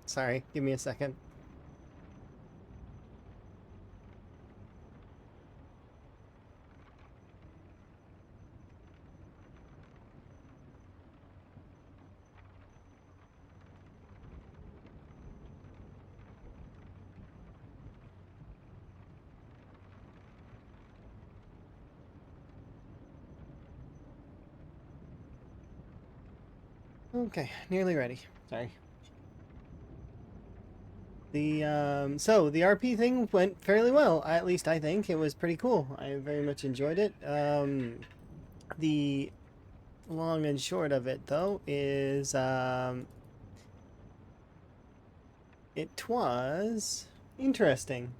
Sorry, give me a second. Okay, nearly ready. Sorry. The RP thing went fairly well. At least I think it was pretty cool. I very much enjoyed it. The long and short of it though is it was interesting.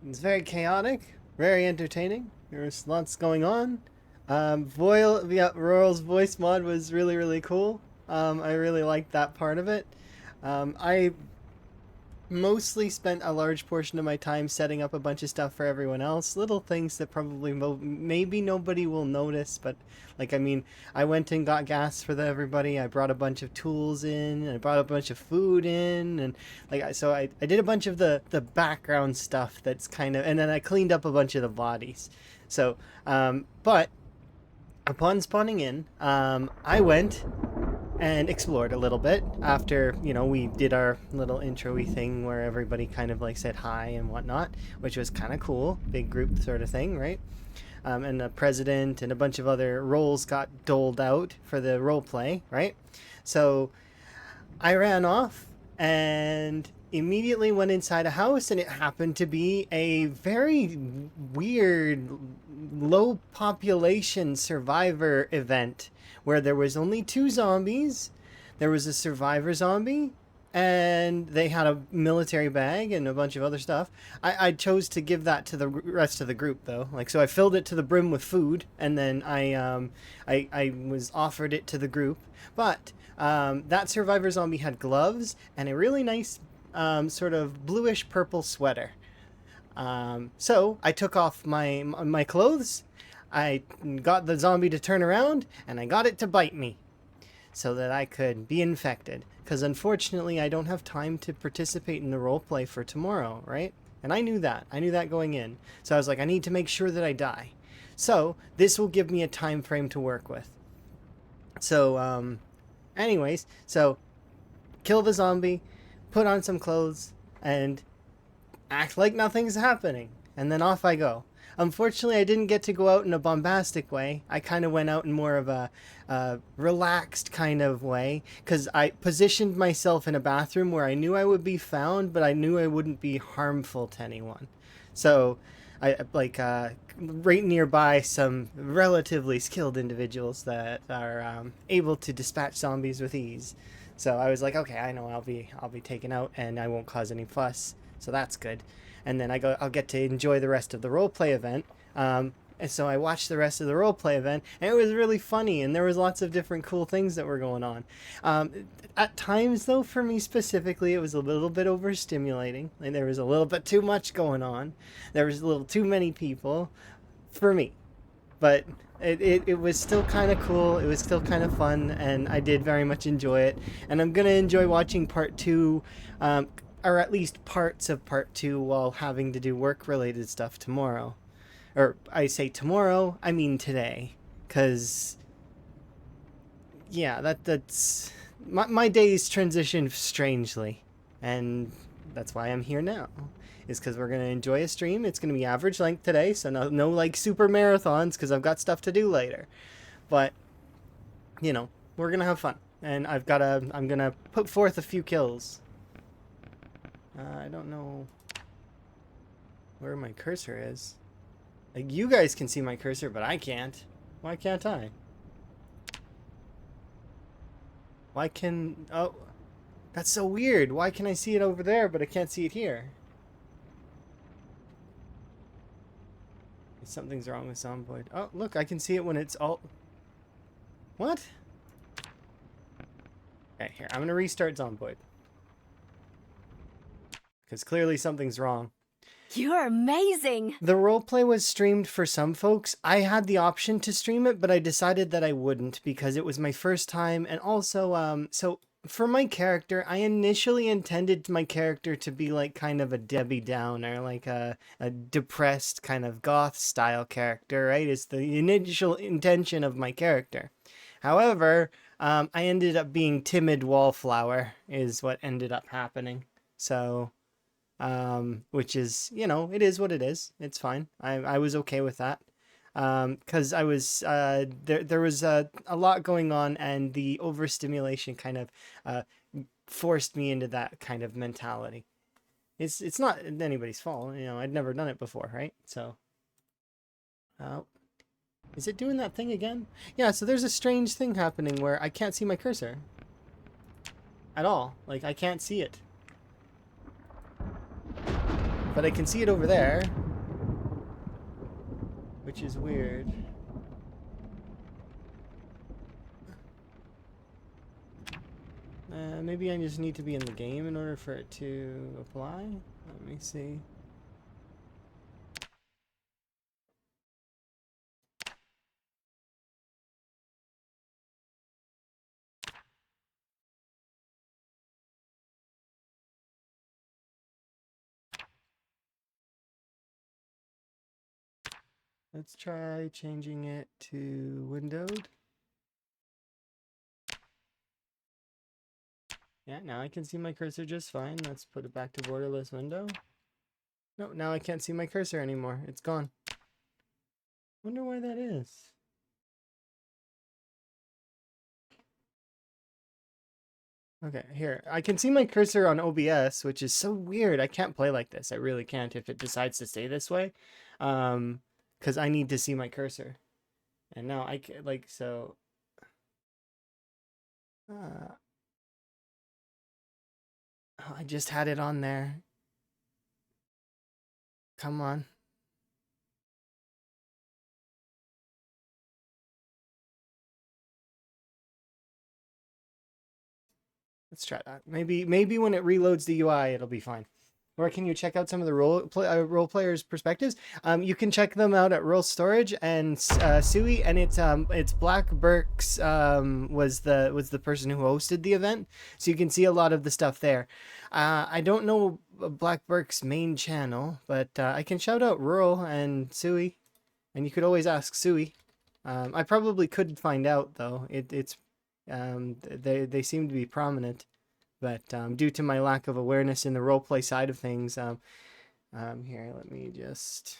It's very chaotic, very entertaining. There's lots going on. Yeah, Royal's voice mod was really, really cool. I really liked that part of it. I mostly spent a large portion of my time setting up a bunch of stuff for everyone else. Little things that probably maybe nobody will notice, but like I mean, I went and got gas for everybody. I brought a bunch of tools in, and I brought a bunch of food in, and I did a bunch of the background stuff that's kind of, and then I cleaned up a bunch of the bodies. But upon spawning in, I went and explored a little bit after we did our little intro-y thing where everybody kind of like said hi and whatnot, which was kind of cool, big group sort of thing, right? And the president and a bunch of other roles got doled out for the role play, right? So I ran off and immediately went inside a house, and it happened to be a very weird low population survivor event where there was only two zombies. There was a survivor zombie, and they had a military bag and a bunch of other stuff. I chose to give that to the rest of the group though. Like so, I filled it to the brim with food, and then I was offered it to the group. But that survivor zombie had gloves and a really nice sort of bluish purple sweater. So I took off my clothes. I got the zombie to turn around, and I got it to bite me so that I could be infected. Because unfortunately, I don't have time to participate in the role play for tomorrow, right? And I knew that. I knew that going in. So I was like, I need to make sure that I die. So this will give me a time frame to work with. So, anyways, so kill the zombie, put on some clothes, and act like nothing's happening. And then off I go. Unfortunately, I didn't get to go out in a bombastic way. I kind of went out in more of a relaxed kind of way because I positioned myself in a bathroom where I knew I would be found, but I knew I wouldn't be harmful to anyone. So, I like right nearby some relatively skilled individuals that are able to dispatch zombies with ease. So I was like, okay, I know I'll be taken out and I won't cause any fuss. So that's good. And then I'll get to enjoy the rest of the role play event. And so I watched the rest of the role play event, and it was really funny, and there was lots of different cool things that were going on. At times, though, for me specifically, it was a little bit overstimulating. Like there was a little bit too much going on. There was a little too many people, for me. But it was still kind of cool. It was still kind of fun, and I did very much enjoy it. And I'm gonna enjoy watching part two, or at least parts of part two, while having to do work related stuff tomorrow. Or I say tomorrow, I mean today, because yeah, that's my days transition strangely, and that's why I'm here now. Is because we're gonna enjoy a stream. It's gonna be average length today, so no like super marathons because I've got stuff to do later. But we're gonna have fun, and I'm gonna put forth a few kills. I don't know where my cursor is. Like you guys can see my cursor, but I can't. Why can't I? Why can oh that's so weird. Why can I see it over there but I can't see it here? Something's wrong with Zomboid. Oh, look, I can see it when it's all... What? Okay, here, I'm gonna restart Zomboid. Because clearly something's wrong. You're amazing! The roleplay was streamed for some folks. I had the option to stream it, but I decided that I wouldn't because it was my first time. And also, so for my character, I initially intended my character to be like kind of a Debbie Downer, like a depressed kind of goth style character, right? It's the initial intention of my character. However, I ended up being timid wallflower, is what ended up happening. So which is, it is what it is. It's fine. I was okay with that. Because I was there was a lot going on, and the overstimulation kind of uh, forced me into that kind of mentality. It's not anybody's fault, I'd never done it before, right? So, uh, is it doing that thing again? Yeah. So there's a strange thing happening where I can't see my cursor at all. Like I can't see it, but I can see it over there, which is weird. Maybe I just need to be in the game in order for it to apply. Let me see. Let's try changing it to windowed. Yeah, now I can see my cursor just fine. Let's put it back to borderless window. No, now I can't see my cursor anymore. It's gone. Wonder why that is. Okay, here. I can see my cursor on OBS, which is so weird. I can't play like this. I really can't if it decides to stay this way. Because I need to see my cursor. And now I can, like, so... Uh, oh, I just had it on there. Come on. Let's try that. Maybe when it reloads the UI, it'll be fine. Or can you check out some of the role players' perspectives? You can check them out at Roll Storage and Sui, and it's Black Burks was the person who hosted the event, so you can see a lot of the stuff there. I don't know Black Burks' main channel, but I can shout out Rural and Sui, and you could always ask Sui. I probably could find out though. They seem to be prominent, but due to my lack of awareness in the roleplay side of things, here, let me just,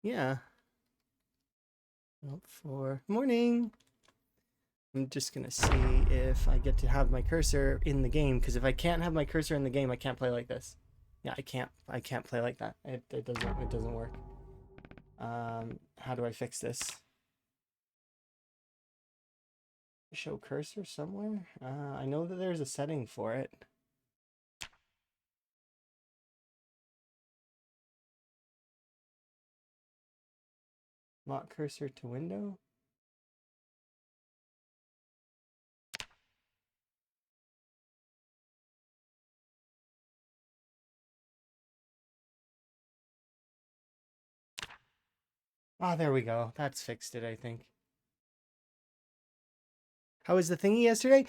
yeah. For morning. I'm just gonna see if I get to have my cursor in the game, because if I can't have my cursor in the game, I can't play like this. Yeah, I can't play like that. It doesn't work. How do I fix this? Show cursor somewhere? I know that there's a setting for it. Lock cursor to window? Ah, there we go. That's fixed it, I think. How was the thingy yesterday?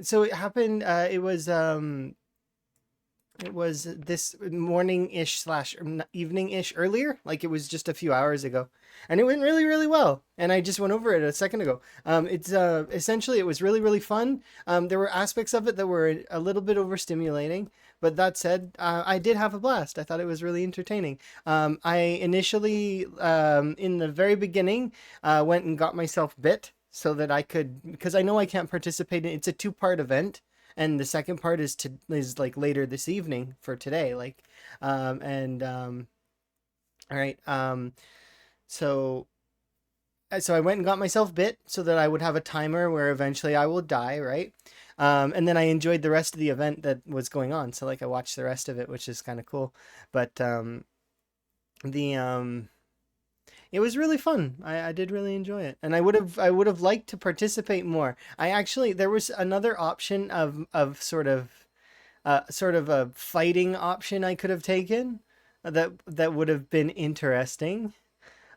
So it happened, it was this morning-ish slash evening-ish earlier, like it was just a few hours ago, and it went really, really well. And I just went over it a second ago. It's essentially it was really, really fun. There were aspects of it that were a little bit overstimulating, but that said, I did have a blast. I thought it was really entertaining. I initially, in the very beginning, went and got myself bit so that I could, because I know I can't participate in. It's a two-part event, and the second part is like later this evening for today, like and all right, so so I went and got myself bit so that I would have a timer where eventually I will die, right? And then I enjoyed the rest of the event that was going on, so like I watched the rest of it, which is kind of cool. But the it was really fun. I did really enjoy it, and I would have liked to participate more. I actually, there was another option of sort of sort of a fighting option I could have taken that would have been interesting.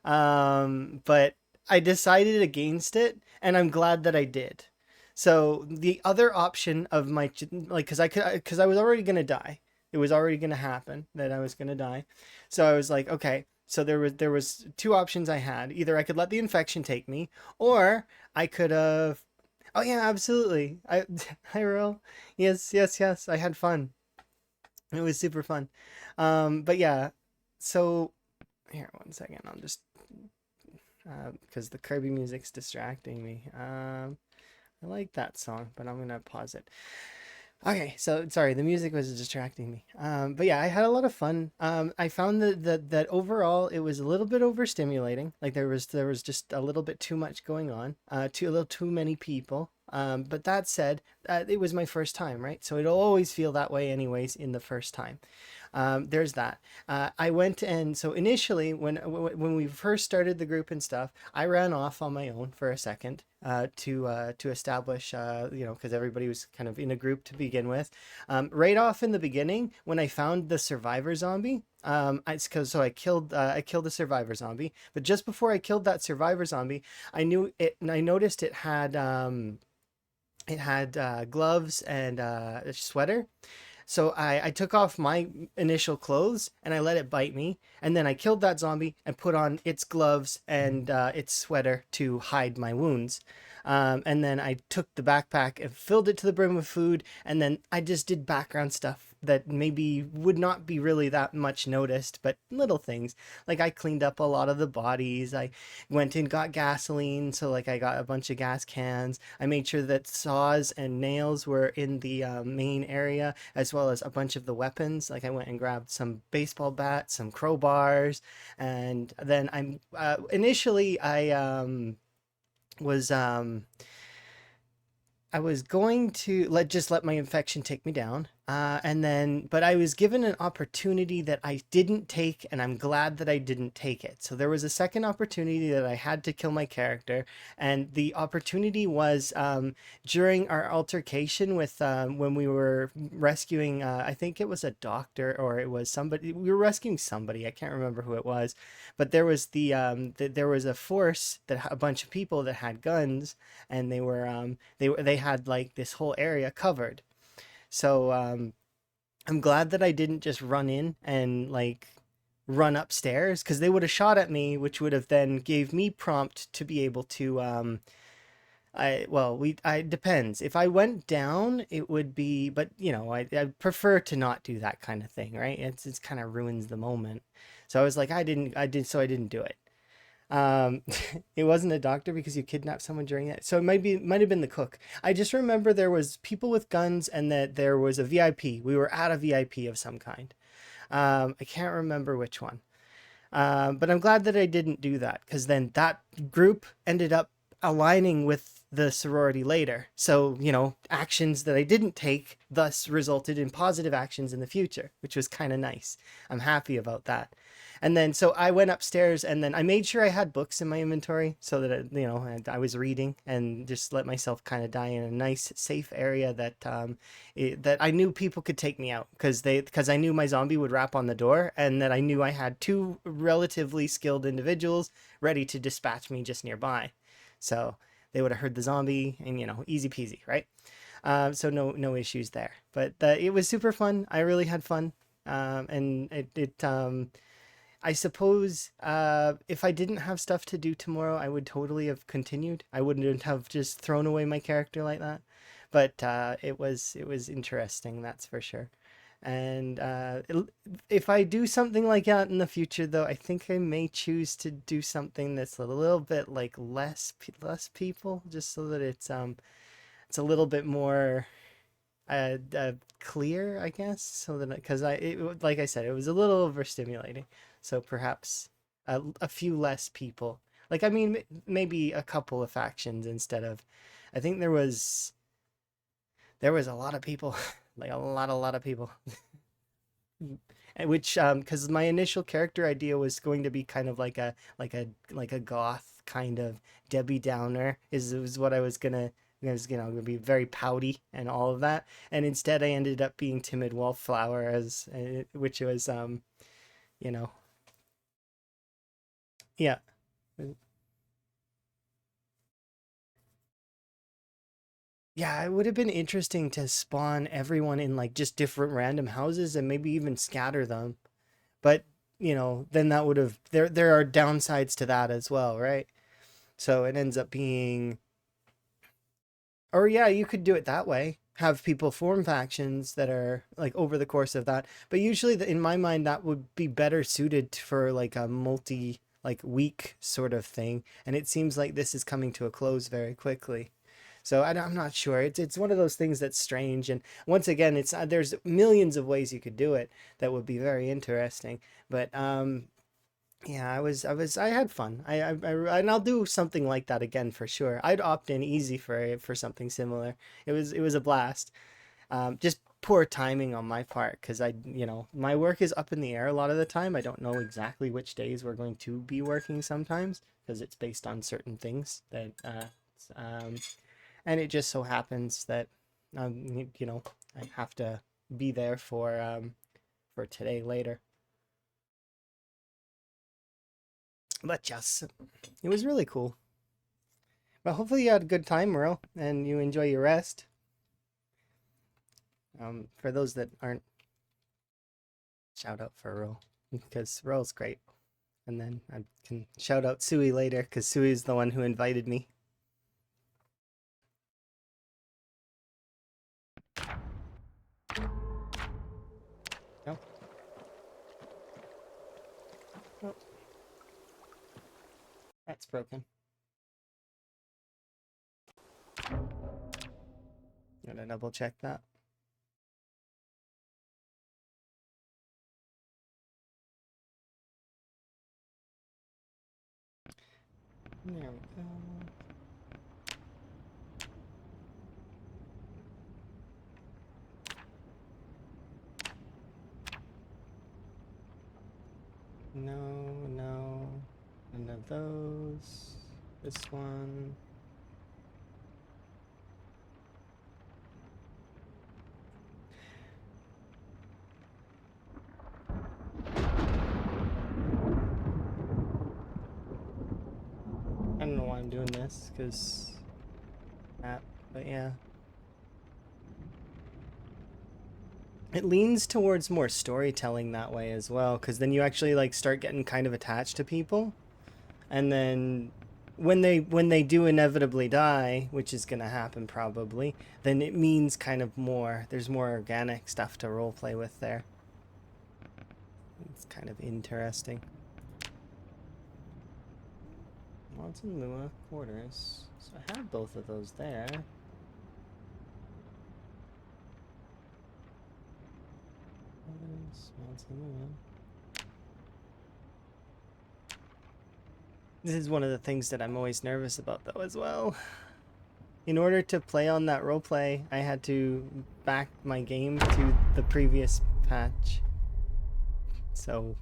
But I decided against it, and I'm glad that I did. So the other option of my like, because I was already gonna die. It was already gonna happen that I was gonna die. So I was like, okay. So there was two options I had. Either I could let the infection take me, or I could have. Oh yeah, absolutely. I hi Earl. Yes, yes, yes. I had fun. It was super fun. But yeah. So here, one second. I'll just because the Kirby music's distracting me. I like that song, but I'm gonna pause it. Okay, so sorry, the music was distracting me. But yeah, I had a lot of fun. I found that overall it was a little bit overstimulating. Like there was just a little bit too much going on. A little too many people. But that said, it was my first time, right? So it'll always feel that way, anyways, in the first time. There's that. I went and so initially when we first started the group and stuff, I ran off on my own for a second to establish because everybody was kind of in a group to begin with. Right off in the beginning, when I found the survivor zombie, I killed the survivor zombie, but just before I killed that survivor zombie, I knew it and I noticed it had gloves and a sweater. So I took off my initial clothes and I let it bite me. And then I killed that zombie and put on its gloves and its sweater to hide my wounds. And then I took the backpack and filled it to the brim with food. And then I just did background stuff that maybe would not be really that much noticed, but little things. Like I cleaned up a lot of the bodies. I went and got gasoline. So like I got a bunch of gas cans. I made sure that saws and nails were in the main area, as well as a bunch of the weapons. Like I went and grabbed some baseball bats, some crowbars, and then initially was I was going to let my infection take me down, and then but I was given an opportunity that I didn't take, and I'm glad that I didn't take it. So there was a second opportunity that I had to kill my character, and the opportunity was during our altercation with when we were rescuing. I think it was a doctor or it was somebody. We were rescuing somebody. I can't remember who it was, but there was a force that a bunch of people that had guns, and they had like this whole area covered. So I'm glad that I didn't just run in and like run upstairs because they would have shot at me, which would have then gave me prompt to be able to I well we I depends. If I went down, it would be, but I prefer to not do that kind of thing, right? It's kind of ruins the moment. So I was like, I didn't do it. Um, it wasn't a doctor because you kidnapped someone during that. So might have been the cook. I just remember there was people with guns and that there was a VIP. We were at a VIP of some kind. I can't remember which one. But I'm glad that I didn't do that because then that group ended up aligning with the sorority later. So, actions that I didn't take thus resulted in positive actions in the future, which was kind of nice. I'm happy about that. And then so I went upstairs and then I made sure I had books in my inventory so that I was reading and just let myself kind of die in a nice safe area that I knew people could take me out because I knew my zombie would rap on the door and that I knew I had two relatively skilled individuals ready to dispatch me just nearby. So they would have heard the zombie and easy peasy, right? So no issues there. But it was super fun. I really had fun. And it I suppose if I didn't have stuff to do tomorrow, I would totally have continued. I wouldn't have just thrown away my character like that. But it was interesting, that's for sure. And if I do something like that in the future, though, I think I may choose to do something that's a little bit like less people, just so that it's a little bit more clear, I guess. So that because like I said, it was a little overstimulating. So perhaps a few less people. Like I mean, maybe a couple of factions instead of. I think there was a lot of people, like a lot of people. And which because my initial character idea was going to be kind of like a goth kind of Debbie Downer is what I was gonna because gonna be very pouty and all of that. And instead, I ended up being timid wallflower, as which was you know, yeah. Yeah, it would have been interesting to spawn everyone in like just different random houses and maybe even scatter them. But, then that would have there are downsides to that as well, right? So it ends up being, or yeah, you could do it that way. Have people form factions that are like over the course of that. But usually in my mind that would be better suited for like a multi like week sort of thing, and it seems like this is coming to a close very quickly. So I'm not sure. It's one of those things that's strange. And once again, it's there's millions of ways you could do it that would be very interesting. But yeah, I had fun. And I'll do something like that again for sure. I'd opt in easy for something similar. It was a blast. Just poor timing on my part because my work is up in the air a lot of the time. I don't know exactly which days we're going to be working sometimes because it's based on certain things that um and it just so happens that I have to be there for today later. But yes, it was really cool. But hopefully you had a good time, Merle, and you enjoy your rest. For those that aren't, shout out for Earl because Earl's great. And then I can shout out Sui later because Sui's the one who invited me. Oh, oh, that's broken. Gotta double check that. There we go. No, no, none of those. This one. I don't know why I'm doing this, because that, but yeah. It leans towards more storytelling that way as well, because then you actually like start getting kind of attached to people, and then when they do inevitably die, which is gonna happen probably, then it means kind of more. There's more organic stuff to roleplay with there. It's kind of interesting. Mods and Lua quarters. So I have both of those there. Mods and Lua. This is one of the things that I'm always nervous about though as well. In order to play on that roleplay, I had to back my game to the previous patch. So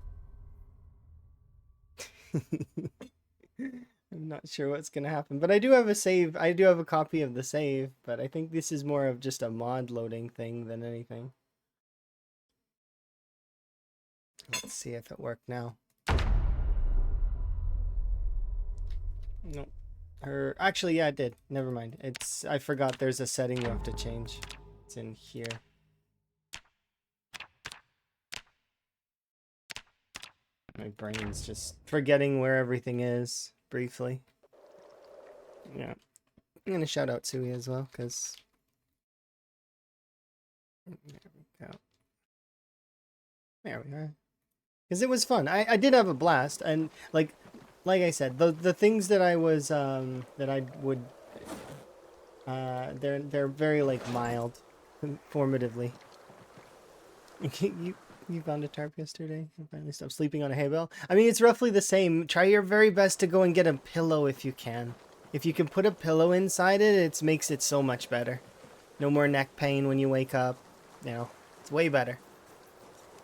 I'm not sure what's gonna happen. But I do have a save. I do have a copy of the save, but I think this is more of just a mod loading thing than anything. Let's see if it worked now. No. Or actually, yeah, it did. Never mind. I forgot there's a setting you have to change. It's in here. My brain's just forgetting where everything is briefly. Yeah. I'm gonna shout out Sui as well, because there we go. There we are. Because it was fun. I did have a blast, and like I said, the things that I was that I would they're very like mild, formatively. You found a tarp yesterday and finally stopped sleeping on a hay bale. I mean, it's roughly the same. Try your very best to go and get a pillow if you can. If you can put a pillow inside it, it makes it so much better. No more neck pain when you wake up. It's way better.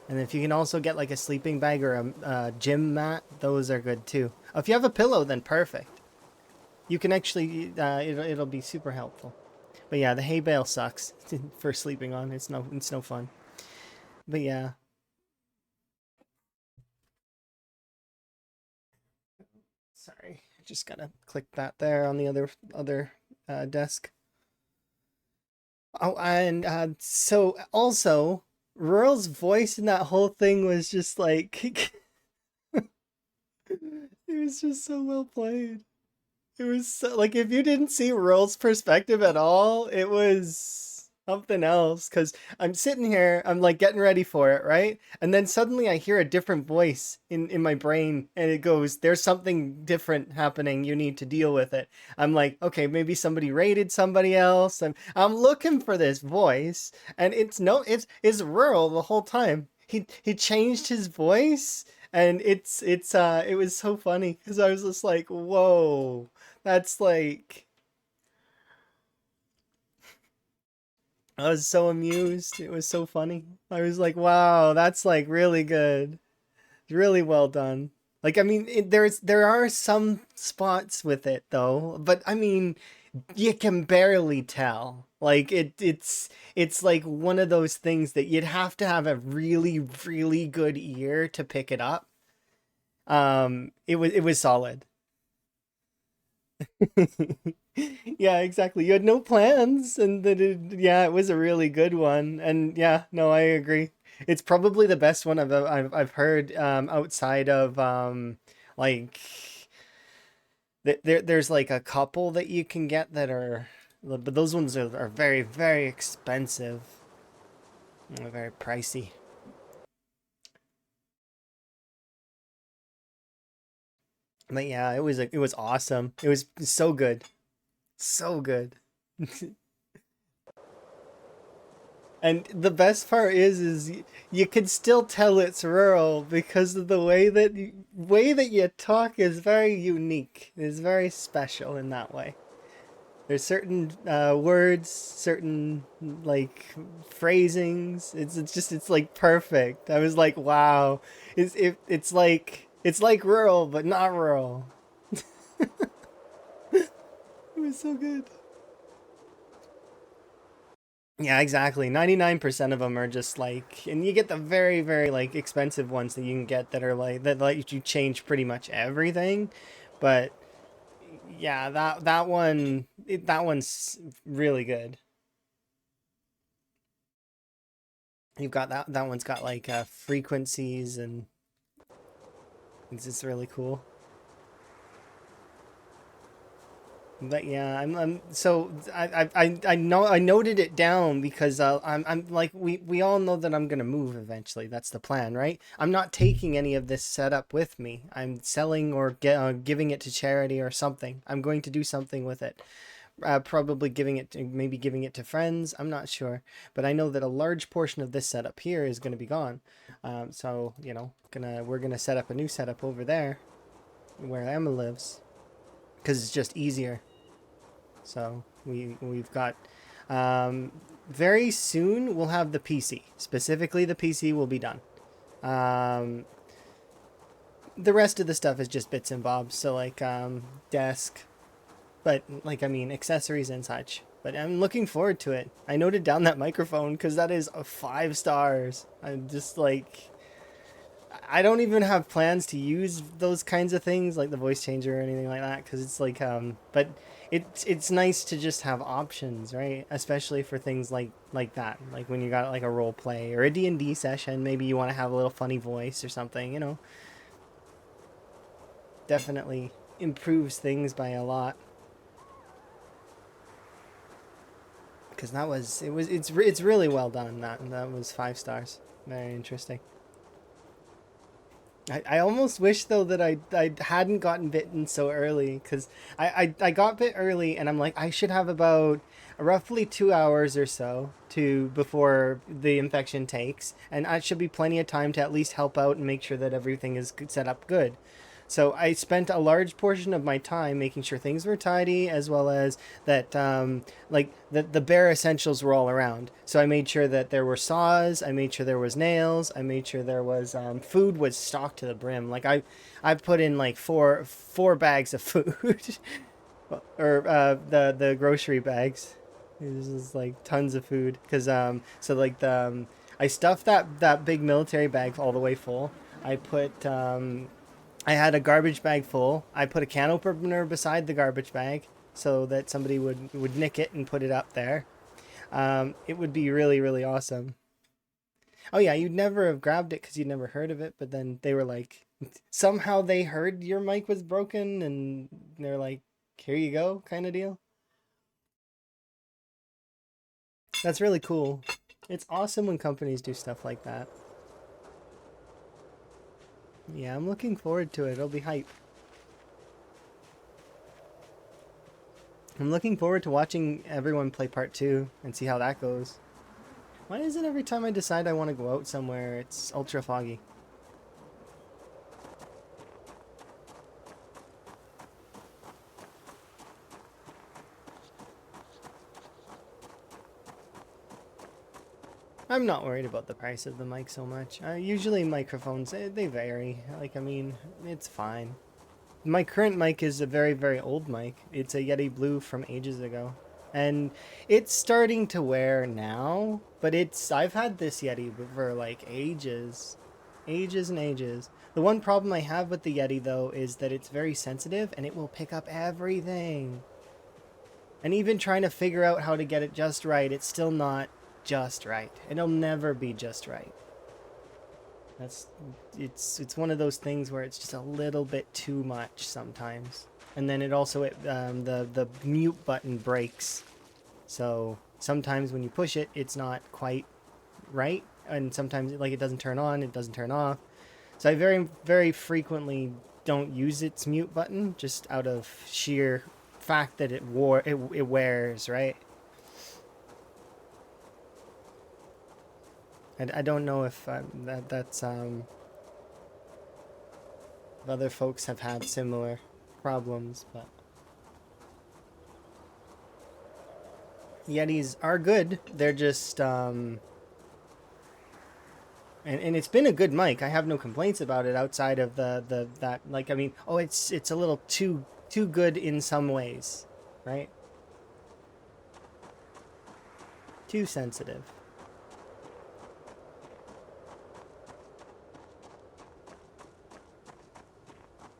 And if you can also get like a sleeping bag or a gym mat, those are good too. If you have a pillow, then perfect. You can actually, it'll be super helpful. But yeah, the hay bale sucks for sleeping on. It's no fun. But yeah, sorry, just gotta click that there on the other desk. Oh, and so also, Rural's voice in that whole thing was just like it was just so well played. It was so, like if you didn't see Rural's perspective at all, it was something else. Cause I'm sitting here, I'm like getting ready for it, right? And then suddenly I hear a different voice in my brain, and it goes, "There's something different happening. You need to deal with it." I'm like, okay, maybe somebody raided somebody else. I'm looking for this voice, and it's no, it's Rural the whole time. He changed his voice, and it was so funny because I was just like, whoa. That's like I was so amused. It was so funny. I was like, "Wow, that's like really good. Really well done." Like I mean, there are some spots with it though, but I mean, you can barely tell. Like it's like one of those things that you'd have to have a really good ear to pick it up. It was solid. Yeah, exactly. You had no plans, and yeah, it was a really good one. And yeah, no, I agree. It's probably the best one I've heard outside of like there's like a couple that you can get that are, but those ones are very expensive, very pricey. But yeah, it was awesome. It was so good, so good. And the best part is you can still tell it's rural because of the way that you talk is very unique. It's very special in that way. There's certain words, certain like phrasings. It's like perfect. I was like, wow, it's like rural but not rural. It was so good. Yeah, exactly. 99% of them are just like, and you get the very like expensive ones that you can get that are like that let you change pretty much everything. But yeah, that one's really good. You've got that one's got like frequencies, and it's just really cool. But yeah, I'm so I know I noted it down because I'm like we all know that I'm gonna move eventually. That's the plan, right? I'm not taking any of this setup with me. I'm selling or giving it to charity or something. I'm going to do something with it. Probably maybe giving it to friends. I'm not sure, but I know that a large portion of this setup here is going to be gone. So we're gonna set up a new setup over there where Emma lives because it's just easier. So we've got very soon we'll have the PC. Specifically, the PC will be done. Um, the rest of the stuff is just bits and bobs. So like desk, but like I mean accessories and such. But I'm looking forward to it. I noted down that microphone because that is a 5 stars. I'm just like I don't even have plans to use those kinds of things like the voice changer or anything like that because it's like but it's nice to just have options, right? Especially for things like that, like when you got like a role play or a D&D session, maybe you want to have a little funny voice or something, definitely improves things by a lot because it's really well done. That was 5 stars. Very interesting. I almost wish though that I hadn't gotten bitten so early because I got bit early and I'm like I should have about roughly 2 hours or so to before the infection takes, and I should be plenty of time to at least help out and make sure that everything is set up good. So I spent a large portion of my time making sure things were tidy, as well as that, like the bare essentials were all around. So I made sure that there were saws. I made sure there was nails. I made sure there was food was stocked to the brim. Like I put in like four bags of food, or the grocery bags. It was just like tons of food because so like I stuffed that big military bag all the way full. I put I had a garbage bag full. I put a can opener beside the garbage bag so that somebody would nick it and put it up there. It would be really really awesome. Oh yeah, you'd never have grabbed it because you'd never heard of it. But then they were like, somehow they heard your mic was broken, and they're like, "Here you go," kind of deal. That's really cool. It's awesome when companies do stuff like that. Yeah, I'm looking forward to it. It'll be hype. I'm looking forward to watching everyone play part two and see how that goes. Why is it every time I decide I want to go out somewhere, it's ultra foggy? I'm not worried about the price of the mic so much. Usually microphones, they vary. Like, I mean, it's fine. My current mic is a very, very old mic. It's a Yeti Blue from ages ago. And it's starting to wear now, but I've had this Yeti for like ages. Ages and ages. The one problem I have with the Yeti though is that it's very sensitive and it will pick up everything. And even trying to figure out how to get it just right, it's still not just right. It'll never be just right. That's it's one of those things where it's just a little bit too much sometimes. And then the mute button breaks. So sometimes when you push it, it's not quite right, and sometimes like it doesn't turn on, it doesn't turn off. So I very very frequently don't use its mute button just out of sheer fact that it wears, right? And I don't know if that's if other folks have had similar problems, but Yetis are good. They're just and it's been a good mic. I have no complaints about it outside of the that like I mean, oh it's a little too good in some ways, right? Too sensitive.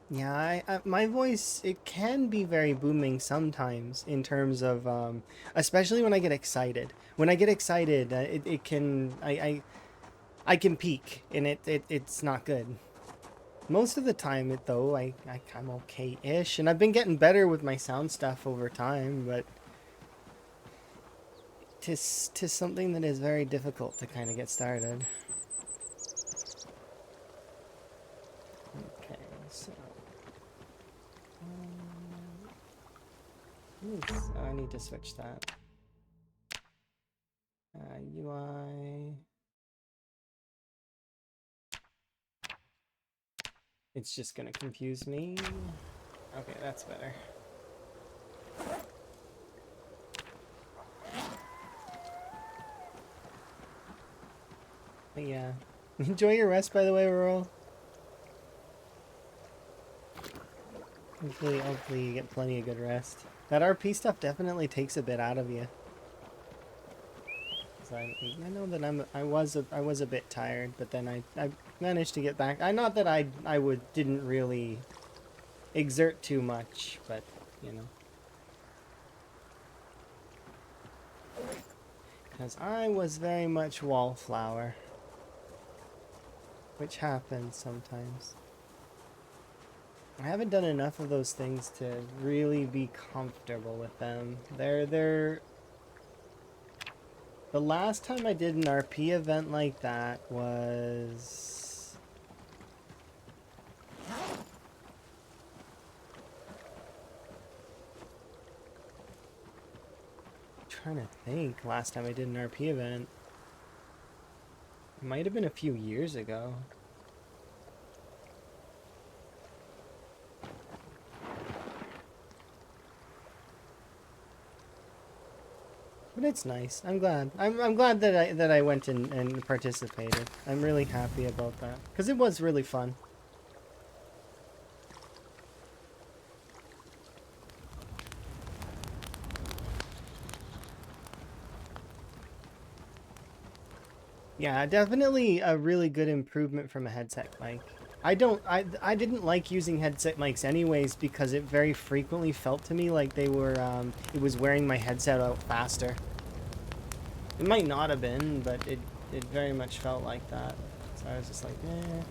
Yeah, my voice it can be very booming sometimes in terms of especially when I get excited. When I get excited, it can I can peak and it's not good. Most of the time it though I'm okay-ish and I've been getting better with my sound stuff over time, but tis something that is very difficult to kind of get started. Okay, so I need to switch that. UI. It's just gonna confuse me. Okay, that's better. But yeah. Enjoy your rest, by the way, Rural. Hopefully you get plenty of good rest. That RP stuff definitely takes a bit out of you. I know that I was a bit tired, but then I managed to get back. Not that I didn't really exert too much, but you know, because I was very much wallflower, which happens sometimes. I haven't done enough of those things to really be comfortable with them. They're the last time I did an RP event like that was trying to think. Last time I did an RP event, it might have been a few years ago. But it's nice. I'm glad. I'm glad that I went and participated. I'm really happy about that because it was really fun. Yeah, definitely a really good improvement from a headset mic. I didn't like using headset mics anyways because it very frequently felt to me like it was wearing my headset out faster. It might not have been, but it very much felt like that. So I was just like, eh.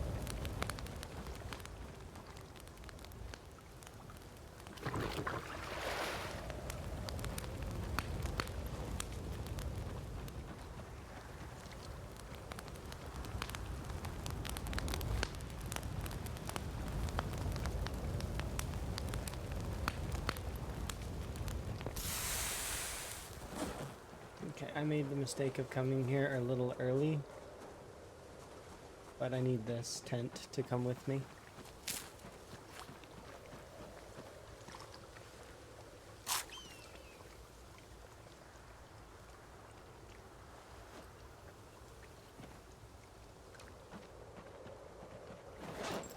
Okay, I made the mistake of coming here a little early, but I need this tent to come with me.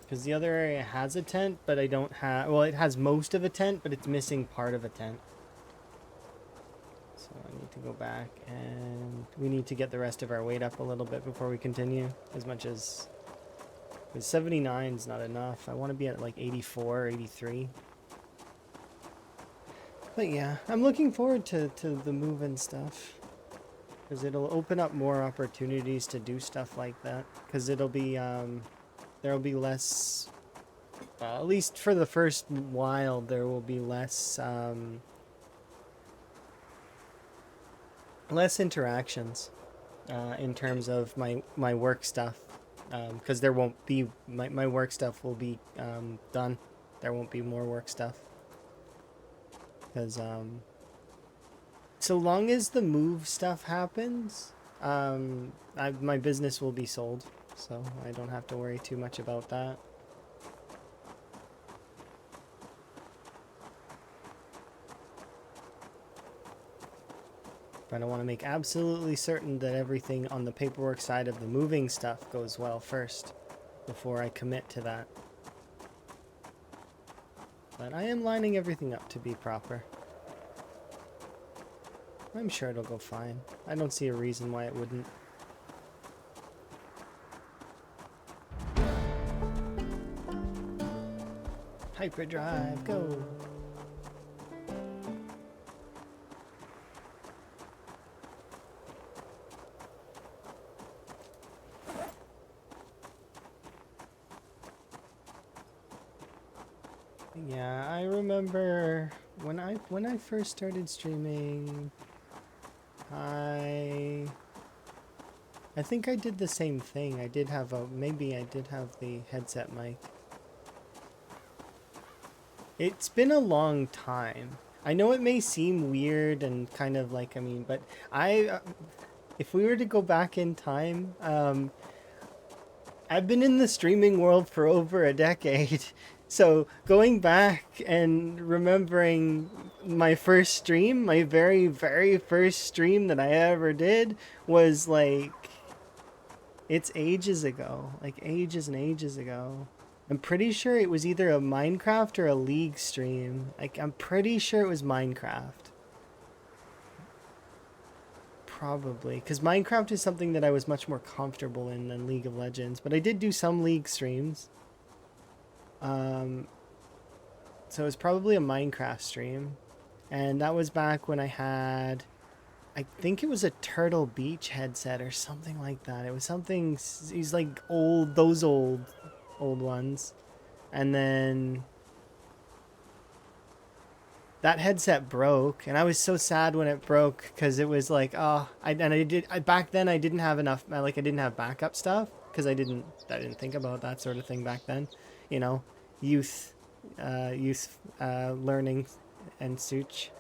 Because the other area has a tent, but I don't have... Well, it has most of a tent, but it's missing part of a tent. So I need to go back, and we need to get the rest of our weight up a little bit before we continue. As much as... Because 79 is not enough. I want to be at like 84, 83. But yeah, I'm looking forward to the move and stuff. Because it'll open up more opportunities to do stuff like that. Because it'll be... there'll be less... at least for the first while, there will be less... less interactions in terms of my work stuff, because there won't be my work stuff will be done. There won't be more work stuff because so long as the move stuff happens, my business will be sold, so I don't have to worry too much about that. But I want to make absolutely certain that everything on the paperwork side of the moving stuff goes well first, before I commit to that. But I am lining everything up to be proper. I'm sure it'll go fine. I don't see a reason why it wouldn't. Hyperdrive, go! Yeah, I remember when I first started streaming, I think I did the same thing. I did have maybe I did have the headset mic. It's been a long time. I know it may seem weird and kind of like, I mean, but if we were to go back in time, I've been in the streaming world for over a decade. So going back and remembering my first stream, my very, very first stream that I ever did was like, it's ages ago, like ages and ages ago. I'm pretty sure it was either a Minecraft or a League stream. Like, I'm pretty sure it was Minecraft. Probably, because Minecraft is something that I was much more comfortable in than League of Legends. But I did do some League streams. So it was probably a Minecraft stream. And that was back when I had... I think it was a Turtle Beach headset or something like that. It was something... He's like old... Those old ones. And then... that headset broke, and I was so sad when it broke because it was like, oh, back then I didn't have enough, like I didn't have backup stuff because I didn't think about that sort of thing back then, you know, youth, learning, and such.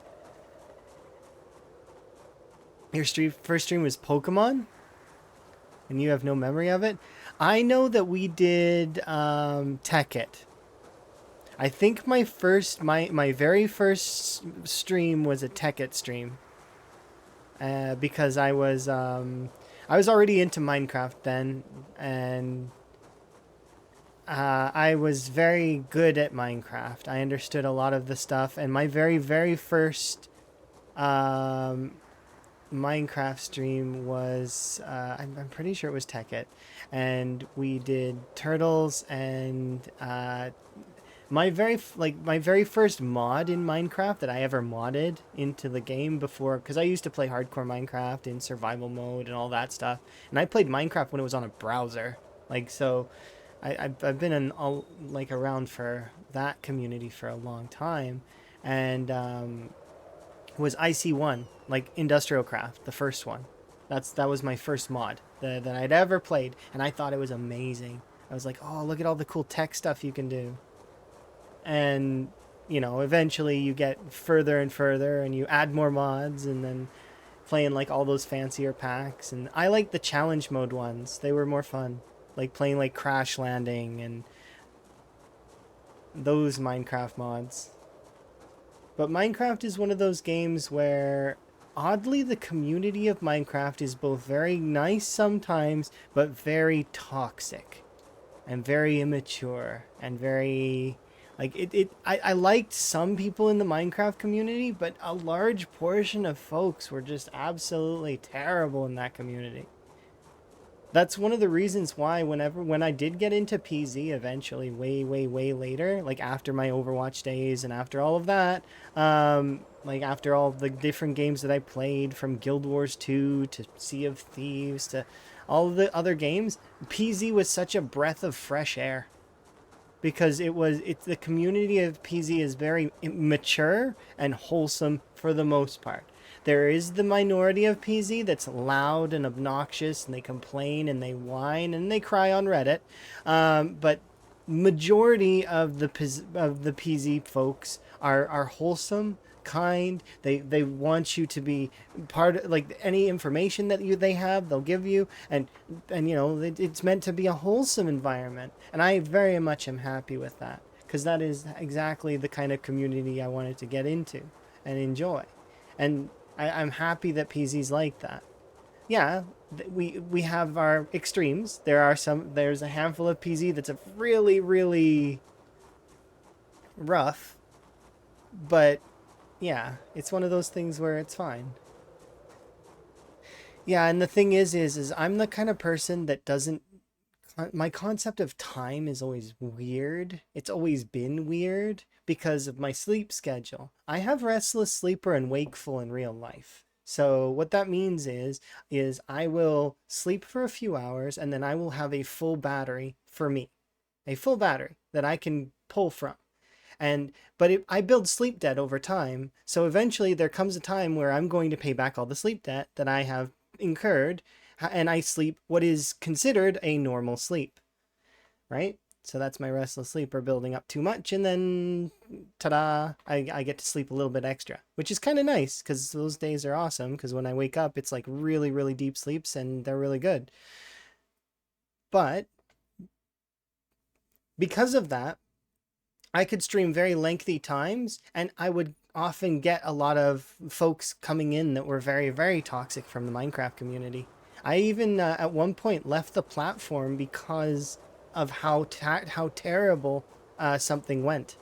Your first stream was Pokemon, and you have no memory of it. I know that we did Tekkit. I think my very first stream was a Tekkit stream. Because I was already into Minecraft then, and I was very good at Minecraft. I understood a lot of the stuff, and my very, very first Minecraft stream was I'm pretty sure it was Tekkit, and we did turtles and my very first mod in Minecraft that I ever modded into the game before, because I used to play hardcore Minecraft in survival mode and all that stuff, and I played Minecraft when it was on a browser. Like so, I've been in all like around for that community for a long time, and was IC1 like Industrial Craft, the first one. That was my first mod that I'd ever played, and I thought it was amazing. I was like, oh, look at all the cool tech stuff you can do. And eventually you get further and further and you add more mods, and then playing like all those fancier packs. And I like the challenge mode ones, they were more fun, like playing like Crash Landing and those Minecraft mods. But Minecraft is one of those games where oddly the community of Minecraft is both very nice sometimes but very toxic and very immature and very like I liked some people in the Minecraft community, but a large portion of folks were just absolutely terrible in that community. That's one of the reasons why when I did get into PZ eventually, way later, like after my Overwatch days and after all of that, like after all the different games that I played, from Guild Wars 2 to Sea of Thieves to all of the other games, PZ was such a breath of fresh air, because it's the community of PZ is very mature and wholesome for the most part. There is the minority of PZ that's loud and obnoxious, and they complain and they whine and they cry on Reddit, but majority of the PZ folks are wholesome, kind. They want you to be part of, like, any information that they have, they'll give you, and it's meant to be a wholesome environment, and I very much am happy with that, because that is exactly the kind of community I wanted to get into and enjoy, and I'm happy that PZ's like that. Yeah, we have our extremes. There's a handful of PZ that's a really rough, but yeah, it's one of those things where it's fine. Yeah, and the thing is I'm the kind of person that doesn't my concept of time is always weird. It's always been weird because of my sleep schedule. I have restless sleeper and wakeful in real life. So what that means is I will sleep for a few hours, and then I will have a full battery for me. A full battery that I can pull from. I build sleep debt over time, so eventually there comes a time where I'm going to pay back all the sleep debt that I have incurred, and I sleep what is considered a normal sleep, right? So that's my restless sleeper building up too much, and then ta-da, I get to sleep a little bit extra, which is kind of nice because those days are awesome, because when I wake up it's like really deep sleeps and they're really good. But because of that, I could stream very lengthy times, and I would often get a lot of folks coming in that were very toxic from the Minecraft community. I even at one point left the platform because of how terrible something went.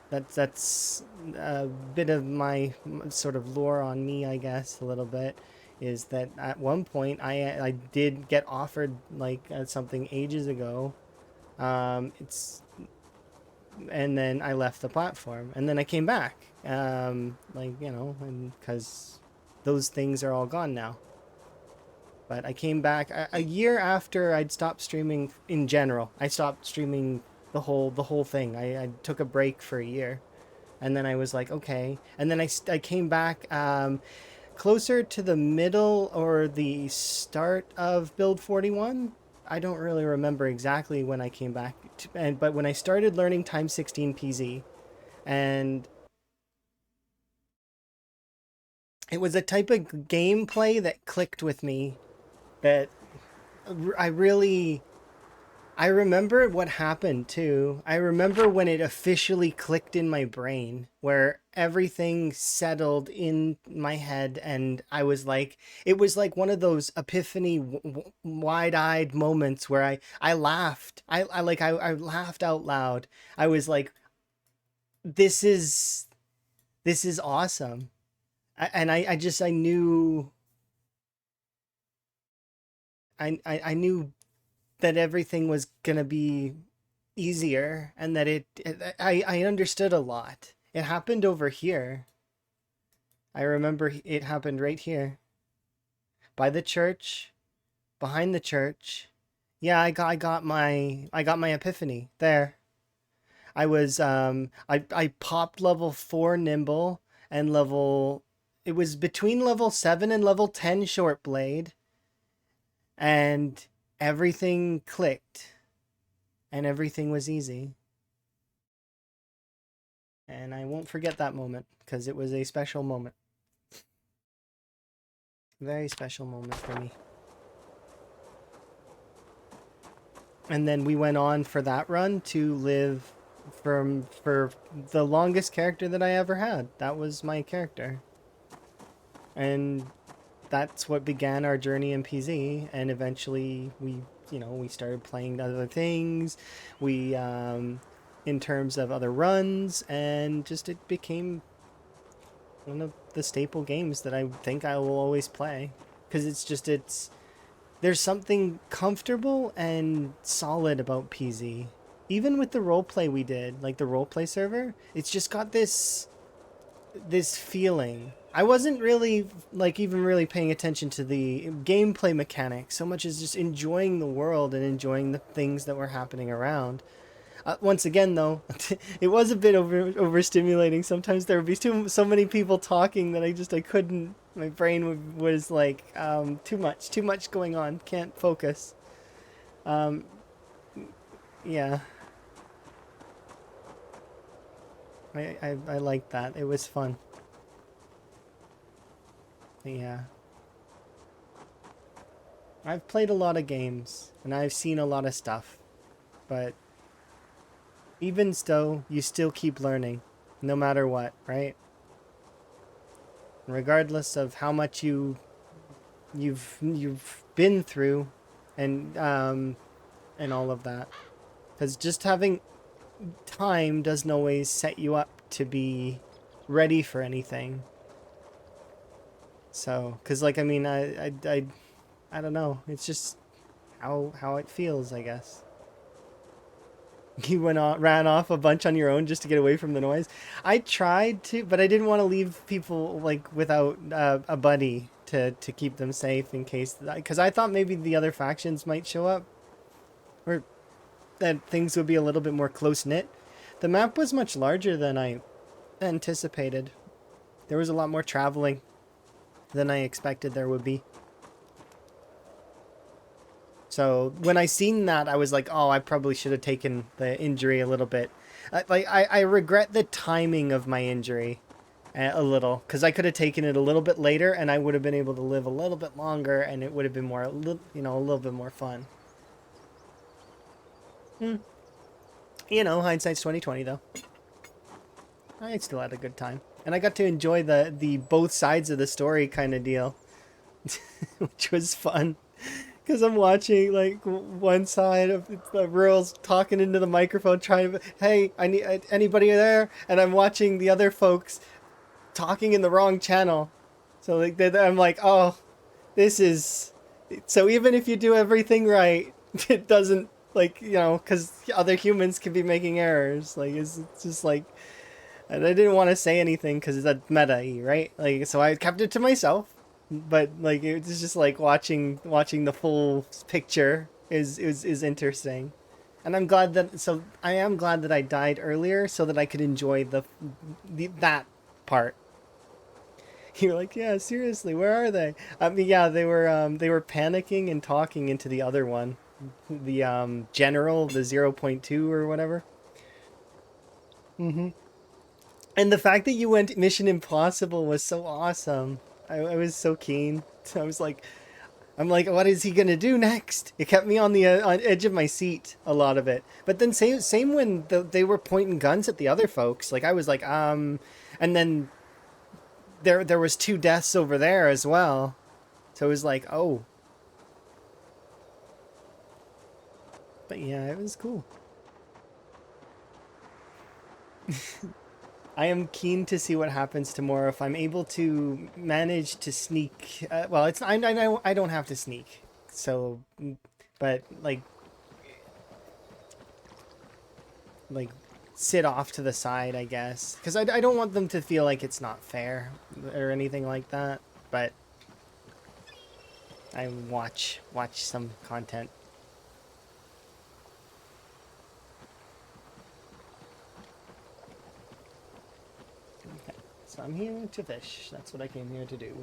That's a bit of my sort of lore on me, I guess, a little bit. Is that at one point I did get offered like something ages ago. It's and then I left the platform, and then I came back, like, and because those things are all gone now. But I came back a year after I'd stopped streaming in general. I stopped streaming the whole thing. I took a break for a year, and then I was like, okay, and then I came back closer to the middle or the start of build 41. I don't really remember exactly when I came back but when I started learning time 16 PZ, and it was a type of gameplay that clicked with me, that I really I remember what happened too. I remember when it officially clicked in my brain, where everything settled in my head, and I was like, it was like one of those epiphany, wide-eyed moments where I laughed. I laughed out loud. I was like, this is this is awesome. I just I knew I knew that everything was gonna be easier and that I understood a lot. It happened over here. I remember it happened right here by the church, behind the church. Yeah, I got my epiphany there. I popped level 4 nimble and level it was between level 7 and level 10 short blade and everything clicked and everything was easy. And I won't forget that moment because it was a special moment. Very special moment for me. And then we went on for that run to live for the longest character that I ever had. That was my character. And that's what began our journey in PZ, and eventually we started playing other things. We in terms of other runs, and just it became one of the staple games that I think I will always play because it's there's something comfortable and solid about PZ. Even with the roleplay we did, like the roleplay server, it's just got this feeling. I wasn't really like even really paying attention to the gameplay mechanics so much as just enjoying the world and enjoying the things that were happening around. Once again, though, it was a bit overstimulating. Sometimes there would be so many people talking that I couldn't. My brain was like too much going on. Can't focus. Um, yeah, I liked that. It was fun. Yeah, I've played a lot of games and I've seen a lot of stuff, but even so, you still keep learning, no matter what, right? Regardless of how much you've been through, and all of that, because just having time doesn't always set you up to be ready for anything. So, because like I mean, I don't know. It's just how it feels, I guess. You ran off a bunch on your own just to get away from the noise. I tried to, but I didn't want to leave people like without a buddy to keep them safe in case, because I thought maybe the other factions might show up, or that things would be a little bit more close knit. The map was much larger than I anticipated. There was a lot more traveling than I expected there would be. So when I seen that, I was like, oh, I probably should have taken the injury a little bit. I regret the timing of my injury a little, because I could have taken it a little bit later and I would have been able to live a little bit longer and it would have been more, a little bit more fun. Hmm. Hindsight's 2020 though. I still had a good time. And I got to enjoy the both sides of the story kind of deal, which was fun. Because I'm watching like one side of the girls talking into the microphone, trying to, hey, I need anybody there, and I'm watching the other folks talking in the wrong channel. So like I'm like, oh, this is so even if you do everything right, it doesn't like because other humans can be making errors. Like it's just like, and I didn't want to say anything because it's a meta, right? Like so I kept it to myself, but like it was just like watching the full picture is interesting, and I am glad that I died earlier so that I could enjoy that part. You're like, yeah, seriously, where are they? I mean, yeah, they were panicking and talking into the other one, the general, the 0.2 or whatever. Mm-hmm. And the fact that you went Mission Impossible was so awesome. I was so keen. I was like, I'm like, what is he gonna do next? It kept me on the on edge of my seat a lot of it. But then same when they were pointing guns at the other folks. Like I was like, and then there was two deaths over there as well. So it was like, oh, but yeah, it was cool. I am keen to see what happens tomorrow if I'm able to manage to sneak. Well, it's I don't have to sneak, so but like sit off to the side, I guess, because I don't want them to feel like it's not fair or anything like that. But I watch some content. Okay, so I'm here to fish. That's what I came here to do.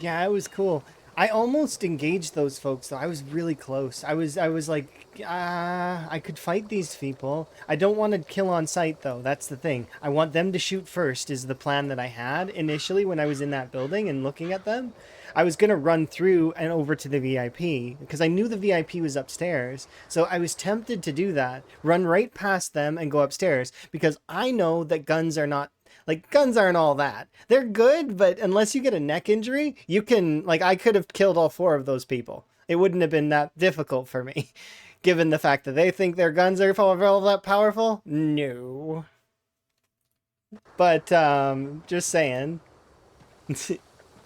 Yeah, it was cool. I almost engaged those folks though. I was really close. I was like, I could fight these people. I don't want to kill on sight though. That's the thing. I want them to shoot first is the plan that I had initially when I was in that building and looking at them. I was going to run through and over to the VIP because I knew the VIP was upstairs. So I was tempted to do that, run right past them and go upstairs because I know that guns are not like guns aren't all that. They're good, but unless you get a neck injury, you can like I could have killed all four of those people. It wouldn't have been that difficult for me, given the fact that they think their guns are all that powerful. No, but just saying.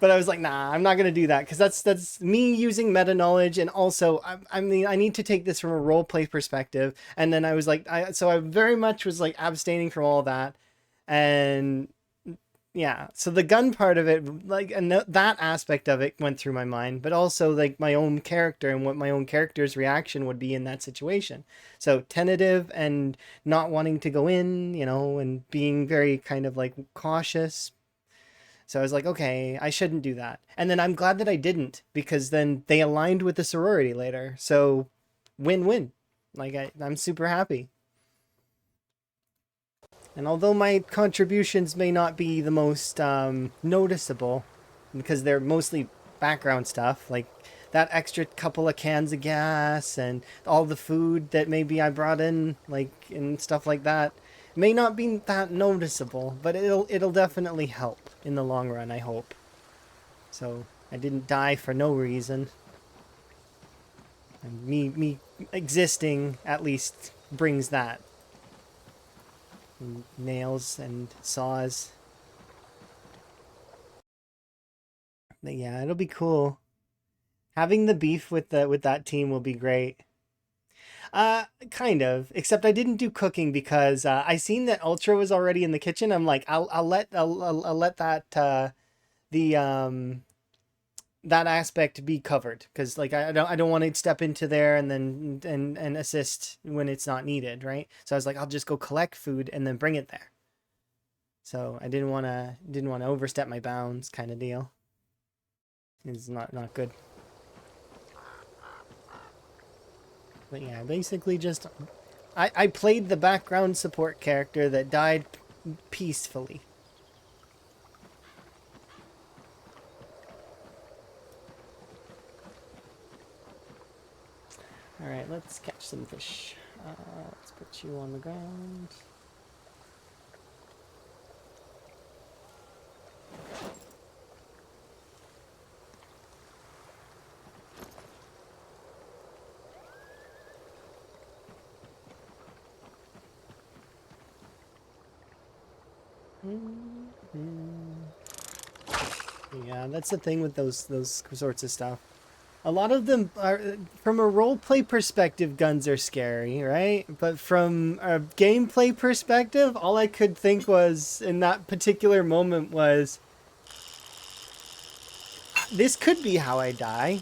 But I was like, nah, I'm not gonna do that because that's me using meta knowledge, and also I mean I need to take this from a role play perspective. And then I was like, so I very much was like abstaining from all that, and yeah, so the gun part of it, like, and that aspect of it went through my mind, but also like my own character and what my own character's reaction would be in that situation. So tentative and not wanting to go in, and being very kind of like cautious. So I was like, okay, I shouldn't do that. And then I'm glad that I didn't because then they aligned with the sorority later. So win-win. Like I'm super happy. And although my contributions may not be the most noticeable, because they're mostly background stuff, like that extra couple of cans of gas and all the food that maybe I brought in, like and stuff like that, may not be that noticeable, but it'll definitely help in the long run, I hope. So I didn't die for no reason. And me existing at least brings that. And nails and saws. But yeah, it'll be cool. Having the beef with that team will be great. Kind of. Except I didn't do cooking because I seen that Ultra was already in the kitchen. I'm like, I'll let that the that aspect be covered because like I don't want to step into there and then and assist when it's not needed, right? So I was like, I'll just go collect food and then bring it there. So I didn't want to overstep my bounds, kind of deal. It's not good. But yeah, basically just I played the background support character that died peacefully. All right, let's catch some fish. Let's put you on the ground. Yeah, that's the thing with those sorts of stuff. A lot of them are, from a roleplay perspective, guns are scary, right? But from a gameplay perspective, all I could think was in that particular moment was, this could be how I die.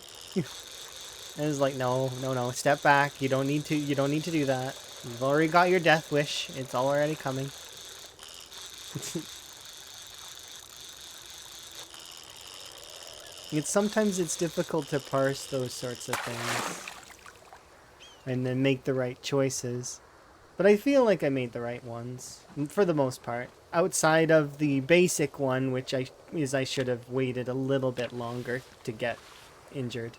And it's like, no, no, no, step back. You don't need to. You don't need to do that. You've already got your death wish. It's already coming. Sometimes it's difficult to parse those sorts of things and then make the right choices. But I feel like I made the right ones for the most part. Outside of the basic one, which I should have waited a little bit longer to get injured.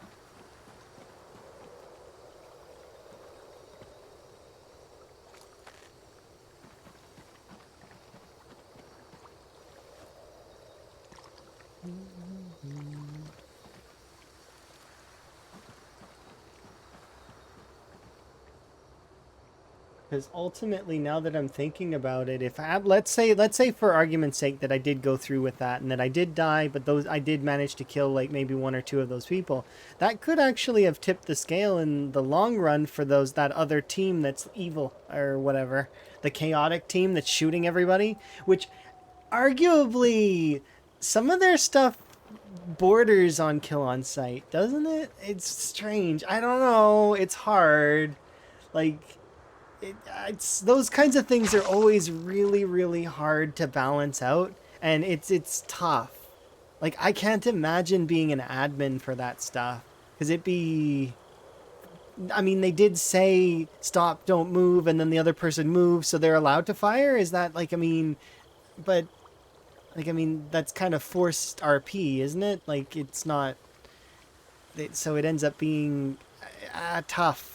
Because ultimately, now that I'm thinking about it, if let's say for argument's sake that I did go through with that and that I did die, but those I did manage to kill like maybe one or two of those people, that could actually have tipped the scale in the long run for that other team that's evil or whatever, the chaotic team that's shooting everybody, which arguably some of their stuff borders on kill on sight, doesn't it? It's strange. I don't know. It's hard. Like it's those kinds of things are always really really hard to balance out, and it's tough. Like I can't imagine being an admin for that stuff because it'd be, I mean, they did say stop, don't move, and then the other person moves, so they're allowed to fire. Is that like, I mean, but like, I mean, that's kind of forced RP, isn't it? Like it's not, so it ends up being tough.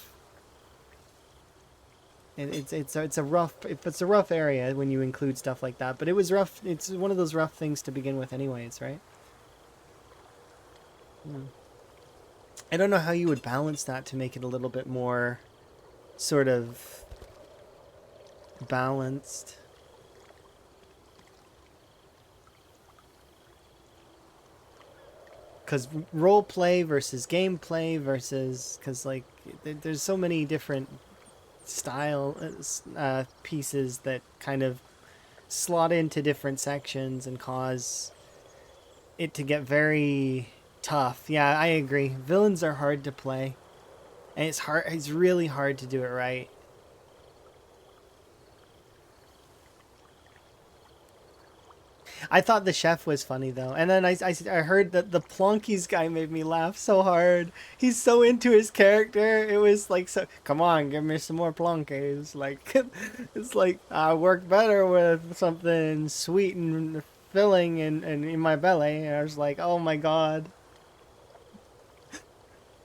It's a rough area when you include stuff like that. But it was rough. It's one of those rough things to begin with, anyways, right? I don't know how you would balance that to make it a little bit more sort of balanced. Because role play versus gameplay versus, because like there's so many different style pieces that kind of slot into different sections and cause it to get very tough. Yeah, I agree. Villains are hard to play, and it's hard. It's really hard to do it right. I thought the chef was funny though, and then I heard that the Plonkies guy made me laugh so hard. He's so into his character. It was like, so come on, give me some more Plonkies. Like it's like I work better with something sweet and filling and in my belly. And I was like, oh my god,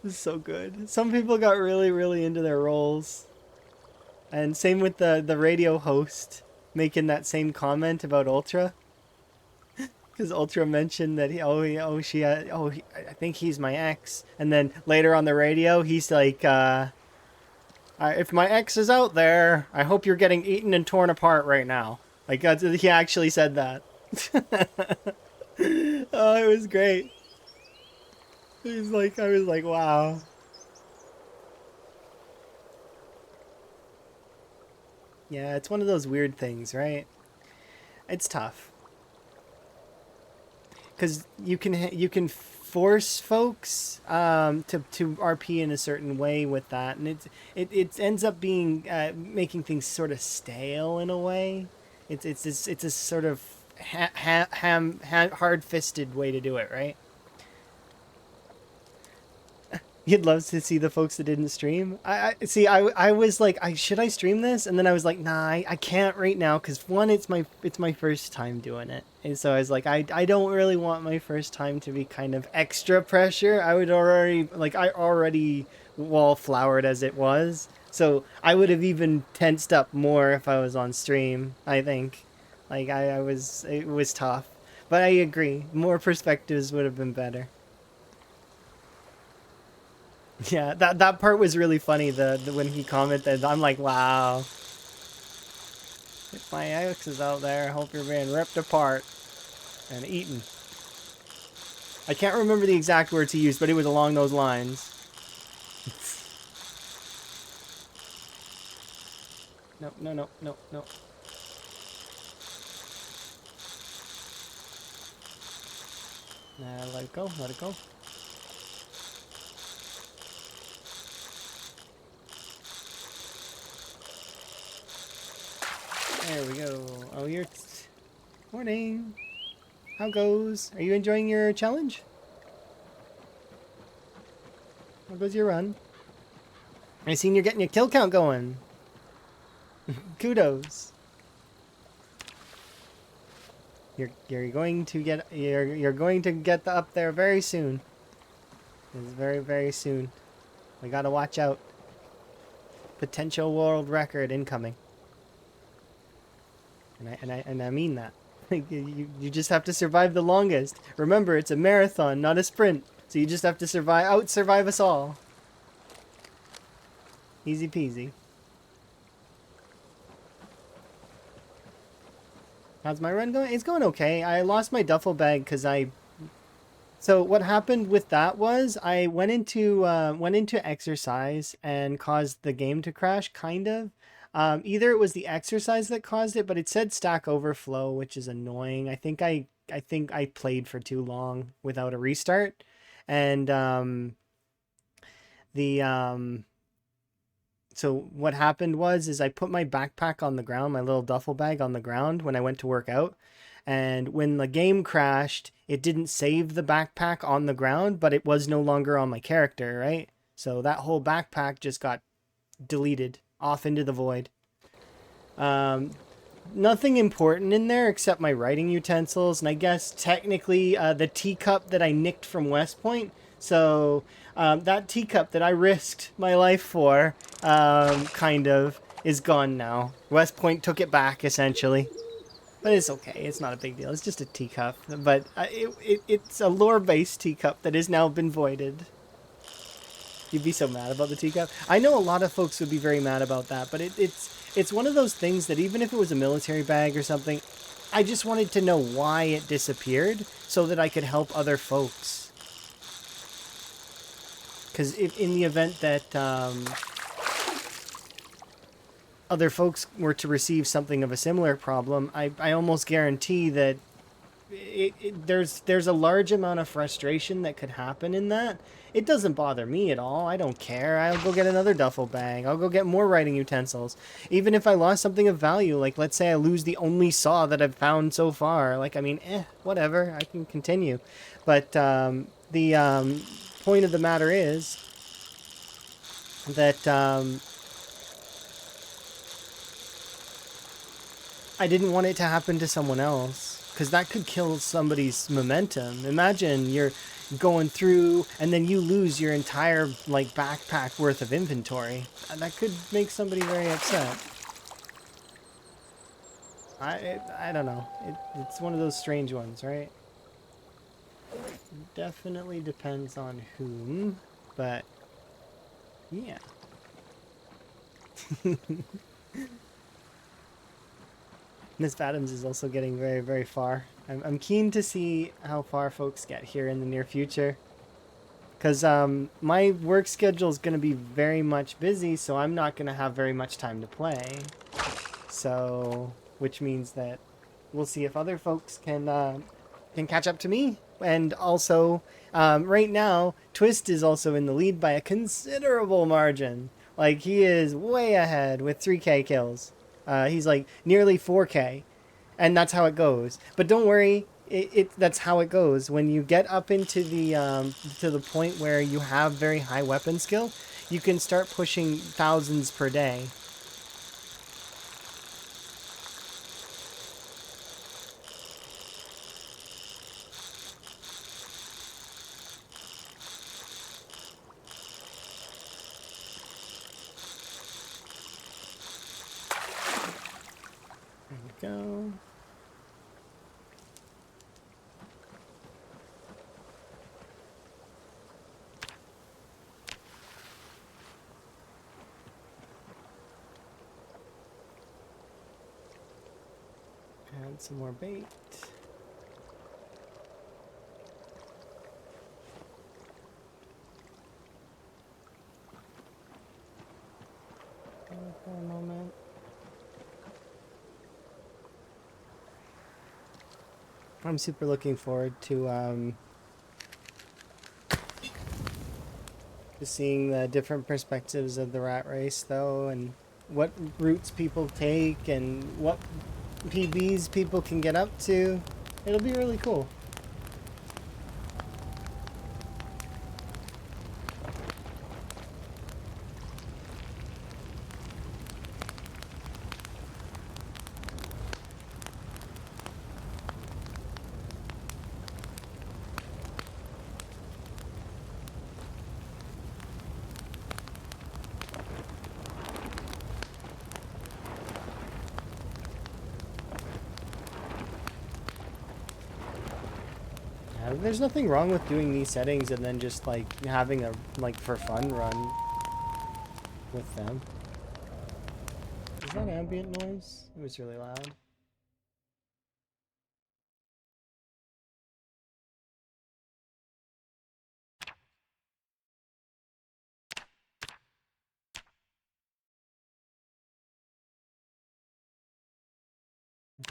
this is so good. Some people got really really into their roles, and same with the radio host making that same comment about Ultra. Because Ultra mentioned that I think he's my ex, and then later on the radio he's like, if my ex is out there, I hope you're getting eaten and torn apart right now. Like he actually said that. Oh, it was great. He's like, I was like, wow. Yeah, it's one of those weird things, right? It's tough. Because you can force folks to RP in a certain way with that, and it ends up being making things sort of stale in a way. It's a sort of hard fisted way to do it, right? You'd love to see the folks that didn't stream. I see. I was like, should I stream this? And then I was like, nah, I can't right now because one, it's my first time doing it, and so I was like, I don't really want my first time to be kind of extra pressure. I already wallflowered as it was, so I would have even tensed up more if I was on stream. I think, like it was tough, but I agree, more perspectives would have been better. Yeah, that part was really funny. The when he commented, I'm like, wow. If my ex is out there, I hope you're being ripped apart and eaten. I can't remember the exact words he used, but it was along those lines. No, no, no, no, no. Nah, let it go, let it go. There we go. Oh, you're... Morning. How goes? Are you enjoying your challenge? How goes your run? I seen you're getting your kill count going. Kudos. You're going to get you're going to get up there very soon. It's very, very soon. We gotta watch out. Potential world record incoming. And I mean that. You just have to survive the longest. Remember, it's a marathon, not a sprint. So you just have to survive us all. Easy peasy. How's my run going? It's going okay. I lost my duffel bag because So what happened with that was I went into exercise and caused the game to crash, kind of. Either it was the exercise that caused it, but it said Stack Overflow, which is annoying. I think I played for too long without a restart, and the so what happened was I put my backpack on the ground, my little duffel bag on the ground when I went to work out. And when the game crashed, it didn't save the backpack on the ground, but it was no longer on my character, right? So that whole backpack just got deleted off into the void. Nothing important in there except my writing utensils, and I guess technically the teacup that I nicked from West Point. So that teacup that I risked my life for, kind of, is gone now. West Point took it back, essentially. But it's okay. It's not a big deal. It's just a teacup. But it's a lore-based teacup that has now been voided. You'd be so mad about the teacup. I know a lot of folks would be very mad about that, but it's one of those things that even if it was a military bag or something, I just wanted to know why it disappeared so that I could help other folks. Because in the event that other folks were to receive something of a similar problem, I almost guarantee that there's a large amount of frustration that could happen in that. It doesn't bother me at all. I don't care. I'll go get another duffel bag. I'll go get more writing utensils. Even if I lost something of value, like let's say I lose the only saw that I've found so far. Like, I mean, whatever. I can continue. But the point of the matter is that I didn't want it to happen to someone else, because that could kill somebody's momentum. Imagine you're going through and then you lose your entire like backpack worth of inventory. That could make somebody very upset. I don't know. It's one of those strange ones, right? It definitely depends on whom, but yeah. Miss Adams is also getting very, very far. I'm keen to see how far folks get here in the near future. Because my work schedule is going to be very much busy, so I'm not going to have very much time to play. So, which means that we'll see if other folks can catch up to me. And also, right now, Twist is also in the lead by a considerable margin. Like, he is way ahead with 3K kills. He's like nearly 4K, and that's how it goes. But don't worry, that's how it goes. When you get up into the to the point where you have very high weapon skill, you can start pushing thousands per day. There we go. Add some more bait. For a moment. I'm super looking forward to seeing the different perspectives of the rat race, though, and what routes people take and what PBs people can get up to. It'll be really cool. There's nothing wrong with doing these settings and then just like having a like for fun run with them. Is that ambient noise? It was really loud.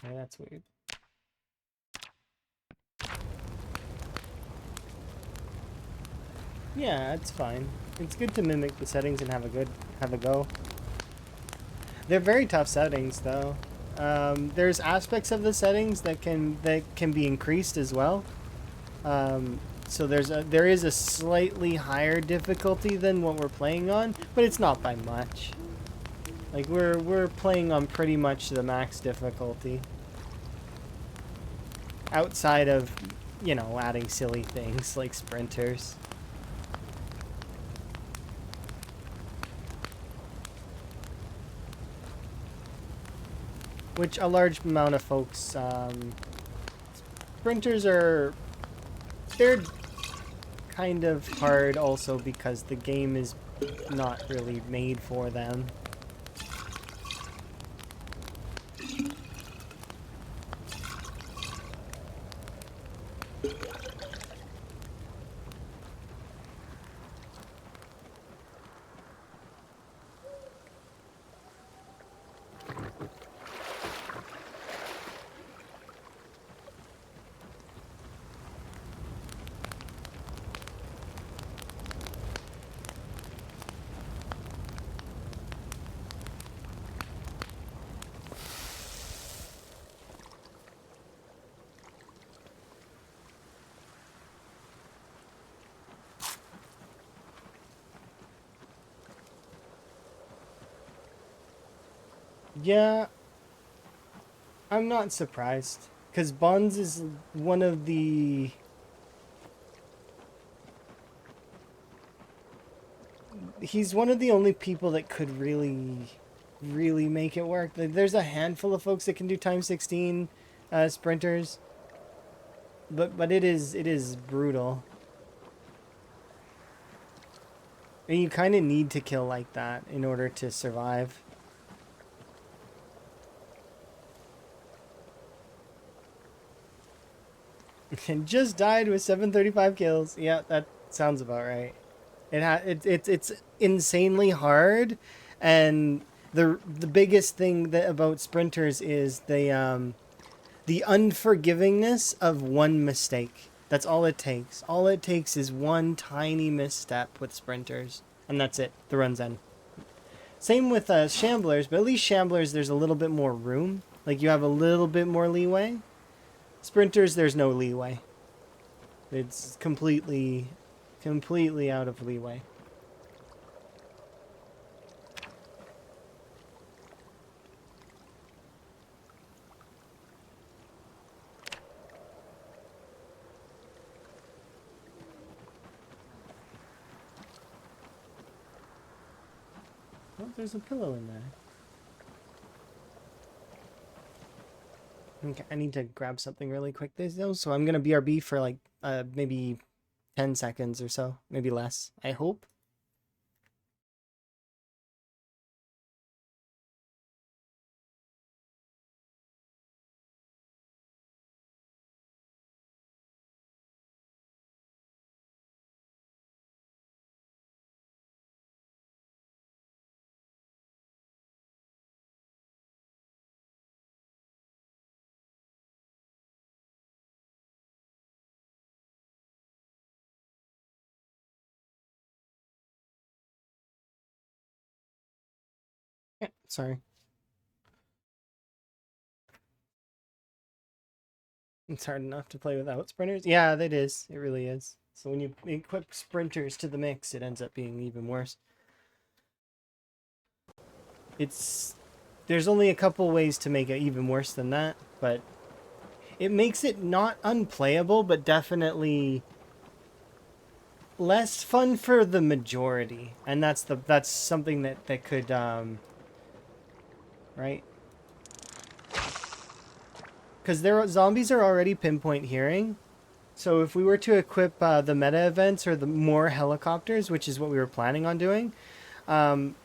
Okay, that's weird. Yeah, it's fine. It's good to mimic the settings and have a go. They're very tough settings though. There's aspects of the settings that can be increased as well. So there is a slightly higher difficulty than what we're playing on, but it's not by much. Like we're playing on pretty much the max difficulty. Outside of, you know, adding silly things like sprinters. Which a large amount of folks, sprinters they're kind of hard also because the game is not really made for them. Yeah, I'm not surprised. Because Bonds is one of the... He's one of the only people that could really make it work. There's a handful of folks that can do time 16 sprinters. But it is brutal. And you kind of need to kill like that in order to survive. And just died with 735 kills. Yeah, that sounds about right. It's insanely hard, and the biggest thing that about sprinters is the unforgivingness of one mistake. That's all it takes. All it takes is one tiny misstep with sprinters, and that's it. The run's end. Same with shamblers, but at least shamblers there's a little bit more room. Like you have a little bit more leeway. Sprinters, there's no leeway. It's completely out of leeway. Oh, there's a pillow in there. Okay, I need to grab something really quick though, so I'm gonna BRB for like maybe 10 seconds or so, maybe less, I hope. sorry. It's hard enough to play without sprinters. Yeah, that is. It really is. So when you equip sprinters to the mix, it ends up being even worse. It's there's only a couple ways to make it even worse than that, but it makes it not unplayable, but definitely less fun for the majority. And that's something that could right? Because zombies are already pinpoint hearing. So if we were to equip the meta events or the more helicopters, which is what we were planning on doing, um,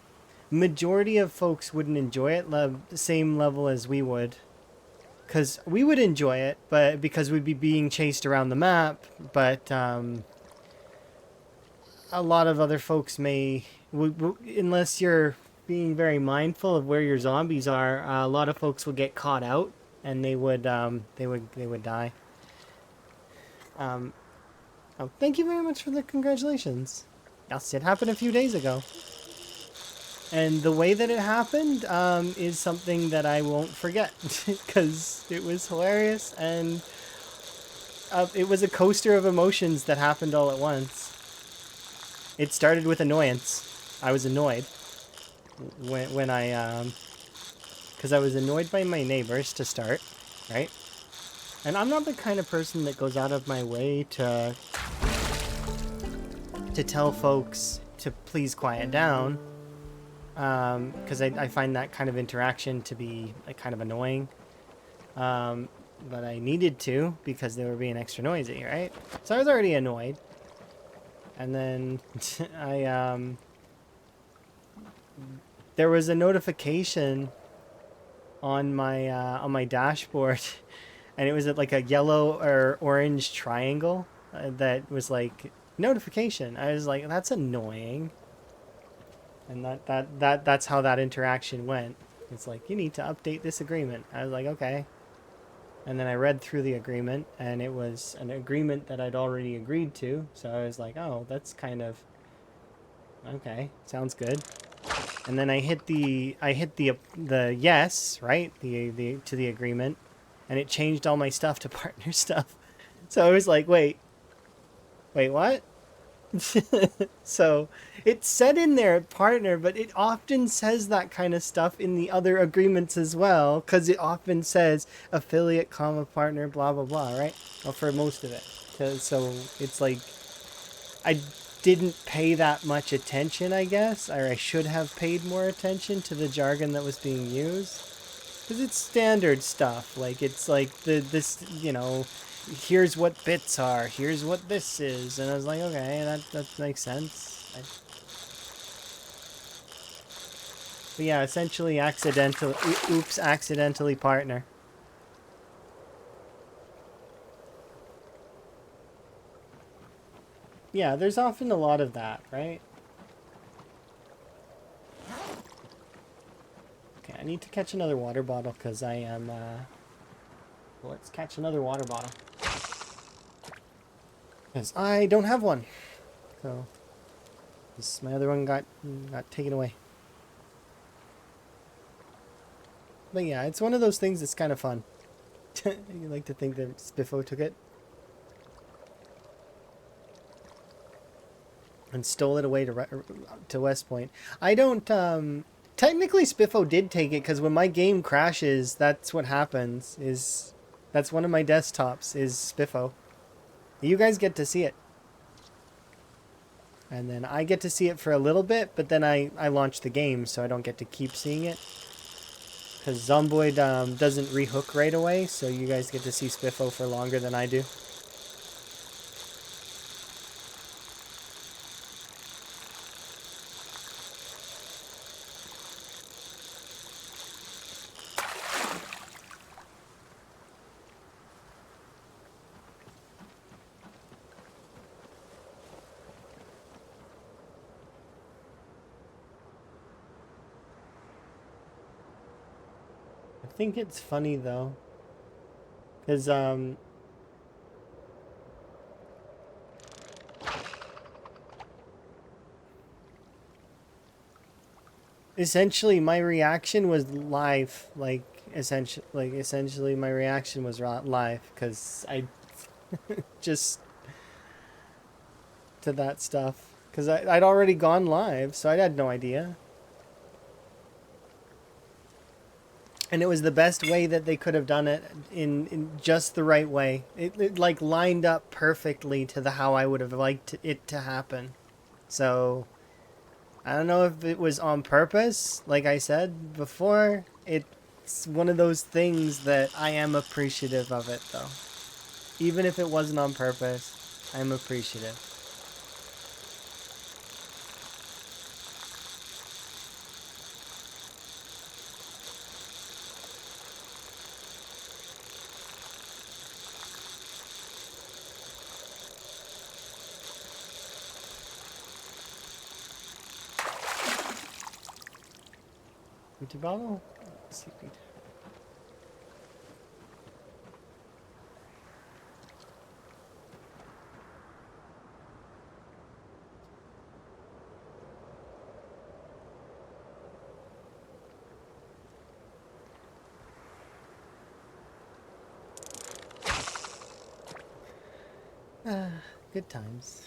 majority of folks wouldn't enjoy it the same level as we would. Because we would enjoy it, but because we'd be being chased around the map, but a lot of other folks may, unless you're being very mindful of where your zombies are, a lot of folks would get caught out, and they would die. Oh, thank you very much for the congratulations. Yes, it happened a few days ago. And the way that it happened is something that I won't forget because it was hilarious and it was a coaster of emotions that happened all at once. It started with annoyance. I was annoyed when because I was annoyed by my neighbors to start, right? And I'm not the kind of person that goes out of my way to tell folks to please quiet down. Because I find that kind of interaction to be kind of annoying. But I needed to because they were being extra noisy, right? So I was already annoyed. And then there was a notification on my dashboard, and it was like a yellow or orange triangle that was like notification. I was like, that's annoying. And that's how that interaction went. It's like, you need to update this agreement. I was like, okay. And then I read through the agreement, and it was an agreement that I'd already agreed to. So I was like, oh, that's kind of okay. Sounds good. And then I hit the yes, right? The to the agreement, and it changed all my stuff to partner stuff. So I was like, wait, what? So it said in there partner, but it often says that kind of stuff in the other agreements as well, because it often says affiliate, comma, partner, blah, blah, blah, right? Well, for most of it. So it's like I didn't pay that much attention, I guess, or I should have paid more attention to the jargon that was being used. Because it's standard stuff. Like, it's like this, here's what bits are, here's what this is. And I was like, okay, that makes sense. But yeah, essentially accidentally partner. Yeah, there's often a lot of that, right? Okay, I need to catch another water bottle because I am, let's catch another water bottle. Because I don't have one. So, my other one got taken away. But yeah, it's one of those things that's kind of fun. You like to think that Spiffo took it and stole it away to West Point. I don't. Technically, Spiffo did take it because when my game crashes, that's what happens. That's one of my desktops is Spiffo. You guys get to see it, and then I get to see it for a little bit, but then I launch the game, so I don't get to keep seeing it. Because Zomboid doesn't rehook right away, so you guys get to see Spiffo for longer than I do. I think it's funny though, because essentially my reaction was live. Essentially my reaction was live because I just to that stuff because I'd already gone live, so I had no idea. And it was the best way that they could have done it in just the right way. It like lined up perfectly to the how I would have liked it to happen. So I don't know if it was on purpose. Like I said before, it's one of those things that I am appreciative of it though. Even if it wasn't on purpose, I'm appreciative. Empty bottle? Seaweed. Good times.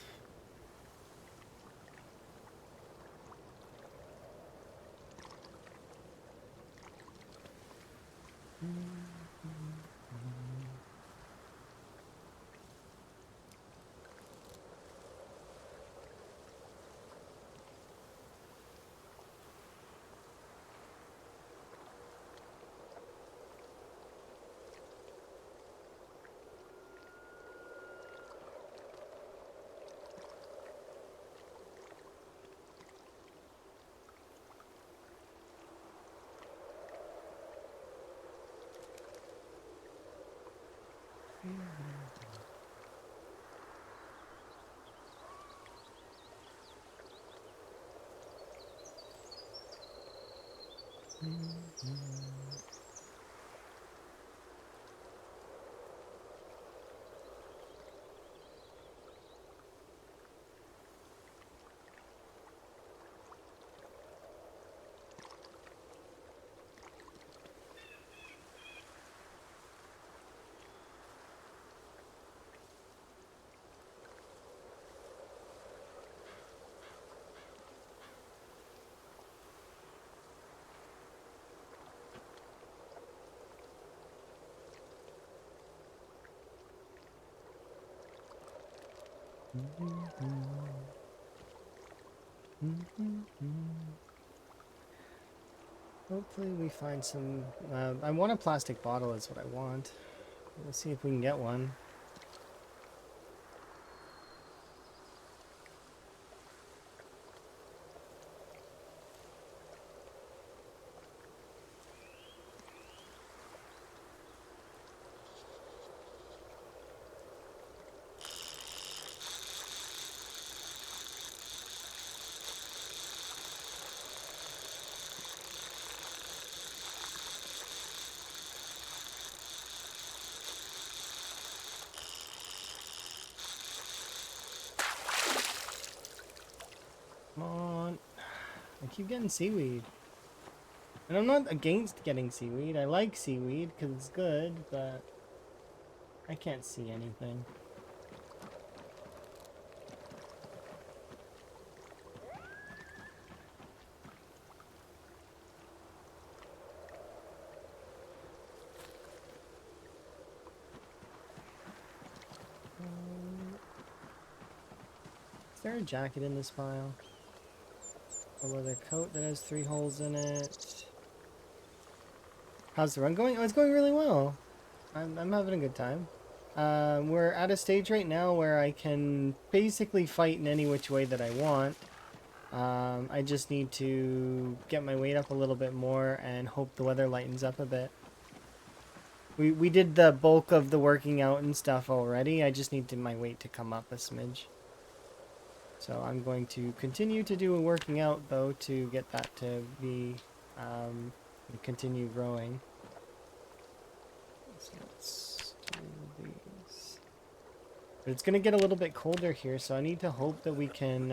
Hopefully we find some... I want a plastic bottle is what I want. Let's see if we can get one. Come on. I keep getting seaweed. And I'm not against getting seaweed. I like seaweed because it's good, but I can't see anything. Is there a jacket in this pile? A leather coat that has 3 holes in it. How's the run going? Oh, it's going really well. I'm having a good time. We're at a stage right now where I can basically fight in any which way that I want. I just need to get my weight up a little bit more and hope the weather lightens up a bit. We did the bulk of the working out and stuff already. I just need my weight to come up a smidge. So I'm going to continue to do a working out though to get that to be continue growing. So let's do these. But it's gonna get a little bit colder here, so I need to hope that we can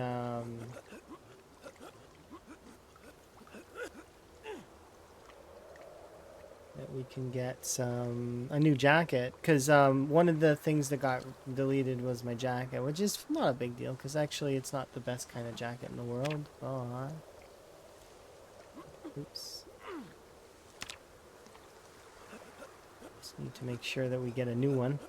can get a new jacket, because one of the things that got deleted was my jacket, which is not a big deal, because actually it's not the best kind of jacket in the world. Oh, oops. Just need to make sure that we get a new one.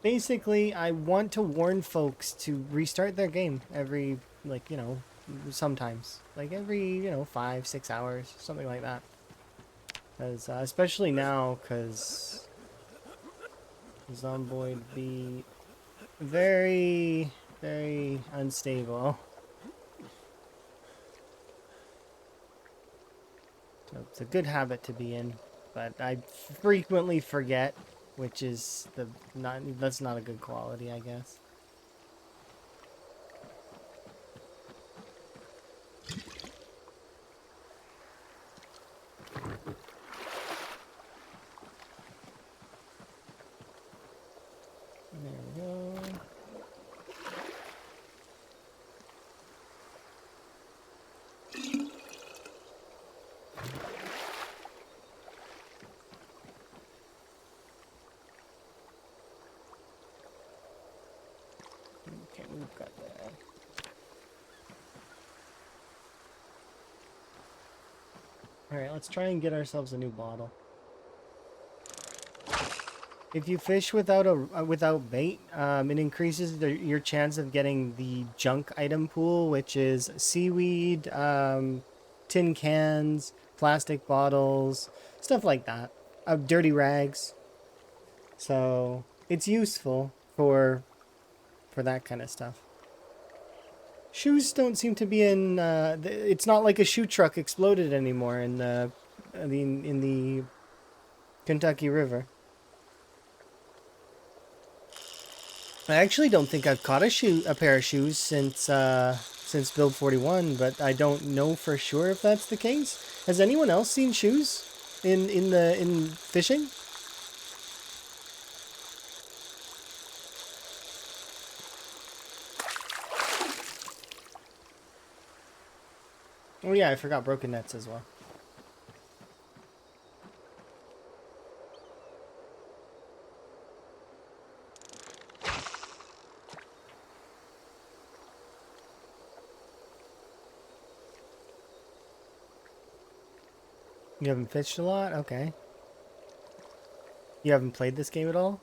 Basically, I want to warn folks to restart their game every, like, you know, sometimes. Like every, you know, 5-6 hours, something like that. Because, especially now, because Zomboid be very, very unstable. So it's a good habit to be in, but I frequently forget, which is that's not a good quality, I guess. There we go. Okay, we've got that. Alright, let's try and get ourselves a new bottle. If you fish without bait, it increases your chance of getting the junk item pool, which is seaweed, tin cans, plastic bottles, stuff like that. Dirty rags. So it's useful for that kind of stuff. Shoes don't seem to be in. It's not like a shoe truck exploded anymore in the Kentucky River. I actually don't think I've caught a pair of shoes since Build 41, but I don't know for sure if that's the case. Has anyone else seen shoes in fishing? Oh yeah, I forgot broken nets as well. You haven't fished a lot? Okay. You haven't played this game at all?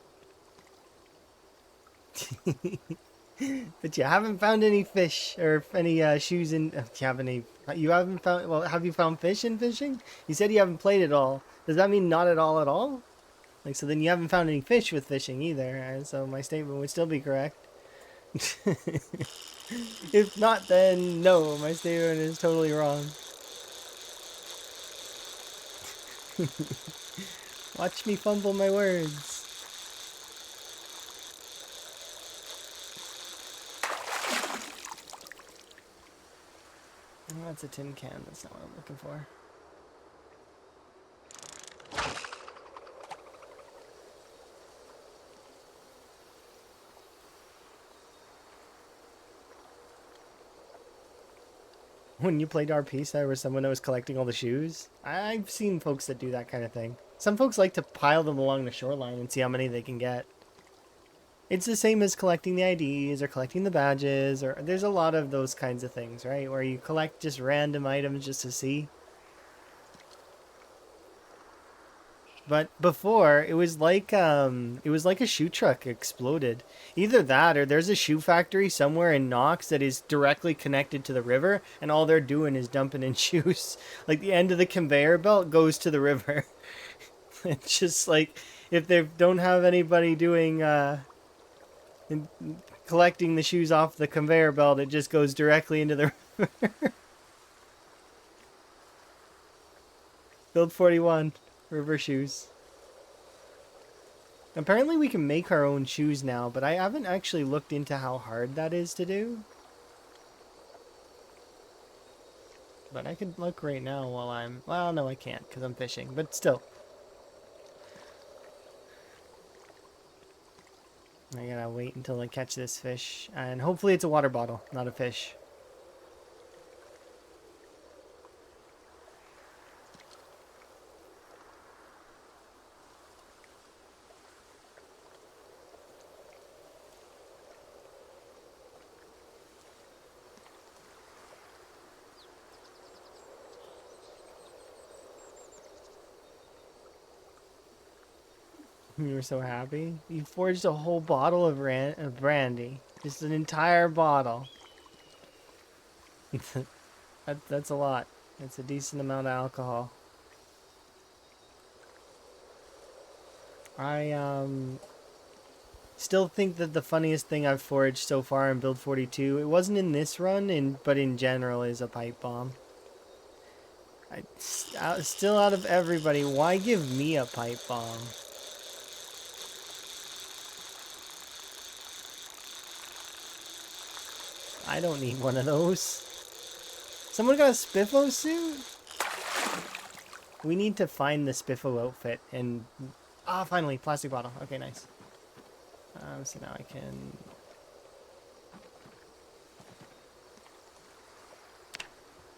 But you haven't found any fish or any shoes in. Do you have any? You haven't found. Well, have you found fish in fishing? You said you haven't played it all. Does that mean not at all at all? Like, so then you haven't found any fish with fishing either. And so my statement would still be correct. If not, then no, my statement is totally wrong. Watch me fumble my words. Oh, that's a tin can. That's not what I'm looking for. When you played RP, there was someone that was collecting all the shoes. I've seen folks that do that kind of thing. Some folks like to pile them along the shoreline and see how many they can get. It's the same as collecting the IDs or collecting the badges, or there's a lot of those kinds of things, right? Where you collect just random items just to see. But before, it was like a shoe truck exploded. Either that or there's a shoe factory somewhere in Knox that is directly connected to the river, and all they're doing is dumping in shoes. Like the end of the conveyor belt goes to the river. It's just like if they don't have anybody doing collecting the shoes off the conveyor belt, it just goes directly into the river. Build 41 river shoes. Apparently we can make our own shoes now, but I haven't actually looked into how hard that is to do. But I could look right now while I'm... Well, no, I can't because I'm fishing, but still. I gotta wait until I catch this fish. And hopefully it's a water bottle, not a fish. You were so happy. You forged a whole bottle of brandy. Just an entire bottle. That's a lot. That's a decent amount of alcohol. I still think that the funniest thing I've foraged so far in Build 42, it wasn't in this run, but in general, is a pipe bomb. Still out of everybody, why give me a pipe bomb? I don't need one of those. Someone got a Spiffo suit? We need to find the Spiffo outfit and... Ah, finally, plastic bottle. Okay, nice. So now I can...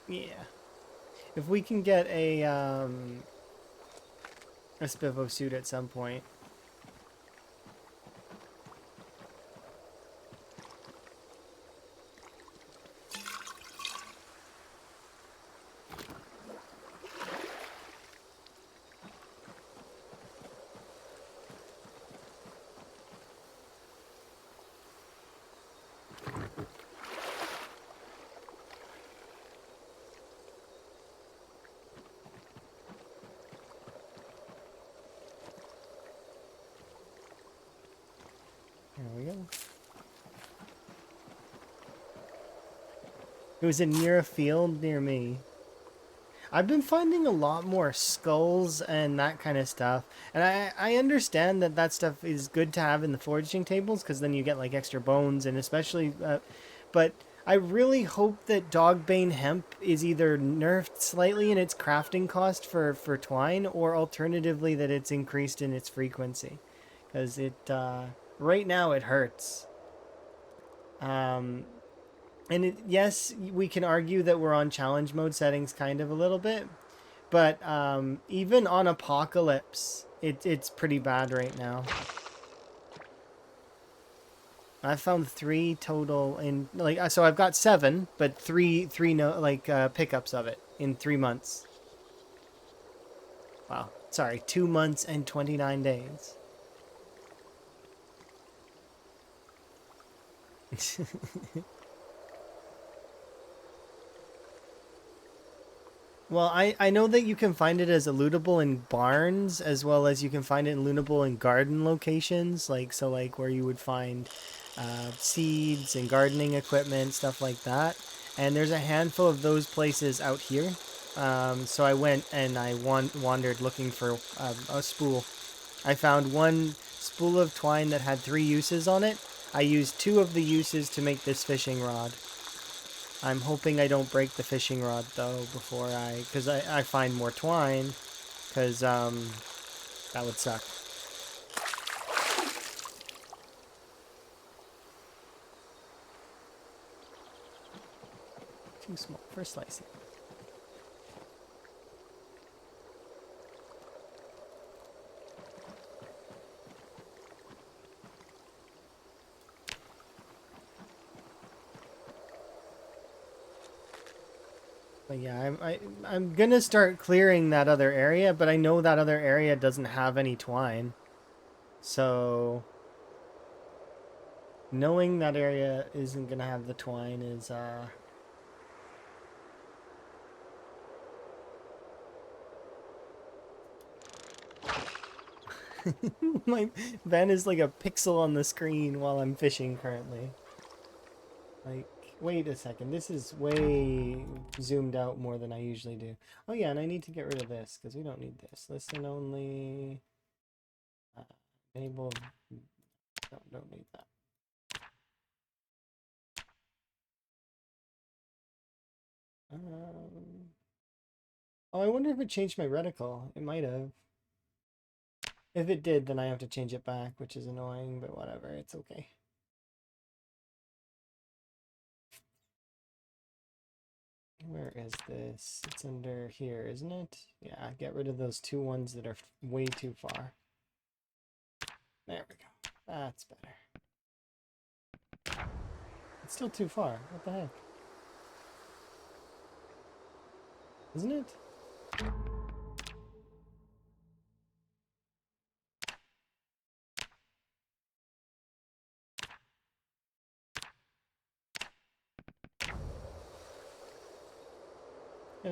Yeah. If we can get a Spiffo suit at some point. There we go. It was near a field near me. I've been finding a lot more skulls and that kind of stuff. And I understand that that stuff is good to have in the foraging tables because then you get like extra bones and especially... but I really hope that Dogbane hemp is either nerfed slightly in its crafting cost for twine or alternatively that it's increased in its frequency. Because right now it hurts. And yes, we can argue that we're on challenge mode settings kind of a little bit, but even on Apocalypse, it's pretty bad right now. I found 3 total in so I've got 7, but three pickups of it in 3 months. Wow, sorry, 2 months and 29 days. Well, I know that you can find it as a lootable in barns as well as you can find it in lootable in garden locations, like where you would find seeds and gardening equipment, stuff like that. And there's a handful of those places out here. So I went and I wandered looking for a spool. I found one spool of twine that had 3 uses on it. I used 2 of the uses to make this fishing rod. I'm hoping I don't break the fishing rod though before because I find more twine, because that would suck. Too small for slicing. But yeah, I'm gonna start clearing that other area, but I know that other area doesn't have any twine. So knowing that area isn't gonna have the twine is my van is like a pixel on the screen while I'm fishing currently. Like, wait a second, this is way zoomed out more than I usually do. Oh yeah, and I need to get rid of this because we don't need this. Listen only. Enable. No, don't need that. Oh, I wonder if it changed my reticle. It might have. If it did, then I have to change it back, which is annoying, but whatever, it's okay. Where is this? It's under here, isn't it? Yeah, get rid of those 2 ones that are way too far. There we go. That's better. It's still too far. What the heck? Isn't it?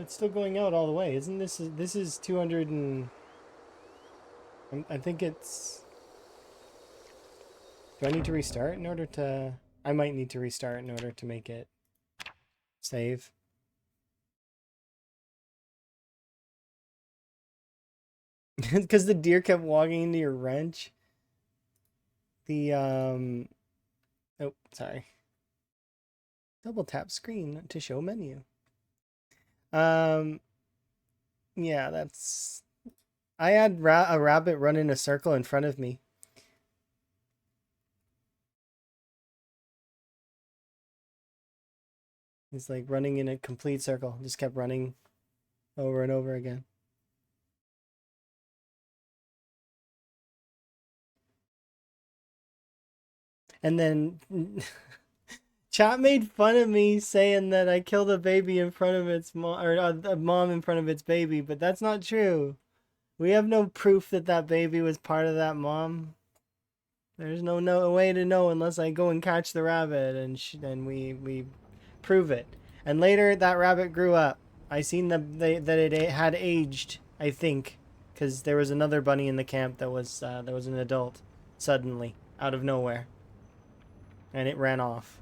It's still going out all the way. Isn't this is 200 and... I think it's... Do I need to restart in order to... I might need to restart in order to make it save. Because the deer kept walking into your wrench. The, Oh, sorry. Double tap screen to show menu. Yeah, that's... I had a rabbit run in a circle in front of me. He's like running in a complete circle. Just kept running over and over again. And then chat made fun of me saying that I killed a baby in front of its mom, or a mom in front of its baby, but that's not true. We have no proof that that baby was part of that mom. There's no way to know unless I go and catch the rabbit and we prove it. And later that rabbit grew up. I seen that it had aged, I think, because there was another bunny in the camp that was an adult suddenly out of nowhere, and it ran off.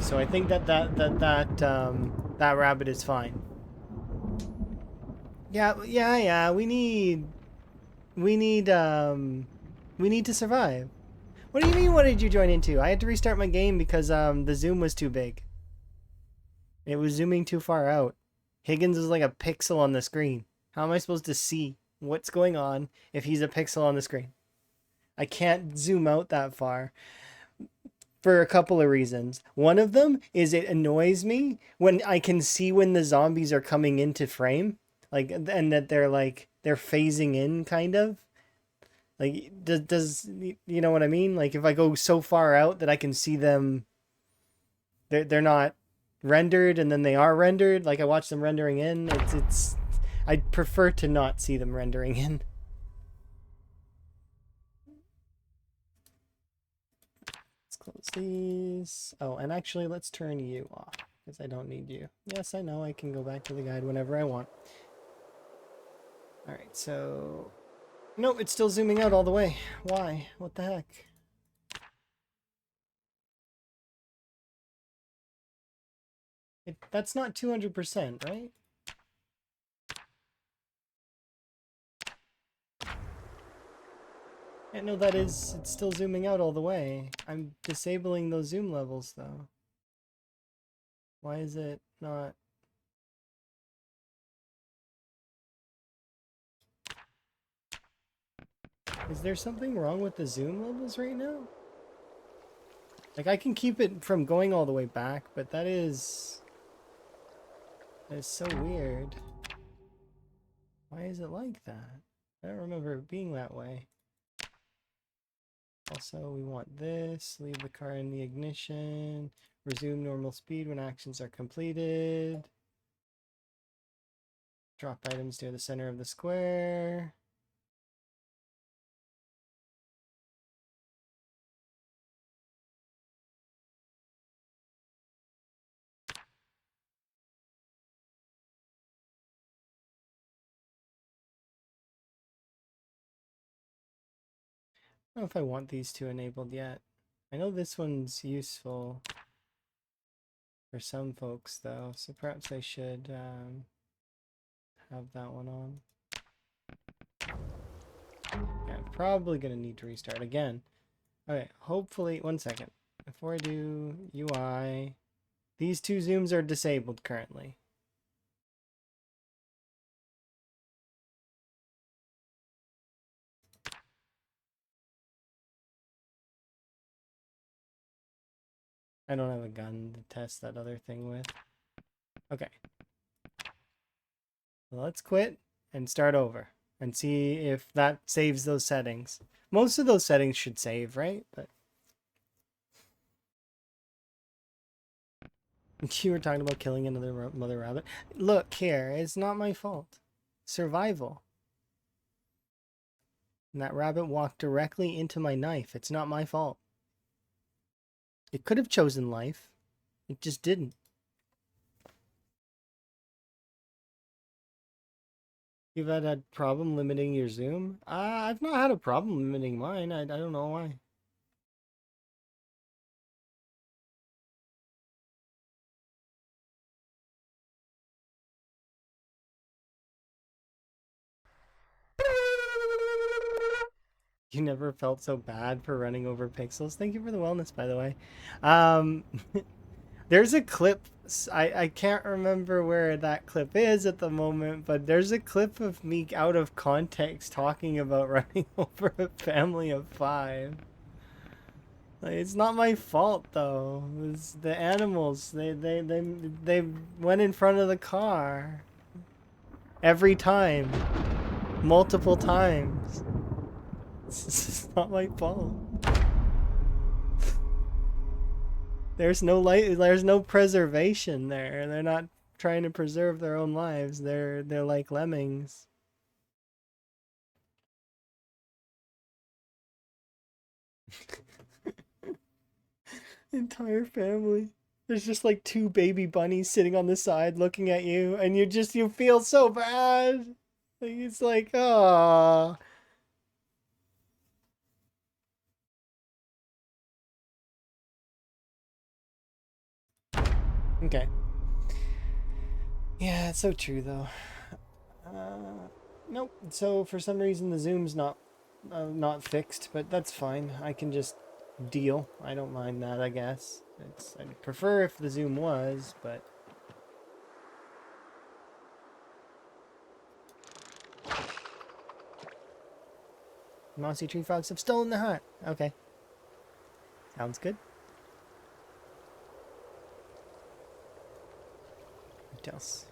So I think that rabbit is fine. Yeah. We need to survive. What do you mean? What did you join into? I had to restart my game because the zoom was too big. It was zooming too far out. Higgins is like a pixel on the screen. How am I supposed to see what's going on if he's a pixel on the screen? I can't zoom out that far for a couple of reasons. One of them is it annoys me when I can see when the zombies are coming into frame, like, and that they're phasing in, kind of. Like, does you know what I mean? Like, if I go so far out that I can see them, they're not rendered, and then they are rendered. Like, I watch them rendering in. It's I'd prefer to not see them rendering in. Let's close these. Oh, and actually, let's turn you off because I don't need you. Yes, I know. I can go back to the guide whenever I want. All right, so nope, it's still zooming out all the way. Why? What the heck? That's not 200%, right? Yeah, no, it's still zooming out all the way. I'm disabling those zoom levels, though. Why is it not? Is there something wrong with the zoom levels right now? Like, I can keep it from going all the way back, but that is so weird. Why is it like that? I don't remember it being that way. Also, we want this. Leave the car in the ignition. Resume normal speed when actions are completed. Drop items near the center of the square. I don't know if I want these two enabled yet. I know this one's useful for some folks, though, so perhaps I should have that one on. Yeah, I'm probably going to need to restart again. Okay, hopefully, one second. Before I do UI, these two zooms are disabled currently. I don't have a gun to test that other thing with. Okay. Well, let's quit and start over and see if that saves those settings. Most of those settings should save, right? But you were talking about killing another mother rabbit. Look here, it's not my fault. Survival. And that rabbit walked directly into my knife. It's not my fault. It could have chosen life. It just didn't. You've had a problem limiting your Zoom? I've not had a problem limiting mine. I don't know why. You never felt so bad for running over pixels. Thank you for the wellness, by the way. Um, there's a clip. I can't remember where that clip is at the moment, but there's a clip of me out of context talking about running over a family of five. Like, it's not my fault though. It's the animals. They went in front of the car every time, multiple times. It's not my fault. There's no light. There's no preservation there. They're not trying to preserve their own lives. They're like lemmings. Entire family. There's just like two baby bunnies sitting on the side looking at you, and you feel so bad. Like, it's like, ah. Okay. Yeah, it's so true though. Nope. So for some reason the zoom's not fixed, but that's fine. I can just deal. I don't mind that, I guess. I'd prefer if the zoom was, but mossy tree frogs have stolen the heart. Okay. Sounds good. What else?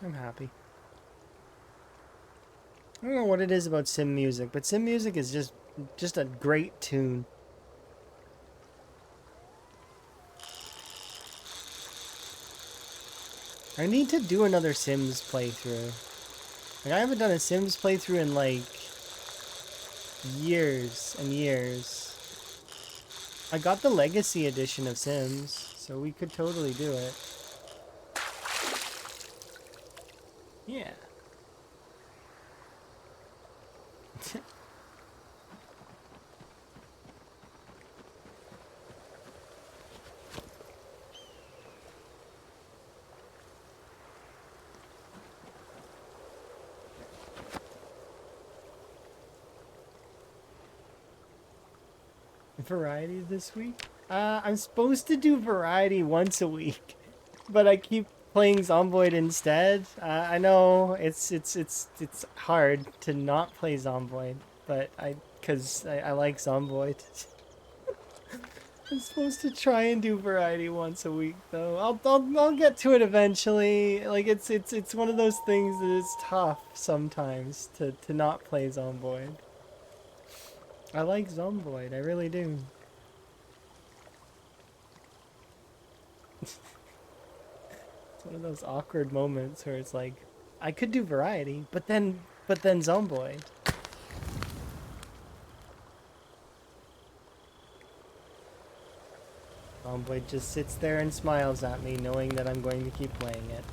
I'm happy. I don't know what it is about sim music, but sim music is just a great tune. I need to do another Sims playthrough. Like, I haven't done a Sims playthrough in like years and years. I got the Legacy edition of Sims, so we could totally do it. Yeah. Variety this week? I'm supposed to do variety once a week, but I keep playing Zomboid instead. I know it's hard to not play Zomboid, but I like Zomboid. I'm supposed to try and do variety once a week though. I'll get to it eventually. Like it's one of those things that is tough sometimes to not play Zomboid. I like Zomboid, I really do. It's one of those awkward moments where it's like, I could do variety, but then Zomboid. Zomboid just sits there and smiles at me, knowing that I'm going to keep playing it.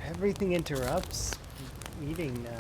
Everything interrupts eating now.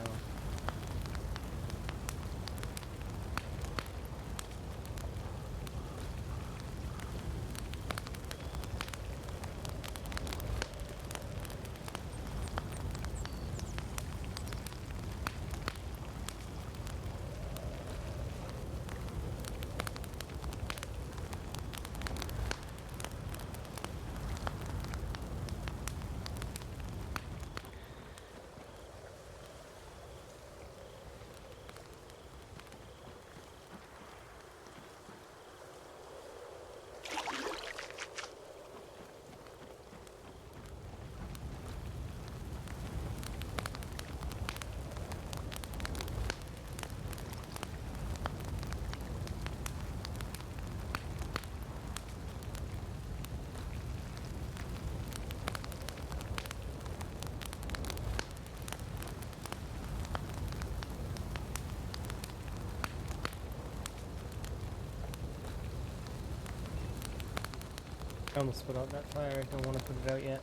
I almost put out that fire. I don't want to put it out yet.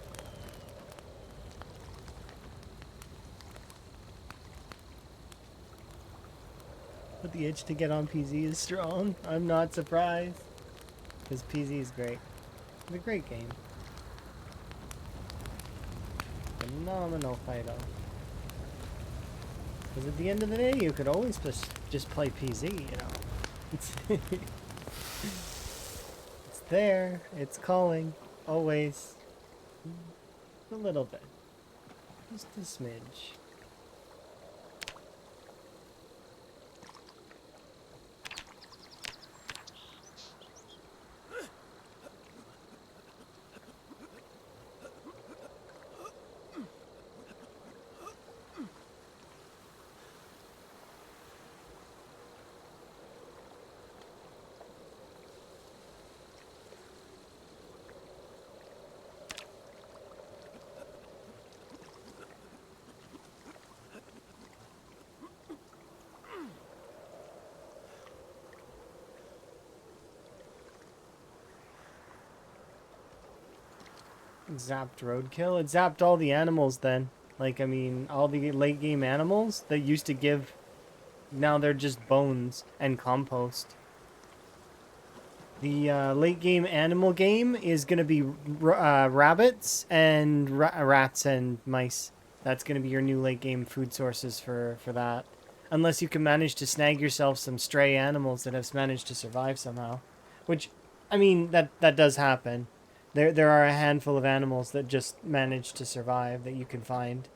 But the itch to get on PZ is strong. I'm not surprised. Because PZ is great. It's a great game. Phenomenal fighter. Because at the end of the day, you could always just play PZ, you know. It's, it's there. It's calling. Always. A little bit. Just a smidge. Zapped roadkill? It zapped all the animals then. Like, I mean, all the late game animals that used to give... Now they're just bones and compost. The late game animal game is going to be rabbits and rats and mice. That's going to be your new late game food sources for that. Unless you can manage to snag yourself some stray animals that have managed to survive somehow. Which, I mean, that does happen. There are a handful of animals that just manage to survive that you can find.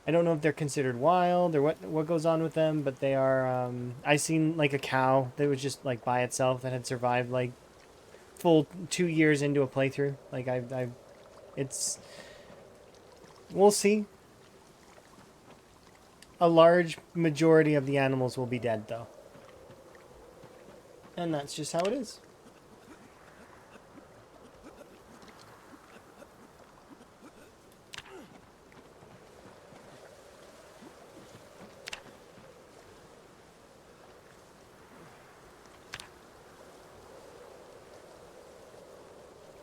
I don't know if they're considered wild or what goes on with them, but they are. I seen like a cow that was just like by itself that had survived like full 2 years into a playthrough. Like it's. We'll see. A large majority of the animals will be dead though, and that's just how it is.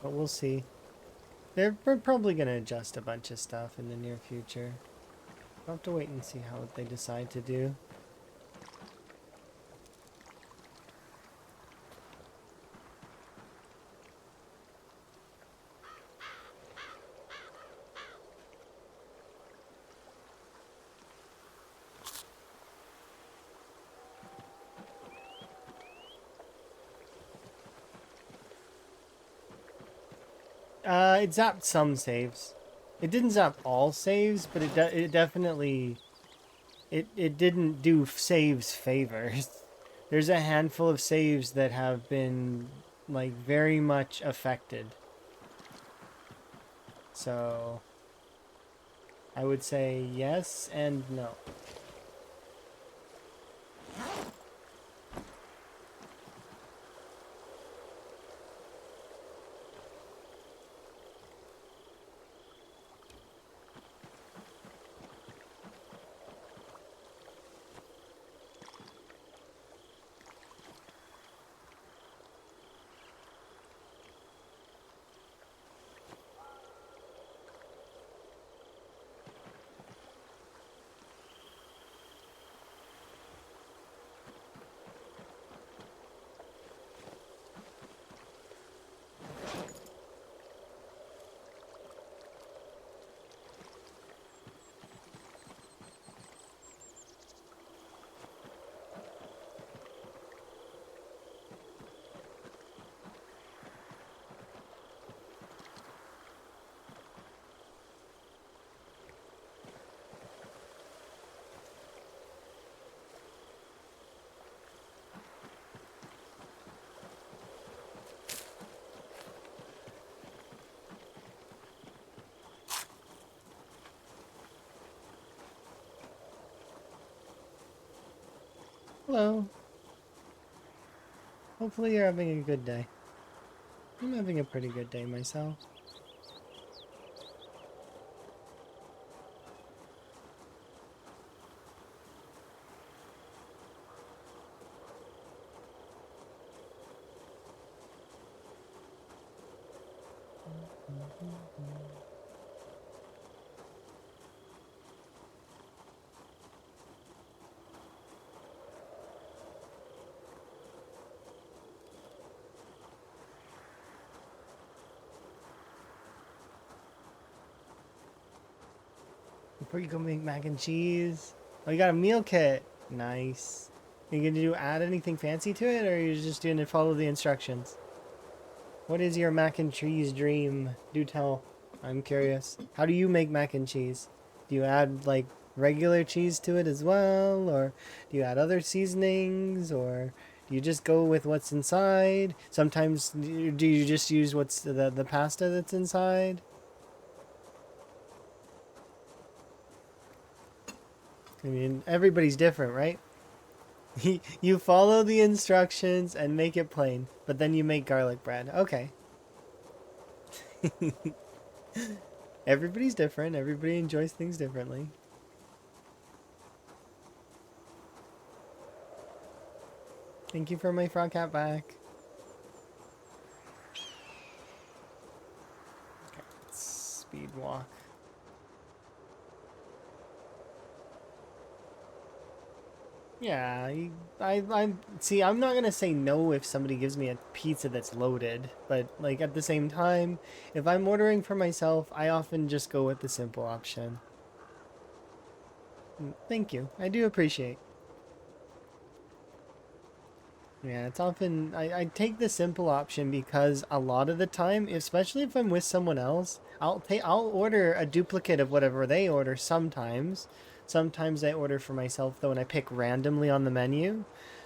But we'll see. We're probably going to adjust a bunch of stuff in the near future. We'll have to wait and see how they decide to do. It zapped some saves. It didn't zap all saves, but it definitely... It didn't do saves favors. There's a handful of saves that have been, like, very much affected. So... I would say yes and no. Hello. Hopefully you're having a good day. I'm having a pretty good day myself. Before you go make mac and cheese. Oh, you got a meal kit. Nice. Are you gonna add anything fancy to it, or are you just gonna follow the instructions? What is your mac and cheese dream? Do tell. I'm curious. How do you make mac and cheese? Do you add like regular cheese to it as well, or do you add other seasonings, or do you just go with what's inside? Sometimes do you just use what's the pasta that's inside? I mean, everybody's different, right? You follow the instructions and make it plain, but then you make garlic bread. Okay. Everybody's different. Everybody enjoys things differently. Thank you for my frog cat back. Okay, let's speed walk. Yeah, I see. I'm not gonna say no if somebody gives me a pizza that's loaded, but like at the same time, if I'm ordering for myself, I often just go with the simple option. Thank you. I do appreciate. Yeah, it's often I take the simple option because a lot of the time, especially if I'm with someone else, I'll order a duplicate of whatever they order sometimes. Sometimes I order for myself though and I pick randomly on the menu.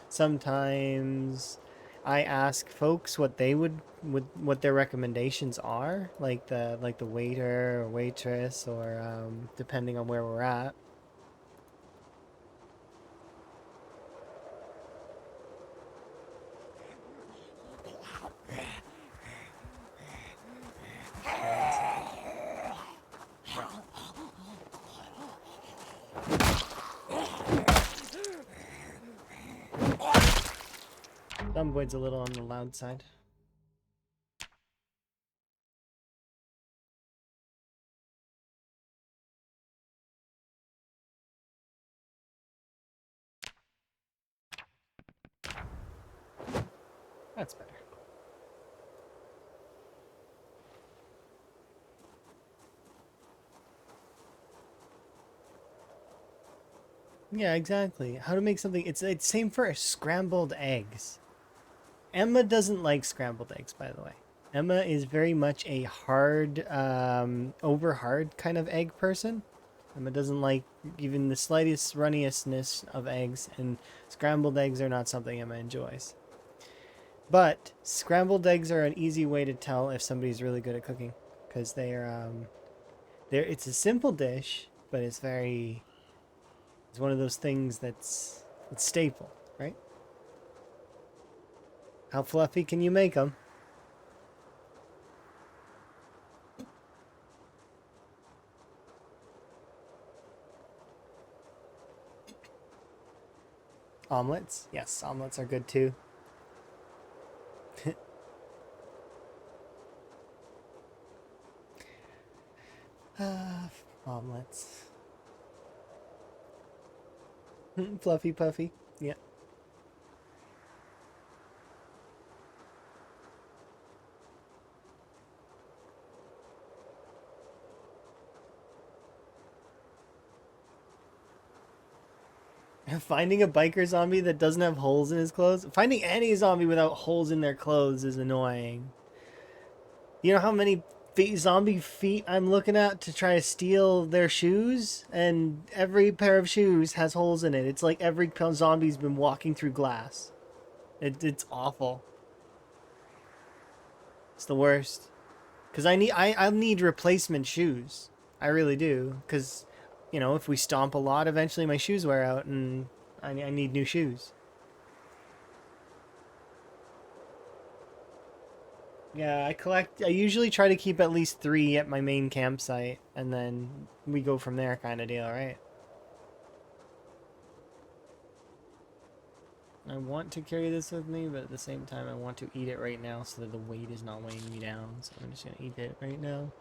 Sometimes I ask folks what they would what their recommendations are, like the waiter or waitress or depending on where we're at. Zomboid's a little on the loud side. That's better. Yeah, exactly. How to make something. It's same for scrambled eggs. Emma doesn't like scrambled eggs, by the way. Emma is very much a hard, over hard kind of egg person. Emma doesn't like even the slightest runniousness of eggs, and scrambled eggs are not something Emma enjoys. But scrambled eggs are an easy way to tell if somebody's really good at cooking, because they're it's a simple dish, but it's one of those things it's staple, right? How fluffy can you make them? Omelets? Yes, omelets are good too. Omelets. Fluffy puffy. Yeah. Finding a biker zombie that doesn't have holes in his clothes. Finding any zombie without holes in their clothes is annoying. You know how many zombie feet I'm looking at to try to steal their shoes? And every pair of shoes has holes in it. It's like every zombie's been walking through glass. It's awful. It's the worst. Because I need replacement shoes. I really do. Because, if we stomp a lot, eventually my shoes wear out and I need new shoes. Yeah, I usually try to keep at least 3 at my main campsite, and then we go from there kind of deal, right? I want to carry this with me, but at the same time I want to eat it right now so that the weight is not weighing me down. So I'm just going to eat it right now.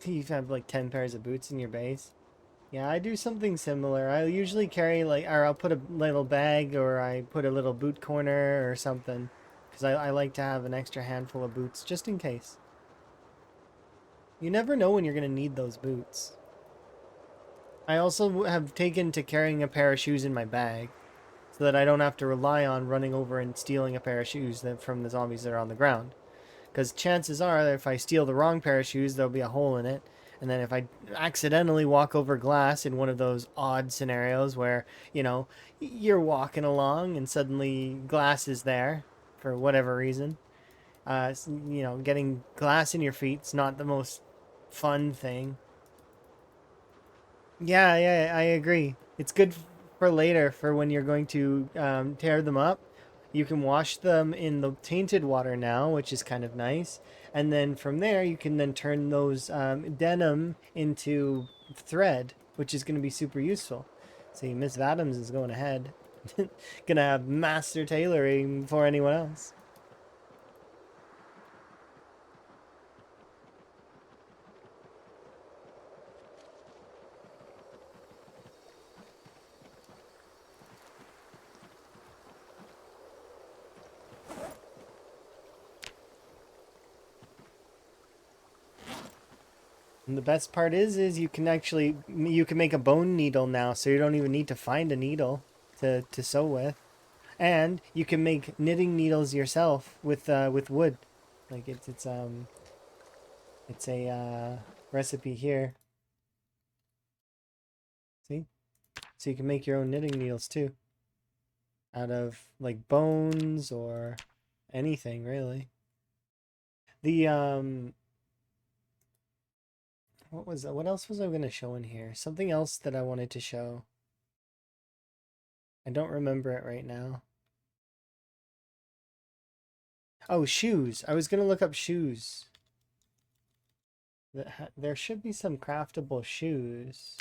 You have like 10 pairs of boots in your base. Yeah, I do something similar. I usually carry like, or I'll put a little bag or I put a little boot corner or something. Because I like to have an extra handful of boots just in case. You never know when you're going to need those boots. I also have taken to carrying a pair of shoes in my bag so that I don't have to rely on running over and stealing a pair of shoes from the zombies that are on the ground. Because chances are that if I steal the wrong pair of shoes, there'll be a hole in it. And then if I accidentally walk over glass in one of those odd scenarios where, you're walking along and suddenly glass is there for whatever reason, getting glass in your feet's not the most fun thing. Yeah, yeah, I agree. It's good for later for when you're going to tear them up. You can wash them in the tainted water now, which is kind of nice. And then from there, you can then turn those denim into thread, which is going to be super useful. See, Miss Adams is going ahead. Gonna have master tailoring before anyone else. And the best part is you can make a bone needle now, so you don't even need to find a needle to sew with. And you can make knitting needles yourself with wood. Like it's a recipe here. See, so you can make your own knitting needles too, out of like bones or anything really. The what else was I gonna show in here? Something else that I wanted to show. I don't remember it right now. Oh, shoes. I was gonna look up shoes. There should be some craftable shoes.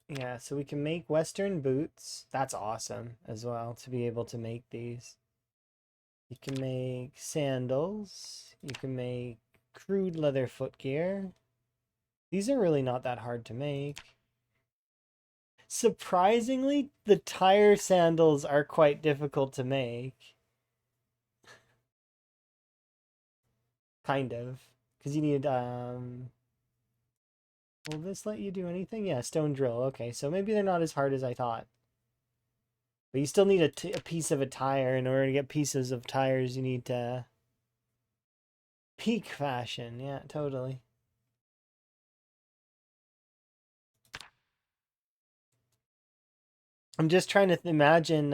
Yeah, so we can make Western boots. That's awesome as well to be able to make these. You can make sandals. You can make crude leather footgear. These are really not that hard to make. Surprisingly, the tire sandals are quite difficult to make. Kind of. Because you need, will this let you do anything? Yeah, stone drill. Okay, so maybe they're not as hard as I thought. But you still need a piece of a tire. In order to get pieces of tires, you need to... Peak fashion. Yeah, totally. I'm just trying to imagine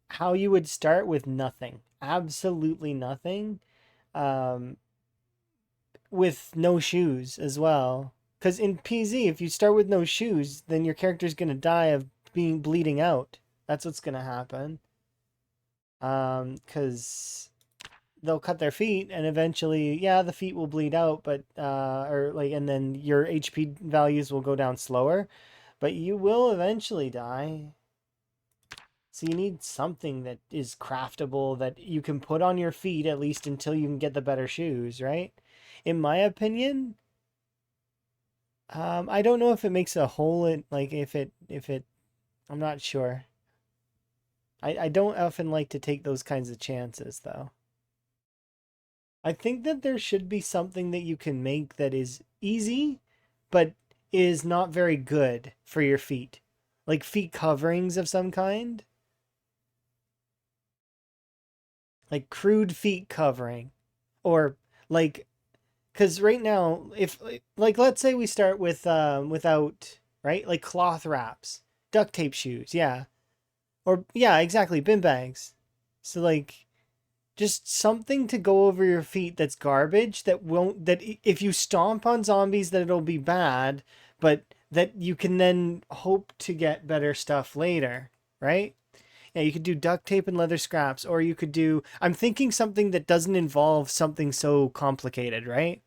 how you would start with nothing. Absolutely nothing. Um, with no shoes as well. Because in PZ, if you start with no shoes, then your character's gonna die of being bleeding out. That's what's gonna happen. Because they'll cut their feet, and eventually, yeah, the feet will bleed out, but or like, and then your HP values will go down slower, but you will eventually die. So you need something that is craftable that you can put on your feet at least until you can get the better shoes, right? In my opinion, I don't know if it makes a hole in like if it I'm not sure. I don't often like to take those kinds of chances though. I think that there should be something that you can make that is easy, but is not very good for your feet. Like feet coverings of some kind. Like crude feet covering. Or like because right now, if like let's say we start with without right like cloth wraps, duct tape shoes, yeah, or yeah, exactly, bin bags. So like just something to go over your feet that's garbage that won't that if you stomp on zombies that it'll be bad, but that you can then hope to get better stuff later, right? Yeah, you could do duct tape and leather scraps, or you could do. I'm thinking something that doesn't involve something so complicated, right?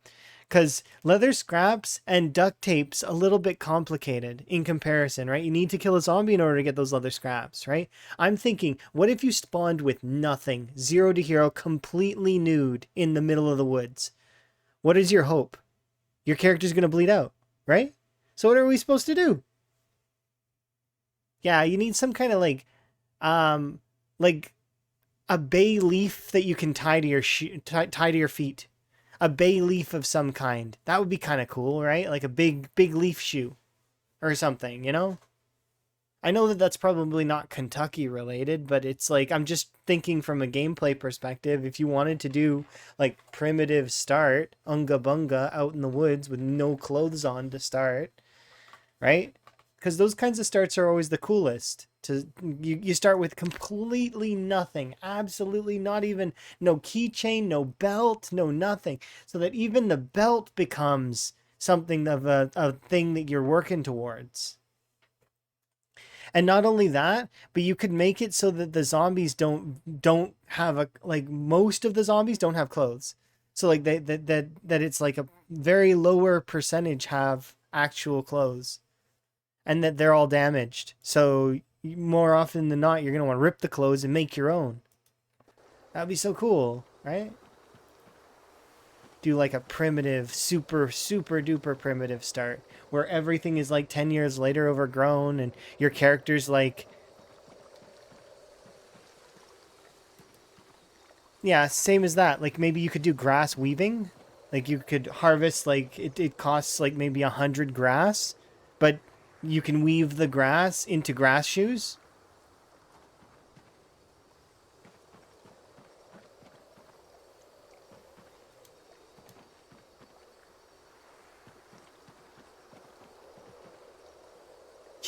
Because leather scraps and duct tape's a little bit complicated in comparison, right? You need to kill a zombie in order to get those leather scraps, right? I'm thinking, what if you spawned with nothing, 0 to hero, completely nude in the middle of the woods? What is your hope? Your character's going to bleed out, right? So what are we supposed to do? Yeah, you need some kind of like a bay leaf that you can tie to your tie to your feet. A bay leaf of some kind. That would be kind of cool, right? Like a big leaf shoe or something, you know? I know that that's probably not Kentucky related, but it's like I'm just thinking from a gameplay perspective. If you wanted to do like primitive start, unga bunga out in the woods with no clothes on to start, right? Because those kinds of starts are always the coolest. You start with completely nothing, absolutely not even no keychain, no belt, no nothing, so that even the belt becomes something of a thing that you're working towards. And not only that, but you could make it so that the zombies don't have a like most of the zombies don't have clothes. So like that it's like a very lower percentage have actual clothes and that they're all damaged. So more often than not, you're going to want to rip the clothes and make your own. That'd be so cool, right? Do like a primitive, super duper primitive start where everything is like 10 years later overgrown and your character's like, yeah, same as that. Like maybe you could do grass weaving. Like you could harvest like it costs like maybe 100 grass, but you can weave the grass into grass shoes.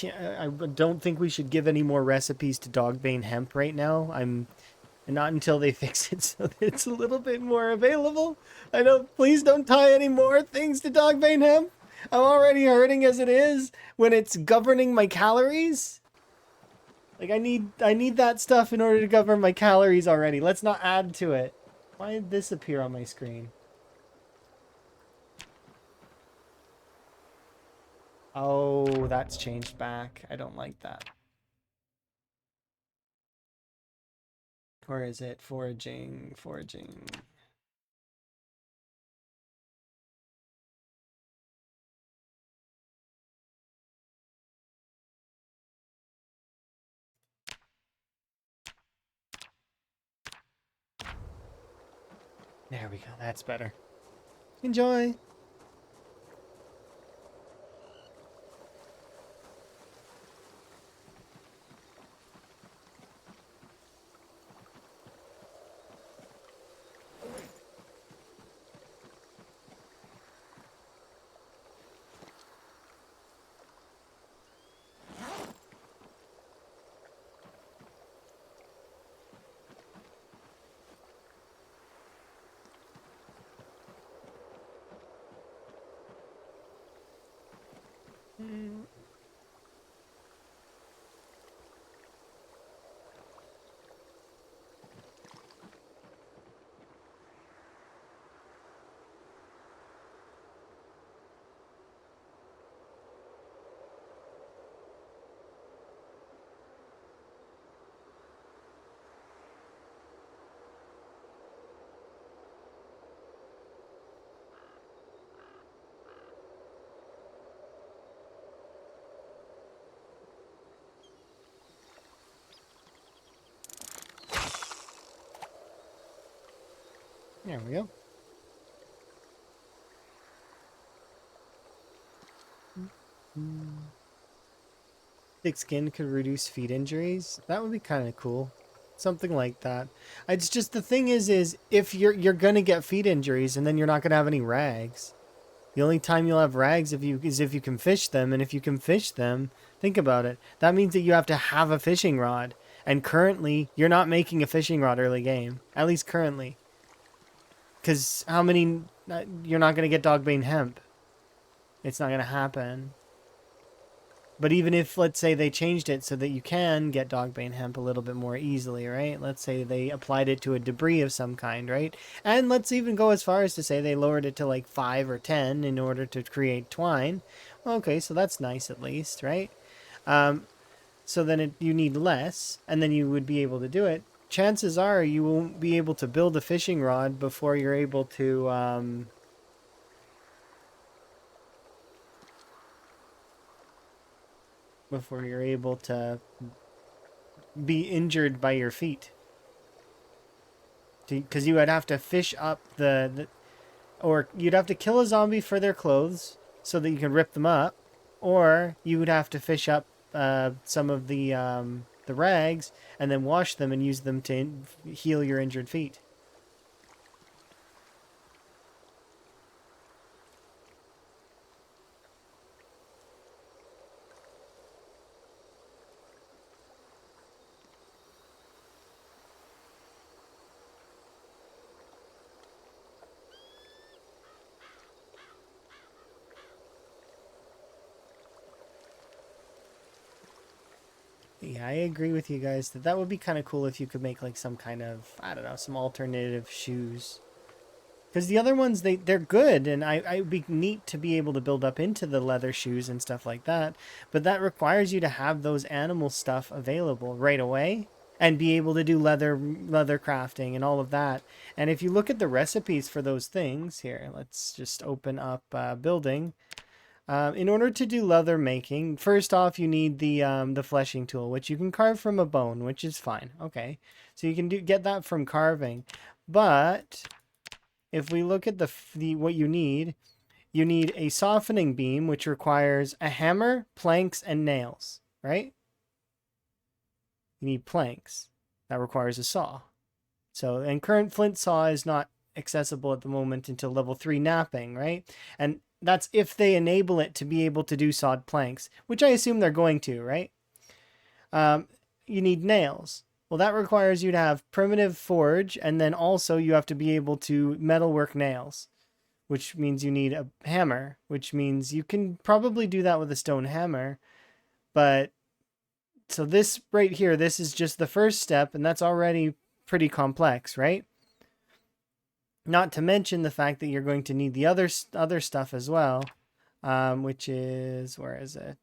I don't think we should give any more recipes to Dogbane Hemp right now. I'm not until they fix it so that it's a little bit more available. I don't. Please don't tie any more things to Dogbane Hemp. I'm already hurting as it is when it's governing my calories. Like I need that stuff in order to govern my calories already. Let's not add to it. Why did this appear on my screen? Oh, that's changed back. I don't like that. Or is it foraging? Foraging. There we go. That's better. Enjoy. There we go. Thick skin could reduce feet injuries. That would be kind of cool. Something like that. It's just the thing is if you're gonna get feet injuries and then you're not gonna have any rags. The only time you'll have rags is if you can fish them, and if you can fish them, think about it. That means that you have to have a fishing rod. And currently, you're not making a fishing rod early game. At least currently. Because how many... You're not going to get Dogbane Hemp. It's not going to happen. But even if, let's say, they changed it so that you can get dogbane hemp a little bit more easily, right? Let's say they applied it to a debris of some kind, right? And let's even go as far as to say they lowered it to like 5 or 10 in order to create twine. Okay, so that's nice at least, right? So then you need less, and then you would be able to do it. Chances are you won't be able to build a fishing rod before you're able to be injured by your feet, because you would have to fish up or you'd have to kill a zombie for their clothes so that you can rip them up, or you would have to fish up some of the rags and then wash them and use them to heal your injured feet. Yeah, I agree with you guys that that would be kind of cool if you could make like some kind of, I don't know, some alternative shoes. Because the other ones, they're good, and I would be neat to be able to build up into the leather shoes and stuff like that. But that requires you to have those animal stuff available right away and be able to do leather crafting and all of that. And if you look at the recipes for those things, here, let's just open up building. In order to do leather making, first off, you need the fleshing tool, which you can carve from a bone, which is fine. Okay, so you can get that from carving. But if we look at the what you need a softening beam, which requires a hammer, planks, and nails. Right? You need planks. That requires a saw. So, and current flint saw is not accessible at the moment until level 3 knapping, right? And that's if they enable it to be able to do sawed planks, which I assume they're going to, right? You need nails. Well, that requires you to have primitive forge, and then also you have to be able to metalwork nails, which means you need a hammer, which means you can probably do that with a stone hammer. But so this right here, this is just the first step, and that's already pretty complex, right? Not to mention the fact that you're going to need the other stuff as well, which is, where is it?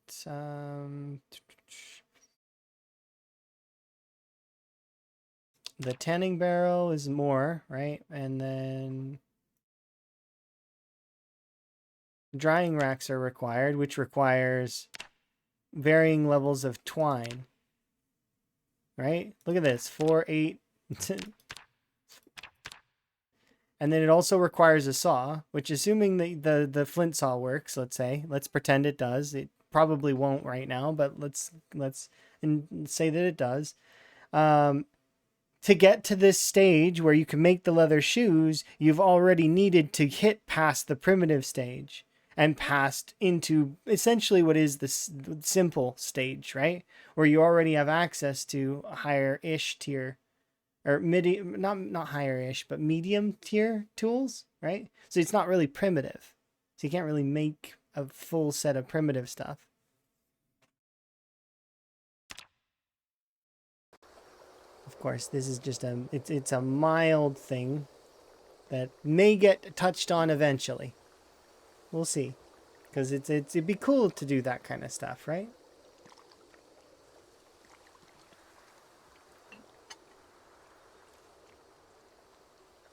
The tanning barrel is more, right? And then drying racks are required, which requires varying levels of twine, right? Look at this, 4, 8, and then it also requires a saw, which, assuming the flint saw works, let's pretend it does. It probably won't right now, but let's say that it does. To get to this stage where you can make the leather shoes, you've already needed to hit past the primitive stage and past into essentially what is the simple stage, right? Where you already have access to a higher-ish tier, or not higher-ish, but medium tier tools, right? So it's not really primitive. So you can't really make a full set of primitive stuff. Of course, this is just it's a mild thing that may get touched on eventually. We'll see, because it'd be cool to do that kind of stuff, right?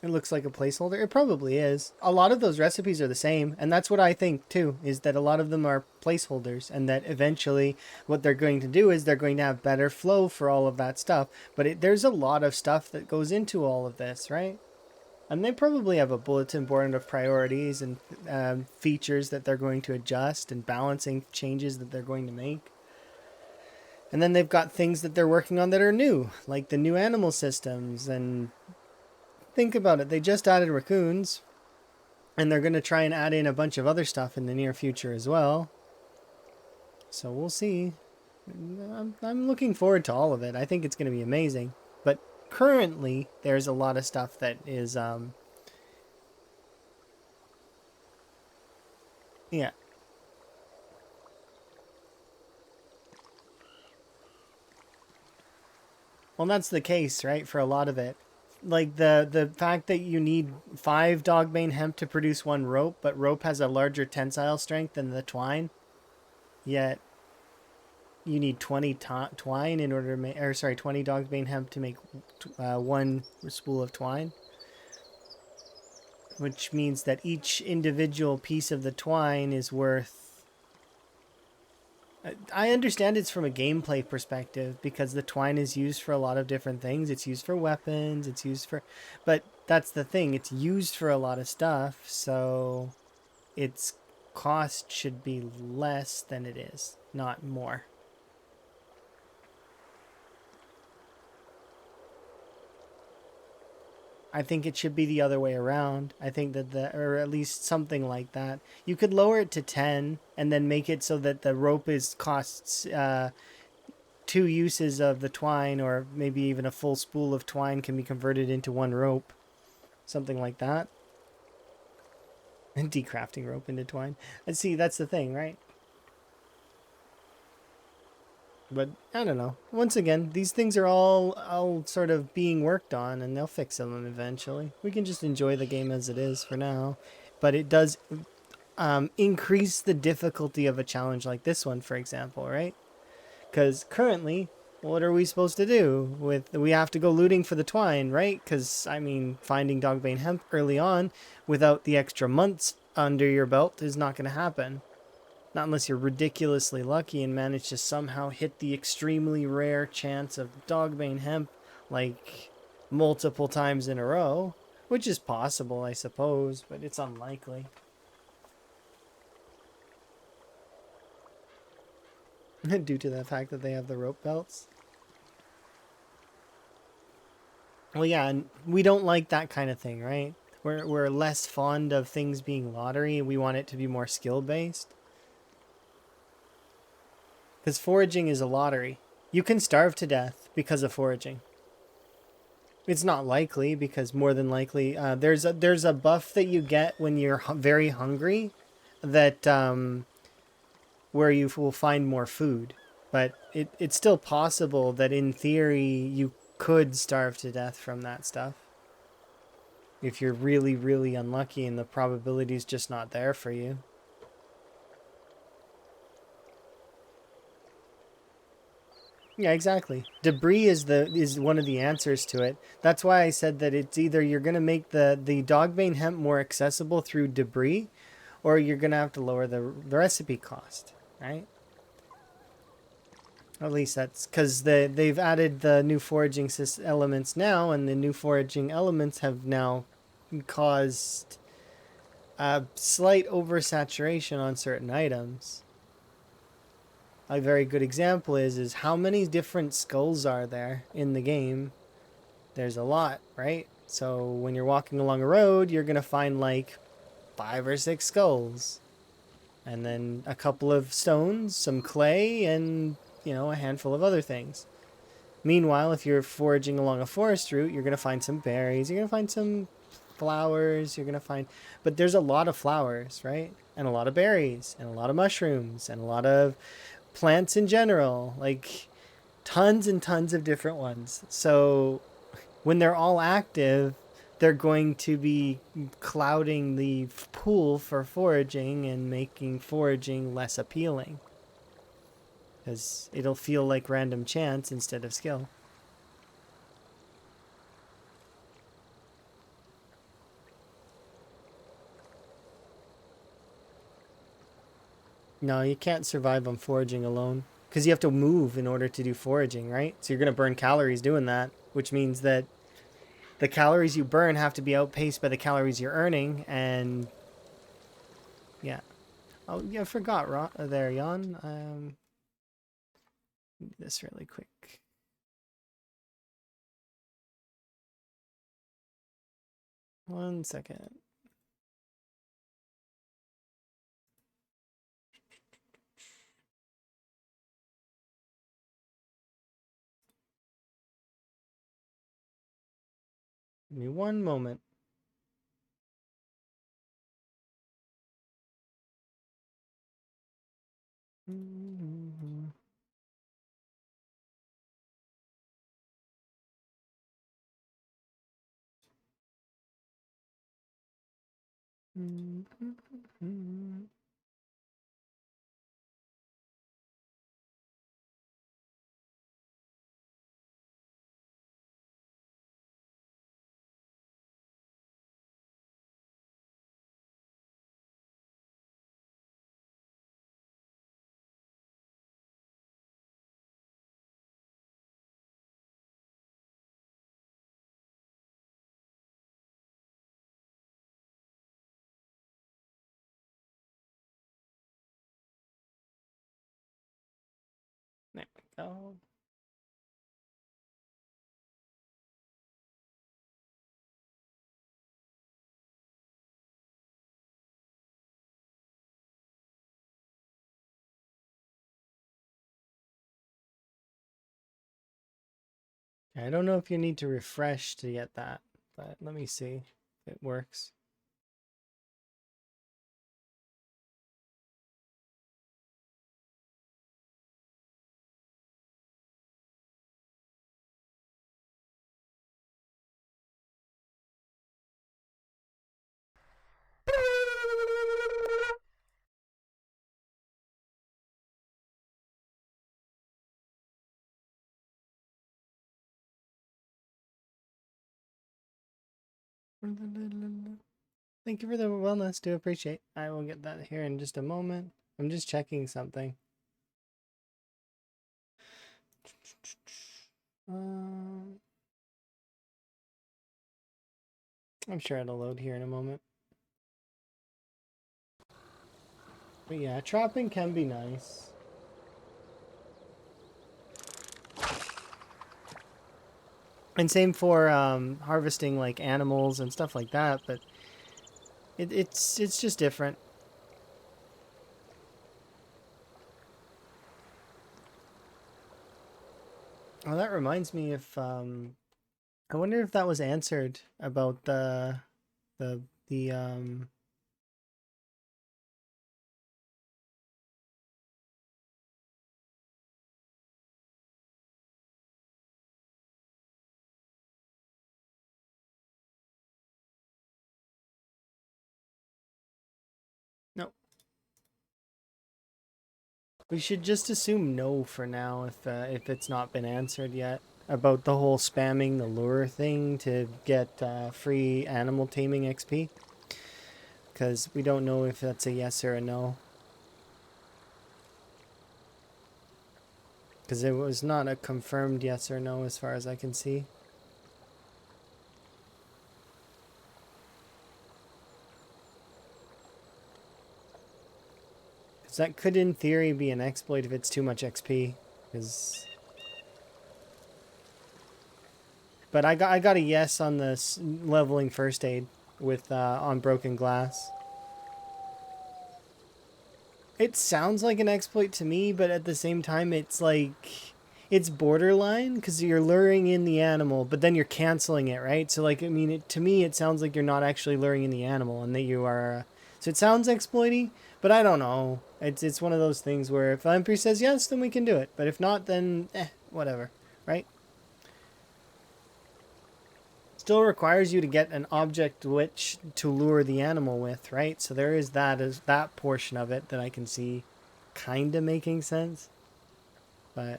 It looks like a placeholder. It probably is. A lot of those recipes are the same, and that's what I think too, is that a lot of them are placeholders, and that eventually what they're going to do is they're going to have better flow for all of that stuff. But there's a lot of stuff that goes into all of this, right? And they probably have a bulletin board of priorities and features that they're going to adjust and balancing changes that they're going to make. And then they've got things that they're working on that are new, like the new animal systems. And think about it, they just added raccoons, and they're going to try and add in a bunch of other stuff in the near future as well. So we'll see. I'm looking forward to all of it. I think it's going to be amazing. But currently, there's a lot of stuff that is, yeah. Well, that's the case, right, for a lot of it. Like the fact that you need 5 dogbane hemp to produce 1 rope, but rope has a larger tensile strength than the twine, yet you need 20 twine in order to make, or sorry, 20 dogbane hemp to make 1 spool of twine, which means that each individual piece of the twine is worth. I understand it's from a gameplay perspective because the twine is used for a lot of different things. It's used for weapons, it's used for, but that's the thing, it's used for a lot of stuff, so its cost should be less than it is, not more. I think it should be the other way around. I think that or at least something like that. You could lower it to 10 and then make it so that the rope is costs 2 uses of the twine, or maybe even a full spool of twine can be converted into 1 rope. Something like that. And decrafting rope into twine. And see, that's the thing, right? But I don't know. Once again, these things are all sort of being worked on, and they'll fix them eventually. We can just enjoy the game as it is for now. But it does increase the difficulty of a challenge like this one, for example, right? Because currently, what are we supposed to do? We have to go looting for the twine, right? Because, I mean, finding dogbane hemp early on without the extra months under your belt is not going to happen. Not unless you're ridiculously lucky and manage to somehow hit the extremely rare chance of dogbane hemp, like, multiple times in a row. Which is possible, I suppose, but it's unlikely. Due to the fact that they have the rope belts. Well, yeah, and we don't like that kind of thing, right? We're less fond of things being lottery. We want it to be more skill based. Because foraging is a lottery. You can starve to death because of foraging. It's not likely because more than likely there's a buff that you get when you're very hungry, that where you will find more food. But it's still possible that in theory you could starve to death from that stuff. If you're really, really unlucky and the probability is just not there for you. Yeah, exactly. Debris is one of the answers to it. That's why I said that it's either you're gonna make the dogbane hemp more accessible through debris, or you're gonna have to lower the recipe cost, right? At least that's because they've added the new foraging elements now, and the new foraging elements have now caused a slight oversaturation on certain items. A very good example is how many different skulls are there in the game? There's a lot, right? So when you're walking along a road, you're gonna find like 5 or 6 skulls, and then a couple of stones, some clay, and a handful of other things. Meanwhile, if you're foraging along a forest route, you're gonna find some berries, you're gonna find some flowers, you're gonna find, but there's a lot of flowers, right? And a lot of berries, and a lot of mushrooms, and a lot of plants in general, like tons and tons of different ones. So when they're all active, they're going to be clouding the pool for foraging and making foraging less appealing. Because it'll feel like random chance instead of skill. No, you can't survive on foraging alone. Because you have to move in order to do foraging, right? So you're going to burn calories doing that, which means that the calories you burn have to be outpaced by the calories you're earning, and yeah. Oh, yeah, I forgot there, Jan. Do this really quick. One second. Give me one moment. There we go. I don't know if you need to refresh to get that, but let me see if it works. Thank you for the wellness. Do appreciate. I will get that here in just a moment. I'm just checking something. I'm sure it'll load here in a moment. But yeah, trapping can be nice. And same for harvesting like animals and stuff like that, but it's just different. Oh, that reminds me if I wonder if that was answered about the no. We should just assume no for now if it's not been answered yet about the whole spamming the lure thing to get free animal taming XP. Because we don't know if that's a yes or a no. Because it was not a confirmed yes or no as far as I can see. Because that could in theory be an exploit if it's too much XP. Because... But I got a yes on this leveling first aid with on broken glass. It sounds like an exploit to me, but at the same time, it's like it's borderline because you're luring in the animal, but then you're canceling it, right? So like, I mean, to me, it sounds like you're not actually luring in the animal, and that you are. So it sounds exploity, but I don't know. It's one of those things where if Lamprey says yes, then we can do it, but if not, then whatever, right? Still requires you to get an object which to lure the animal with, right? So there is that portion of it that I can see kind of making sense. But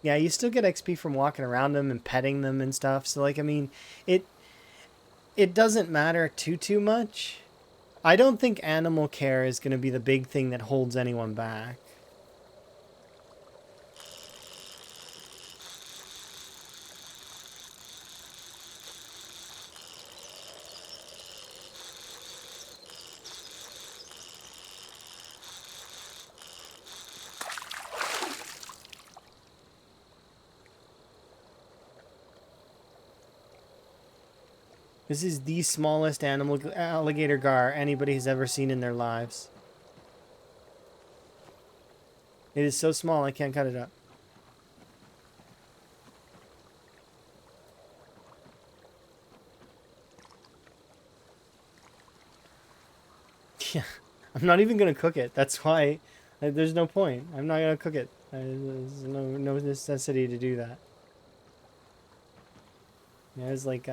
yeah, you still get XP from walking around them and petting them and stuff. So like, I mean, it it doesn't matter too much. I don't think animal care is going to be the big thing that holds anyone back. This is the smallest alligator gar anybody has ever seen in their lives. It is so small I can't cut it up. Yeah, I'm not even gonna cook it. That's why there's no point. I'm not gonna cook it. There's no necessity to do that. It was like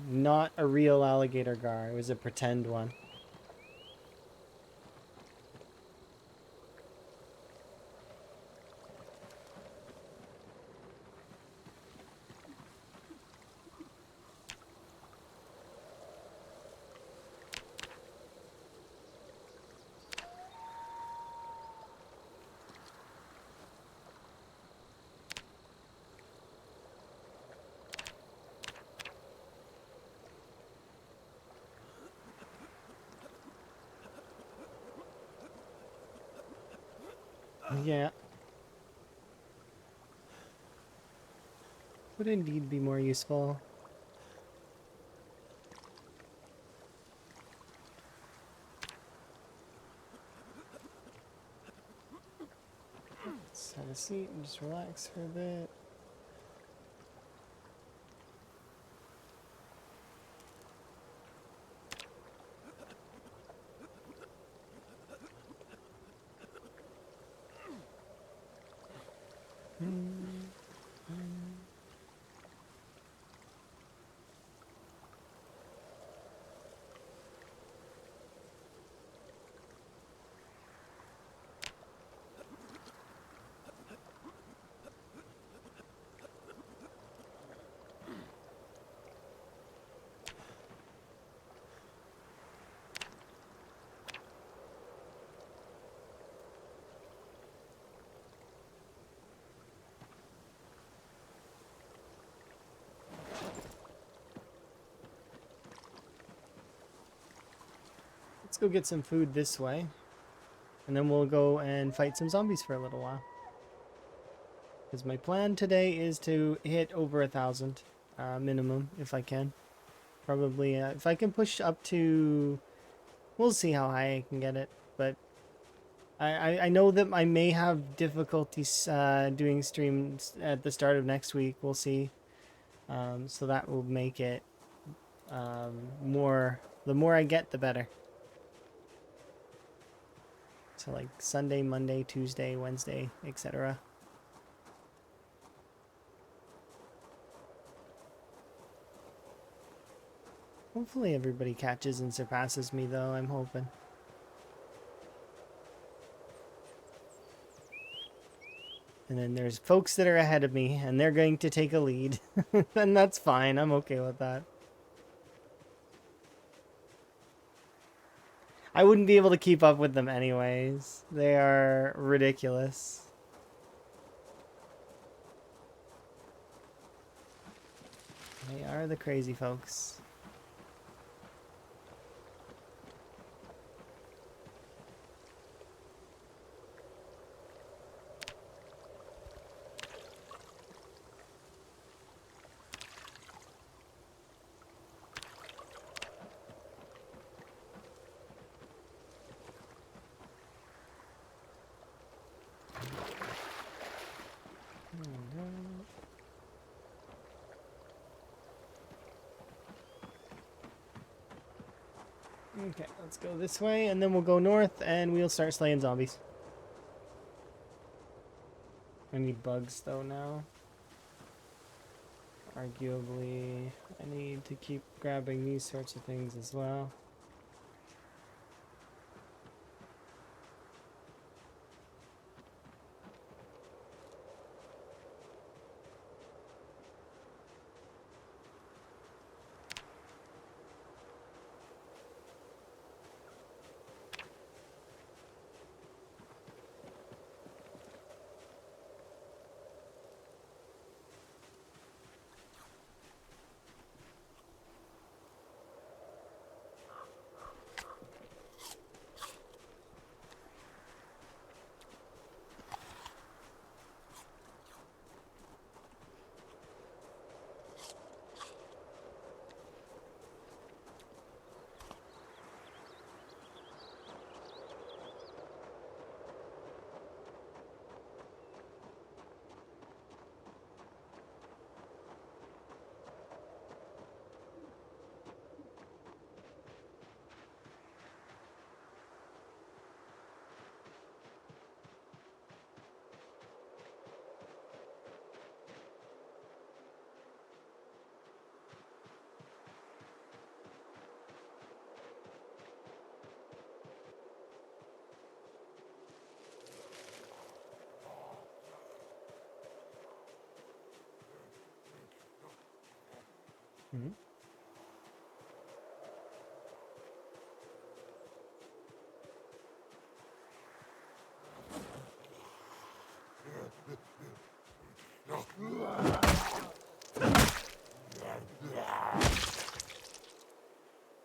not a real alligator gar. It was a pretend one. Yeah. Would indeed be more useful. Let's have a seat and just relax for a bit. Let's go get some food this way. And then we'll go and fight some zombies for a little while. Because my plan today is to hit over 1,000 minimum, if I can. Probably, if I can push up to... We'll see how high I can get it. But I know that I may have difficulties doing streams at the start of next week. We'll see. So that will make it more... The more I get, the better. So like Sunday, Monday, Tuesday, Wednesday, etc. Hopefully everybody catches and surpasses me though, I'm hoping. And then there's folks that are ahead of me and they're going to take a lead. And that's fine, I'm okay with that. I wouldn't be able to keep up with them anyways. They are ridiculous. They are the crazy folks. Okay, let's go this way, and then we'll go north, and we'll start slaying zombies. I need bugs, though, now. Arguably, I need to keep grabbing these sorts of things as well. Hmm?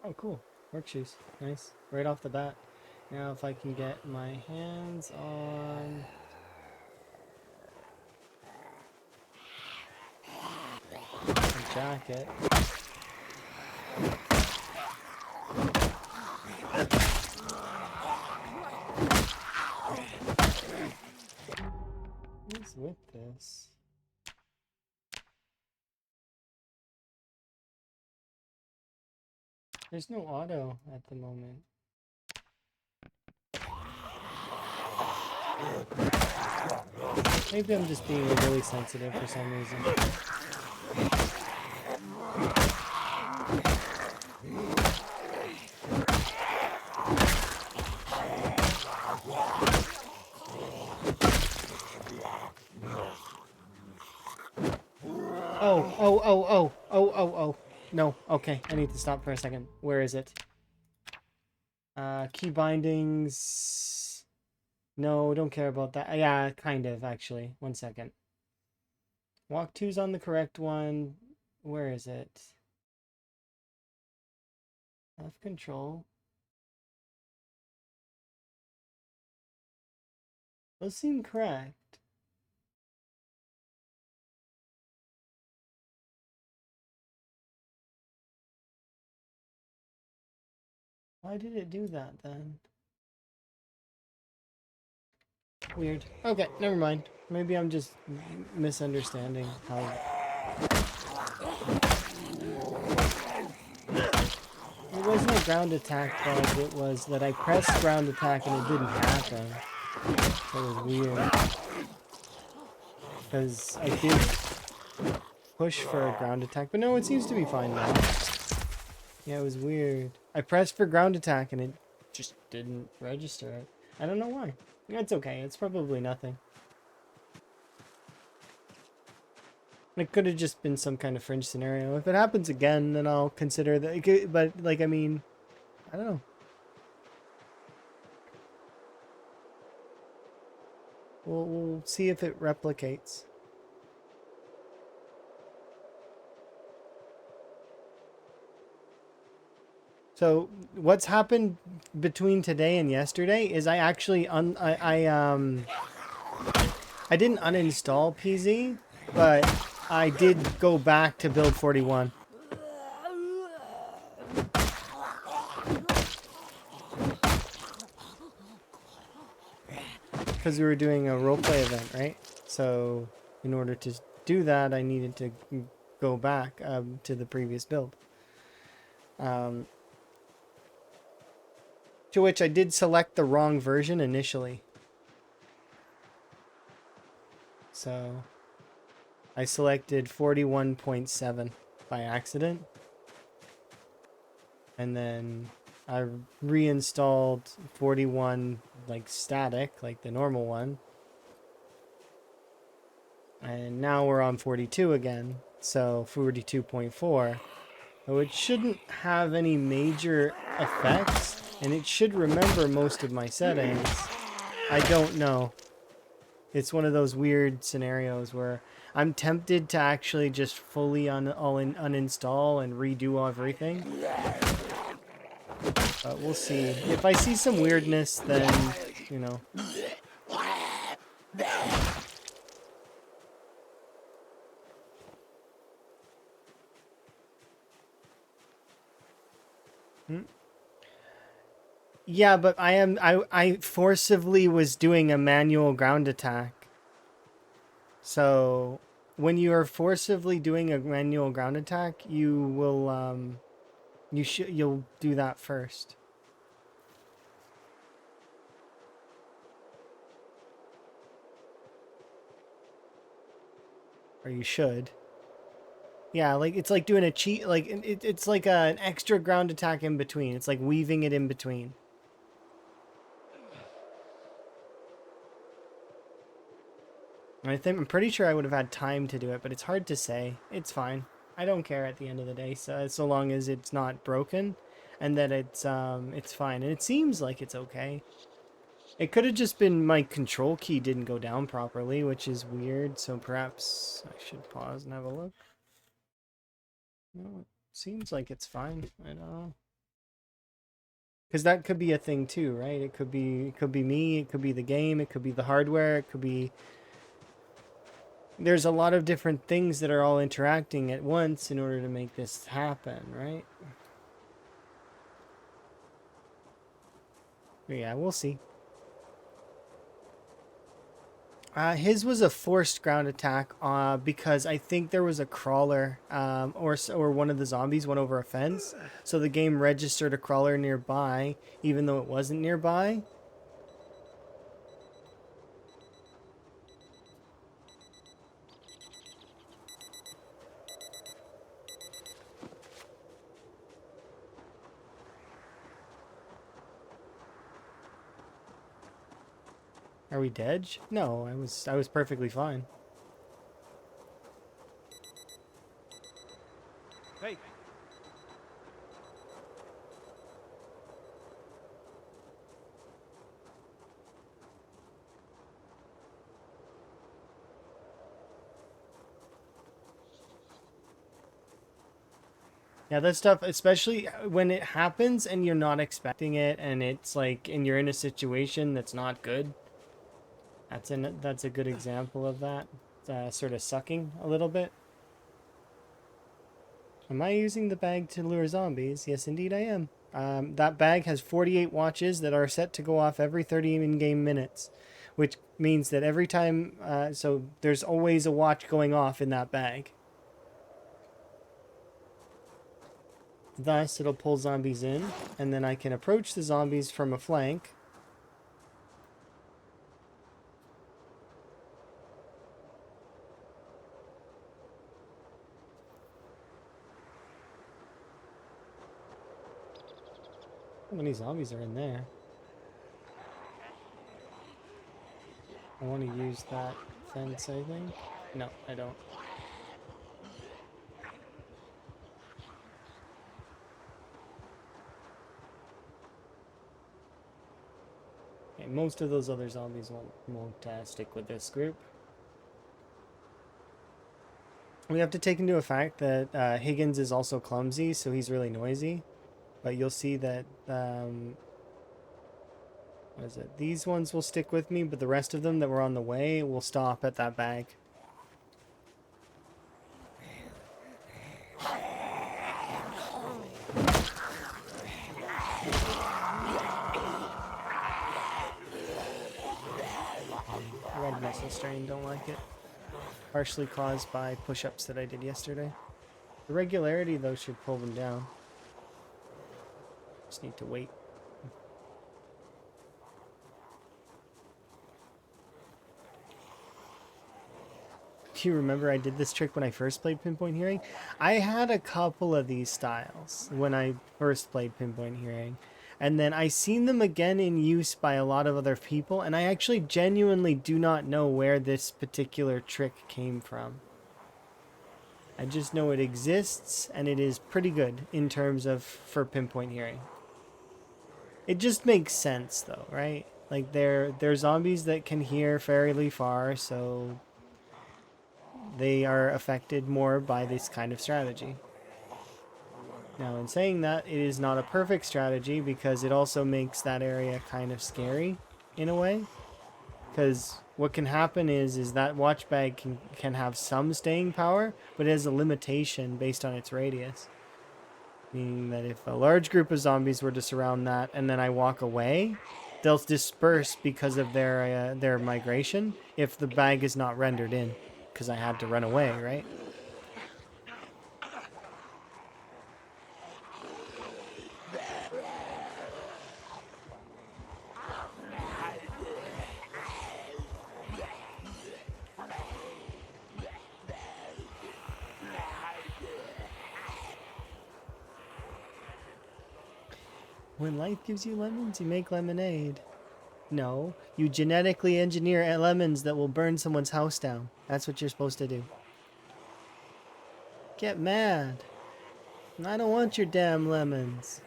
Oh, cool. Work shoes. Nice. Right off the bat. Now if I can get my hands on a jacket. What is with this? There's no auto at the moment. Maybe I'm just being really sensitive for some reason. Oh. No, okay. I need to stop for a second. Where is it? Key bindings. No, don't care about that. Yeah, kind of, actually. 1 second. Walk 2's on the correct one. Where is it? Left control. Those seem correct. Why did it do that then? Weird. Okay, never mind. Maybe I'm just misunderstanding how... It wasn't a ground attack bug, it was that I pressed ground attack and it didn't happen. That was weird. Because I did push for a ground attack, but no, it seems to be fine now. Yeah, it was weird. I pressed for ground attack and it just didn't register it. I don't know why. It's okay, it's probably nothing. It could have just been some kind of fringe scenario. If it happens again, then I'll consider that. But, like, I mean, I don't know. We'll see if it replicates. So what's happened between today and yesterday is I actually I didn't uninstall PZ, but I did go back to build 41. Because we were doing a roleplay event, right? So in order to do that, I needed to go back to the previous build. To which I did select the wrong version initially. So I selected 41.7 by accident. And then I reinstalled 41 like static, like the normal one. And now we're on 42 again. So 42.4. So it shouldn't have any major effects. And it should remember most of my settings. I don't know. It's one of those weird scenarios where I'm tempted to actually just fully uninstall and redo everything. But we'll see. If I see some weirdness, then, you know. Yeah, but I forcibly was doing a manual ground attack. So when you are forcibly doing a manual ground attack, you will you'll do that first. Or you should. Yeah, like it's like doing a cheat, like it's like an extra ground attack in between. It's like weaving it in between. I'm pretty sure I would have had time to do it, but it's hard to say. It's fine. I don't care at the end of the day. So long as it's not broken, and that it's fine. And it seems like it's okay. It could have just been my control key didn't go down properly, which is weird. So perhaps I should pause and have a look. No, it seems like it's fine. I don't know. Because that could be a thing too, right? It could be me, it could be the game, it could be the hardware, it could be there's a lot of different things that are all interacting at once in order to make this happen, right? But yeah, we'll see. His was a forced ground attack because I think there was a crawler or one of the zombies went over a fence. So the game registered a crawler nearby, even though it wasn't nearby. Are we dead? No, I was perfectly fine. Hey. Yeah, that stuff, especially when it happens and you're not expecting it, and it's like, and you're in a situation that's not good. That's a good example of that. Sort of sucking a little bit. Am I using the bag to lure zombies? Yes, indeed I am. That bag has 48 watches that are set to go off every 30 in-game minutes, which means that every time, so there's always a watch going off in that bag. Thus, it'll pull zombies in, and then I can approach the zombies from a flank. How many zombies are in there? I want to use that fence, I think. No, I don't. Okay, most of those other zombies won't stick with this group. We have to take into effect that Higgins is also clumsy, so he's really noisy. But you'll see that, what is it? These ones will stick with me, but the rest of them that were on the way will stop at that bag. Red muscle strain, don't like it. Partially caused by push-ups that I did yesterday. The regularity, though, should pull them down. Just need to wait. Do you remember I did this trick when I first played Pinpoint Hearing? I had a couple of these styles when I first played Pinpoint Hearing. And then I seen them again in use by a lot of other people, and I actually genuinely do not know where this particular trick came from. I just know it exists, and it is pretty good in terms of for Pinpoint Hearing. It just makes sense, though, right? Like, they're zombies that can hear fairly far, so they are affected more by this kind of strategy. Now, in saying that, it is not a perfect strategy because it also makes that area kind of scary in a way. Because what can happen is that watch bag can have some staying power, but it has a limitation based on its radius. Meaning that if a large group of zombies were to surround that and then I walk away, they'll disperse because of their migration if the bag is not rendered in. Because I had to run away, right? When life gives you lemons, you make lemonade. No, you genetically engineer lemons that will burn someone's house down. That's what you're supposed to do. get mad. I don't want your damn lemons.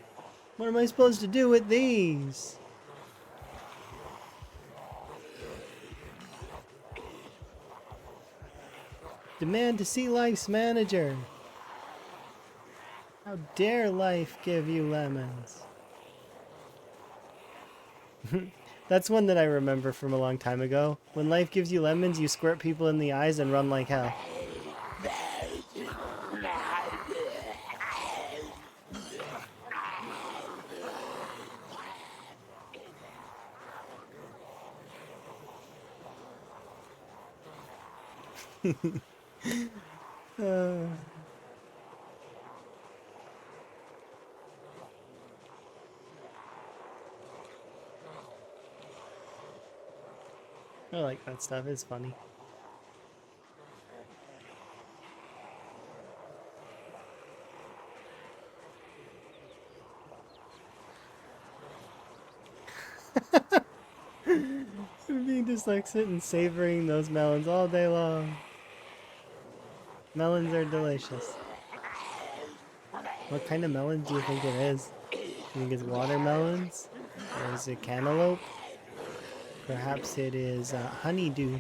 What am I supposed to do with these? Demand to see life's manager. How dare life give you lemons? That's one that I remember from a long time ago. When life gives you lemons, you squirt people in the eyes and run like hell. I like that stuff. It's funny. Being dyslexic and savoring those melons all day long. Melons are delicious. What kind of melon do you think it is? You think it's watermelons? Or is it cantaloupe? Perhaps it is honeydew.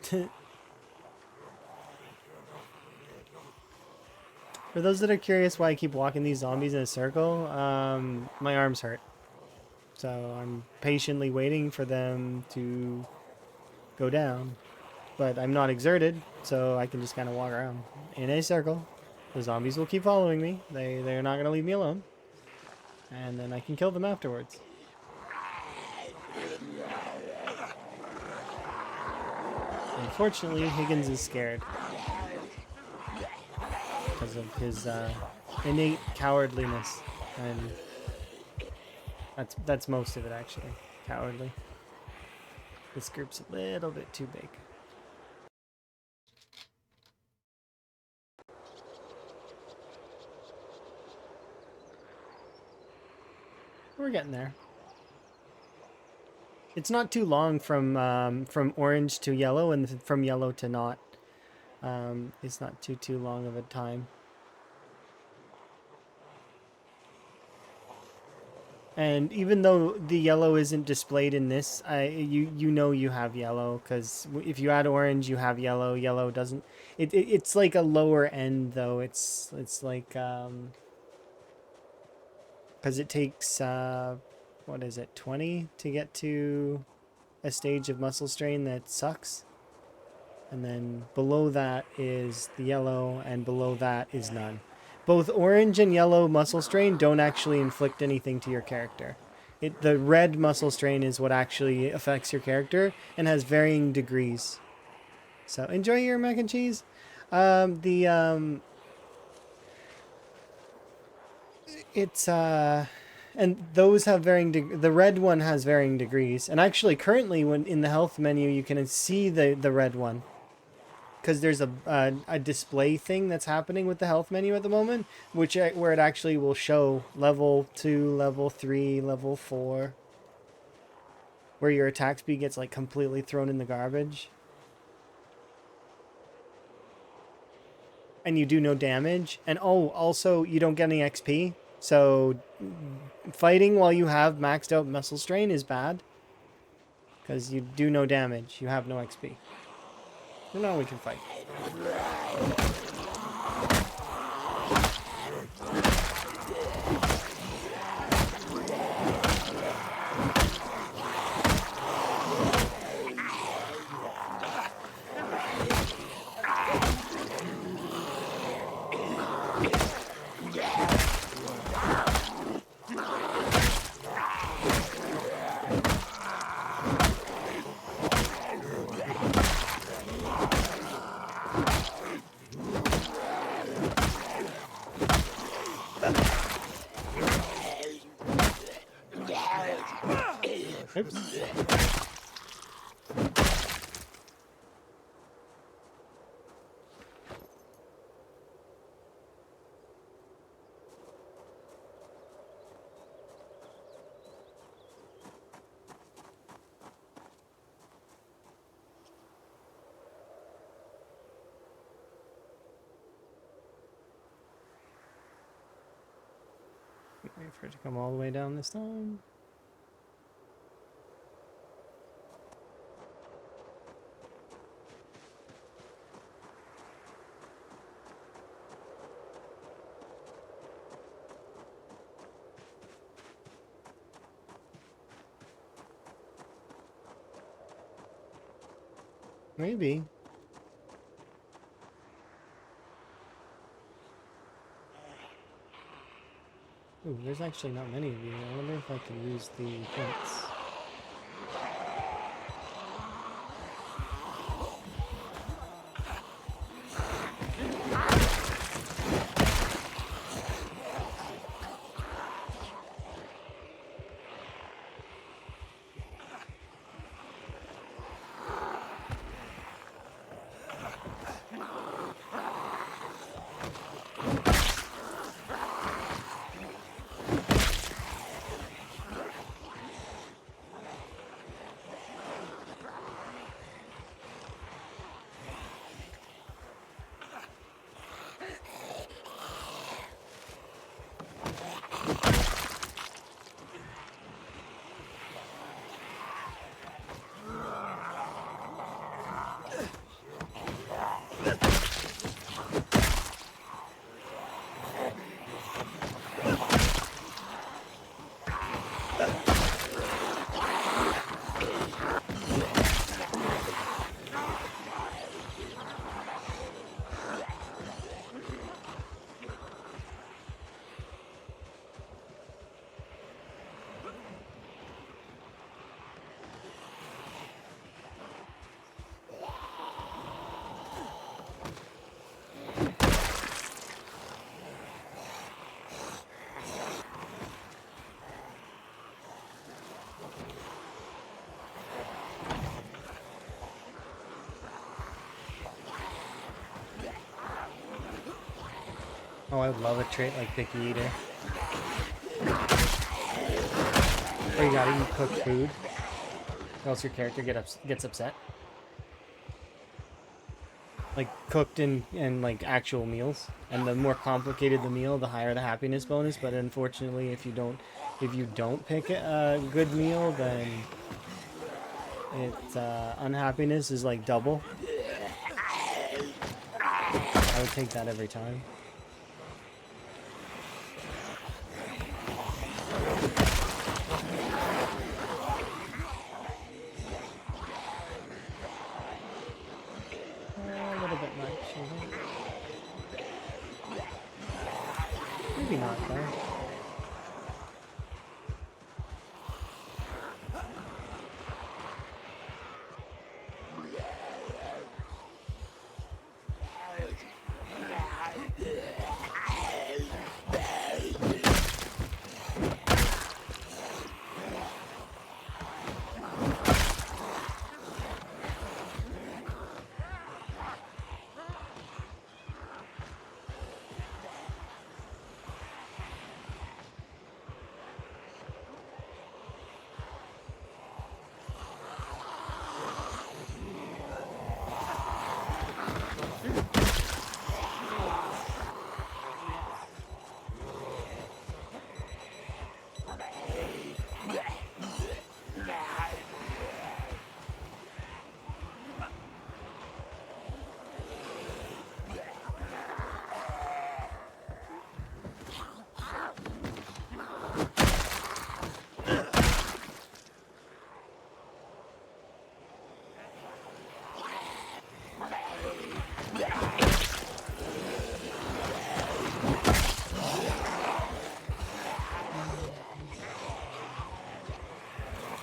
For those that are curious why I keep walking these zombies in a circle, my arms hurt. So I'm patiently waiting for them to go down. But I'm not exerted, so I can just kind of walk around in a circle. The zombies will keep following me. They're not going to leave me alone. And then I can kill them afterwards. Unfortunately, Higgins is scared. Because of his innate cowardliness. And that's most of it, actually. Cowardly. This group's a little bit too big. We're getting there. It's not too long from orange to yellow and from yellow to not. It's not too long of a time. And even though the yellow isn't displayed in this, you know you have yellow, because if you add orange, you have yellow. Yellow doesn't. It's like a lower end though. It's like because it takes what is it, 20 to get to a stage of muscle strain that sucks, and then below that is the yellow, and below that is none. Both orange and yellow muscle strain don't actually inflict anything to your character. The red muscle strain is what actually affects your character and has varying degrees. So enjoy your mac and cheese. And those have varying the red one has varying degrees. And actually currently when in the health menu you can see the red one. Because there's a display thing that's happening with the health menu at the moment, where it actually will show level 2, level 3, level 4, where your attack speed gets like completely thrown in the garbage. And you do no damage. And oh, also you don't get any XP. So fighting while you have maxed out muscle strain is bad. Because you do no damage. You have no XP. So now we can fight. Wait for it to come all the way down this time. Maybe. Ooh, there's actually not many of you. I wonder if I can use the fence. Oh, I love a trait like Picky Eater. Oh, you gotta eat cooked food, or else your character gets upset. Like cooked and like actual meals, and the more complicated the meal, the higher the happiness bonus. But unfortunately, if you don't pick a good meal, then unhappiness is like double. I would take that every time. A little bit much, I think. Maybe not, though.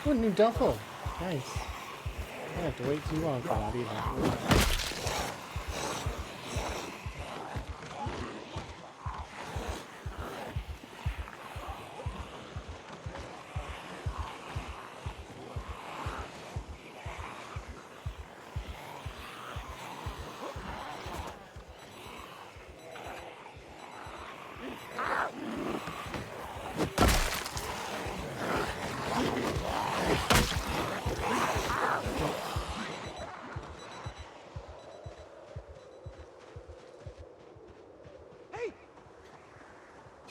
Oh, new duffel. Nice. I don't have to wait too long for that either.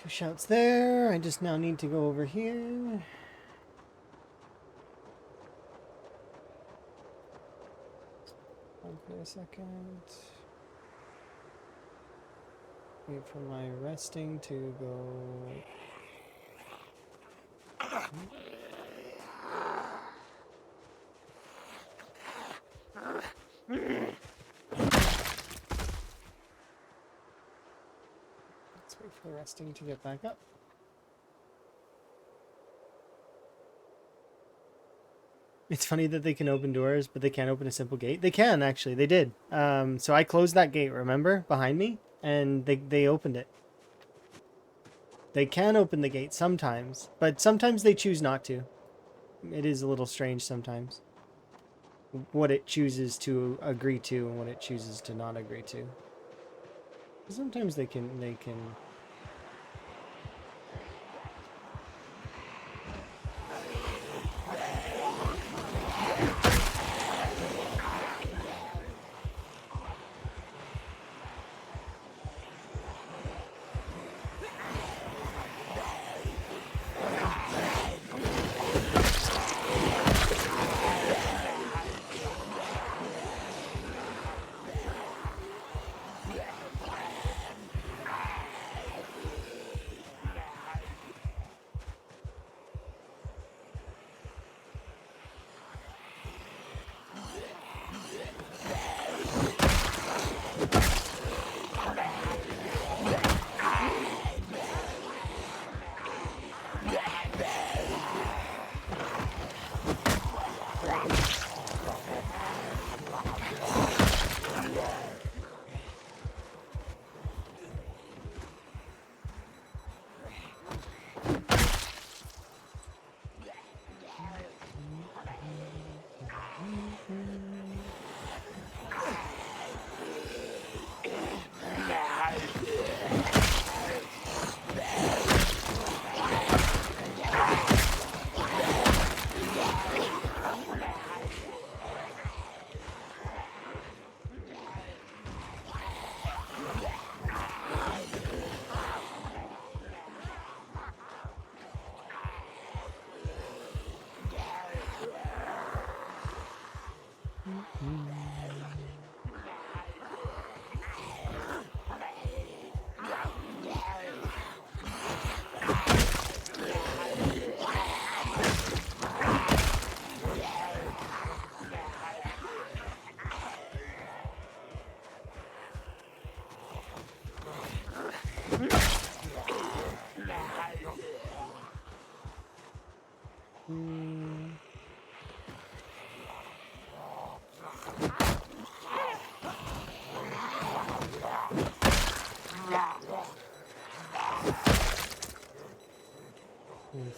2 shouts there. I just now need to go over here. Hold for a second. Wait for my resting to go. Let's wait for the resting to get back up. It's funny that they can open doors, but they can't open a simple gate. They can, actually. They did. So I closed that gate, remember? Behind me? And they opened it. They can open the gate sometimes, but sometimes they choose not to. It is a little strange sometimes. What it chooses to agree to and what it chooses to not agree to. Sometimes they can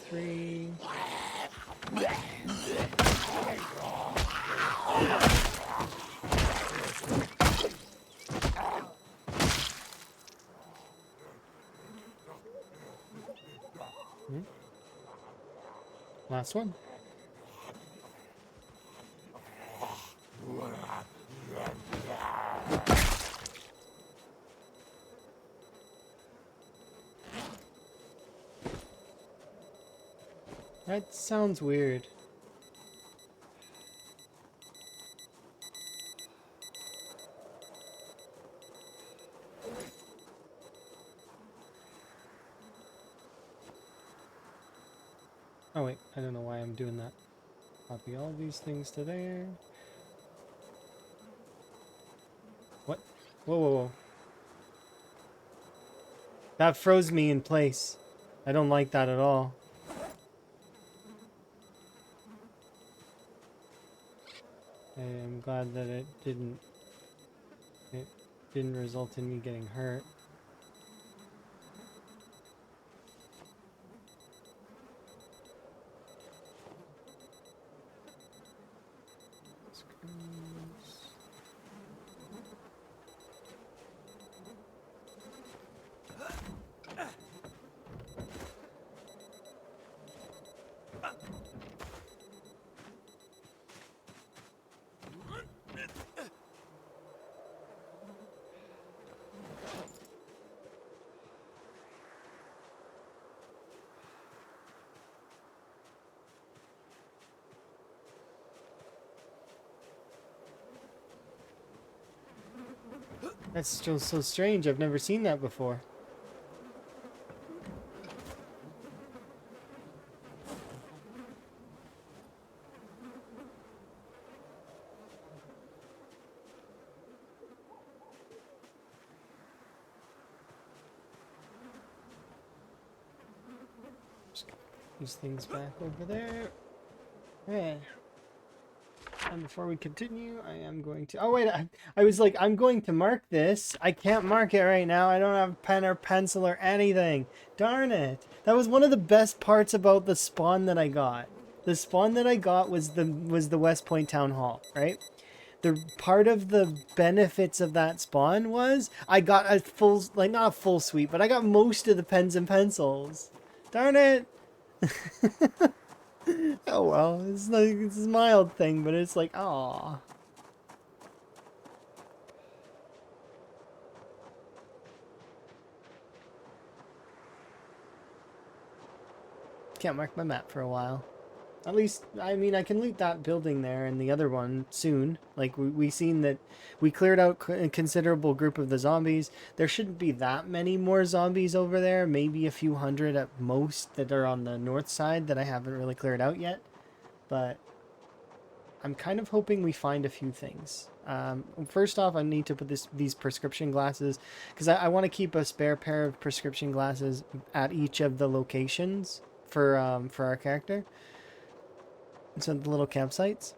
three. Last one. That sounds weird. Oh wait, I don't know why I'm doing that. Copy all these things to there. What? Whoa, whoa, whoa. That froze me in place. I don't like that at all. I'm glad that it didn't result in me getting hurt. That's still so strange. I've never seen that before. Just put these things back over there. Yeah. And before we continue, I am going to... Oh, wait. I was like, I'm going to mark this. I can't mark it right now. I don't have a pen or pencil or anything. Darn it. That was one of the best parts about the spawn that I got. The spawn that I got was the West Point Town Hall, right? The part of the benefits of that spawn was I got a full... Like, not a full suite, but I got most of the pens and pencils. Darn it. Oh well, it's like it's a mild thing, but it's like, ah. Can't mark my map for a while. At least, I mean, I can loot that building there and the other one soon. Like, we seen that we cleared out a considerable group of the zombies. There shouldn't be that many more zombies over there. Maybe a few hundred at most that are on the north side that I haven't really cleared out yet. But I'm kind of hoping we find a few things. First off, I need to put these prescription glasses because I want to keep a spare pair of prescription glasses at each of the locations for our character. So the little campsites.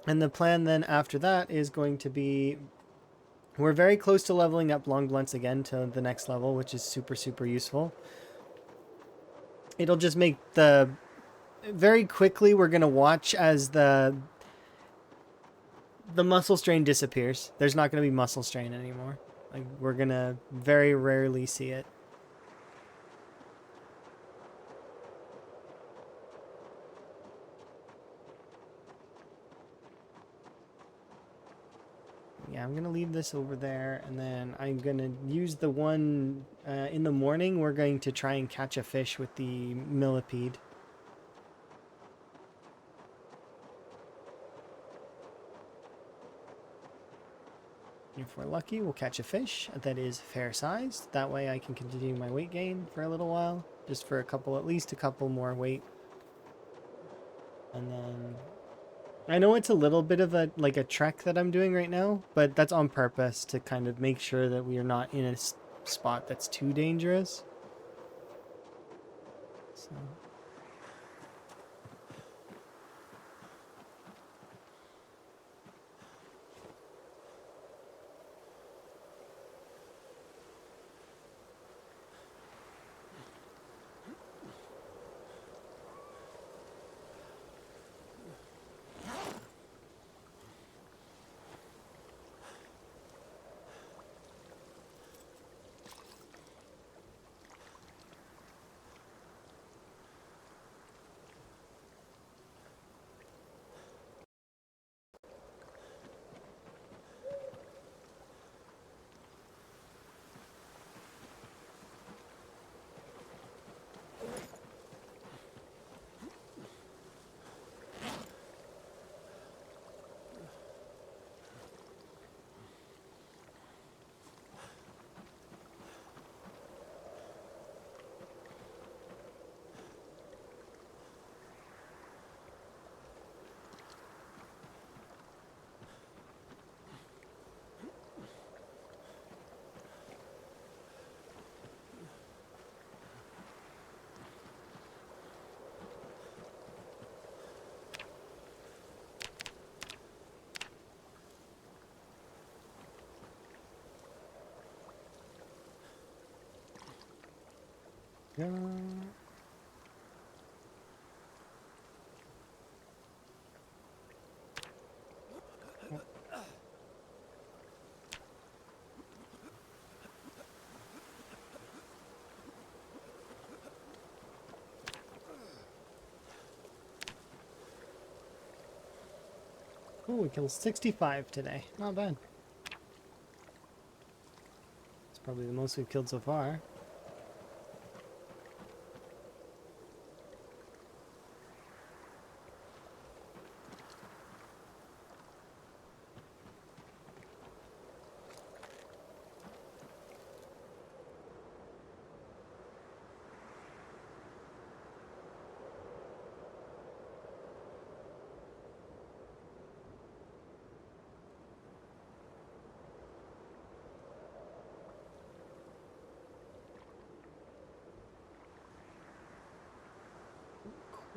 And the plan then after that is going to be... We're very close to leveling up long blunts again to the next level, which is super, super useful. It'll just make the... Very quickly, we're going to watch as the muscle strain disappears. There's not going to be muscle strain anymore. Like, we're going to very rarely see it. Yeah, I'm going to leave this over there, and then I'm going to use the one in the morning. We're going to try and catch a fish with the millipede. If we're lucky, we'll catch a fish that is fair-sized. That way I can continue my weight gain for a little while. Just for at least a couple more weight. And then... I know it's a little bit of a trek that I'm doing right now, but that's on purpose to kind of make sure that we are not in a spot that's too dangerous. So... Yeah. Ooh, we killed 65 today. Not bad. It's probably the most we've killed so far.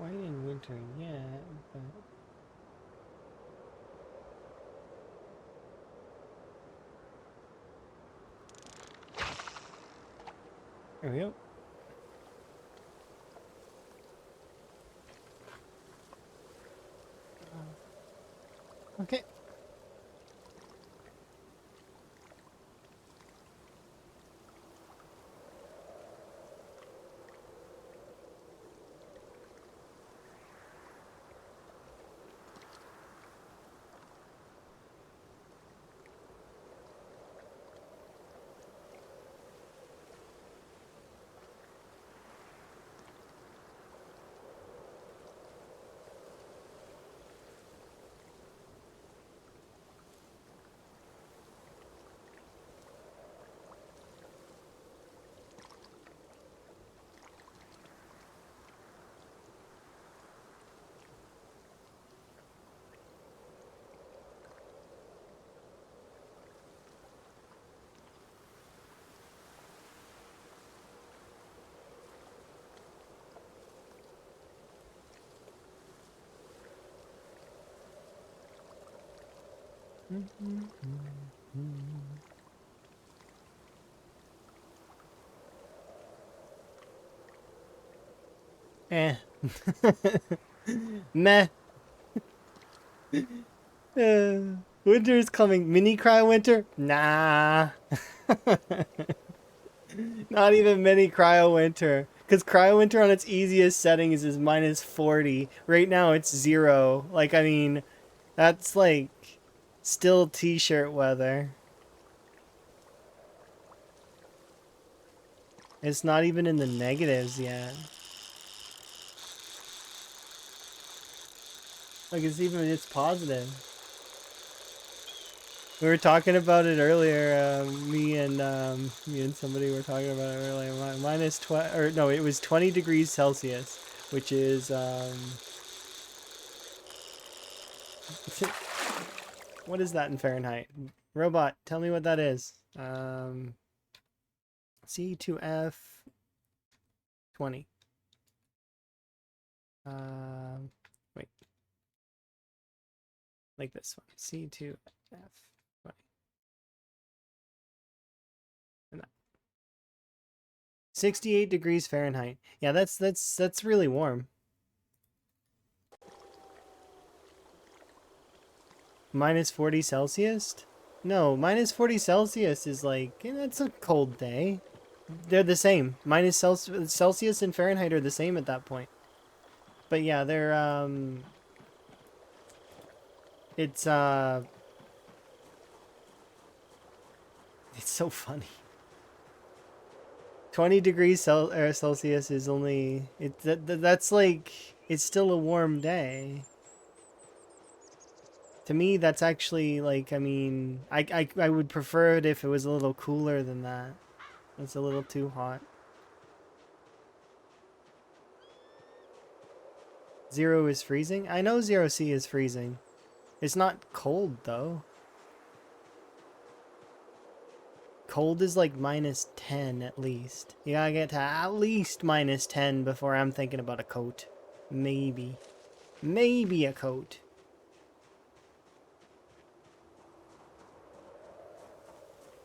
quite in winter yet, but... There we go. Okay. Eh. Meh. Winter's coming. Mini cry winter? Nah. Not even mini cryo winter. Because cryo winter on its easiest settings is -40. Right now it's 0. Like, I mean, that's like still t-shirt weather. It's not even in the negatives yet. Like, it's positive. We were talking about it earlier. Me and somebody were talking about it earlier. Minus 20, or no, it was 20 degrees Celsius, which is what is that in Fahrenheit? Robot, tell me what that is. C2F 20. Wait, like this one. C2F 20. 68 degrees Fahrenheit. Yeah, that's really warm. -40 Celsius? No, -40 Celsius is like, that's a cold day. They're the same. Celsius and Fahrenheit are the same at that point. But yeah, they're it's it's so funny. 20 degrees Celsius is only that's like, it's still a warm day. To me, that's actually like, I mean, I would prefer it if it was a little cooler than that. It's a little too hot. 0 is freezing? I know 0C is freezing. It's not cold though. Cold is like -10 at least. You gotta get to at least -10 before I'm thinking about a coat. Maybe. Maybe a coat.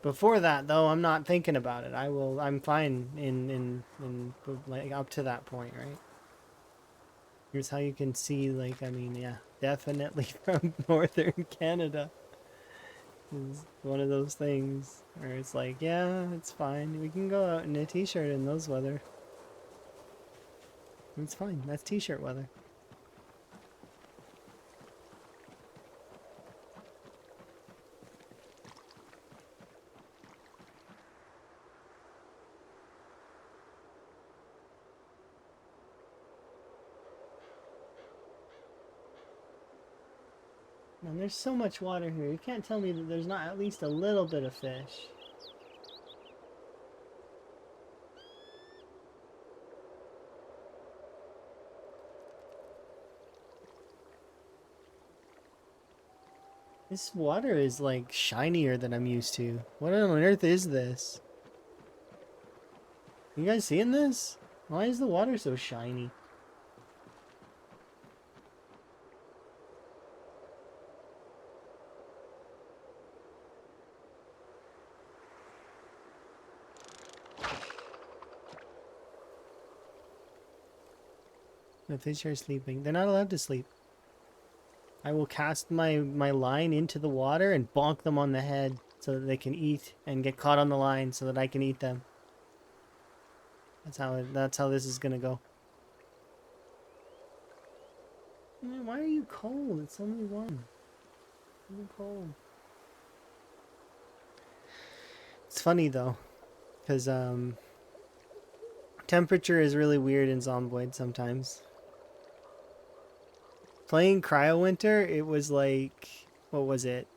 Before that, though, I'm not thinking about it. I'm fine in like up to that point, right? Here's how you can see, like, I mean, yeah, definitely from northern Canada. It's one of those things where it's like, yeah, it's fine. We can go out in a t-shirt in those weather. It's fine. That's t-shirt weather. Man, there's so much water here. You can't tell me that there's not at least a little bit of fish. This water is like shinier than I'm used to. What on earth is this? You guys seeing this? Why is the water so shiny? The fish are sleeping. They're not allowed to sleep. I will cast my line into the water and bonk them on the head so that they can eat and get caught on the line so that I can eat them. That's how this is gonna go. Man, why are you cold? It's only one. I'm cold. It's funny though, because temperature is really weird in Zomboid sometimes. Playing Cryo Winter, it was like, what was it?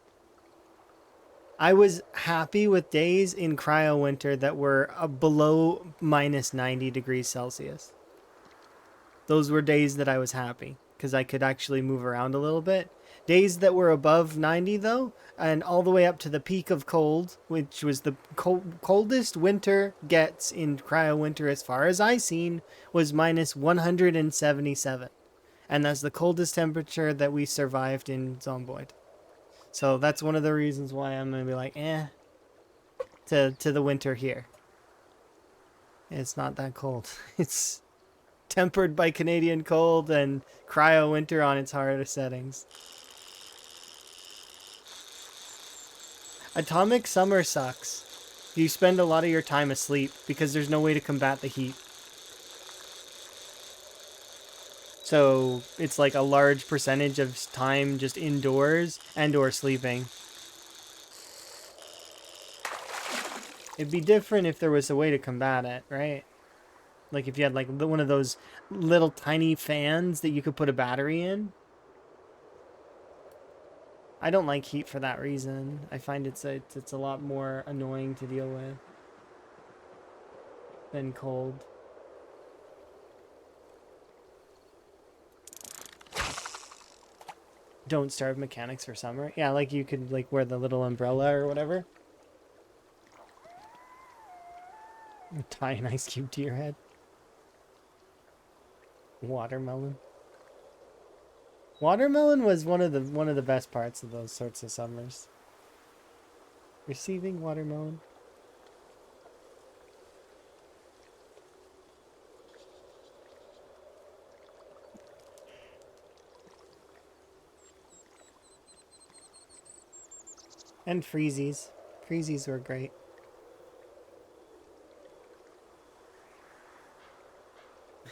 I was happy with days in Cryo Winter that were below minus 90 degrees Celsius. Those were days that I was happy because I could actually move around a little bit. Days that were above 90 though, and all the way up to the peak of cold, which was the coldest winter gets in Cryo Winter as far as I seen, was minus 177. And that's the coldest temperature that we survived in Zomboid. So that's one of the reasons why I'm gonna be like, to the winter here. It's not that cold. It's tempered by Canadian cold and Cryo Winter on its harder settings. Atomic Summer sucks. You spend a lot of your time asleep because there's no way to combat the heat. So it's like a large percentage of time just indoors and or sleeping. It'd be different if there was a way to combat it, right? Like if you had like one of those little tiny fans that you could put a battery in. I don't like heat for that reason. I find it's a lot more annoying to deal with than cold. Don't starve mechanics for summer. Yeah, like you could like wear the little umbrella or whatever. Tie an ice cube to your head. Watermelon. Watermelon was one of the best parts of those sorts of summers. Receiving watermelon. And freezies. Freezies were great.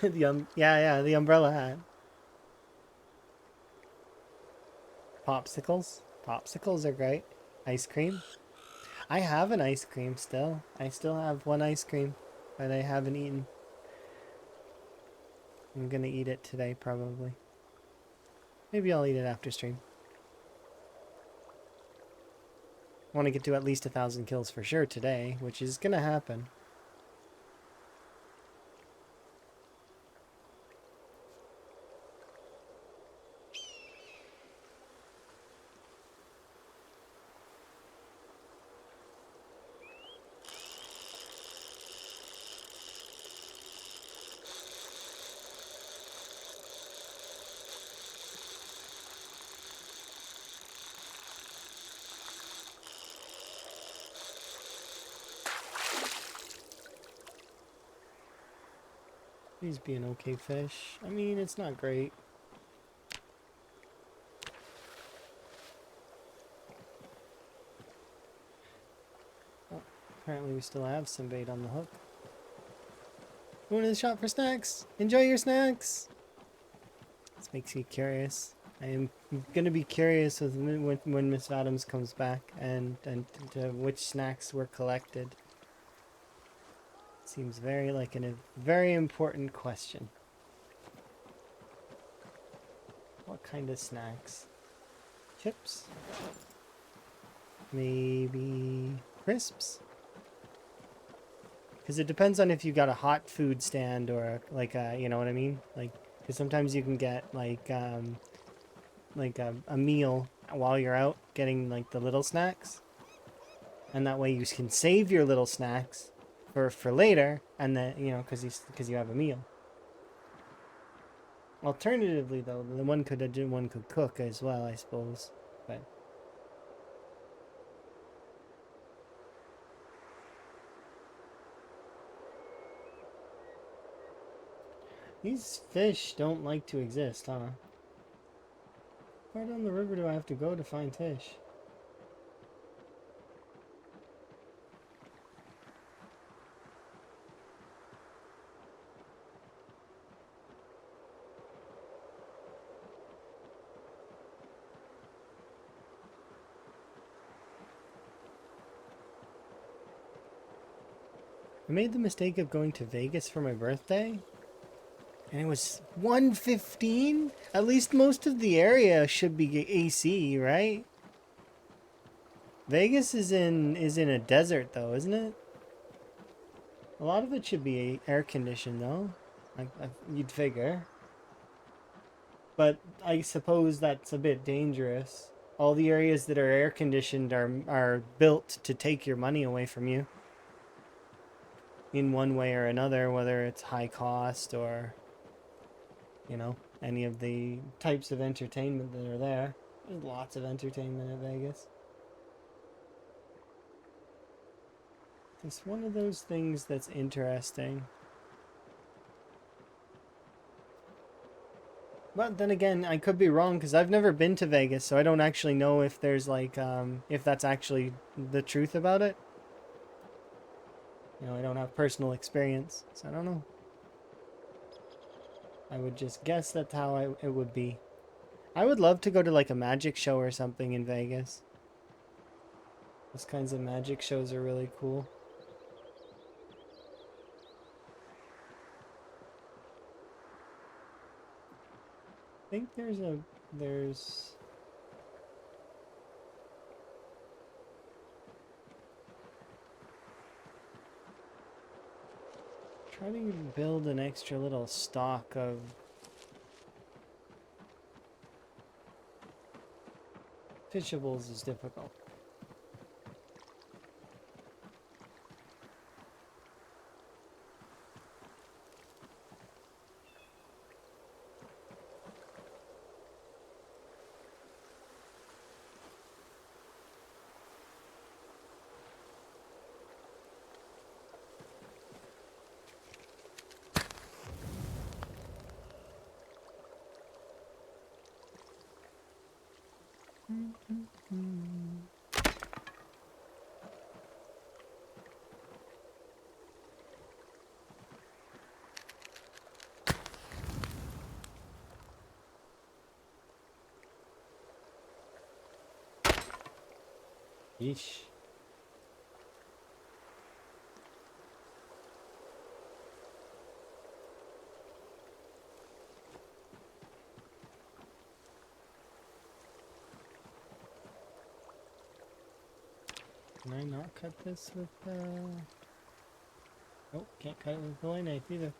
Yeah, the umbrella hat. Popsicles. Popsicles are great. Ice cream. I have an ice cream still. I still have one ice cream that I haven't eaten. I'm gonna eat it today, probably. Maybe I'll eat it after stream. I want to get to at least 1,000 kills for sure today, which is gonna happen. He's being okay fish. I mean, it's not great. Oh, apparently we still have some bait on the hook. Going to the shop for snacks. Enjoy your snacks. This makes me curious. I am gonna be curious with when Miss Adams comes back and to which snacks were collected. Seems very like a very important question. What kind of snacks? Chips? Maybe crisps? Because it depends on if you got a hot food stand or like a, you know what I mean? Like, because sometimes you can get like a meal while you're out getting like the little snacks. And that way you can save your little snacks for later, and then, you know, because you have a meal. Alternatively, though, one could cook as well, I suppose. But These fish don't like to exist, huh? Where down the river do I have to go to find fish? I made the mistake of going to Vegas for my birthday, and it was 1:15. At least most of the area should be AC, right? Vegas is in a desert though, isn't it? A lot of it should be air conditioned though. You'd figure. But I suppose that's a bit dangerous. All the areas that are air conditioned are built to take your money away from you in one way or another, whether it's high cost or, you know, any of the types of entertainment that are there. There's lots of entertainment at Vegas. It's one of those things that's interesting. But then again, I could be wrong because I've never been to Vegas, so I don't actually know if there's like, if that's actually the truth about it. You know, I don't have personal experience, so I don't know. I would just guess that's how it would be. I would love to go to like a magic show or something in Vegas. Those kinds of magic shows are really cool. I think there's trying to build an extra little stock of fishables is difficult. Yeesh. Can I not cut this with oh, can't cut it with the fillet knife either.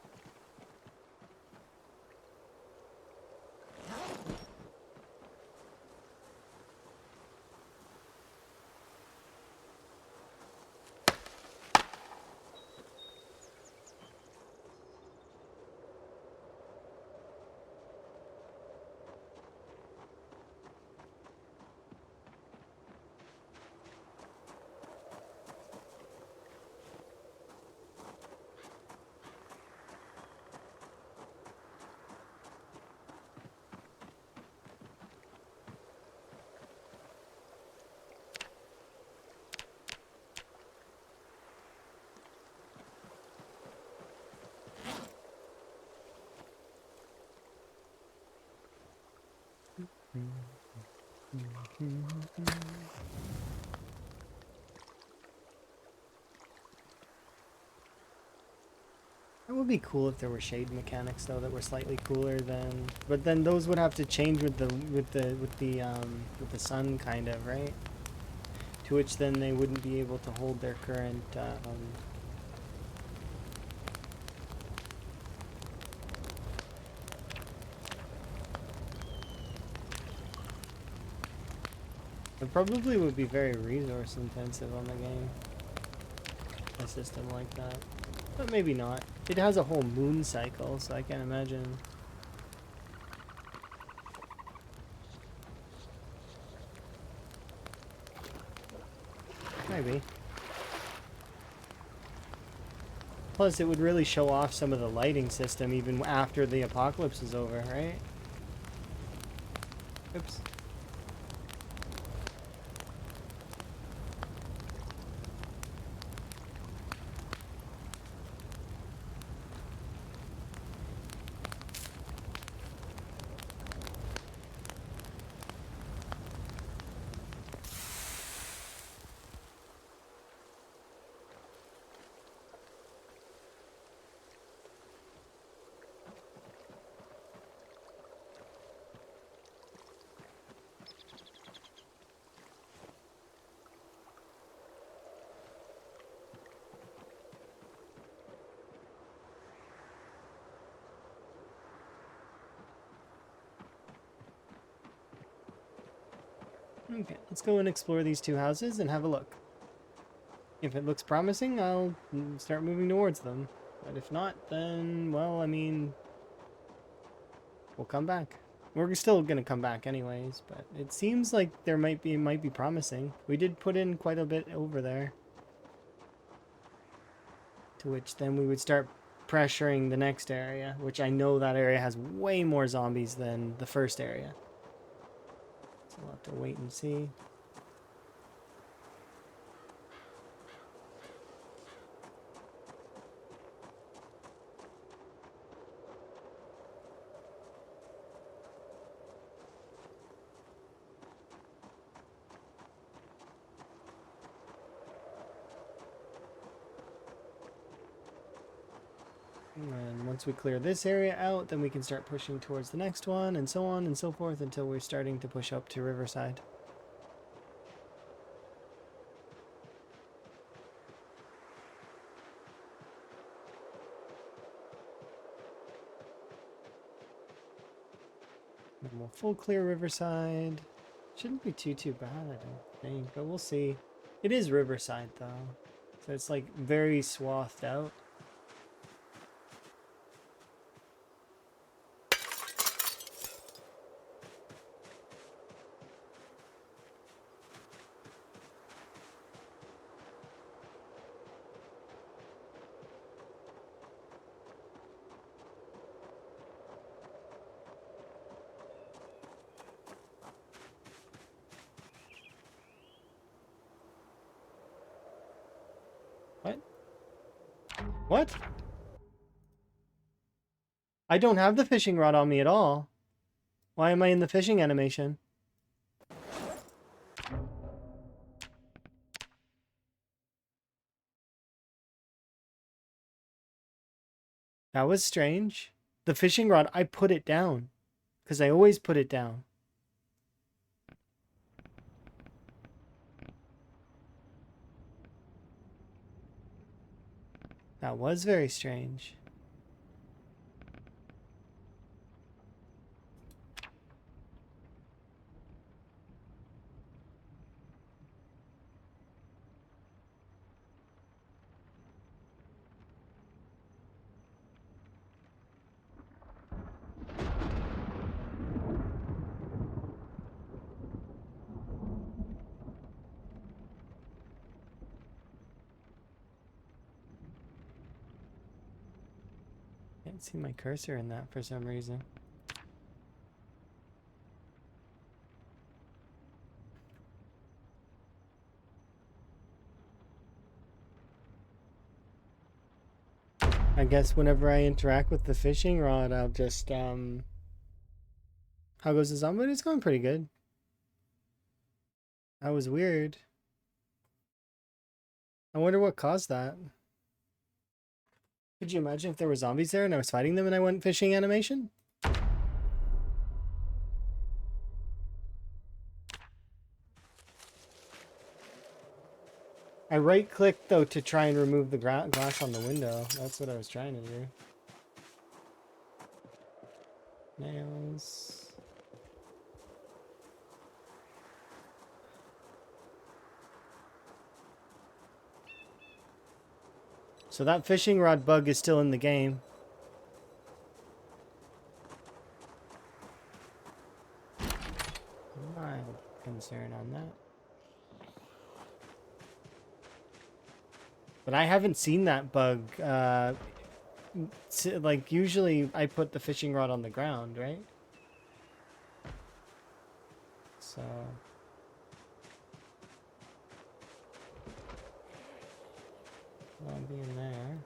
It would be cool if there were shade mechanics though that were slightly cooler than, but then those would have to change with the sun kind of, right? To which then they wouldn't be able to hold their current it probably would be very resource intensive on the game. A system like that. But maybe not. It has a whole moon cycle, so I can't imagine. Maybe. plus it would really show off some of the lighting system even after the apocalypse is over, right? Oops. Okay, let's go and explore these two houses and have a look. If it looks promising, I'll start moving towards them. But if not, then, well, I mean, we'll come back. We're still gonna come back anyways, but it seems like there might be promising. We did put in quite a bit over there. To which then we would start pressuring the next area, which I know that area has way more zombies than the first area. So we'll have to wait and see. And once we clear this area out, then we can start pushing towards the next one, and so on and so forth until we're starting to push up to Riverside. And we'll full clear Riverside. Shouldn't be too bad, I don't think, but we'll see. It is Riverside though, so it's like very swathed out. What? What? I don't have the fishing rod on me at all. Why am I in the fishing animation? That was strange. The fishing rod, I put it down. Because I always put it down. That was very strange. Can't see my cursor in that for some reason. I guess whenever I interact with the fishing rod, I'll just, How goes the zombie? It's going pretty good. That was weird. I wonder what caused that. Could you imagine if there were zombies there and I was fighting them and I went fishing animation? I right-clicked, though, to try and remove the glass on the window. That's what I was trying to do. Nails. So that fishing rod bug is still in the game. Mild concern on that. But I haven't seen that bug. Like, usually I put the fishing rod on the ground, right? So... I'll be in there.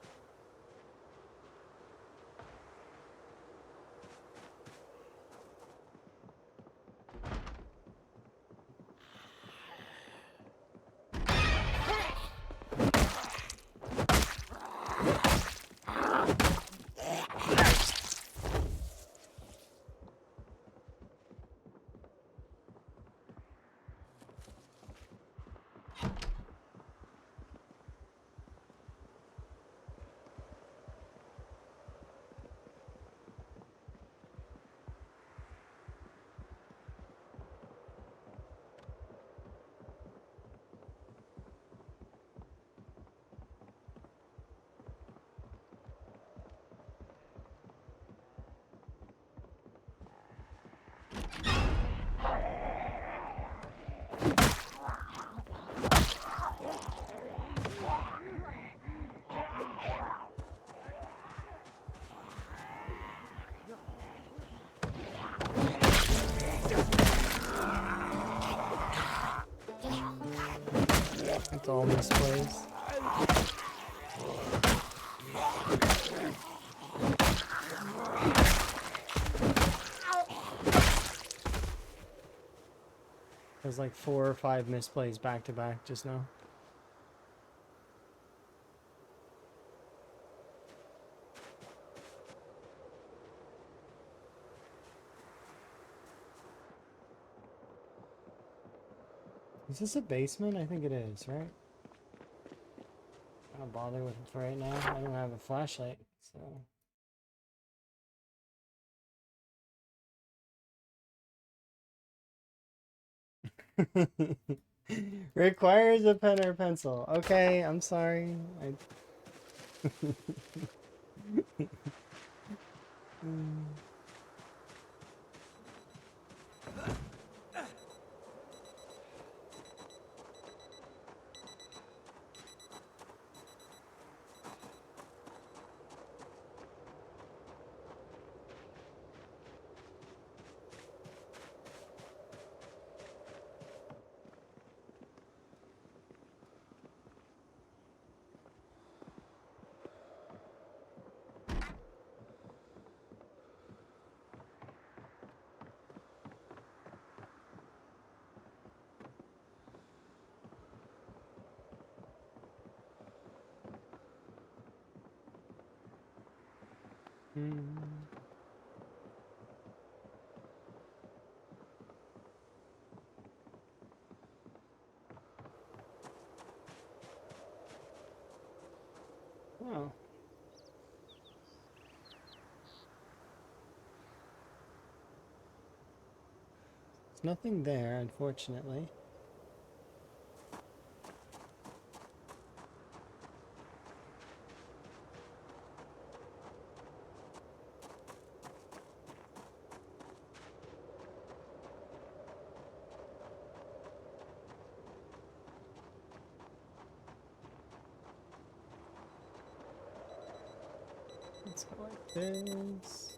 That's all misplays. There's like 4 or 5 misplays back to back just now. Is this a basement? I think it is, right? I don't bother with it for right now. I don't have a flashlight, so... Requires a pen or pencil. Okay, I'm sorry. Oh. There's nothing there, unfortunately. Let's go like this.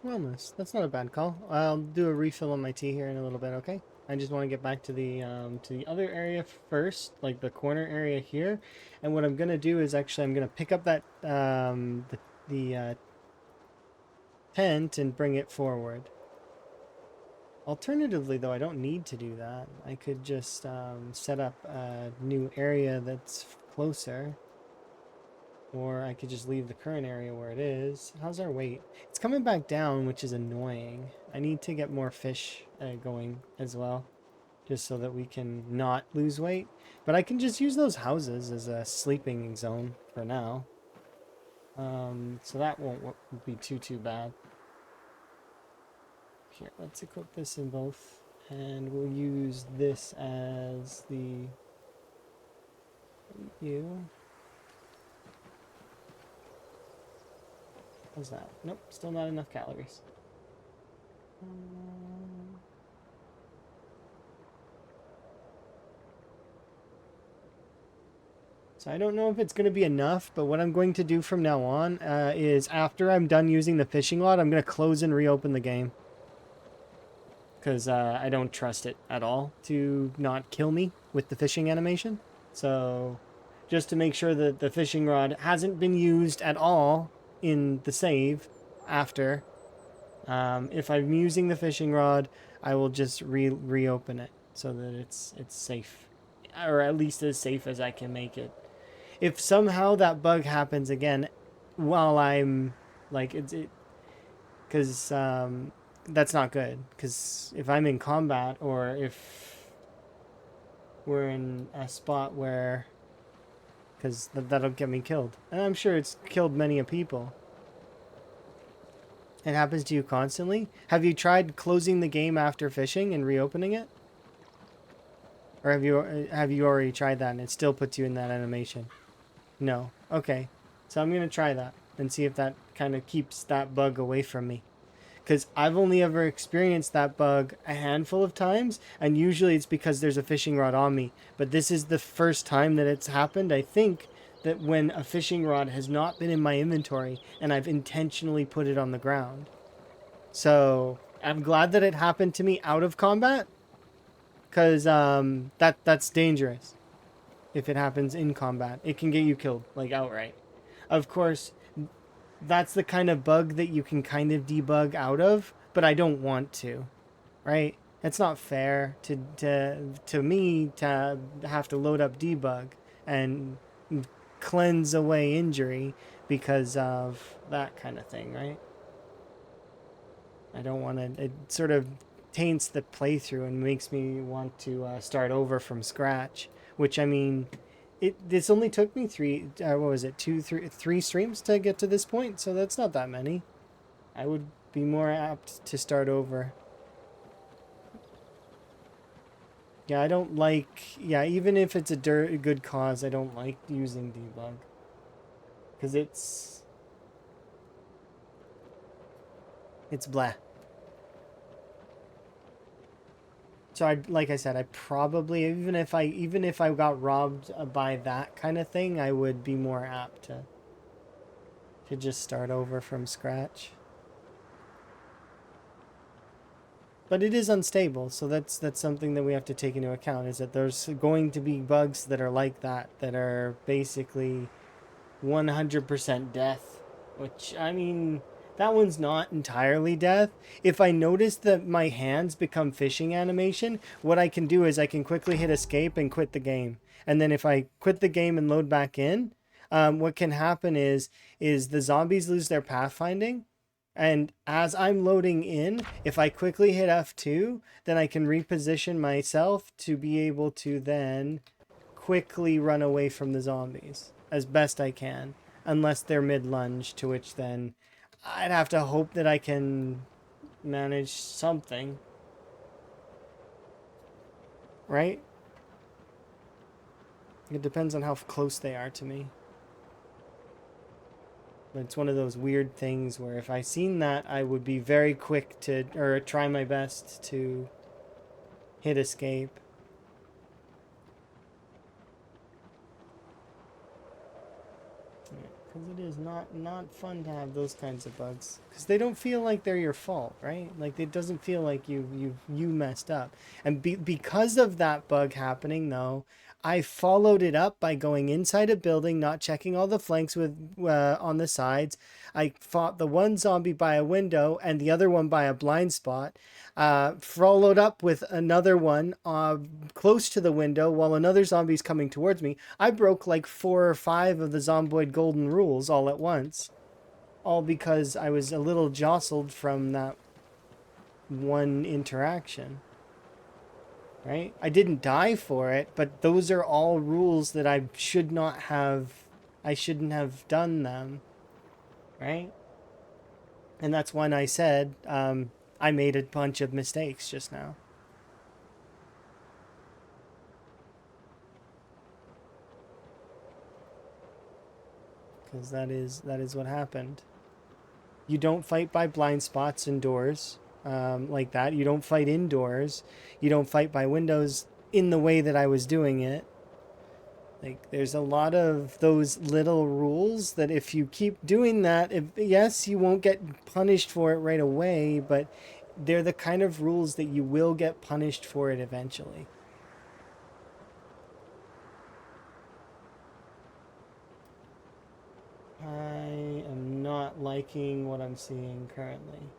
Wellness. That's not a bad call. I'll do a refill on my tea here in a little bit, okay? I just want to get back to the other area first, like the corner area here. And what I'm gonna do is actually I'm gonna pick up that the tent and bring it forward. Alternatively, though, I don't need to do that. I could just set up a new area that's closer. Or I could just leave the current area where it is. How's our weight? It's coming back down, which is annoying. I need to get more fish going as well. Just so that we can not lose weight. But I can just use those houses as a sleeping zone for now. So that won't be too bad. Here, let's equip this in both. And we'll use this as the... What's that? Nope, still not enough calories. So I don't know if it's going to be enough, but what I'm going to do from now on is after I'm done using the fishing rod, I'm going to close and reopen the game. Because I don't trust it at all to not kill me with the fishing animation. So just to make sure that the fishing rod hasn't been used at all in the save after. If I'm using the fishing rod, I will just reopen it so that it's safe, or at least as safe as I can make it. If somehow that bug happens again while I'm like because that's not good, because if I'm in combat or if we're in a spot where, because that'll get me killed. And I'm sure it's killed many of people. It happens to you constantly? Have you tried closing the game after fishing and reopening it? Or have you already tried that and it still puts you in that animation? No. Okay. So I'm going to try that and see if that kind of keeps that bug away from me. Because I've only ever experienced that bug a handful of times, and usually it's because there's a fishing rod on me. But this is the first time that it's happened, I think, that when a fishing rod has not been in my inventory and I've intentionally put it on the ground. So I'm glad that it happened to me out of combat, because that's dangerous. If it happens in combat, it can get you killed, like outright. Of course, that's the kind of bug that you can kind of debug out of, but I don't want to, right? It's not fair to me to have to load up debug and cleanse away injury because of that kind of thing, right? I don't want to. It sort of taints the playthrough and makes me want to start over from scratch. Which, I mean, this only took me three streams to get to this point, so that's not that many. I would be more apt to start over. Yeah, I don't like... Yeah, even if it's a good cause, I don't like using debug. Because it's blah. So like I said, I probably, even if I got robbed by that kind of thing, I would be more apt to just start over from scratch. But it is unstable, so that's something that we have to take into account, is that there's going to be bugs that are like that are basically 100% death, which, I mean, that one's not entirely death. If I notice that my hands become fishing animation, what I can do is I can quickly hit escape and quit the game. And then if I quit the game and load back in, what can happen is the zombies lose their pathfinding, And as I'm loading in, if I quickly hit F2, then I can reposition myself to be able to then quickly run away from the zombies as best I can, unless they're mid-lunge, to which then I'd have to hope that I can manage something. Right? It depends on how close they are to me. But it's one of those weird things where if I seen that, I would be very quick to, or try my best to hit escape. Because it is not fun to have those kinds of bugs. Because they don't feel like they're your fault, right? Like, it doesn't feel like you messed up. And because of that bug happening, though, I followed it up by going inside a building, not checking all the flanks with on the sides. I fought the one zombie by a window and the other one by a blind spot. Followed up with another one close to the window while another zombie's coming towards me. I broke like 4 or 5 of the zomboid golden rules all at once. All because I was a little jostled from that one interaction. Right? I didn't die for it, but those are all rules that I shouldn't have done them. Right? And that's when I said, I made a bunch of mistakes just now. Because that is what happened. You don't fight by blind spots indoors like that. You don't fight indoors. You don't fight by windows in the way that I was doing it. Like, there's a lot of those little rules that if you keep doing that, yes, you won't get punished for it right away, but they're the kind of rules that you will get punished for it eventually. I am not liking what I'm seeing currently.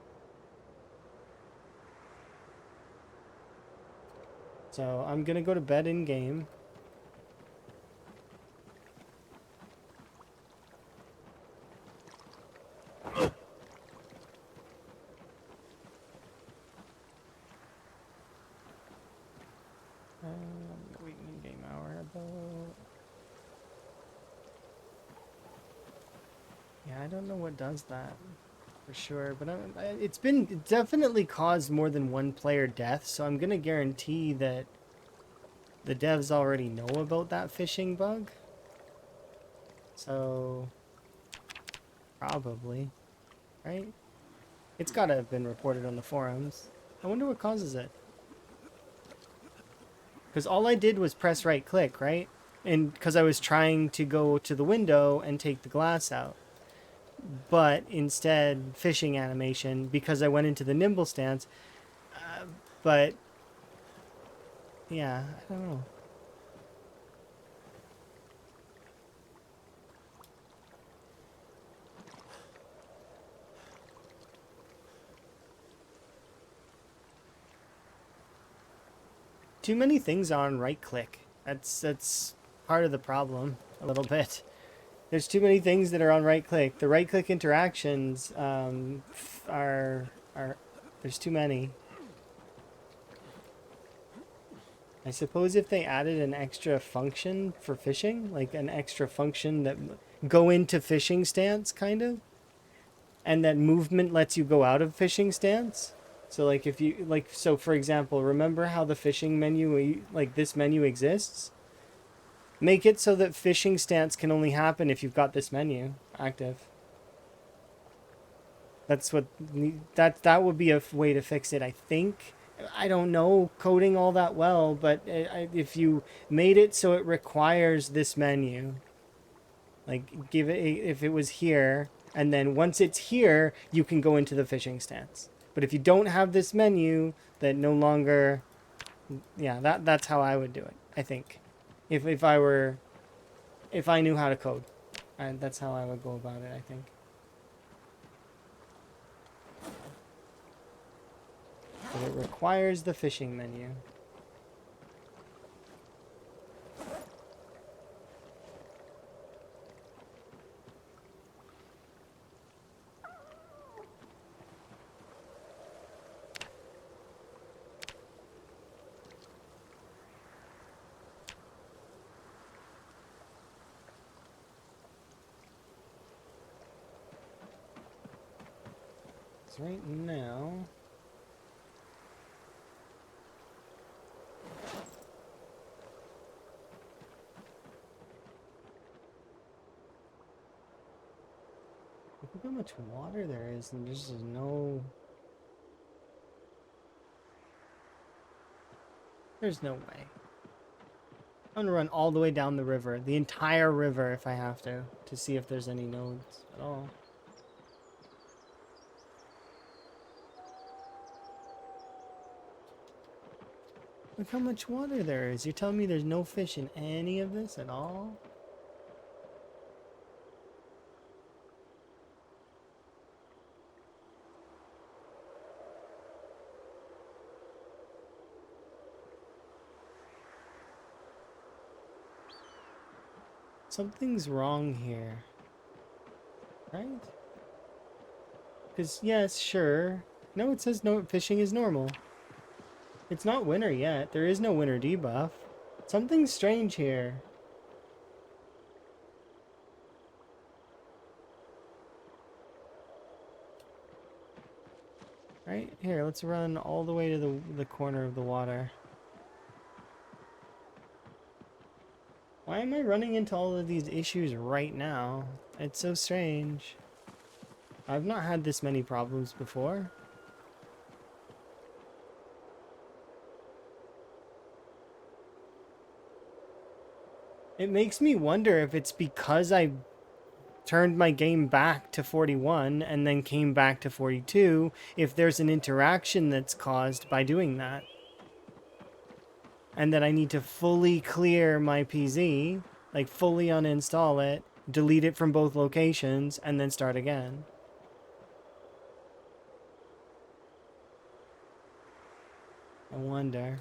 So I'm gonna go to bed in game. Waiting in game hour about. Yeah, I don't know what does that for sure, but it's definitely caused more than one player death, so I'm gonna guarantee that the devs already know about that phishing bug. So probably, right? It's gotta have been reported on the forums. I wonder what causes it. Because all I did was press right click, right? And because I was trying to go to the window and take the glass out. But instead, fishing animation, because I went into the nimble stance. But, yeah, I don't know. Too many things are on right click. That's part of the problem, a little bit. There's too many things that are on right click. The right click interactions are there's too many. I suppose if they added an extra function for fishing, like an extra function that go into fishing stance kind of, and that movement lets you go out of fishing stance. So like if you like, so for example, remember how the fishing menu, like this menu exists? Make it so that fishing stance can only happen if you've got this menu active. That's what that would be a way to fix it, I think. I don't know coding all that well, but if you made it so it requires this menu, like give it if it was here, and then once it's here, you can go into the fishing stance. But if you don't have this menu, then no longer, yeah, that's how I would do it, I think. If I knew how to code, that's how I would go about it, I think. But it requires the fishing menu. Because right now... Look how much water there is, and there's just no... There's no way. I'm gonna run all the way down the river, the entire river if I have to see if there's any nodes at all. Look how much water there is. You're telling me there's no fish in any of this at all? Something's wrong here. Right? Because, yes, sure. No, it says no, fishing is normal. It's not winter yet. There is no winter debuff. Something's strange here. Right? Here, let's run all the way to the corner of the water. Why am I running into all of these issues right now? It's so strange. I've not had this many problems before. It makes me wonder if it's because I turned my game back to 41 and then came back to 42, if there's an interaction that's caused by doing that. And that I need to fully clear my PZ, like fully uninstall it, delete it from both locations, and then start again. I wonder.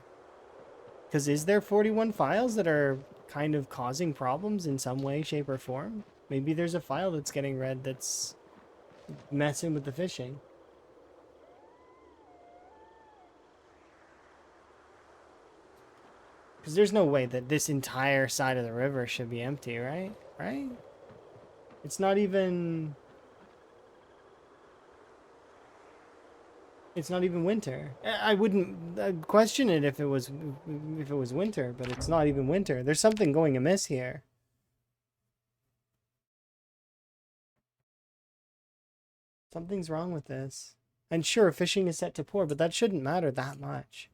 Because is there 41 files that are kind of causing problems in some way, shape, or form? Maybe there's a file that's getting read that's messing with the fishing. Because there's no way that this entire side of the river should be empty, right? Right? It's not even... It's not even winter. I wouldn't question it if it was winter, but it's not even winter. There's something going amiss here. Something's wrong with this. And sure, fishing is set to poor, but that shouldn't matter that much.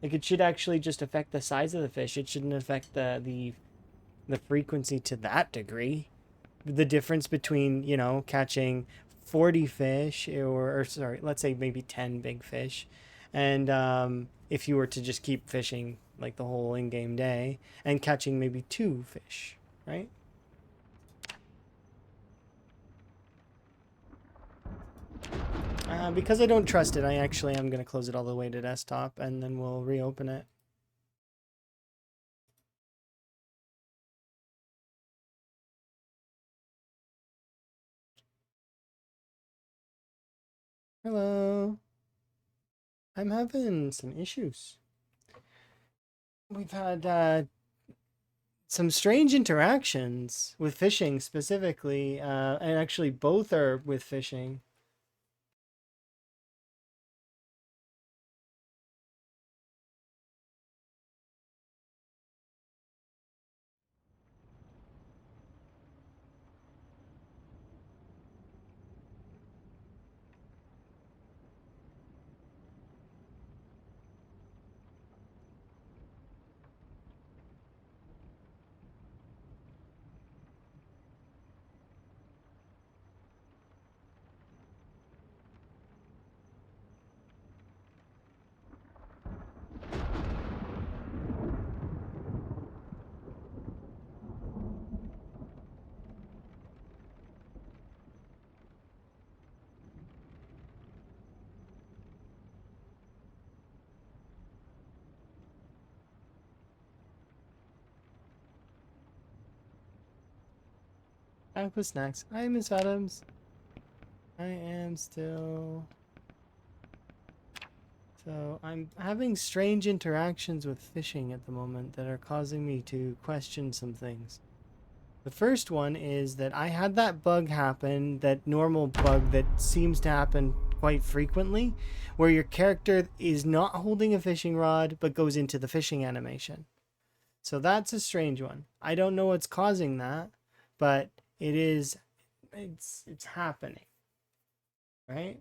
Like, it should actually just affect the size of the fish. It shouldn't affect the frequency to that degree. The difference between, you know, catching 40 fish or sorry, let's say maybe 10 big fish. And if you were to just keep fishing like the whole in-game day and catching maybe 2 fish, right? Because I don't trust it, I actually am going to close it all the way to desktop and then we'll reopen it. Hello. I'm having some issues. We've had some strange interactions with fishing specifically, and actually both are with fishing. Back with snacks. Hi, Miss Adams. I am still... So, I'm having strange interactions with fishing at the moment that are causing me to question some things. The first one is that I had that bug happen, that normal bug that seems to happen quite frequently, where your character is not holding a fishing rod but goes into the fishing animation. So that's a strange one. I don't know what's causing that, but it's happening, right?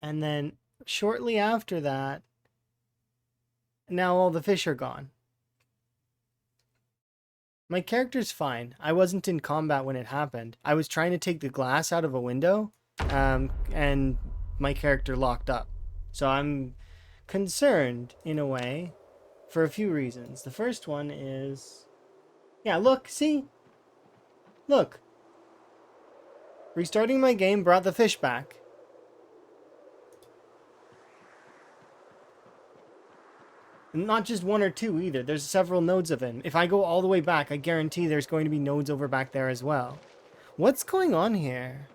And then shortly after that, now all the fish are gone. My character's fine. I wasn't in combat when it happened. I was trying to take the glass out of a window, and my character locked up. So I'm concerned in a way for a few reasons. The first one is, yeah, look, see? Look. Restarting my game brought the fish back. Not just one or two either. There's several nodes of him. If I go all the way back, I guarantee there's going to be nodes over back there as well. What's going on here?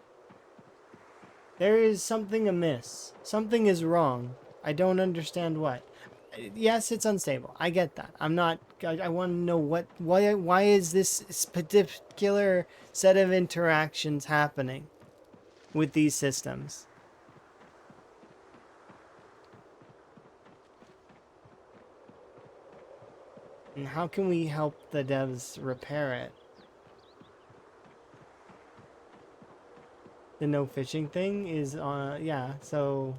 There is something amiss. Something is wrong. I don't understand what. Yes, it's unstable. I get that. I'm not... I want to know why is this particular set of interactions happening with these systems? And how can we help the devs repair it? The no fishing thing is yeah, so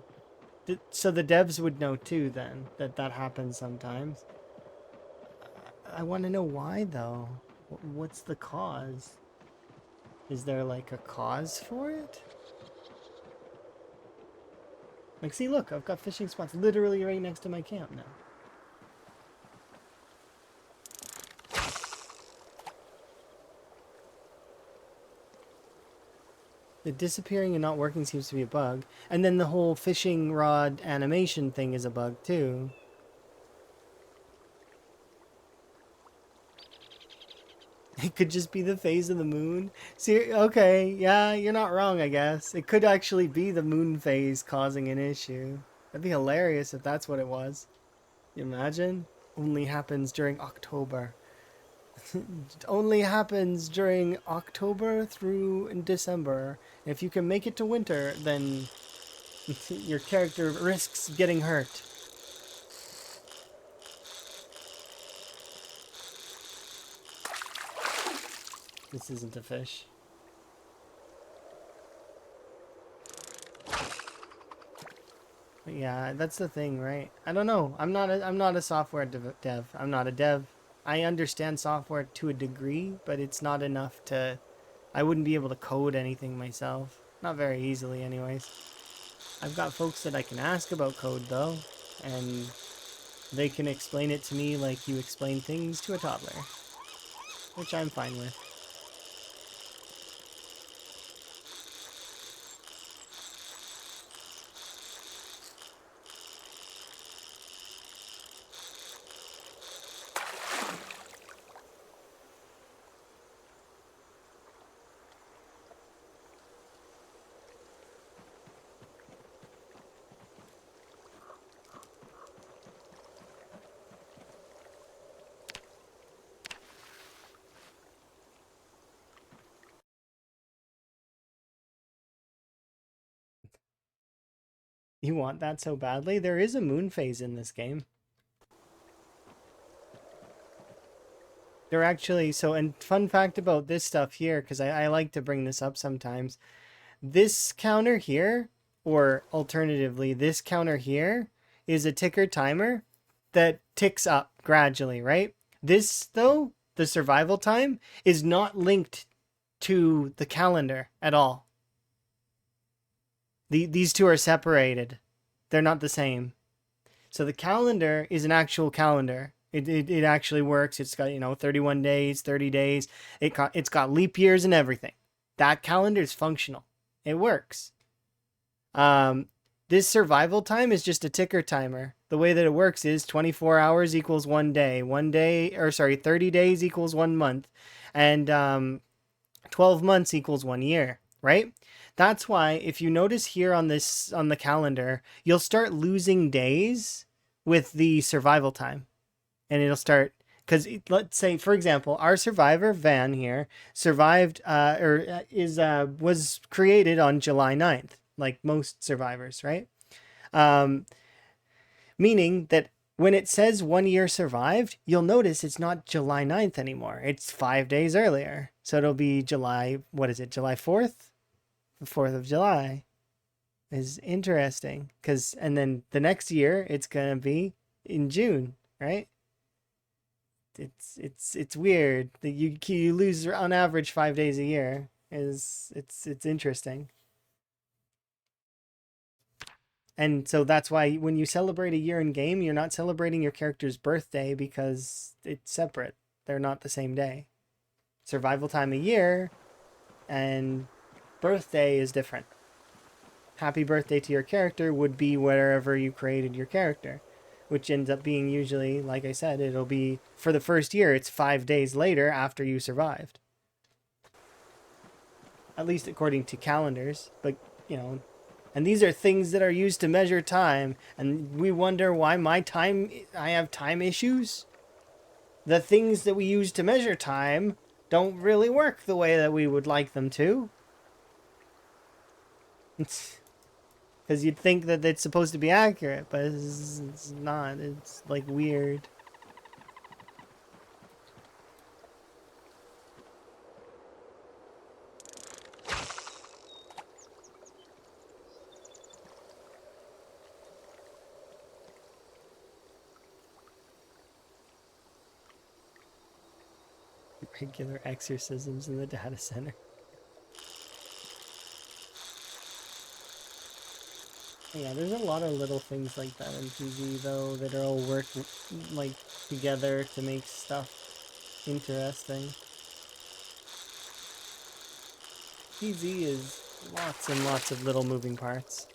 the devs would know too then that happens sometimes. I want to know why though. What's the cause? Is there like a cause for it? Like, see, look, I've got fishing spots literally right next to my camp now. The disappearing and not working seems to be a bug. And then the whole fishing rod animation thing is a bug too. It could just be the phase of the moon. See, okay, yeah, you're not wrong, I guess. It could actually be the moon phase causing an issue. That'd be hilarious if that's what it was. You imagine? Only happens during October. Only happens during October through December. If you can make it to winter, then your character risks getting hurt. This isn't a fish. But yeah, that's the thing, right? I don't know. I'm not a software dev. I'm not a dev. I understand software to a degree, but it's not enough to... I wouldn't be able to code anything myself. Not very easily, anyways. I've got folks that I can ask about code, though, and they can explain it to me like you explain things to a toddler, which I'm fine with. You want that so badly? There is a moon phase in this game. They're actually, so, and fun fact about this stuff here, because I like to bring this up sometimes. This counter here, or alternatively, this counter here, is a ticker timer that ticks up gradually, right? This, though, the survival time, is not linked to the calendar at all. These two are separated. They're not the same. So the calendar is an actual calendar. It actually works. It's got, 31 days, 30 days. It's got leap years and everything. That calendar is functional. It works. This survival time is just a ticker timer. The way that it works is 24 hours equals 1 day. 30 days equals 1 month. And 12 months equals 1 year, right? That's why if you notice here on the calendar, you'll start losing days with the survival time. And it'll start because let's say, for example, our survivor Van here survived or is was created on July 9th, like most survivors, right? Um, Meaning that when it says 1 year survived, you'll notice it's not July 9th anymore. It's 5 days earlier. So it'll be July, what is it, July 4th? The 4th of July is interesting. And then the next year, it's going to be in June, right? It's weird that you lose on average 5 days a year. It's interesting. And so that's why when you celebrate a year in game, you're not celebrating your character's birthday because it's separate. They're not the same day. Survival time a year and birthday is different. Happy birthday to your character would be wherever you created your character, which ends up being usually, like I said, it'll be for the first year, it's 5 days later after you survived. At least according to calendars, but you know, and these are things that are used to measure time, and we wonder why I have time issues. The things that we use to measure time don't really work the way that we would like them to. Because you'd think that it's supposed to be accurate, but it's not. It's like weird. Regular exorcisms in the data center. Yeah, there's a lot of little things like that in PG though that are all work like together to make stuff interesting. PZ is lots and lots of little moving parts.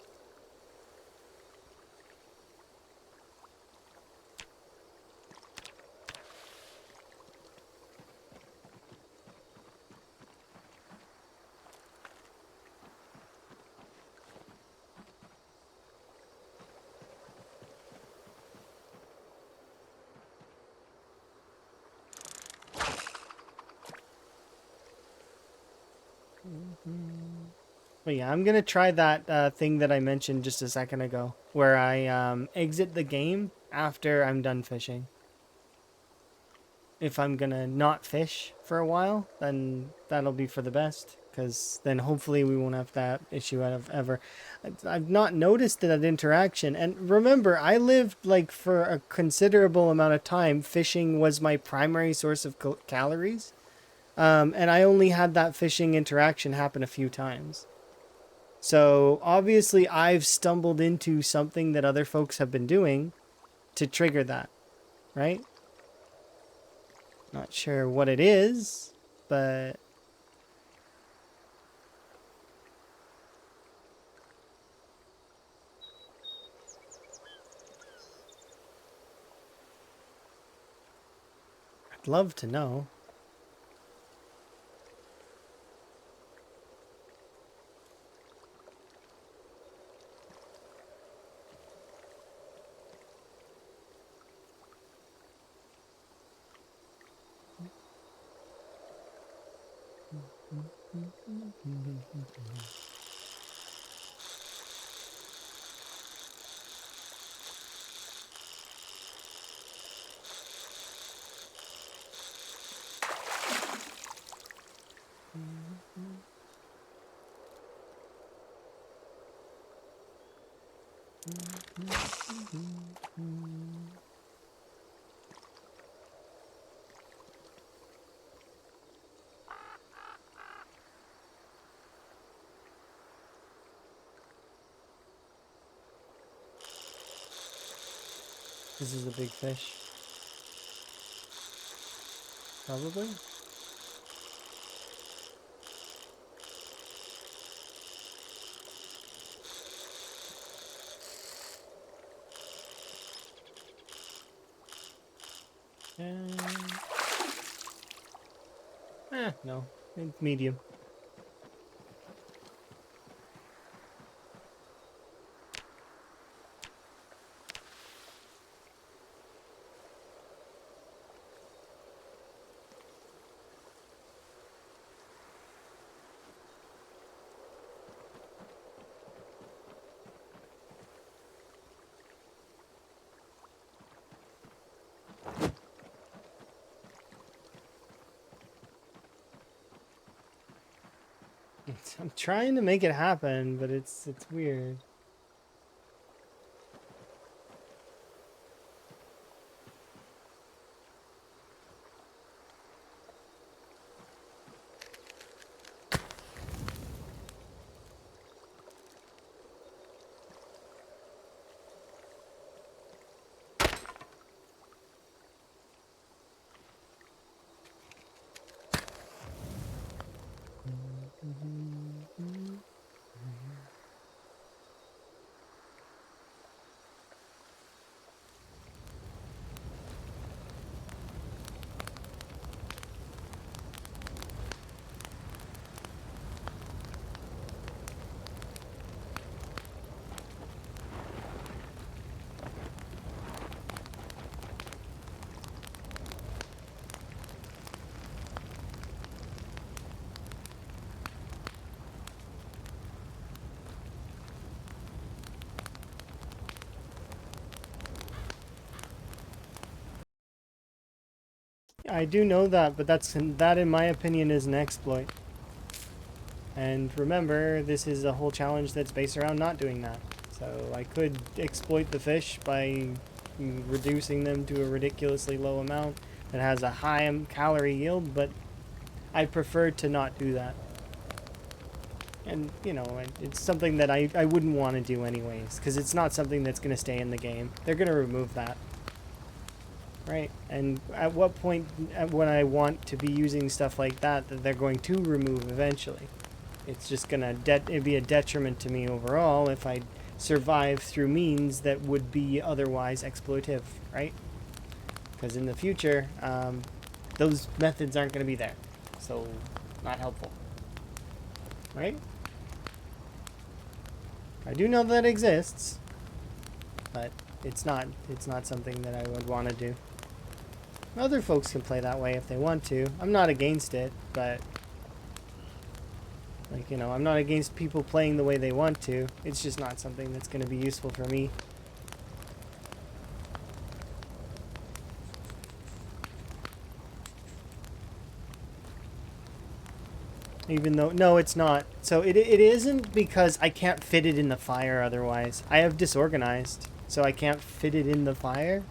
But yeah, I'm gonna try that thing that I mentioned just a second ago, where I exit the game after I'm done fishing. If I'm gonna not fish for a while, then that'll be for the best, because then hopefully we won't have that issue out of ever. I've not noticed that interaction, and remember, I lived like for a considerable amount of time. Fishing was my primary source of calories, and I only had that fishing interaction happen a few times. So obviously, I've stumbled into something that other folks have been doing to trigger that, right? Not sure what it is, but I'd love to know. This is a big fish. Probably. No. It's medium. I'm trying to make it happen, but it's weird. I do know that, but that in my opinion is an exploit. And remember, this is a whole challenge that's based around not doing that. So I could exploit the fish by reducing them to a ridiculously low amount that has a high calorie yield, but I prefer to not do that. And, you know, it's something that I wouldn't want to do anyways, because it's not something that's going to stay in the game. They're going to remove that. Right? And at what point when I want to be using stuff like that they're going to remove eventually? It's just going to it'd be a detriment to me overall if I survive through means that would be otherwise exploitive, right? Because in the future, those methods aren't going to be there. So, not helpful. Right? I do know that exists, but it's not something that I would want to do. Other folks can play that way if they want to. I'm not against it, but like, you know, I'm not against people playing the way they want to. It's just not something that's going to be useful for me. Even though, no, it's not. So it isn't because I can't fit it in the fire otherwise. I have disorganized, so I can't fit it in the fire.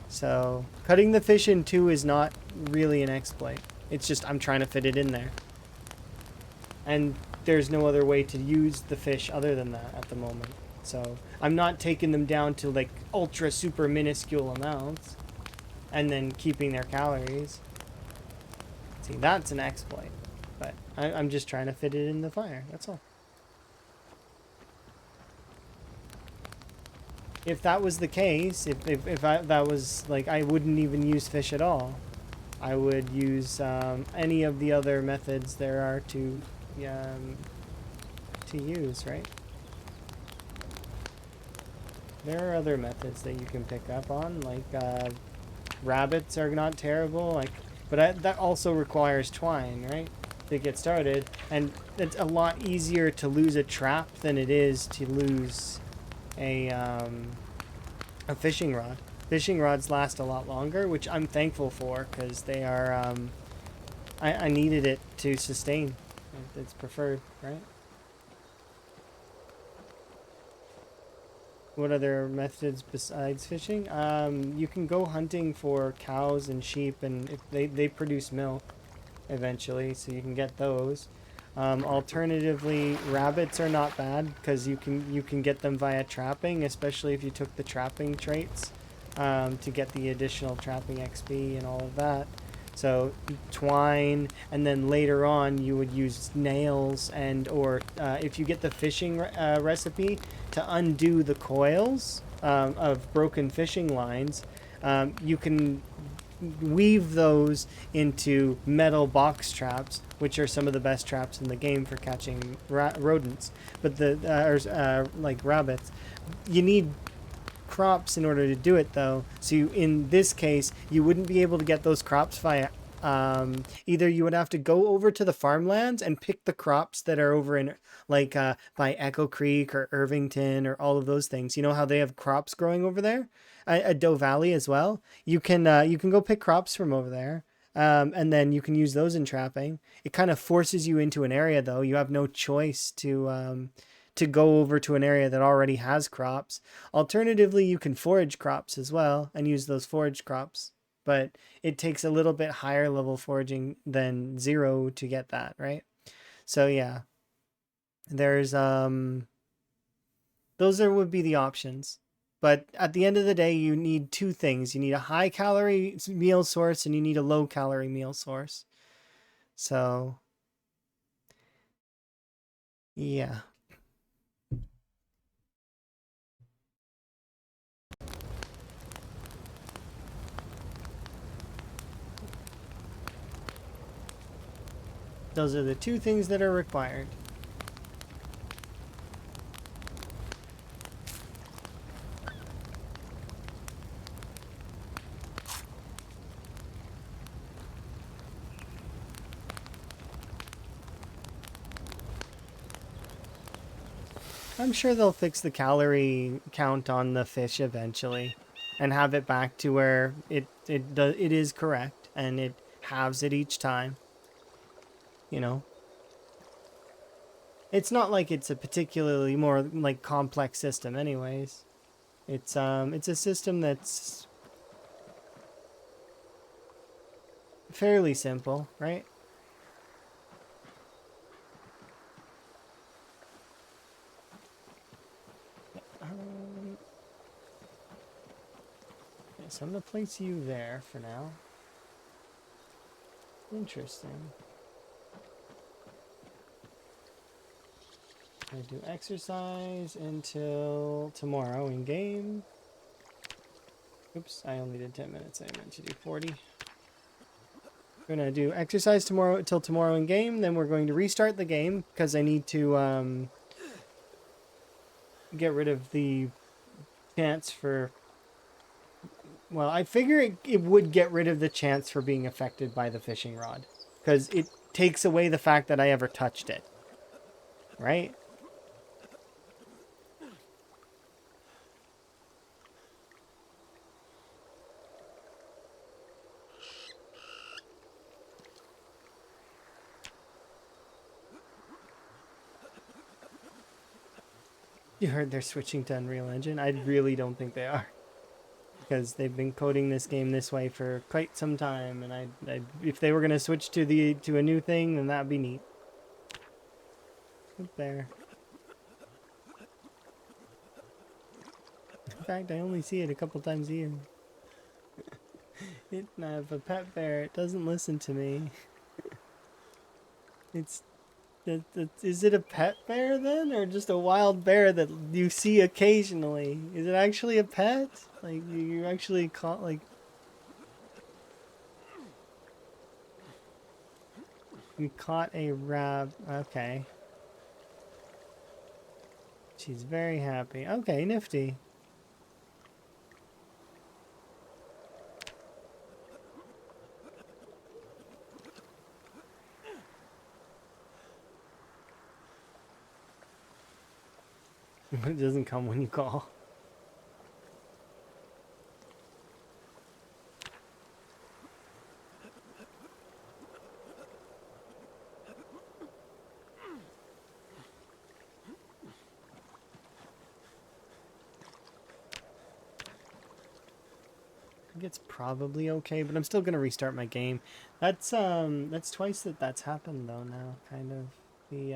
So cutting the fish in two is not really an exploit. It's just I'm trying to fit it in there. And there's no other way to use the fish other than that at the moment. So I'm not taking them down to like ultra super minuscule amounts and then keeping their calories. See, that's an exploit. But I'm just trying to fit it in the fire. That's all. If that was the case, that was like, I wouldn't even use fish at all. I would use any of the other methods there are to use, right? There are other methods that you can pick up on, like rabbits are not terrible, like, but that also requires twine, right? To get started, and it's a lot easier to lose a trap than it is to lose a fishing rod. Fishing rods last a lot longer, which I'm thankful for because they are. I needed it to sustain. It's preferred, right? What other methods besides fishing? You can go hunting for cows and sheep, and if they produce milk eventually, so you can get those. Alternatively, rabbits are not bad because you can get them via trapping, especially if you took the trapping traits to get the additional trapping XP and all of that. So twine, and then later on you would use nails, and or if you get the fishing recipe to undo the coils of broken fishing lines, you can weave those into metal box traps, which are some of the best traps in the game for catching rodents. But like rabbits, you need crops in order to do it though. So in this case, you wouldn't be able to get those crops via either you would have to go over to the farmlands and pick the crops that are over in like by Echo Creek or Irvington or all of those things. You know how they have crops growing over there at Doe Valley as well. You can go pick crops from over there. And then you can use those in trapping. It kind of forces you into an area, though. You have no choice to go over to an area that already has crops. Alternatively, you can forage crops as well and use those forage crops. But it takes a little bit higher level foraging than 0 to get that, right? So yeah, there's those are would be the options. But at the end of the day, you need two things. You need a high calorie meal source and you need a low calorie meal source. So, yeah. Those are the two things that are required. I'm sure they'll fix the calorie count on the fish eventually and have it back to where it is correct and it halves it each time, you know. It's not like it's a particularly more like complex system anyways. It's a system that's fairly simple, right? Um, yeah, so I'm gonna place you there for now. Interesting. I do exercise until tomorrow in game. Oops, I only did 10 minutes. I meant to do 40. We're gonna do exercise tomorrow till tomorrow in game. Then we're going to restart the game because I need to get rid of the chance for. Well, I figure it would get rid of the chance for being affected by the fishing rod because it takes away the fact that I ever touched it. Right? You heard they're switching to Unreal Engine? I really don't think they are. Because they've been coding this game this way for quite some time, and if they were gonna switch to a new thing, then that'd be neat. Up there. In fact, I only see it a couple times a year. I have a pet bear. It doesn't listen to me. It's is it a pet bear then, or just a wild bear that you see occasionally? Is it actually a pet? Like you actually caught like you caught a rabbit? Okay. She's very happy. Okay, nifty. It doesn't come when you call. I think it's probably okay, but I'm still gonna restart my game. That's twice that's happened though now, kind of. The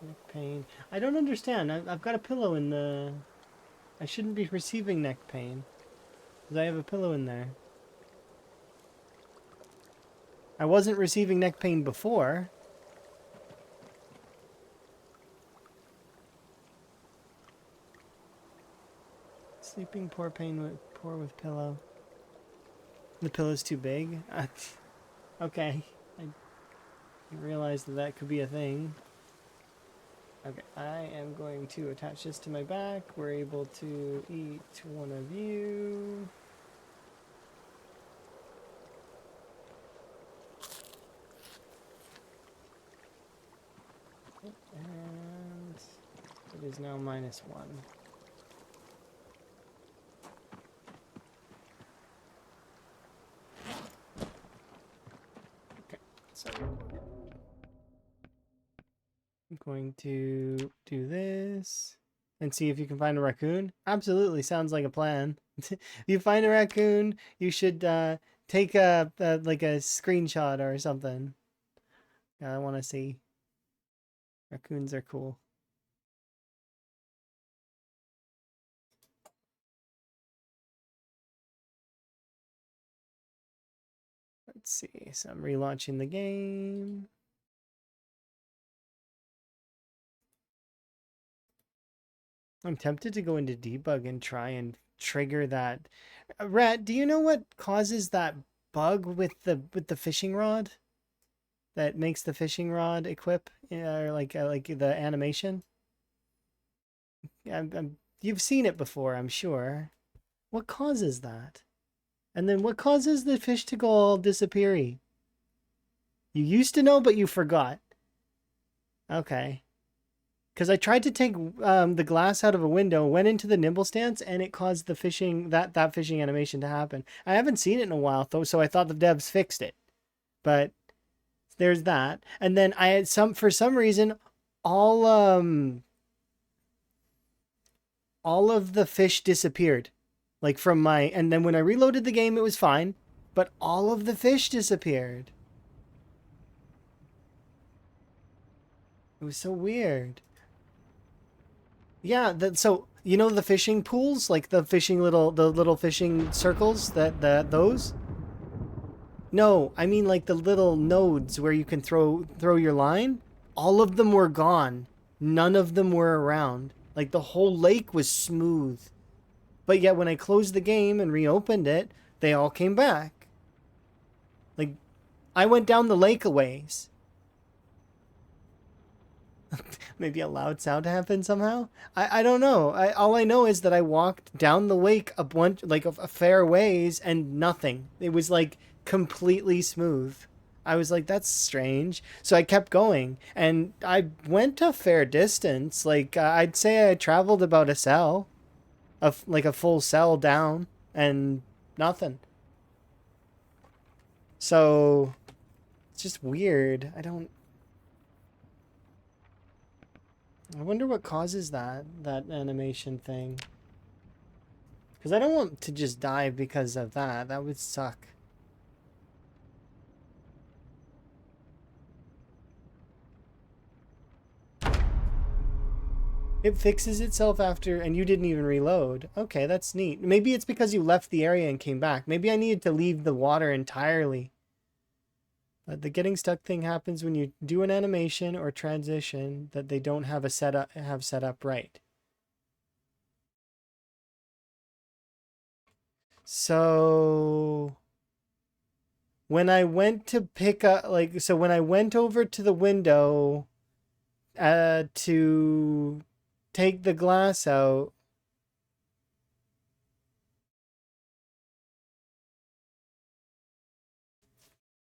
neck pain. I don't understand. I've got a pillow in the. I shouldn't be receiving neck pain, because I have a pillow in there. I wasn't receiving neck pain before. Sleeping poor with pillow. The pillow's too big. Okay, I realized that could be a thing. Okay, I am going to attach this to my back. We're able to eat one of you. And it is now -1. So I'm going to do this and see if you can find a raccoon. Absolutely, sounds like a plan. If you find a raccoon, you should take a like a screenshot or something. I want to see. Raccoons are cool. Let's see. So I'm relaunching the game. I'm tempted to go into debug and try and trigger that. Rat, do you know what causes that bug with the fishing rod? That makes the fishing rod equip, or like the animation? You've seen it before, I'm sure. What causes that? And then what causes the fish to go all disappeary? You used to know, but you forgot. Okay. Because I tried to take the glass out of a window, went into the nimble stance, and it caused the fishing that fishing animation to happen. I haven't seen it in a while though, so I thought the devs fixed it. But there's that, and then I had for some reason all all of the fish disappeared, like from my. And then when I reloaded the game, it was fine, but all of the fish disappeared. It was so weird. Yeah, so you know the fishing pools, like the little fishing circles that those. No, I mean like the little nodes where you can throw your line. All of them were gone. None of them were around. Like the whole lake was smooth. But yet when I closed the game and reopened it, they all came back. Like I went down the lake a ways. Maybe a loud sound happened somehow. I don't know. All I know is that I walked down the lake a bunch, like a fair ways, and nothing. It was like completely smooth. I was like, that's strange. So I kept going, and I went a fair distance. Like I'd say I traveled about a cell, like a full cell down, and nothing. So it's just weird. I wonder what causes that animation thing. Because I don't want to just die because of that. That would suck. It fixes itself after, and you didn't even reload. Okay, that's neat. Maybe it's because you left the area and came back. Maybe I needed to leave the water entirely. But the getting stuck thing happens when you do an animation or transition that they don't have set up right. So when I went to pick up, when I went over to the window to take the glass out,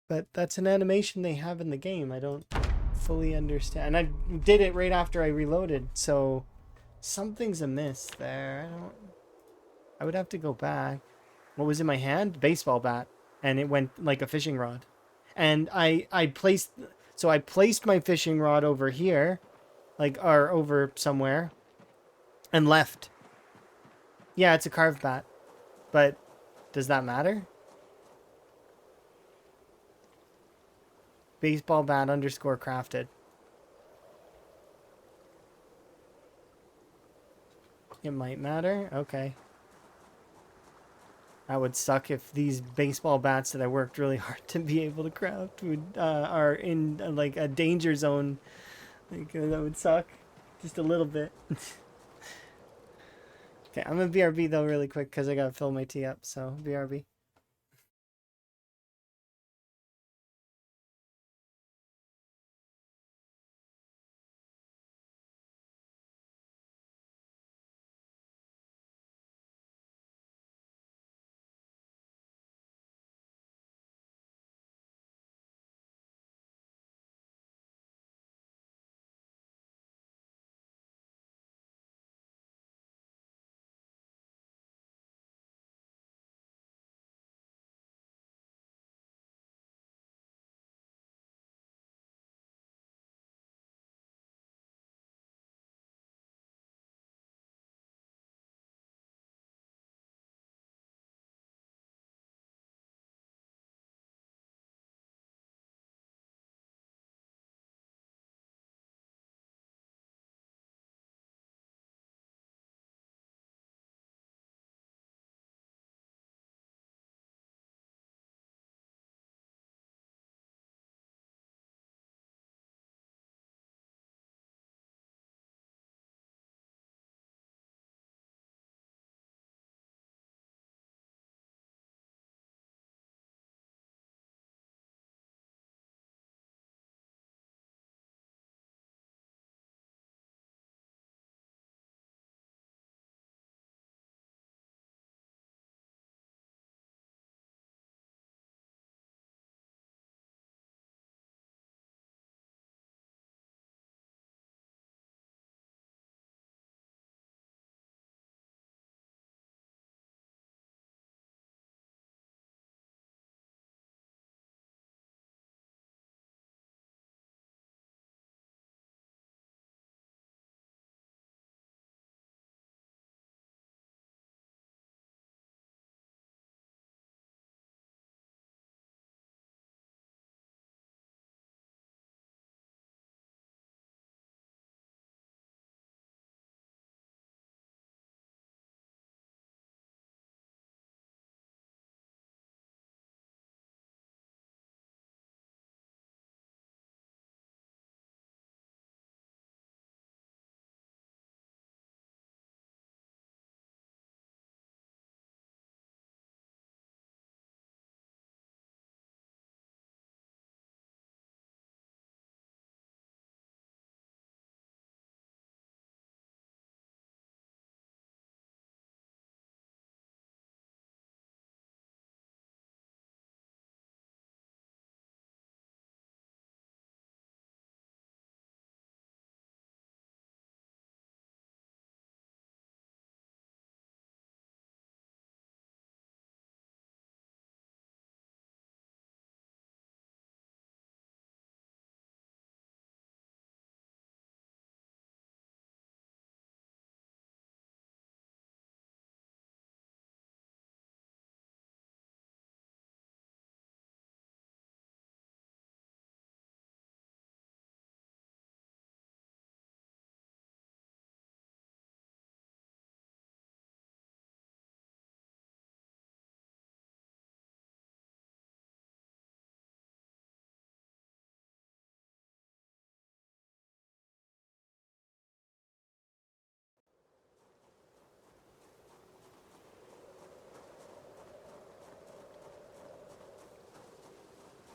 but that's an animation they have in the game. I don't fully understand. And I did it right after I reloaded, so something's amiss there. I would have to go back. What was in my hand? Baseball bat, and it went like a fishing rod. And I placed my fishing rod over here, like or over somewhere, and left. Yeah, it's a carved bat, but does that matter? Baseball bat underscore crafted. It might matter. Okay. That would suck if these baseball bats that I worked really hard to be able to craft are in like a danger zone. Like, that would suck. Just a little bit. Okay, I'm gonna BRB though really quick because I gotta fill my tea up. So BRB.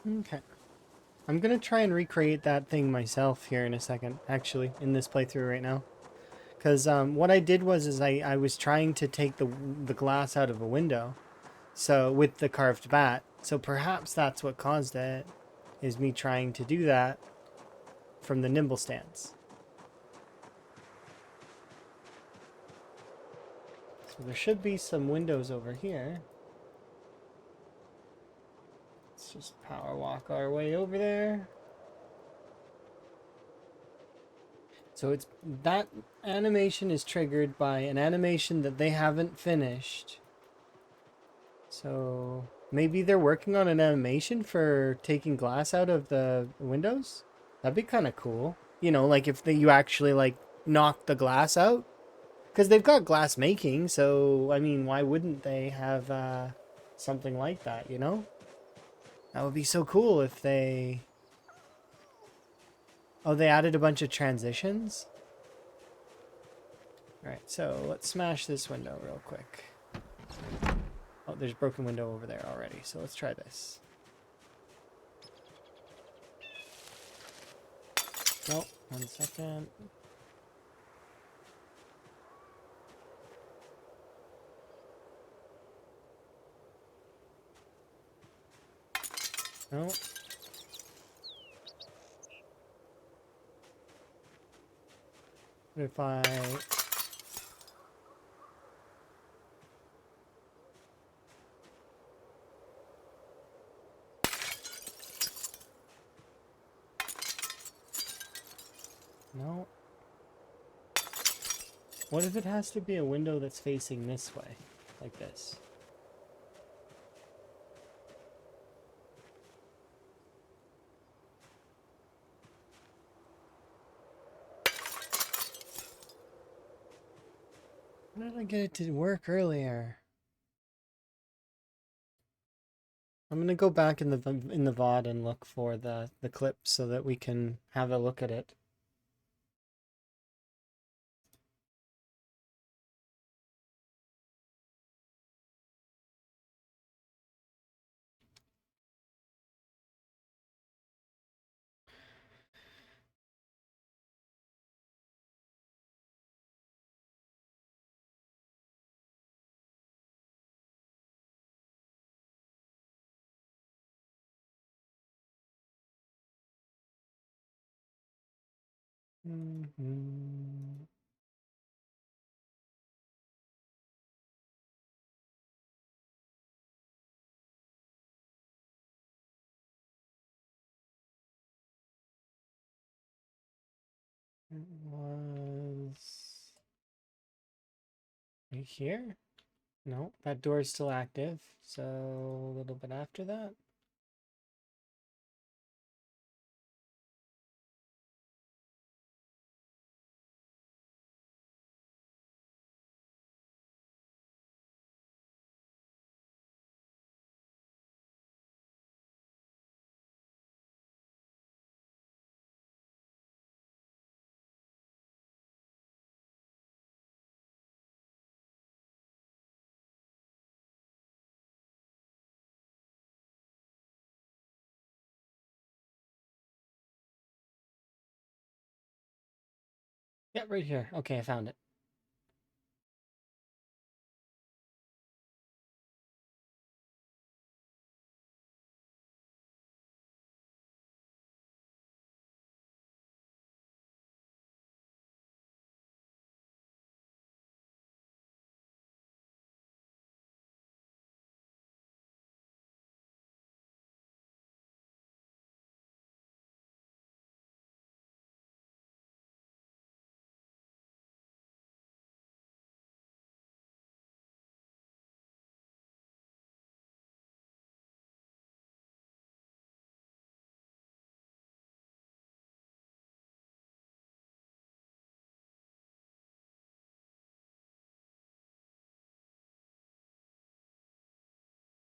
Okay. I'm gonna try and recreate that thing myself here in a second, actually, in this playthrough right now. Because what I did was I was trying to take the glass out of a window, so with the carved bat. So perhaps that's what caused it, is me trying to do that from the nimble stance. So there should be some windows over here. Let's just power walk our way over there. So it's that animation is triggered by an animation that they haven't finished. So maybe they're working on an animation for taking glass out of the windows? That'd be kind of cool. You know, like if you actually like knock the glass out, because they've got glass making. So I mean, why wouldn't they have something like that? You know, that would be so cool if they. Oh, they added a bunch of transitions. All right, so let's smash this window real quick. Oh, there's a broken window over there already. So let's try this. Nope, 1 second. Nope. What if I... No. What if it has to be a window that's facing this way? Like this? How did I get it to work earlier? I'm gonna go back in the VOD and look for the clip so that we can have a look at it. Mm-hmm. It was right here? No, that door is still active. So a little bit after that. Yeah, right here. Okay, I found it.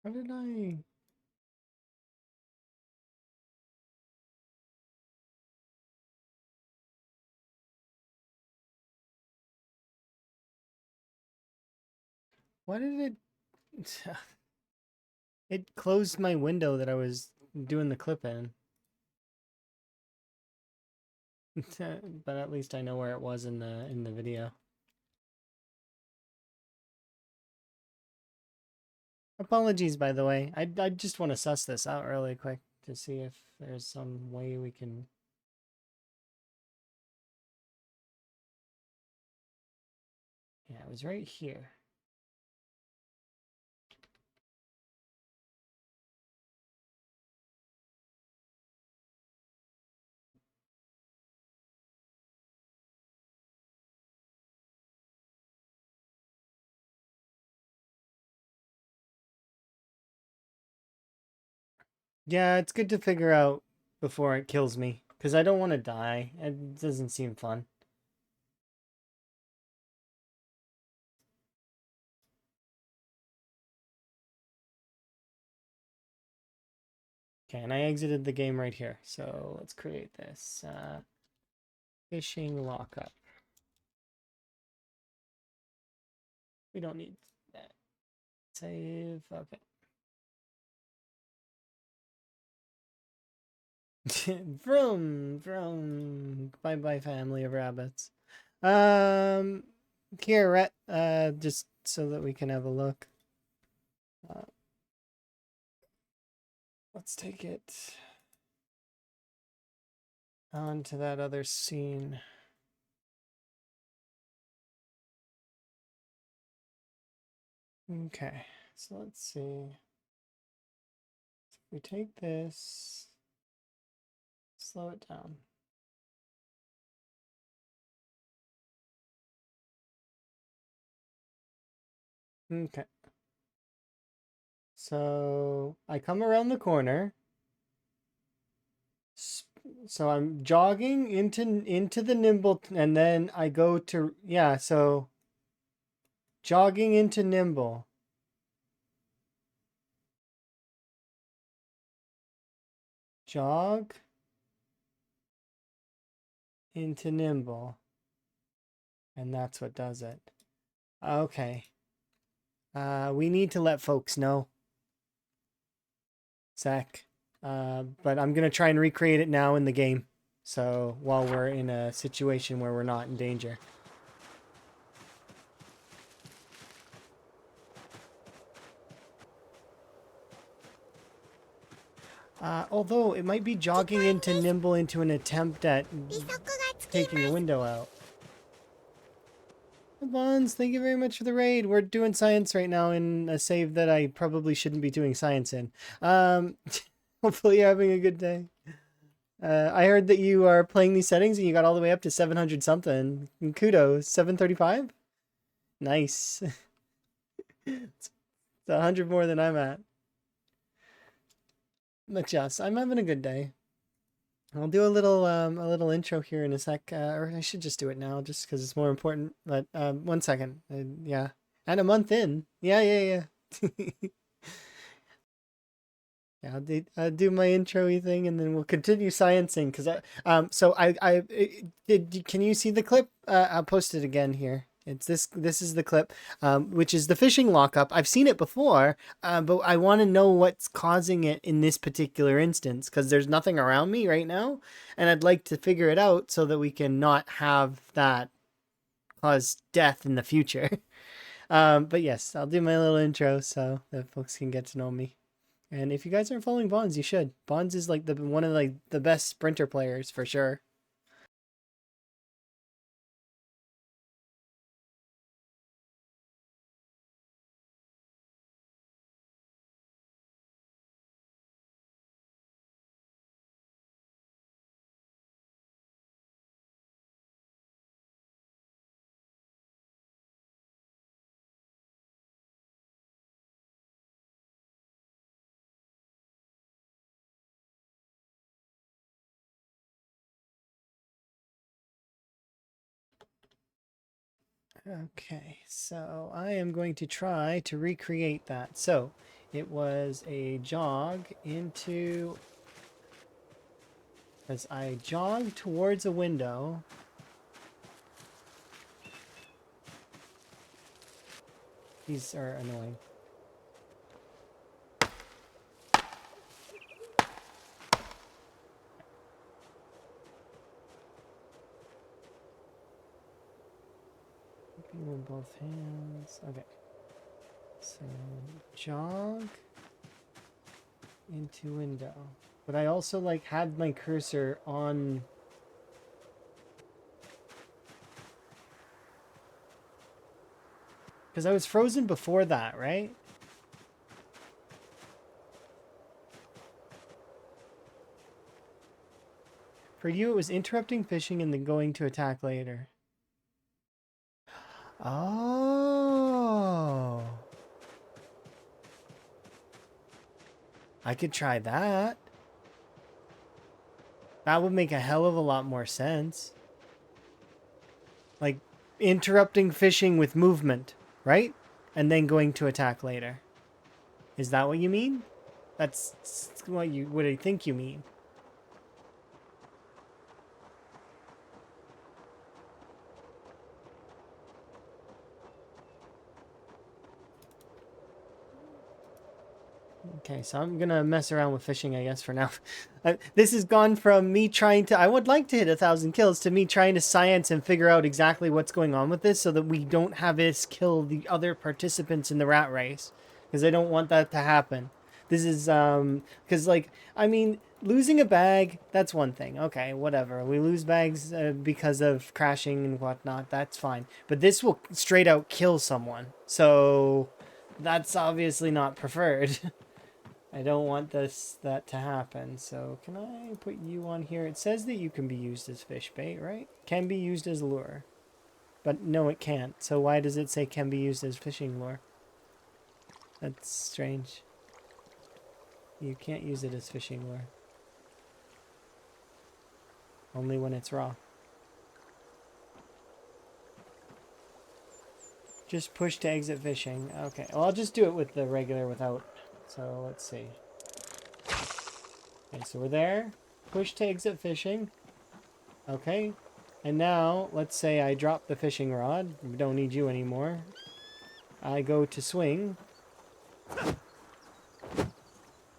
How did I... Why did it... It closed my window that I was doing the clip in. But at least I know where it was in the video. Apologies, by the way. I just want to suss this out really quick to see if there's some way we can. Yeah, it was right here. Yeah, it's good to figure out before it kills me, because I don't want to die. It doesn't seem fun. Okay, and I exited the game right here. So let's create this. Fishing lockup. We don't need that. Save. Okay. Vroom. Bye bye, family of rabbits. Here, Rhett, just so that we can have a look. Let's take it on to that other scene. Okay, so let's see. If we take this, slow it down. Okay. So I come around the corner. So I'm jogging into the nimble, and then I go to, yeah, so jogging into nimble. Jog into nimble. And that's what does it. Okay. We need to let folks know. Zach. But I'm going to try and recreate it now in the game. So while we're in a situation where we're not in danger. Although it might be jogging into nimble into an attempt at taking a window out. Bonds, thank you very much for the raid. We're doing science right now in a save that I probably shouldn't be doing science in. Hopefully you're having a good day. I heard that you are playing these settings and you got all the way up to 700 something. And kudos, 735? Nice. It's 100 more than I'm at. But yes, I'm having a good day. I'll do a little intro here in a sec, or I should just do it now, just because it's more important. But 1 second, yeah, and a month in, yeah. Yeah, I'll do my intro-y thing, and then we'll continue sciencing. Because can you see the clip? I'll post it again here. It's this. This is the clip, which is the fishing lockup. I've seen it before, but I want to know what's causing it in this particular instance because there's nothing around me right now, and I'd like to figure it out so that we can not have that cause death in the future. But yes, I'll do my little intro so that folks can get to know me. And if you guys aren't following Bonds, you should. Bonds is like one of like the best sprinter players for sure. Okay, so I am going to try to recreate that. So it was a jog into, as I jog towards a window. These are annoying. using both hands. Okay. So jog into window. But I also like had my cursor on. Because I was frozen before that, right? For you, it was interrupting fishing and then going to attack later. Oh. I could try that. That would make a hell of a lot more sense. Like, interrupting fishing with movement, right? And then going to attack later. Is that what you mean? That's what I think you mean. Okay, so I'm gonna mess around with fishing, I guess, for now. This has gone from me trying to, I would like to hit 1,000 kills, to me trying to science and figure out exactly what's going on with this so that we don't have this kill the other participants in the rat race. Because I don't want that to happen. This is, because, like, I mean, losing a bag, that's one thing. Okay, whatever. We lose bags because of crashing and whatnot, that's fine. But this will straight out kill someone. So, that's obviously not preferred. I don't want that to happen. So can I put you on here? It says that you can be used as fish bait, right? Can be used as lure. But no, it can't. So why does it say can be used as fishing lure? That's strange. You can't use it as fishing lure. Only when it's raw. Just push to exit fishing. Okay, well, I'll just do it with the regular without. So let's see. Okay, so we're there. Push to exit fishing. Okay. And now, let's say I drop the fishing rod. We don't need you anymore. I go to swing.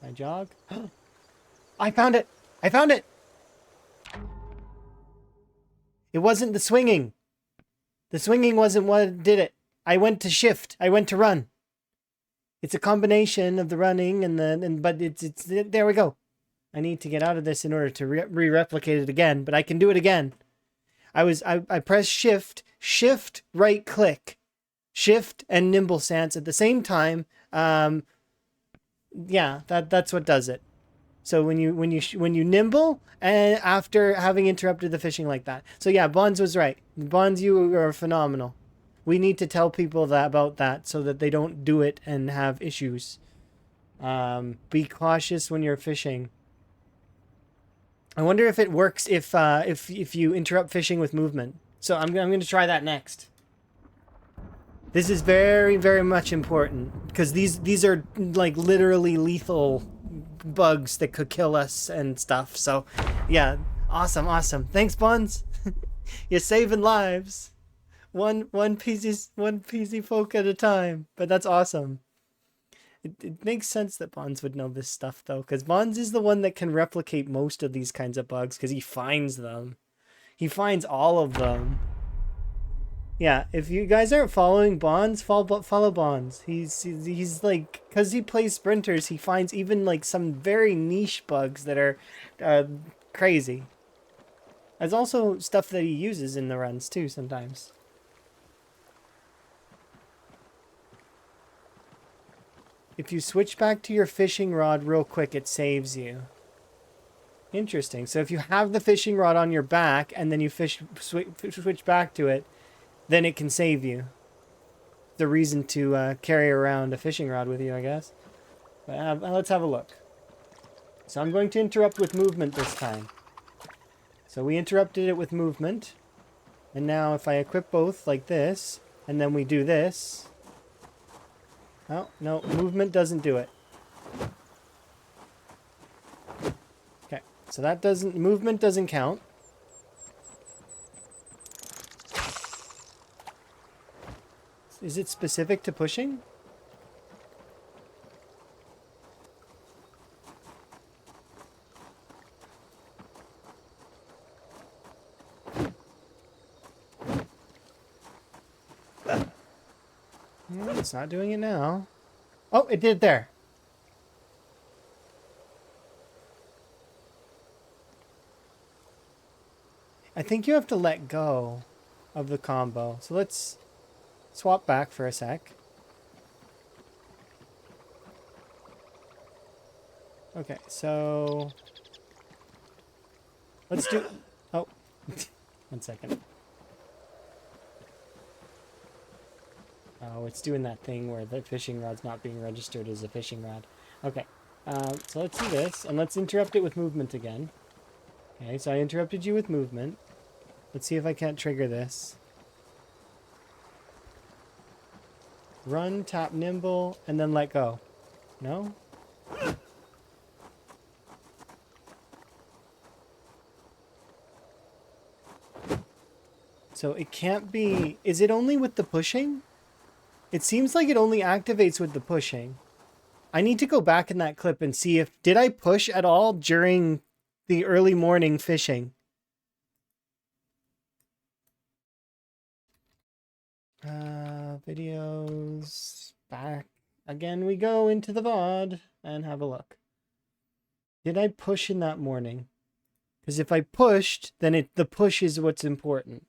I jog. I found it! I found it! It wasn't the swinging. The swinging wasn't what did it. I went to shift. I went to run. It's a combination of the running and but it's there we go. I need to get out of this in order to re-replicate it again, but I can do it again. I pressed shift, right click, shift and nimble stance at the same time. Yeah, that's what does it. So when you nimble and after having interrupted the fishing like that. So yeah, Bonds was right. Bonds, you are phenomenal. We need to tell people about that so that they don't do it and have issues. Be cautious when you're fishing. I wonder if it works if you interrupt fishing with movement. So I'm going to try that next. This is very, very much important because these are like literally lethal bugs that could kill us and stuff. So yeah, awesome. Thanks, Buns. You're saving lives. One peasy folk at a time. But that's awesome. It makes sense that Bonds would know this stuff, though, because Bonds is the one that can replicate most of these kinds of bugs, because he finds them. He finds all of them. Yeah, if you guys aren't following Bonds, follow Bonds. He's like, because he plays sprinters, he finds even, like, some very niche bugs that are crazy. There's also stuff that he uses in the runs, too, sometimes. If you switch back to your fishing rod real quick, it saves you. Interesting. So if you have the fishing rod on your back and then you switch back to it, then it can save you. The reason to carry around a fishing rod with you, I guess. But let's have a look. So I'm going to interrupt with movement this time. So we interrupted it with movement. And now if I equip both like this, and then we do this... Oh, no, movement doesn't do it. Okay, so movement doesn't count. Is it specific to pushing? It's not doing it now. Oh, it did there. I think you have to let go of the combo. So let's swap back for a sec. Okay, so let's do... Oh, 1 second. Oh, it's doing that thing where the fishing rod's not being registered as a fishing rod. Okay, so let's do this, and let's interrupt it with movement again. Okay, so I interrupted you with movement. Let's see if I can't trigger this. Run, tap nimble, and then let go. No? So it can't be... Is it only with the pushing? It seems like it only activates with the pushing. I need to go back in that clip and see if... Did I push at all during the early morning fishing? Videos... Back. Again, we go into the VOD and have a look. Did I push in that morning? Because if I pushed, then the push is what's important.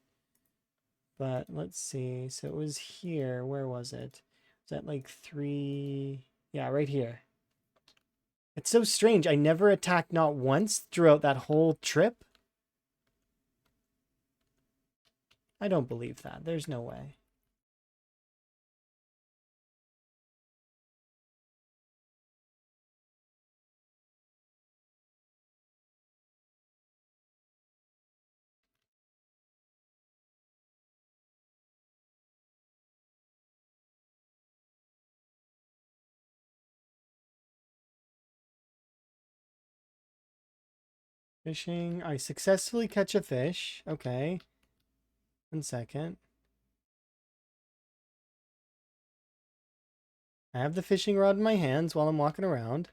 But let's see. So it was here. Where was it? Was that like 3? Yeah, right here. It's so strange. I never attacked not once throughout that whole trip. I don't believe that. There's no way. Fishing. I successfully catch a fish. Okay. 1 second. I have the fishing rod in my hands while I'm walking around.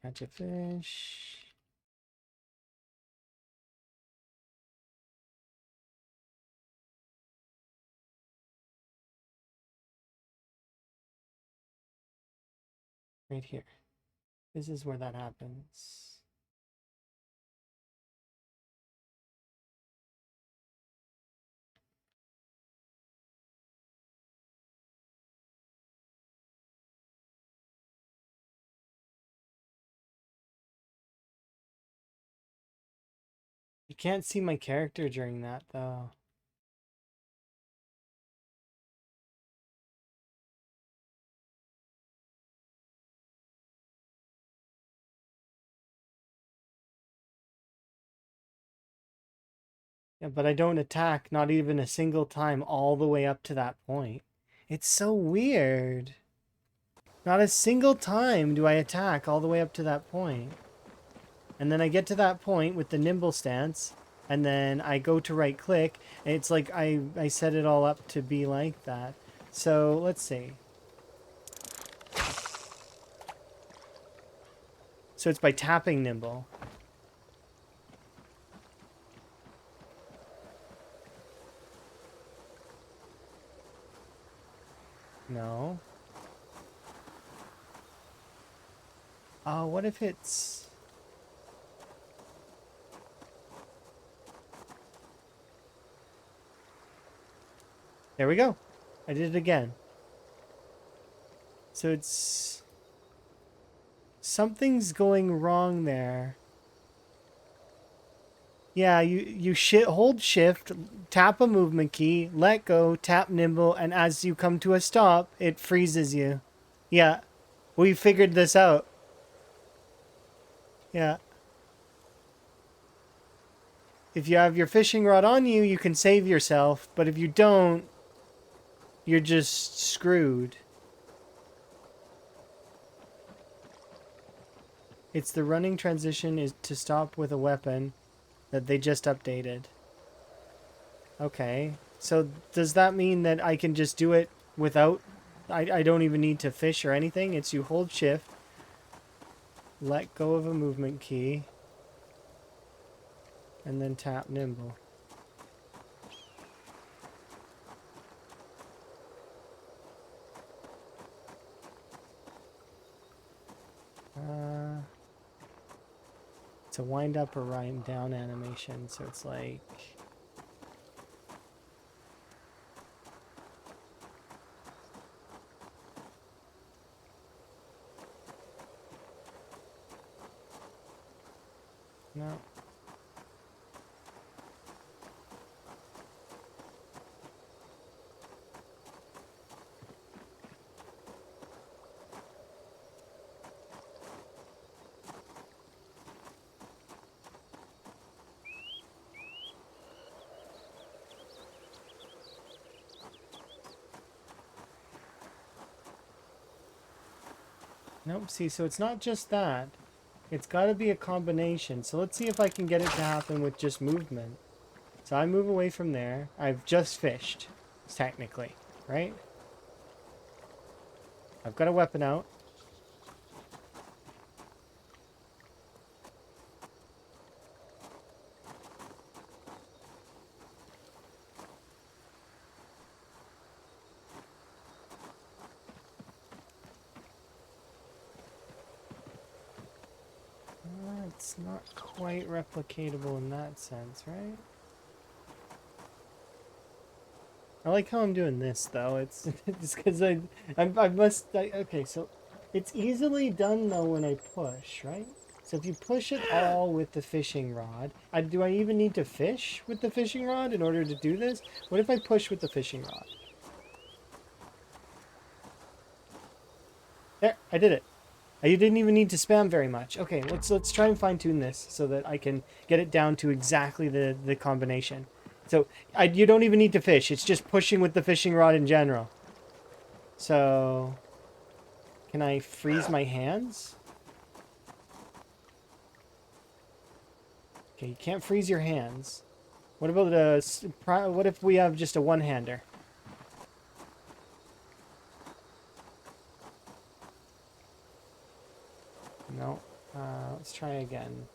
Catch a fish. Right here. This is where that happens. You can't see my character during that, though. Yeah, but I don't attack not even a single time all the way up to that point. It's so weird. Not a single time do I attack all the way up to that point. And then I get to that point with the nimble stance, and then I go to right click, and it's like I set it all up to be like that. So, let's see. So it's by tapping nimble. No. Oh, what if it's... There we go. I did it again. So it's... Something's going wrong there. Yeah, you hold shift, tap a movement key, let go, tap nimble, and as you come to a stop, it freezes you. Yeah, we figured this out. Yeah. If you have your fishing rod on you, you can save yourself, but if you don't, you're just screwed. It's the running transition is to stop with a weapon that they just updated. Okay, so does that mean that I can just do it without... I don't even need to fish or anything? It's you hold shift, let go of a movement key, and then tap nimble. It's a wind up or wind down animation, so it's like... No. Nope, see, so it's not just that. It's got to be a combination. So let's see if I can get it to happen with just movement. So I move away from there. I've just fished, technically, right? I've got a weapon out. It's not quite replicatable in that sense, right? I like how I'm doing this, though. It's just because okay, so it's easily done, though, when I push, right? So if you push it all with the fishing rod, do I even need to fish with the fishing rod in order to do this? What if I push with the fishing rod? There, I did it. You didn't even need to spam very much. Okay, let's try and fine tune this so that I can get it down to exactly the combination. So you don't even need to fish. It's just pushing with the fishing rod in general. So can I freeze my hands? Okay, you can't freeze your hands. What about what if we have just a one-hander? No. Let's try again.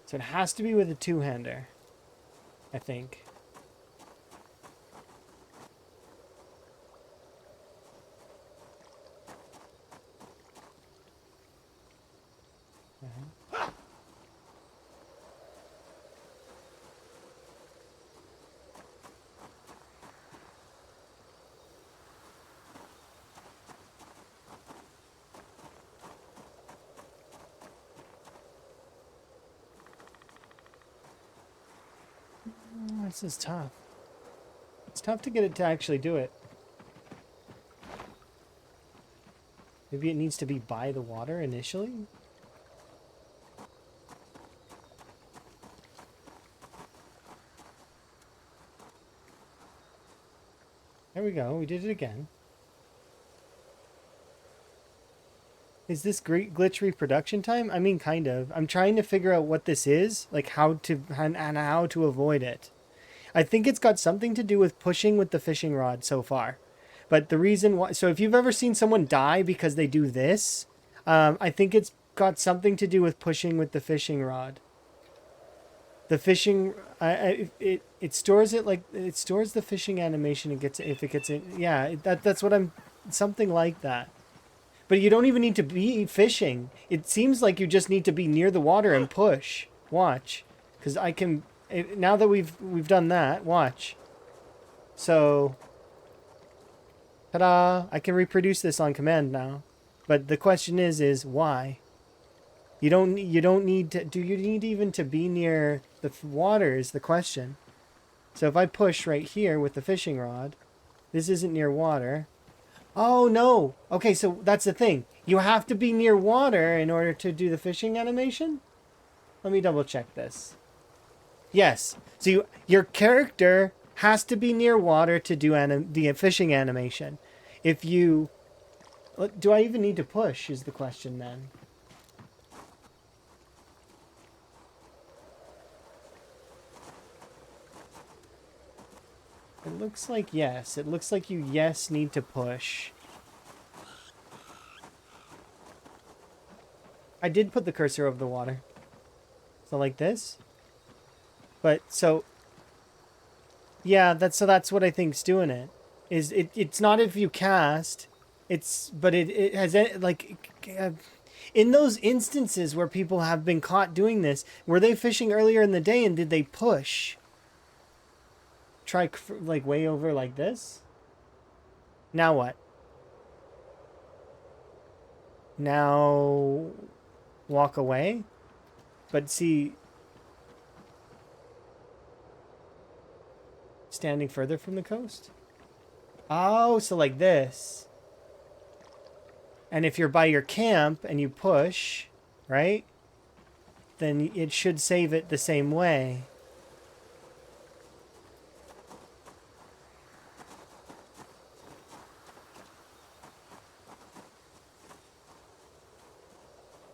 So it has to be with a two-hander, I think. This is tough. It's tough to get it to actually do it. Maybe it needs to be by the water initially? There we go. We did it again. Is this great glitch reproduction time? I mean, kind of. I'm trying to figure out what this is, like how to avoid it. I think it's got something to do with pushing with the fishing rod so far. But the reason why... So if you've ever seen someone die because they do this, I think it's got something to do with pushing with the fishing rod. The fishing... it stores it like... It stores the fishing animation and gets if it gets in... Yeah, that's what I'm... Something like that. But you don't even need to be fishing. It seems like you just need to be near the water and push. Watch. Because I can... Now that we've done that, watch. So, ta-da! I can reproduce this on command now. But the question is why? You don't need to. Do you need even to be near the water? Is the question. So if I push right here with the fishing rod, this isn't near water. Oh no! Okay, so that's the thing. You have to be near water in order to do the fishing animation. Let me double check this. Yes. So your character has to be near water to do the fishing animation. If you... Do I even need to push is the question then. It looks like yes. It looks like you need to push. I did put the cursor over the water. So like this. But so yeah, that's what I think's doing it. It's not if you cast, it has like in those instances where people have been caught doing this, were they fishing earlier in the day and did they push? Try like way over like this? Now what? Now walk away? But see, standing further from the coast? Oh, so like this. And if you're by your camp and you push, right? Then it should save it the same way.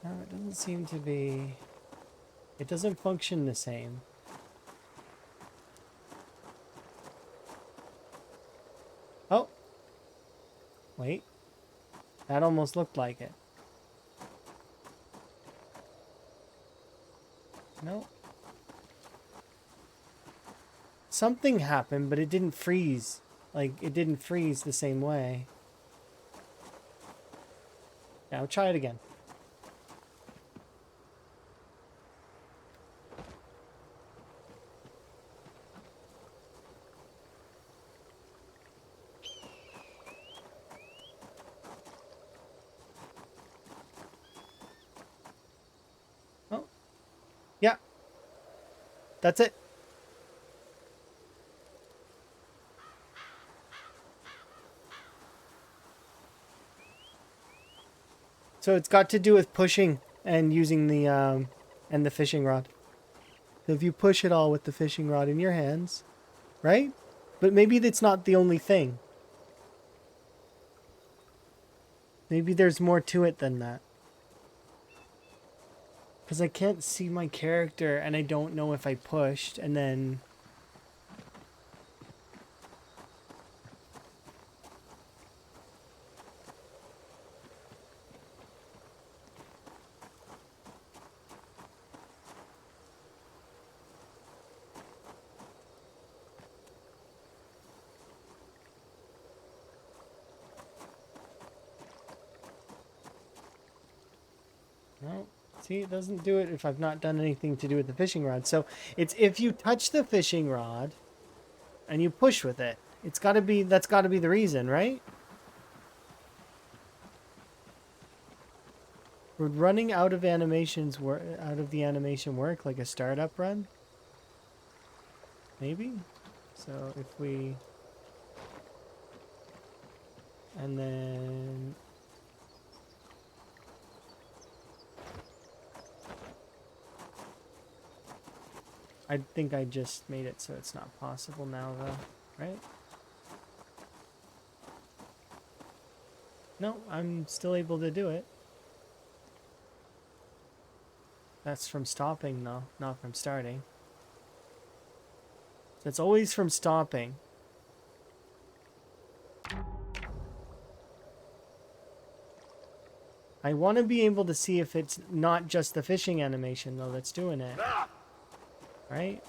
No, it doesn't seem to be... It doesn't function the same. Oh! Wait. That almost looked like it. No. Something happened, but it didn't freeze. Like, it didn't freeze the same way. Now try it again. Oh. Yeah. That's it. So it's got to do with pushing and using the fishing rod. So if you push it all with the fishing rod in your hands, right? But maybe that's not the only thing. Maybe there's more to it than that. Because I can't see my character and I don't know if I pushed and then... No. See, it doesn't do it if I've not done anything to do with the fishing rod. So it's if you touch the fishing rod and you push with it. It's gotta be, that's gotta be the reason, right? Would running out of animations work, out of the animation work like a startup run? Maybe? So if we... And then... I think I just made it so it's not possible now though, right? No, I'm still able to do it. That's from stopping though, not from starting. So it's always from stopping. I want to be able to see if it's not just the fishing animation though that's doing it. Right?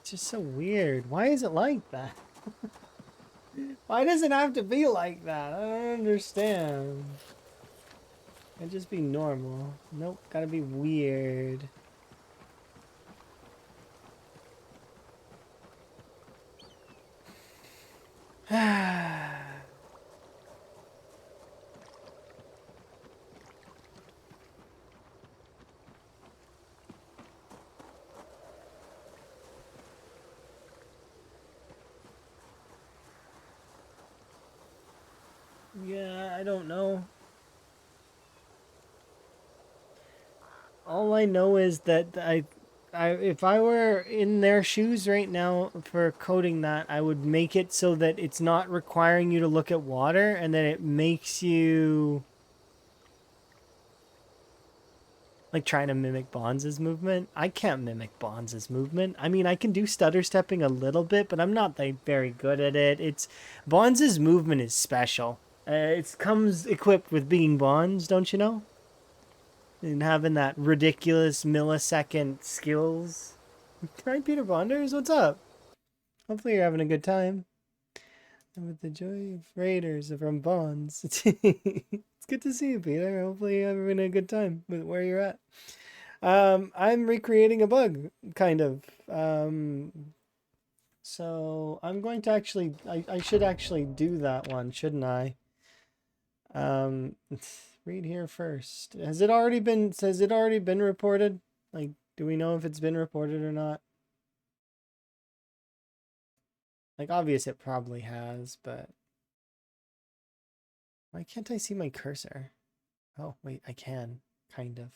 It's just so weird. Why is it like that? Why does it have to be like that? I don't understand. It'd just be normal. Nope, gotta be weird. Yeah, I don't know. All I know is that if I were in their shoes right now for coding that, I would make it so that it's not requiring you to look at water, and that it makes you like trying to mimic Bonds' movement. I can't mimic Bonds' movement. I mean, I can do stutter stepping a little bit, but I'm not like very good at it. It's Bonds' movement is special. It comes equipped with being Bonds, don't you know? And having that ridiculous millisecond skills. Hi, Peter Bonders. What's up? Hopefully you're having a good time. And with the joy of Raiders from Bonds. It's good to see you, Peter. Hopefully you're having a good time with where you're at. I'm recreating a bug, kind of. So I'm going to actually, I should actually do that one, shouldn't I? Read here first. Has it already been reported? Like, do we know if it's been reported or not? Like, obvious it probably has, but why can't I see my cursor? Oh, wait, I can, kind of.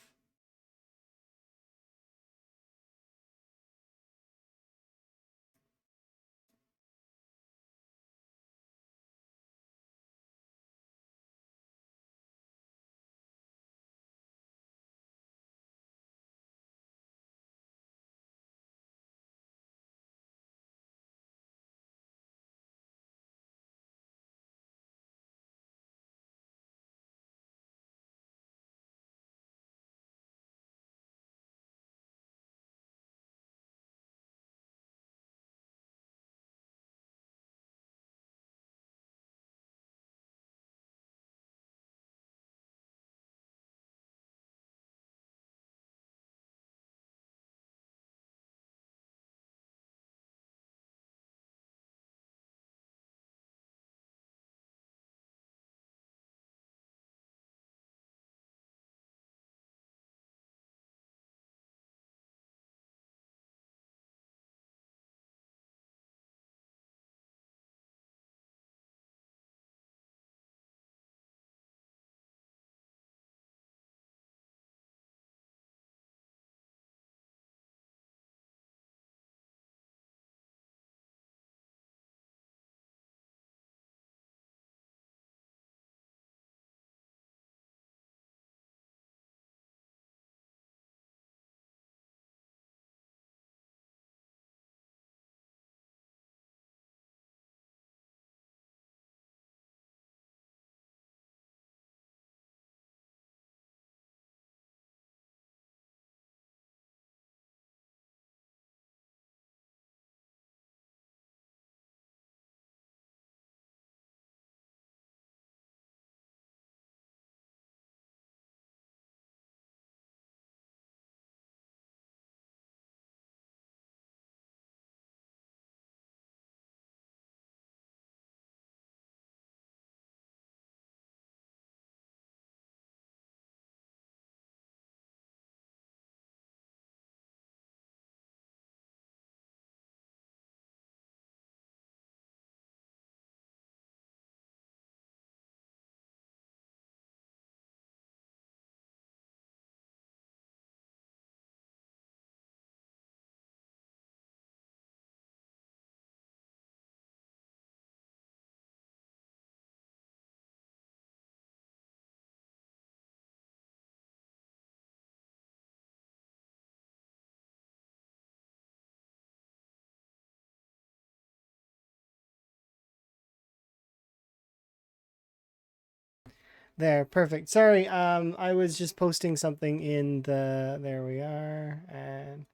There, perfect. Sorry, I was just posting something in the, there we are, and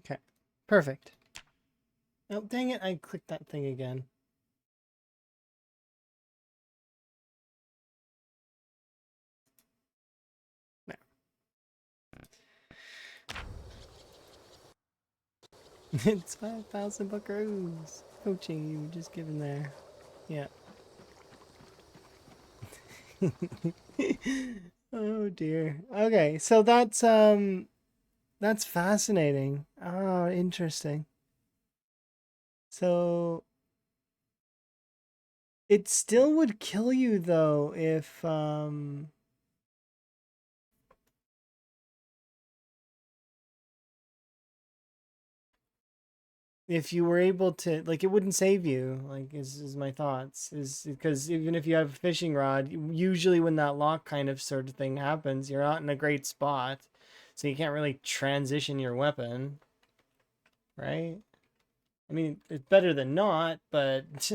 okay, perfect. Oh, dang it, I clicked that thing again. It's 5,000 buckaroos. Coaching you just given there. Yeah. Oh dear. Okay, so that's fascinating. Oh, interesting. So it still would kill you though if you were able to, like, it wouldn't save you, like, is my thoughts, is because even if you have a fishing rod, usually when that lock kind of sort of thing happens, you're not in a great spot, so you can't really transition your weapon, right? I mean, it's better than not, but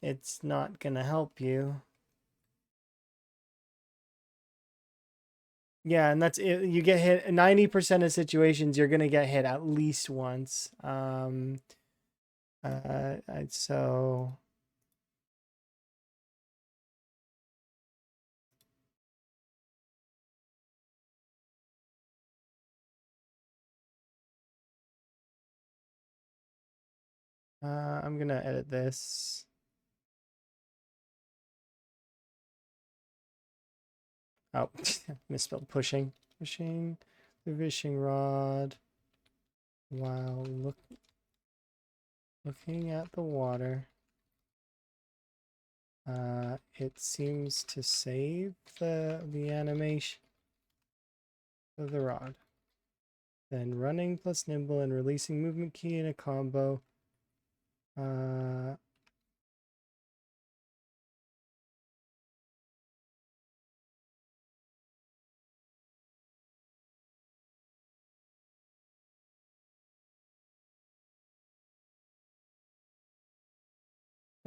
it's not gonna help you. Yeah, and that's it. You get hit 90% of situations, you're gonna get hit at least once. So I'm gonna edit this. Oh, misspelled pushing. Pushing the fishing rod while looking at the water. It seems to save the animation of the rod. Then running plus nimble and releasing movement key in a combo. Uh,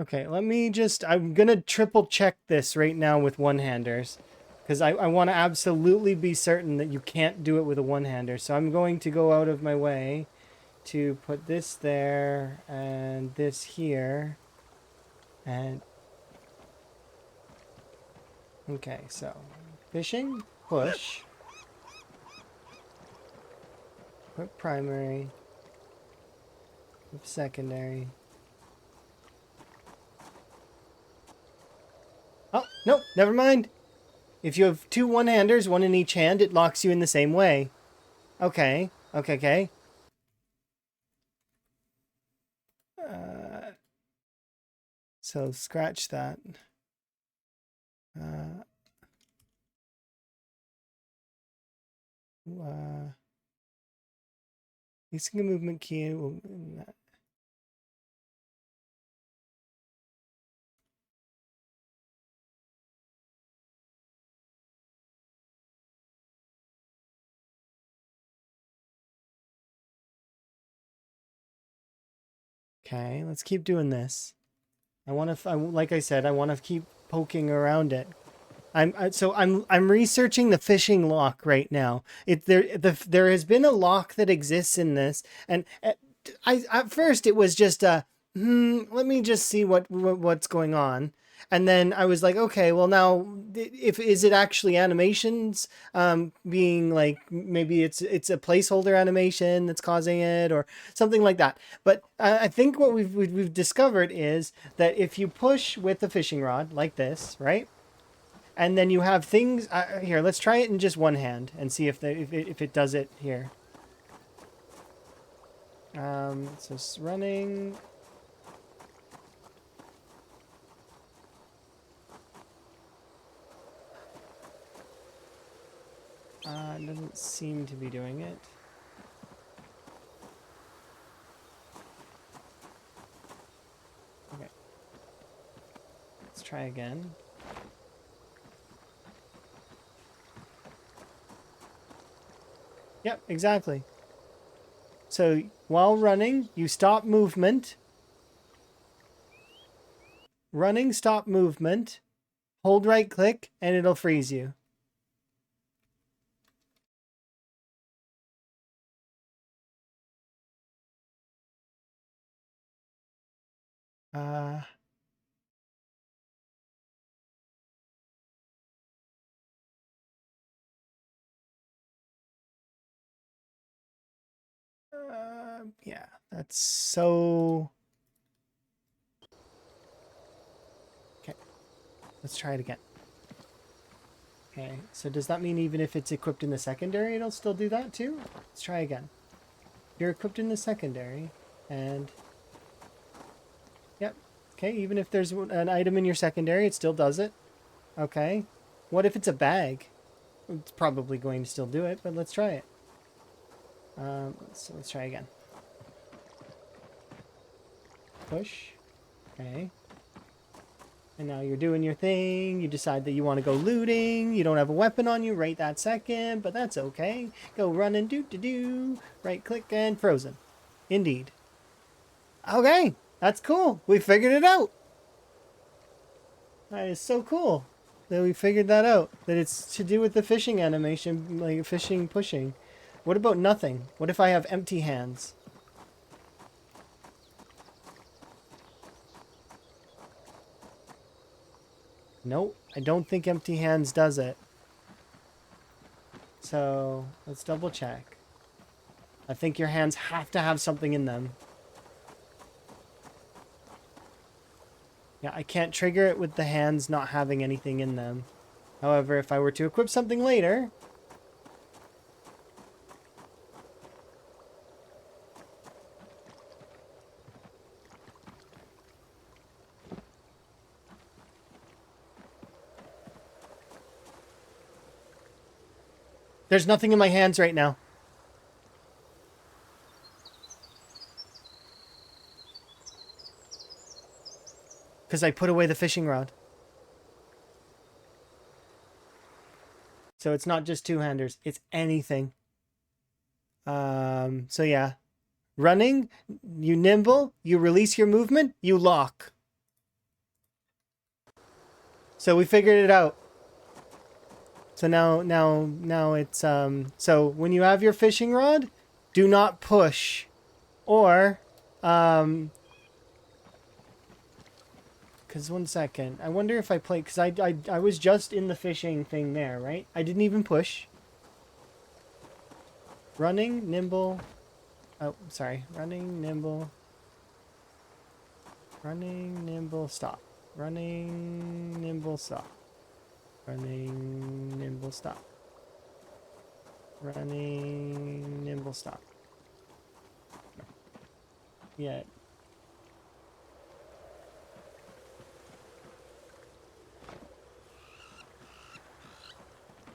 Okay, I'm gonna triple check this right now with one-handers. Because I want to absolutely be certain that you can't do it with a one-hander. So I'm going to go out of my way to put this there and this here. And, okay, so fishing, push, put primary, put secondary. Oh, no, never mind. If you have two one-handers, one in each hand, it locks you in the same way. Okay, okay. Uh, so scratch that. Uh, using a movement key. Okay, let's keep doing this. Like I said, I want to keep poking around it. I'm researching the fishing lock right now. There has been a lock that exists in this, and I at first it was just a let me just see what's going on. And then I was like, okay, well now, if is it actually animations being like, maybe it's a placeholder animation that's causing it or something like that. But I think what we've discovered is that if you push with the fishing rod like this, right? And then you have things here. Let's try it in just one hand and see if it does it here. So it's running. It doesn't seem to be doing it. Okay. Let's try again. Yep, exactly. So while running, you stop movement. Running, stop movement. Hold right click, and it'll freeze you. Uh, Yeah, that's so... Okay, let's try it again. Okay, so does that mean even if it's equipped in the secondary, it'll still do that too? Let's try again. You're equipped in the secondary, and... Yep. Okay, even if there's an item in your secondary, it still does it. Okay. What if it's a bag? It's probably going to still do it, but let's try it. So let's try again. Push. Okay. And now you're doing your thing. You decide that you want to go looting. You don't have a weapon on you right that second, but that's okay. Go running, do-do-do. Right click and frozen. Indeed. Okay, that's cool. We figured it out. That is so cool that we figured that out. That it's to do with the fishing animation, like fishing pushing. What about nothing? What if I have empty hands? Nope, I don't think empty hands does it. So, let's double check. I think your hands have to have something in them. Yeah, I can't trigger it with the hands not having anything in them. However, if I were to equip something later... There's nothing in my hands right now. Because I put away the fishing rod. So it's not just two-handers. It's anything. So yeah. Running, you nimble, you release your movement, you lock. So we figured it out. So now it's, so when you have your fishing rod, do not push. Or, because one second, I wonder if I play, because I was just in the fishing thing there, right? I didn't even push. Running, nimble, oh, sorry, running, nimble, stop. Running, nimble, stop. Running, nimble, stop. Running, nimble, stop. Yeah.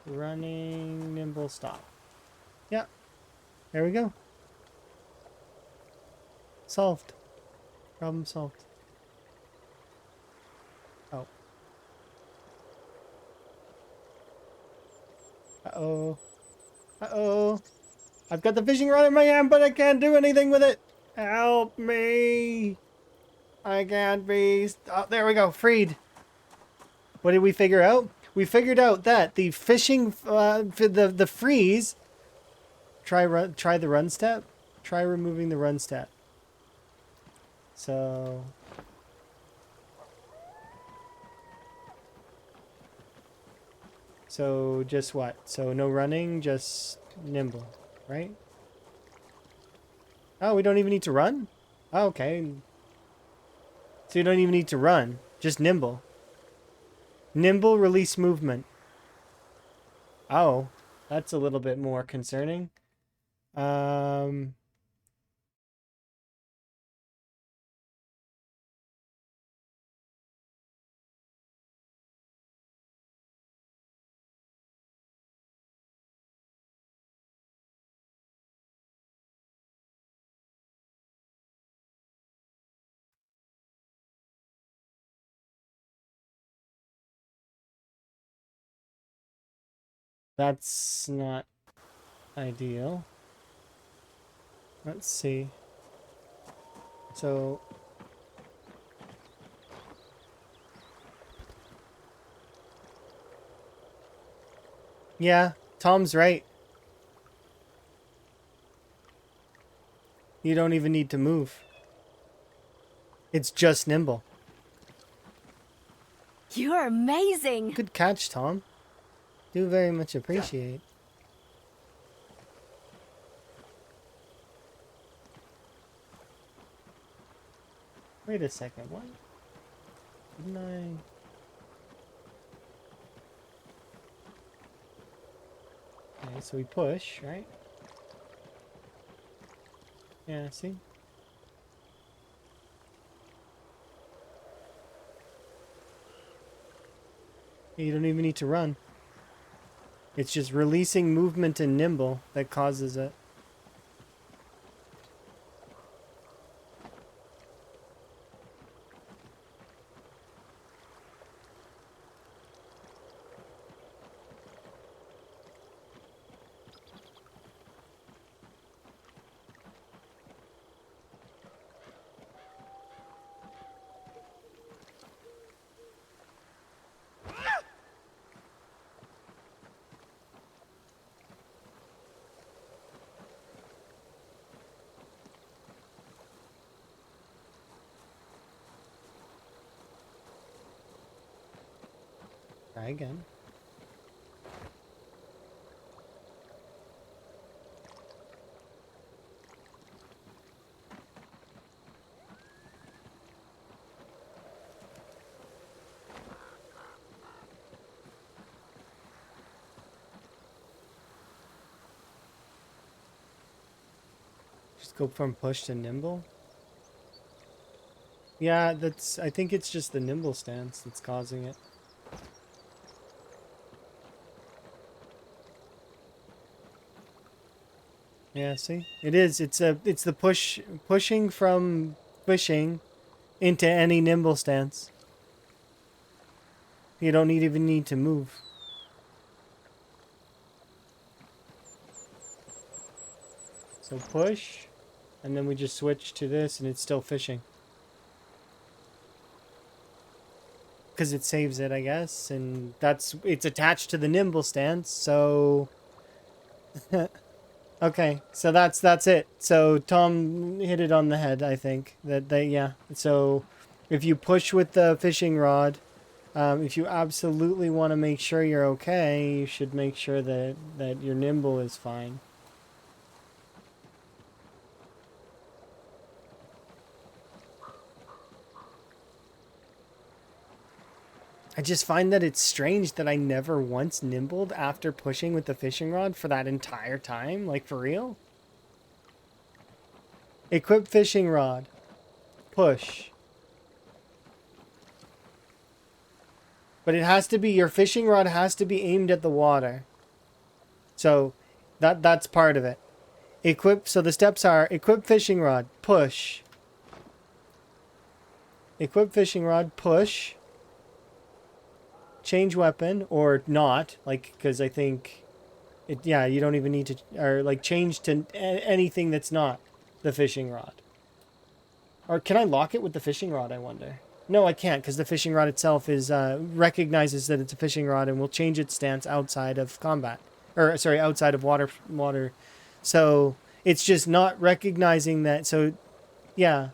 Running, nimble, stop. Yeah. There we go. Solved. Problem solved. Oh. Uh-oh. Uh-oh. I've got the fishing rod in my hand, but I can't do anything with it. Help me. I can't be... Oh, there we go. Freed. What did we figure out? We figured out that the fishing... the freeze... Try the run step. Try removing the run step. So... So just what? So no running, just nimble, right? Oh, we don't even need to run? Oh, okay. So you don't even need to run, just nimble. Nimble release movement. Oh, that's a little bit more concerning. That's not ideal. Let's see. So... Yeah, Tom's right. You don't even need to move. It's just nimble. You're amazing. Good catch, Tom. Do very much appreciate. Wait a second, what? Didn't I... Okay, so we push, right? Yeah, see? You don't even need to run. It's just releasing movement and nimble that causes it. Try again. Just go from push to nimble. Yeah, that's... I think it's just the nimble stance that's causing it. Yeah, see? It is. It's the pushing from fishing into any nimble stance. You don't even need to move. So push, and then we just switch to this and it's still fishing. Because it saves it, I guess, and it's attached to the nimble stance, so... Okay, so that's it. So Tom hit it on the head, I think. Yeah. So if you push with the fishing rod, if you absolutely want to make sure you're okay, you should make sure that your nimble is fine. I just find that it's strange that I never once nimbled after pushing with the fishing rod for that entire time. Like, for real? Equip fishing rod. Push. But it has to be, your fishing rod has to be aimed at the water. So that's part of it. Equip, so the steps are equip fishing rod, push. Equip fishing rod, push. Change weapon, or not, like, because I think it, yeah, you don't even need to, or like change to anything that's not the fishing rod. Or can I lock it with the fishing rod, I wonder? No, I can't, because the fishing rod itself is recognizes that it's a fishing rod and will change its stance outside of combat. Or, sorry, outside of water. So, it's just not recognizing that. So, yeah.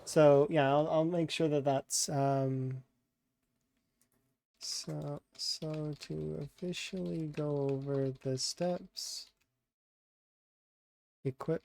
So, yeah, I'll make sure that that's... So to officially go over the steps, equip.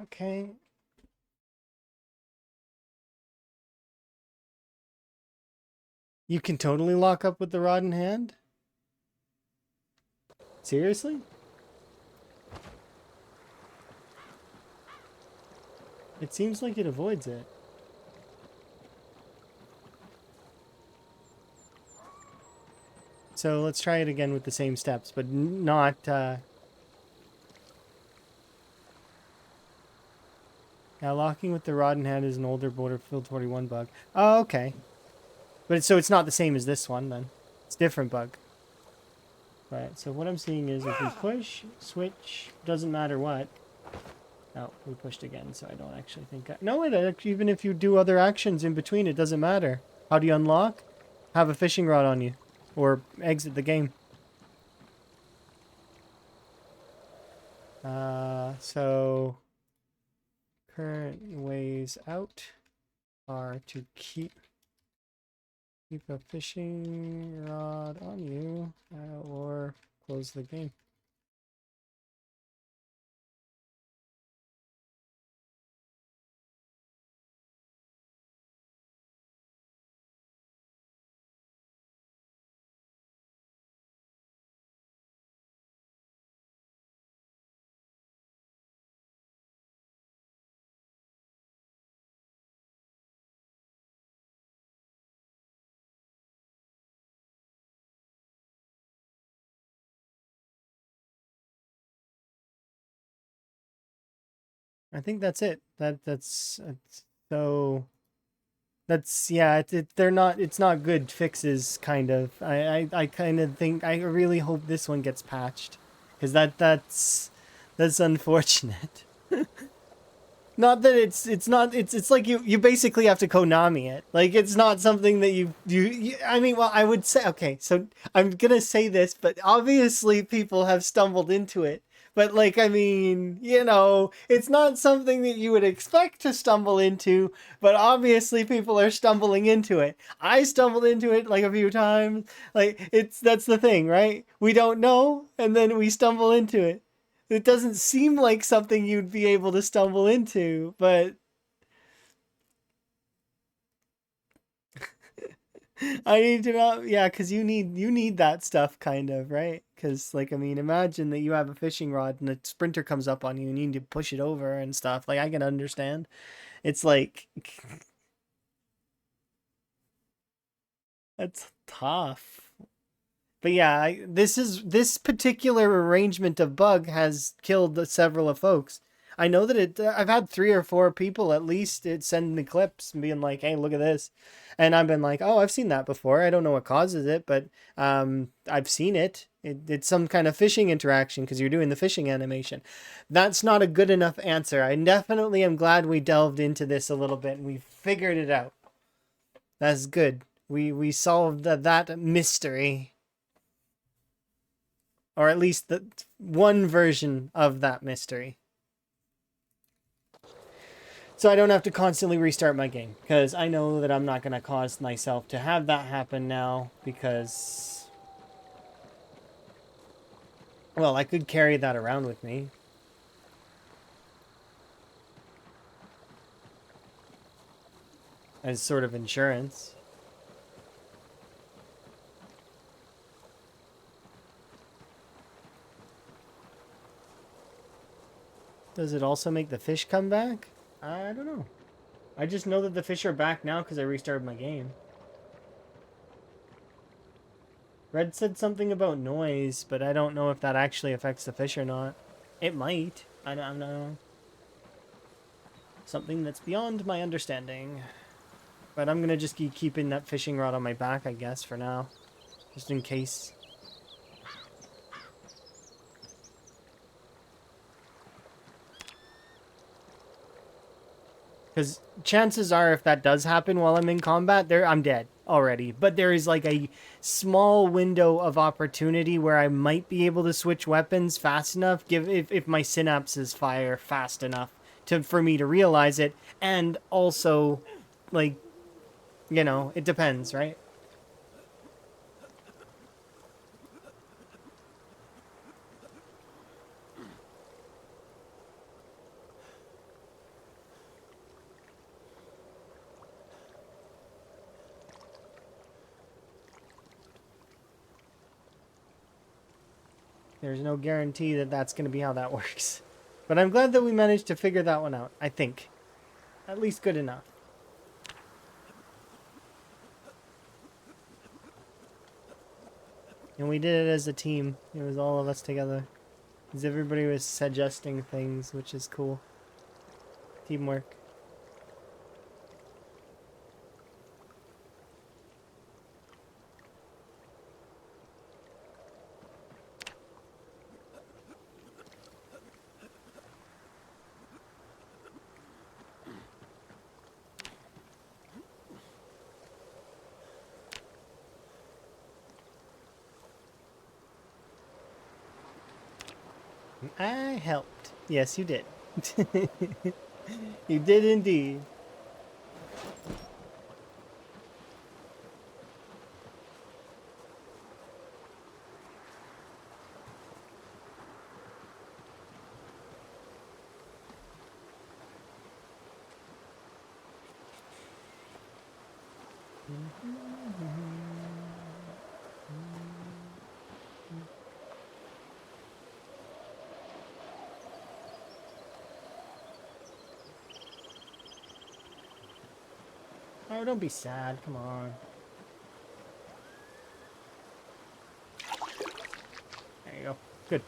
Okay. You can totally lock up with the rod in hand? Seriously? It seems like it avoids it. So let's try it again with the same steps, but not, Now, locking with the rod in hand is an older Battlefield 41 bug. Oh, okay. But so it's not the same as this one, then. It's a different bug. Right, so what I'm seeing is if we push, switch, doesn't matter what. Oh, we pushed again, so I don't actually think... No, even if you do other actions in between, it doesn't matter. How do you unlock? Have a fishing rod on you. Or exit the game. So... Current ways out are to keep a fishing rod on you, or close the game. I think that's it. That's so. That's yeah. They're not. It's not good fixes. Kind of. I kind of think. I really hope this one gets patched, because that's unfortunate. Not that it's not it's like you basically have to Konami it. Like it's not something that you I mean, well, I would say, okay, so I'm gonna say this, but obviously people have stumbled into it. But like, I mean, it's not something that you would expect to stumble into, but obviously people are stumbling into it. I stumbled into it like a few times. Like that's the thing, right? We don't know, and then we stumble into it. It doesn't seem like something you'd be able to stumble into, but I need to know, yeah, because you need that stuff, kind of, right? Because, like, I mean, imagine that you have a fishing rod and a sprinter comes up on you and you need to push it over and stuff. Like, I can understand. It's like, that's tough. But yeah, this particular arrangement of bug has killed several of folks. I know that I've had 3 or 4 people at least send me clips and being like, "Hey, look at this," and I've been like, "Oh, I've seen that before. I don't know what causes it, but I've seen it. It's some kind of fishing interaction because you're doing the fishing animation." That's not a good enough answer. I definitely am glad we delved into this a little bit and we figured it out. That's good. We solved that mystery. Or at least the one version of that mystery. So I don't have to constantly restart my game, because I know that I'm not going to cause myself to have that happen now, because, well, I could carry that around with me. As sort of insurance. Does it also make the fish come back? I don't know. I just know that the fish are back now because I restarted my game. Red said something about noise, but I don't know if that actually affects the fish or not. It might. I don't know. Something that's beyond my understanding. But I'm going to just keep keeping that fishing rod on my back, I guess, for now. Just in case. Because chances are, if that does happen while I'm in combat, I'm dead already. But there is like a small window of opportunity where I might be able to switch weapons fast enough, if my synapses fire fast enough for me to realize it. And also, like, it depends, right? There's no guarantee that that's going to be how that works. But I'm glad that we managed to figure that one out, I think. At least good enough. And we did it as a team. It was all of us together. Because everybody was suggesting things, which is cool. Teamwork. I helped. Yes, you did. You did indeed. Oh, don't be sad. Come on. There you go. Good.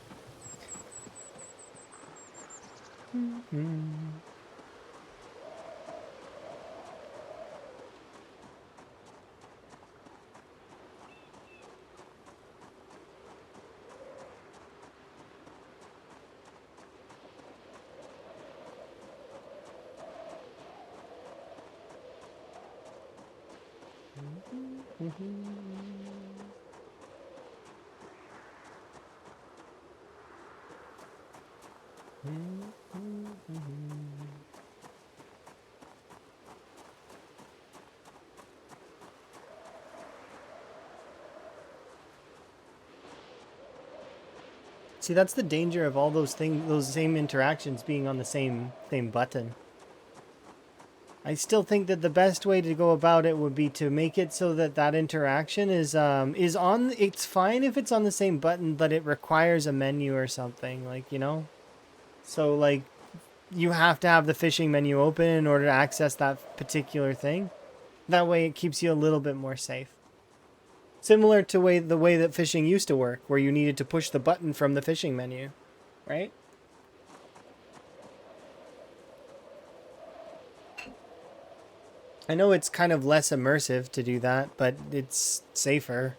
See, that's the danger of all those things, those same interactions being on the same button. I still think that the best way to go about it would be to make it so that that interaction is on. It's fine if it's on the same button, but it requires a menu or something, like, you know. So like, you have to have the fishing menu open in order to access that particular thing. That way, it keeps you a little bit more safe. Similar to the way that fishing used to work, where you needed to push the button from the fishing menu, right? I know it's kind of less immersive to do that, but it's safer.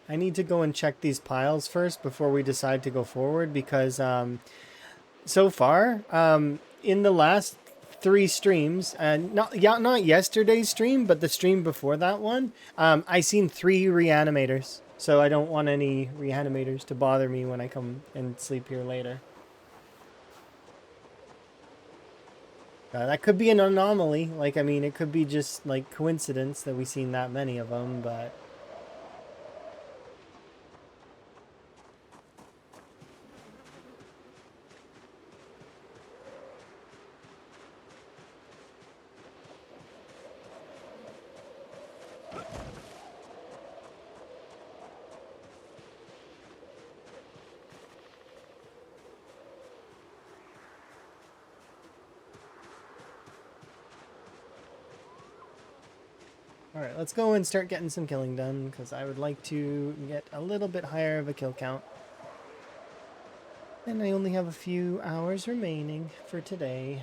I need to go and check these piles first before we decide to go forward, because so far, in the last 3 streams, and not yesterday's stream, but the stream before that one, I seen 3 reanimators. So I don't want any reanimators to bother me when I come and sleep here later. That could be an anomaly. Like, I mean, it could be just like coincidence that we've seen that many of them, but... Alright, let's go and start getting some killing done, because I would like to get a little bit higher of a kill count. And I only have a few hours remaining for today.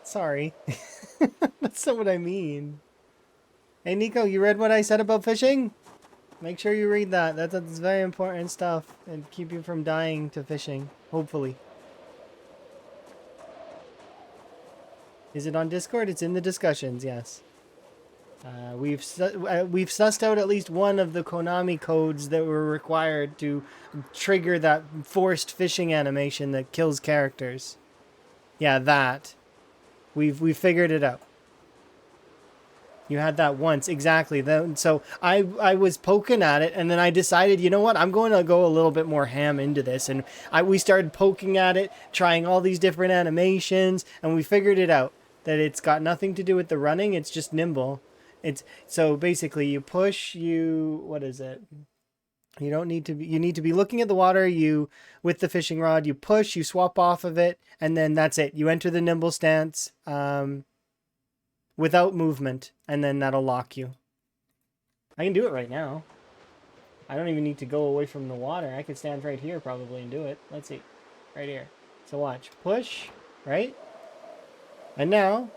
Sorry. That's not what I mean. Hey, Nico, you read what I said about fishing? Make sure you read that. That's very important stuff. And keep you from dying to fishing. Hopefully. Is it on Discord? It's in the discussions, yes. We've sussed out at least one of the Konami codes that were required to trigger that forced fishing animation that kills characters. Yeah, that. We've figured it out. You had that once, exactly. So I was poking at it, and then I decided, you know what? I'm going to go a little bit more ham into this, and we started poking at it, trying all these different animations, and we figured it out that it's got nothing to do with the running. It's just nimble. It's so basically you push. What is it? You don't need to be. You need to be looking at the water. With the fishing rod, you push. You swap off of it, and then that's it. You enter the nimble stance. Without movement, and then that'll lock you. I can do it right now. I don't even need to go away from the water. I could stand right here probably and do it. Let's see. Right here. So watch. Push, right? And now,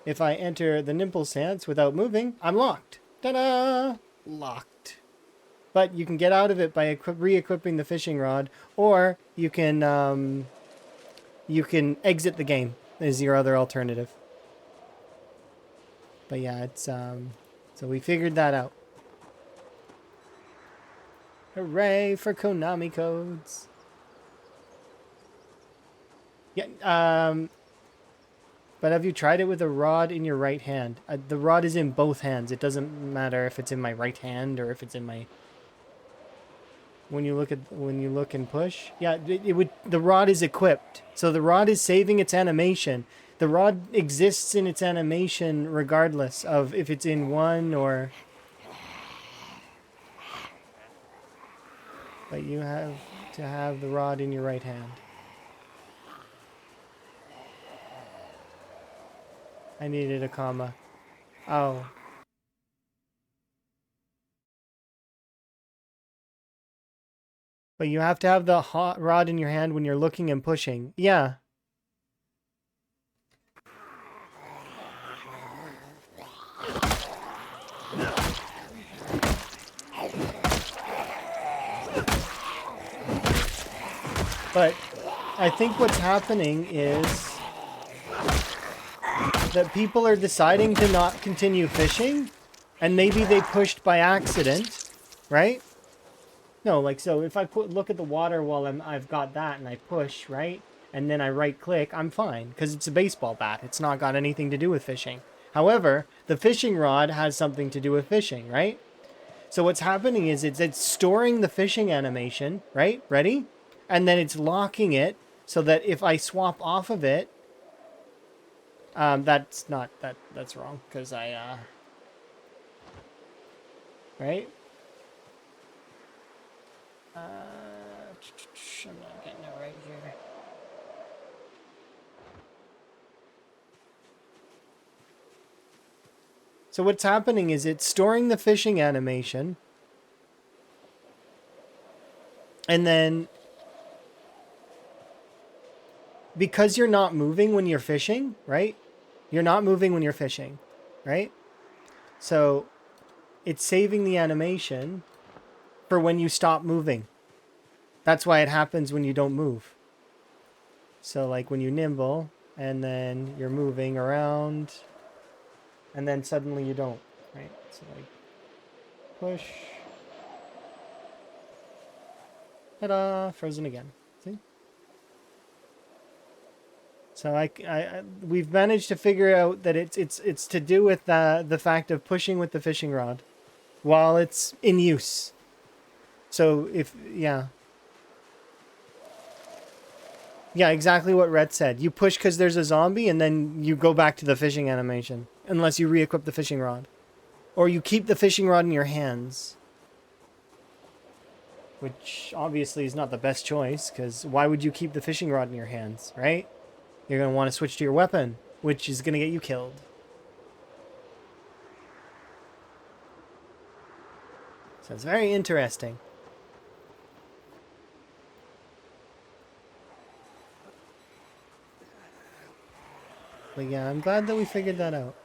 if I enter the nimble stance without moving, I'm locked. Ta-da! Locked. But you can get out of it by re-equipping the fishing rod, or you can exit the game is your other alternative. But yeah, it's so we figured that out. Hooray for Konami codes. Yeah, but have you tried it with a rod in your right hand? The rod is in both hands. It doesn't matter if it's in my right hand or if it's in my when you look and push. Yeah, the rod is equipped. So the rod is saving its animation. The rod exists in its animation regardless of if it's in one or... But you have to have the rod in your right hand. I needed a comma. Oh. But you have to have the hot rod in your hand when you're looking and pushing. Yeah. But I think what's happening is that people are deciding to not continue fishing, and maybe they pushed by accident, right? No, like, so if I look at the water while I've got that and I push, right? And then I right click, I'm fine, because it's a baseball bat. It's not got anything to do with fishing. However, the fishing rod has something to do with fishing, right? So what's happening is it's storing the fishing animation, right? Ready? And then it's locking it so that if I swap off of it, that's wrong, because right? I'm not getting it right here. So what's happening is it's storing the fishing animation, and then because you're not moving when you're fishing, right? You're not moving when you're fishing, right? So it's saving the animation for when you stop moving. That's why it happens when you don't move. So like when you nimble and then you're moving around and then suddenly you don't, right? So like push. Ta-da! Frozen again. See? So we've managed to figure out that it's to do with the fact of pushing with the fishing rod while it's in use. So yeah, exactly what Rhett said. You push because there's a zombie, and then you go back to the fishing animation unless you re-equip the fishing rod, or you keep the fishing rod in your hands, which obviously is not the best choice, because why would you keep the fishing rod in your hands, right? You're going to want to switch to your weapon, which is going to get you killed. So it's very interesting. But yeah, I'm glad that we figured that out.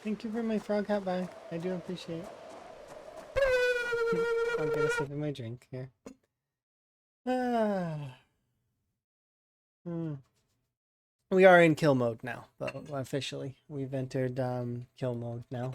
Thank you for my frog hat back. I do appreciate it. I'll get a sip of my drink here. We are in kill mode now, though, officially. We've entered kill mode now.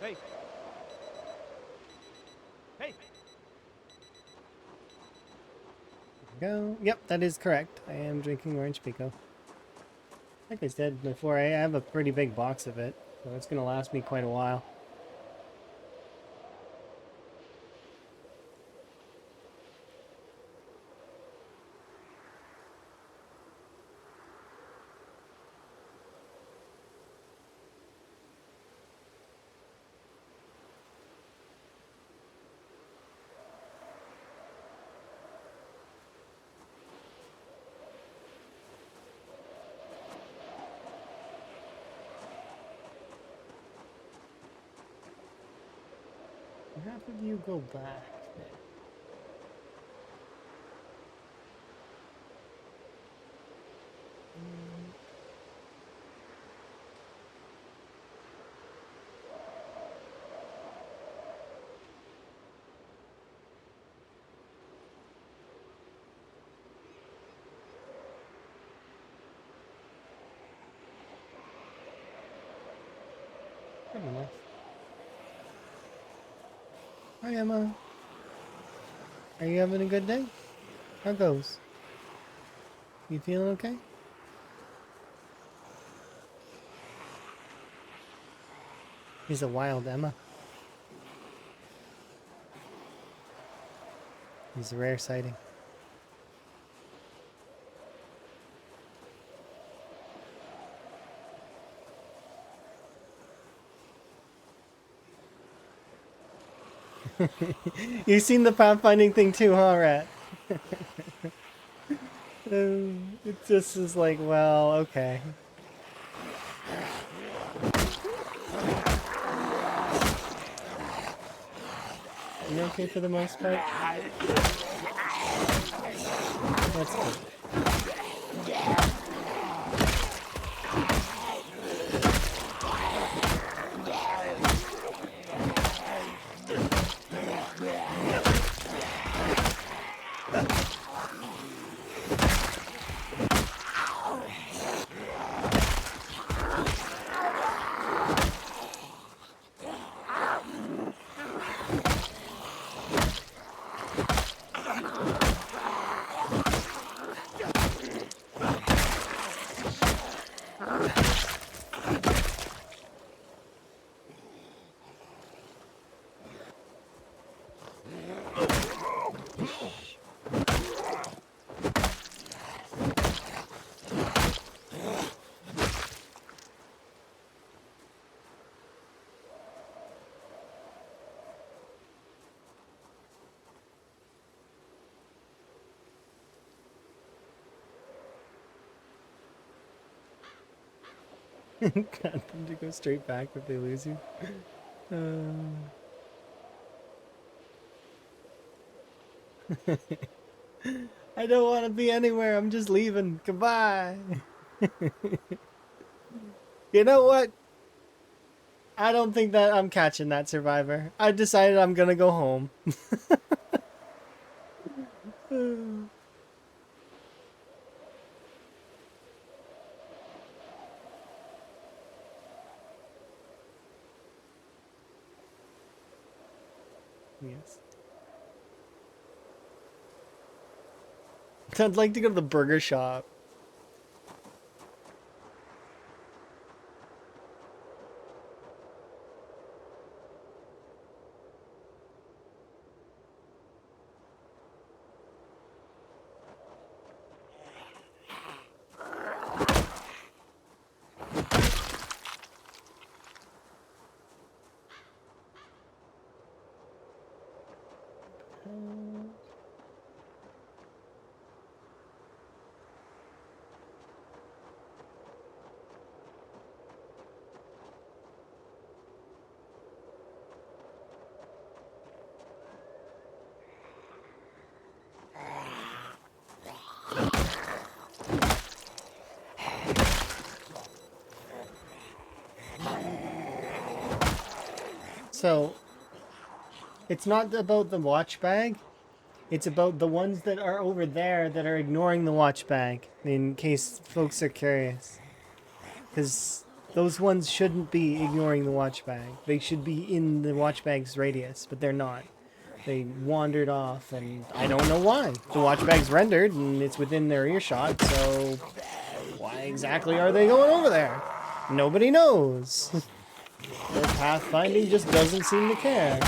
Hey! Hey! Go. Yep, that is correct. I am drinking orange pico. Like I said before, I have a pretty big box of it, so it's gonna last me quite a while. Half of you go back. Good enough. Hi Emma. Are you having a good day? How goes? You feeling okay? He's a wild Emma. He's a rare sighting. You've seen the pathfinding thing too, huh, Rat? It just is like, well, okay. You okay for the most part? That's good. Got them to go straight back if they lose you. I don't want to be anywhere. I'm just leaving. Goodbye. You know what? I don't think that I'm catching that survivor. I decided I'm gonna go home. Yes. I'd like to go to the burger shop. So, it's not about the watch bag. It's about the ones that are over there that are ignoring the watch bag, in case folks are curious. Because those ones shouldn't be ignoring the watch bag. They should be in the watch bag's radius, but they're not. They wandered off, and I don't know why. The watch bag's rendered, and it's within their earshot, so why exactly are they going over there? Nobody knows. Their pathfinding just doesn't seem to care.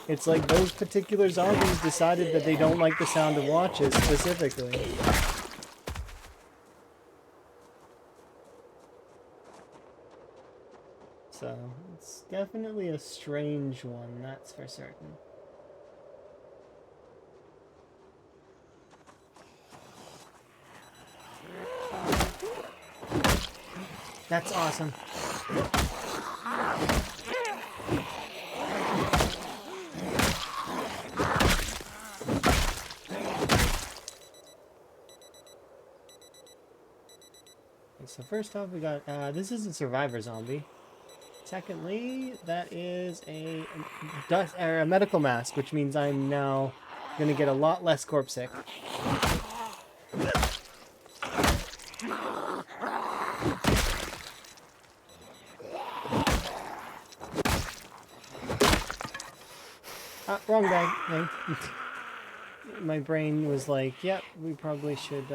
It's like those particular zombies decided that they don't like the sound of watches specifically. So, it's definitely a strange one, that's for certain. That's awesome. So first off, we got, this is a survivor zombie. Secondly, that is a dust or a medical mask, which means I'm now gonna get a lot less corpse sick. Ah, wrong bag. My brain was like, yep, we probably should,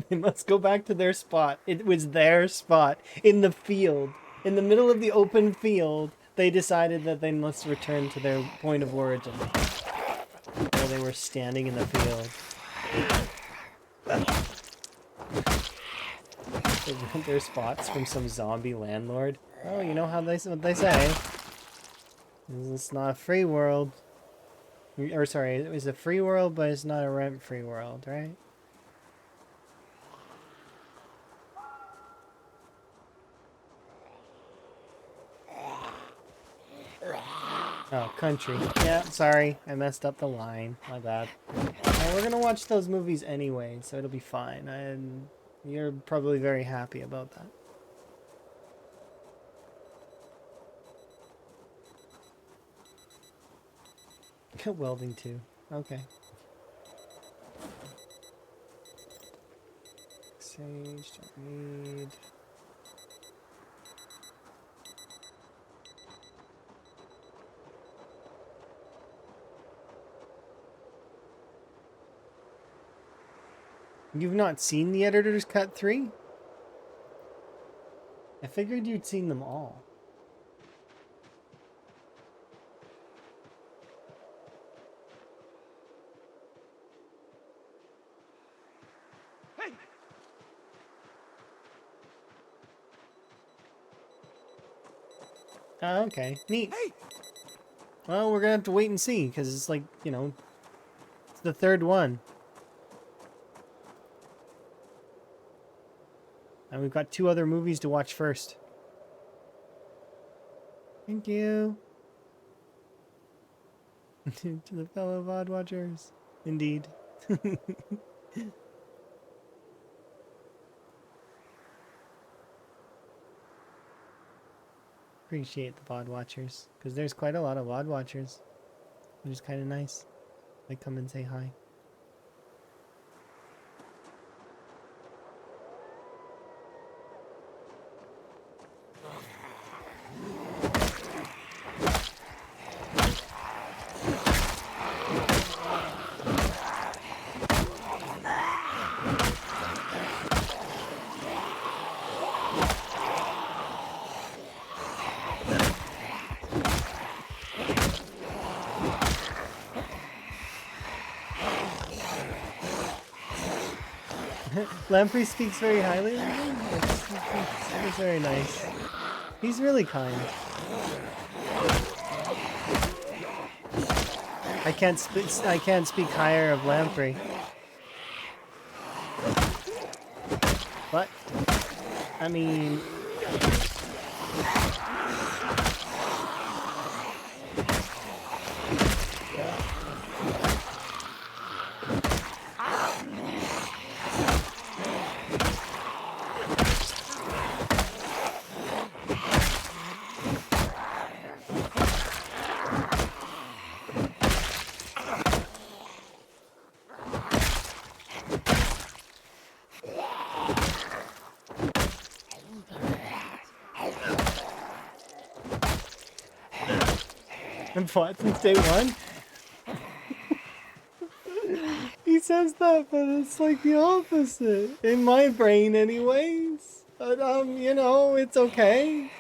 they must go back to their spot. It was their spot in the field. In the middle of the open field, they decided that they must return to their point of origin. Where they were standing in the field. They rent their spots from some zombie landlord. Oh, you know how what they say. It's not a free world. Or sorry, it's a free world, but it's not a rent-free world, right? Oh, country. Yeah, sorry. I messed up the line. My bad. We're gonna watch those movies anyway, so it'll be fine. And you're probably very happy about that. Welding too. Okay. Sage, don't need. You've not seen the Editor's Cut 3? I figured you'd seen them all. Oh, okay. Neat. Well, we're gonna have to wait and see, because it's like, you know, it's the third one. And we've got 2 other movies to watch first. Thank you. To the fellow VOD watchers. Indeed. Appreciate the VOD watchers, because there's quite a lot of VOD watchers, which is kind of nice. They come and say hi. Lamprey speaks very highly of me. It's very nice. He's really kind. I can't speak higher of Lamprey. But I mean, I'm fought since day one. He says that, but it's like the opposite. In my brain anyways. But you know, it's okay.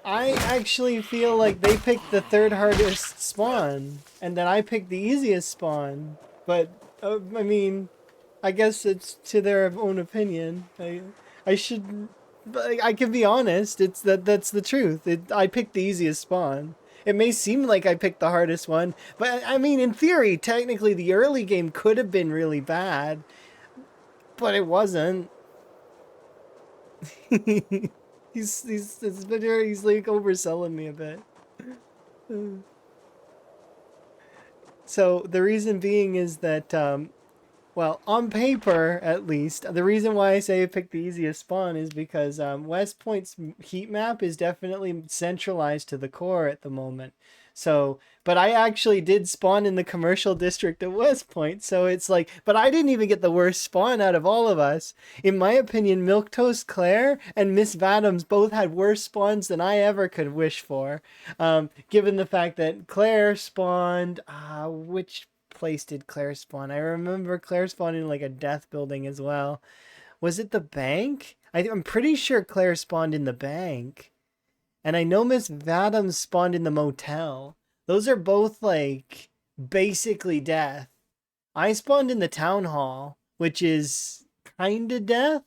I actually feel like they picked the 3rd hardest spawn, and then I picked the easiest spawn. But, I mean, I guess it's to their own opinion. I should, I can be honest. That's the truth. I picked the easiest spawn. It may seem like I picked the hardest one, but I mean, in theory, technically, the early game could have been really bad, but it wasn't. he's like overselling me a bit. So the reason being is that well, on paper, at least, the reason why I say I picked the easiest spawn is because West Point's heat map is definitely centralized to the core at the moment. So, but I actually did spawn in the commercial district of West Point, so it's like, but I didn't even get the worst spawn out of all of us. In my opinion, Milquetoast Claire and Miss Vadams both had worse spawns than I ever could wish for. Given the fact that Claire spawned, which place did Claire spawn? I remember Claire spawned in like a death building as well. Was it the bank? I'm pretty sure Claire spawned in the bank. And I know Miss Vadams spawned in the motel. Those are both like basically death. I spawned in the town hall, which is kinda death.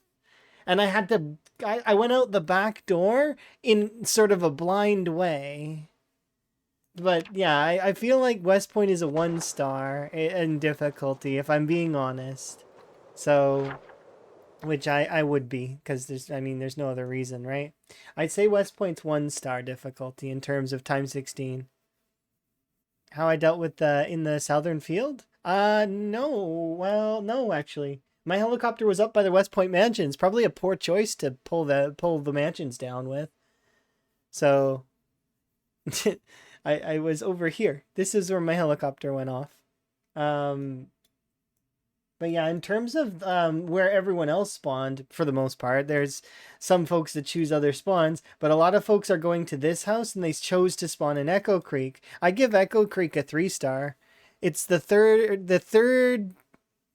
And I went out the back door in sort of a blind way. But yeah, I feel like West Point is a 1-star in difficulty, if I'm being honest. So, which I would be, because there's no other reason, right? I'd say West Point's 1-star difficulty in terms of time 16. How I dealt with in the southern field? No. Well, no, actually. My helicopter was up by the West Point mansions. Probably a poor choice to pull the mansions down with. So I was over here. This is where my helicopter went off. But yeah, in terms of where everyone else spawned, for the most part, there's some folks that choose other spawns, but a lot of folks are going to this house and they chose to spawn in Echo Creek. I give Echo Creek a 3-star. It's the third,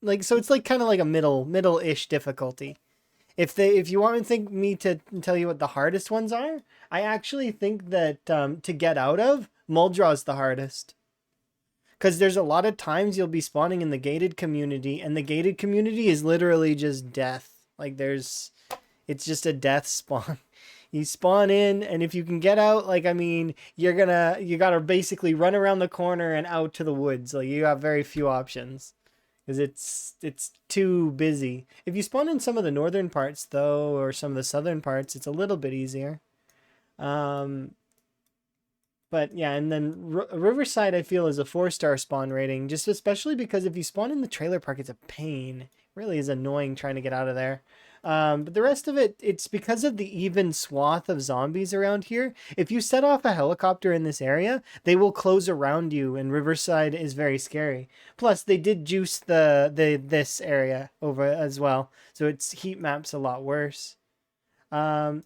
like, so it's like kind of like a middle-ish difficulty. If you want me to tell you what the hardest ones are, I actually think that to get out of, Muldraw's the hardest. Because there's a lot of times you'll be spawning in the gated community, and the gated community is literally just death. Like it's just a death spawn. You spawn in, and if you can get out, like, I mean, you gotta basically run around the corner and out to the woods. Like, you have very few options because it's too busy. If you spawn in some of the northern parts though, or some of the southern parts, it's a little bit easier. Um, but yeah, and then Riverside I feel is a 4-star spawn rating, just especially because if you spawn in the trailer park, it's a pain. It really is annoying trying to get out of there. But the rest of it, it's because of the even swath of zombies around here. If you set off a helicopter in this area, they will close around you, and Riverside is very scary. Plus, they did juice the this area over as well, so its heat map's a lot worse. Um,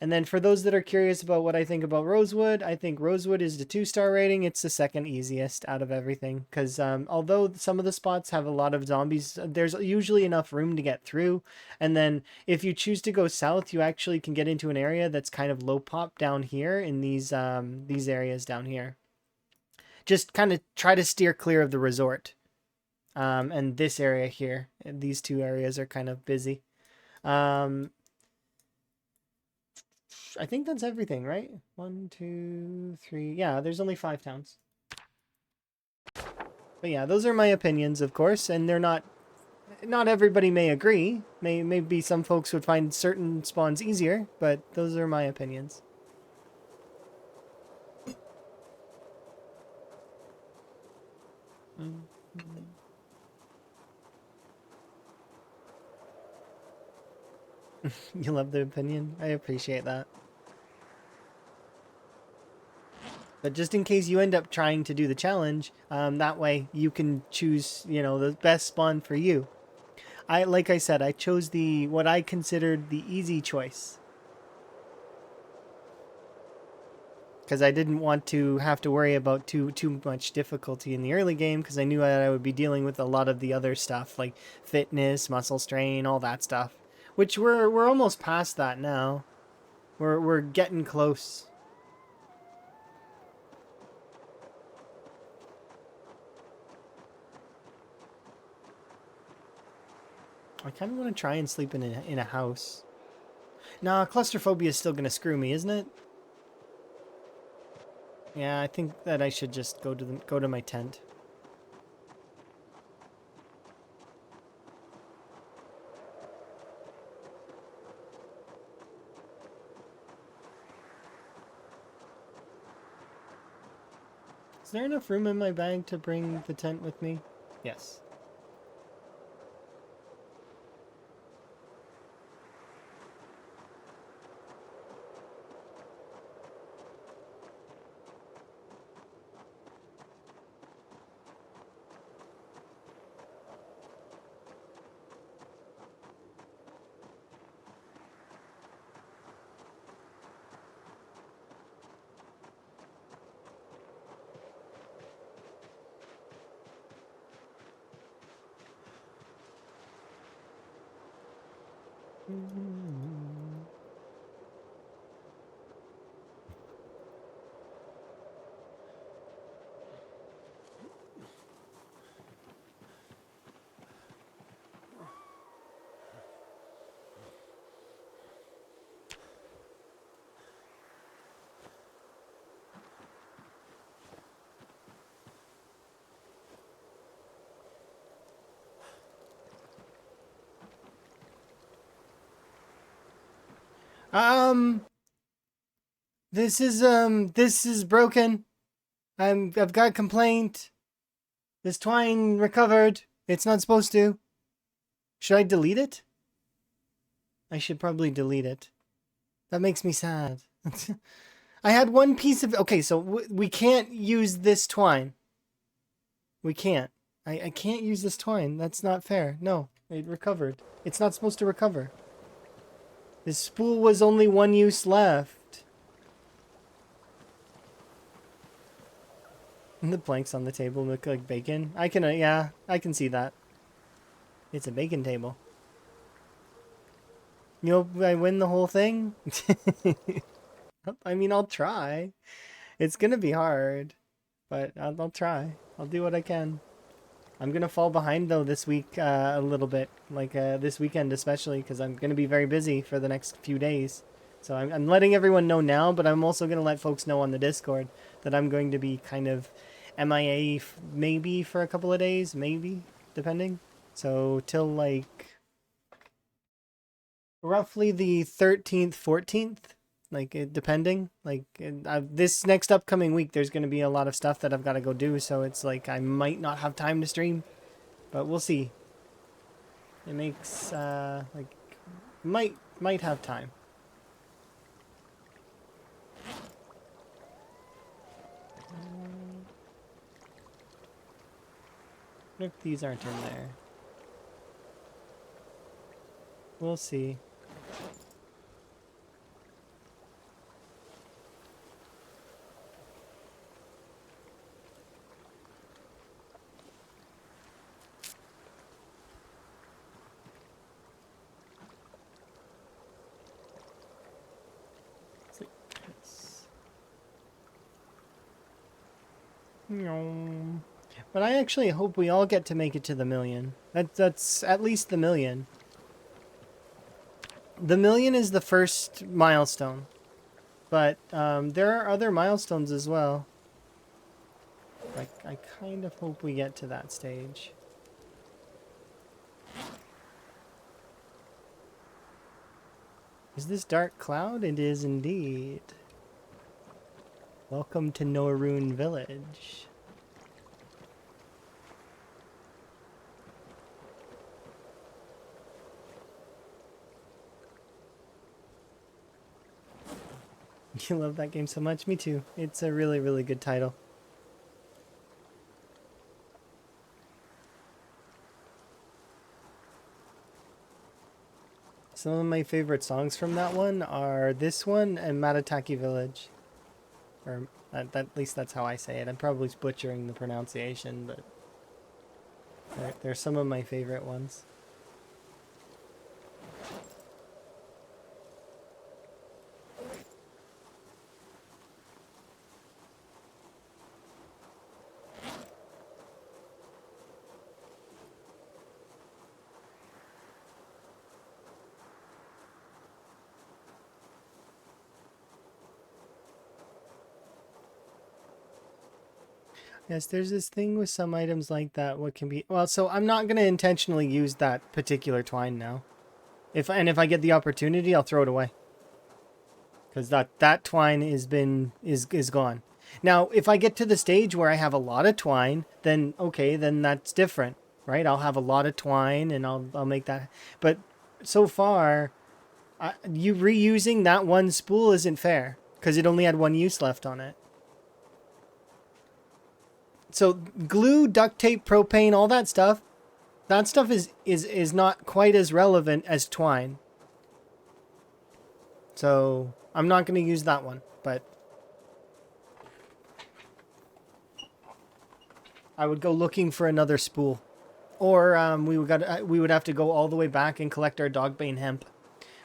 and then for those that are curious about what I think about Rosewood, I think Rosewood is the 2-star rating. It's the second easiest out of everything because although some of the spots have a lot of zombies, there's usually enough room to get through. And then if you choose to go south, you actually can get into an area that's kind of low pop down here in these areas down here. Just kind of try to steer clear of the resort. And this area here, these two areas are kind of busy. I think that's everything, right? 1, 2, 3. Yeah, there's only 5 towns. But yeah, those are my opinions, of course, and they're not everybody may agree. Maybe some folks would find certain spawns easier, but those are my opinions. You love the opinion? I appreciate that. But just in case you end up trying to do the challenge, that way you can choose, the best spawn for you. Like I said, I chose what I considered the easy choice. Because I didn't want to have to worry about too much difficulty in the early game, because I knew that I would be dealing with a lot of the other stuff, like fitness, muscle strain, all that stuff. Which we're almost past that now. We're getting close. I kind of want to try and sleep in a house. Nah, claustrophobia is still going to screw me, isn't it? Yeah, I think that I should just go to my tent. Is there enough room in my bag to bring the tent with me? Yes. This is broken. I've got a complaint. This twine recovered. It's not supposed to. Should I delete it? I should probably delete it. That makes me sad. I had one piece of... Okay, so we can't use this twine. We can't. I can't use this twine. That's not fair. No, it recovered. It's not supposed to recover. This spool was only one use left. And the planks on the table look like bacon. Yeah, I can see that. It's a bacon table. You hope I win the whole thing? I mean, I'll try. It's gonna be hard, but I'll try. I'll do what I can. I'm gonna fall behind though this week a little bit, like this weekend especially, because I'm gonna be very busy for the next few days. So I'm letting everyone know now, but I'm also going to let folks know on the Discord that I'm going to be kind of MIA maybe for a couple of days, maybe, depending. So till like roughly the 13th, 14th, like depending. Like this next upcoming week, there's going to be a lot of stuff that I've got to go do. So it's like I might not have time to stream, but we'll see. It makes like might have time. What if these aren't in there? We'll see. But I actually hope we all get to make it to the million. That's at least the million. The million is the first milestone. But there are other milestones as well. Like, I kind of hope we get to that stage. Is this dark cloud? It is indeed. Welcome to Noarun Village. You love that game so much? Me too. It's a really, really good title. Some of my favorite songs from that one are this one and Matataki Village. Or at least that's how I say it. I'm probably butchering the pronunciation, but they're some of my favorite ones. Yes, there's this thing with some items like that. What can be... Well, so I'm not going to intentionally use that particular twine now. If I get the opportunity, I'll throw it away. Because that twine is gone. Now, if I get to the stage where I have a lot of twine, then okay, then that's different, right? I'll have a lot of twine and I'll make that. But so far, you reusing that one spool isn't fair because it only had one use left on it. So glue, duct tape, propane, all that stuff is not quite as relevant as twine. So I'm not going to use that one, but I would go looking for another spool, or we would have to go all the way back and collect our dogbane hemp,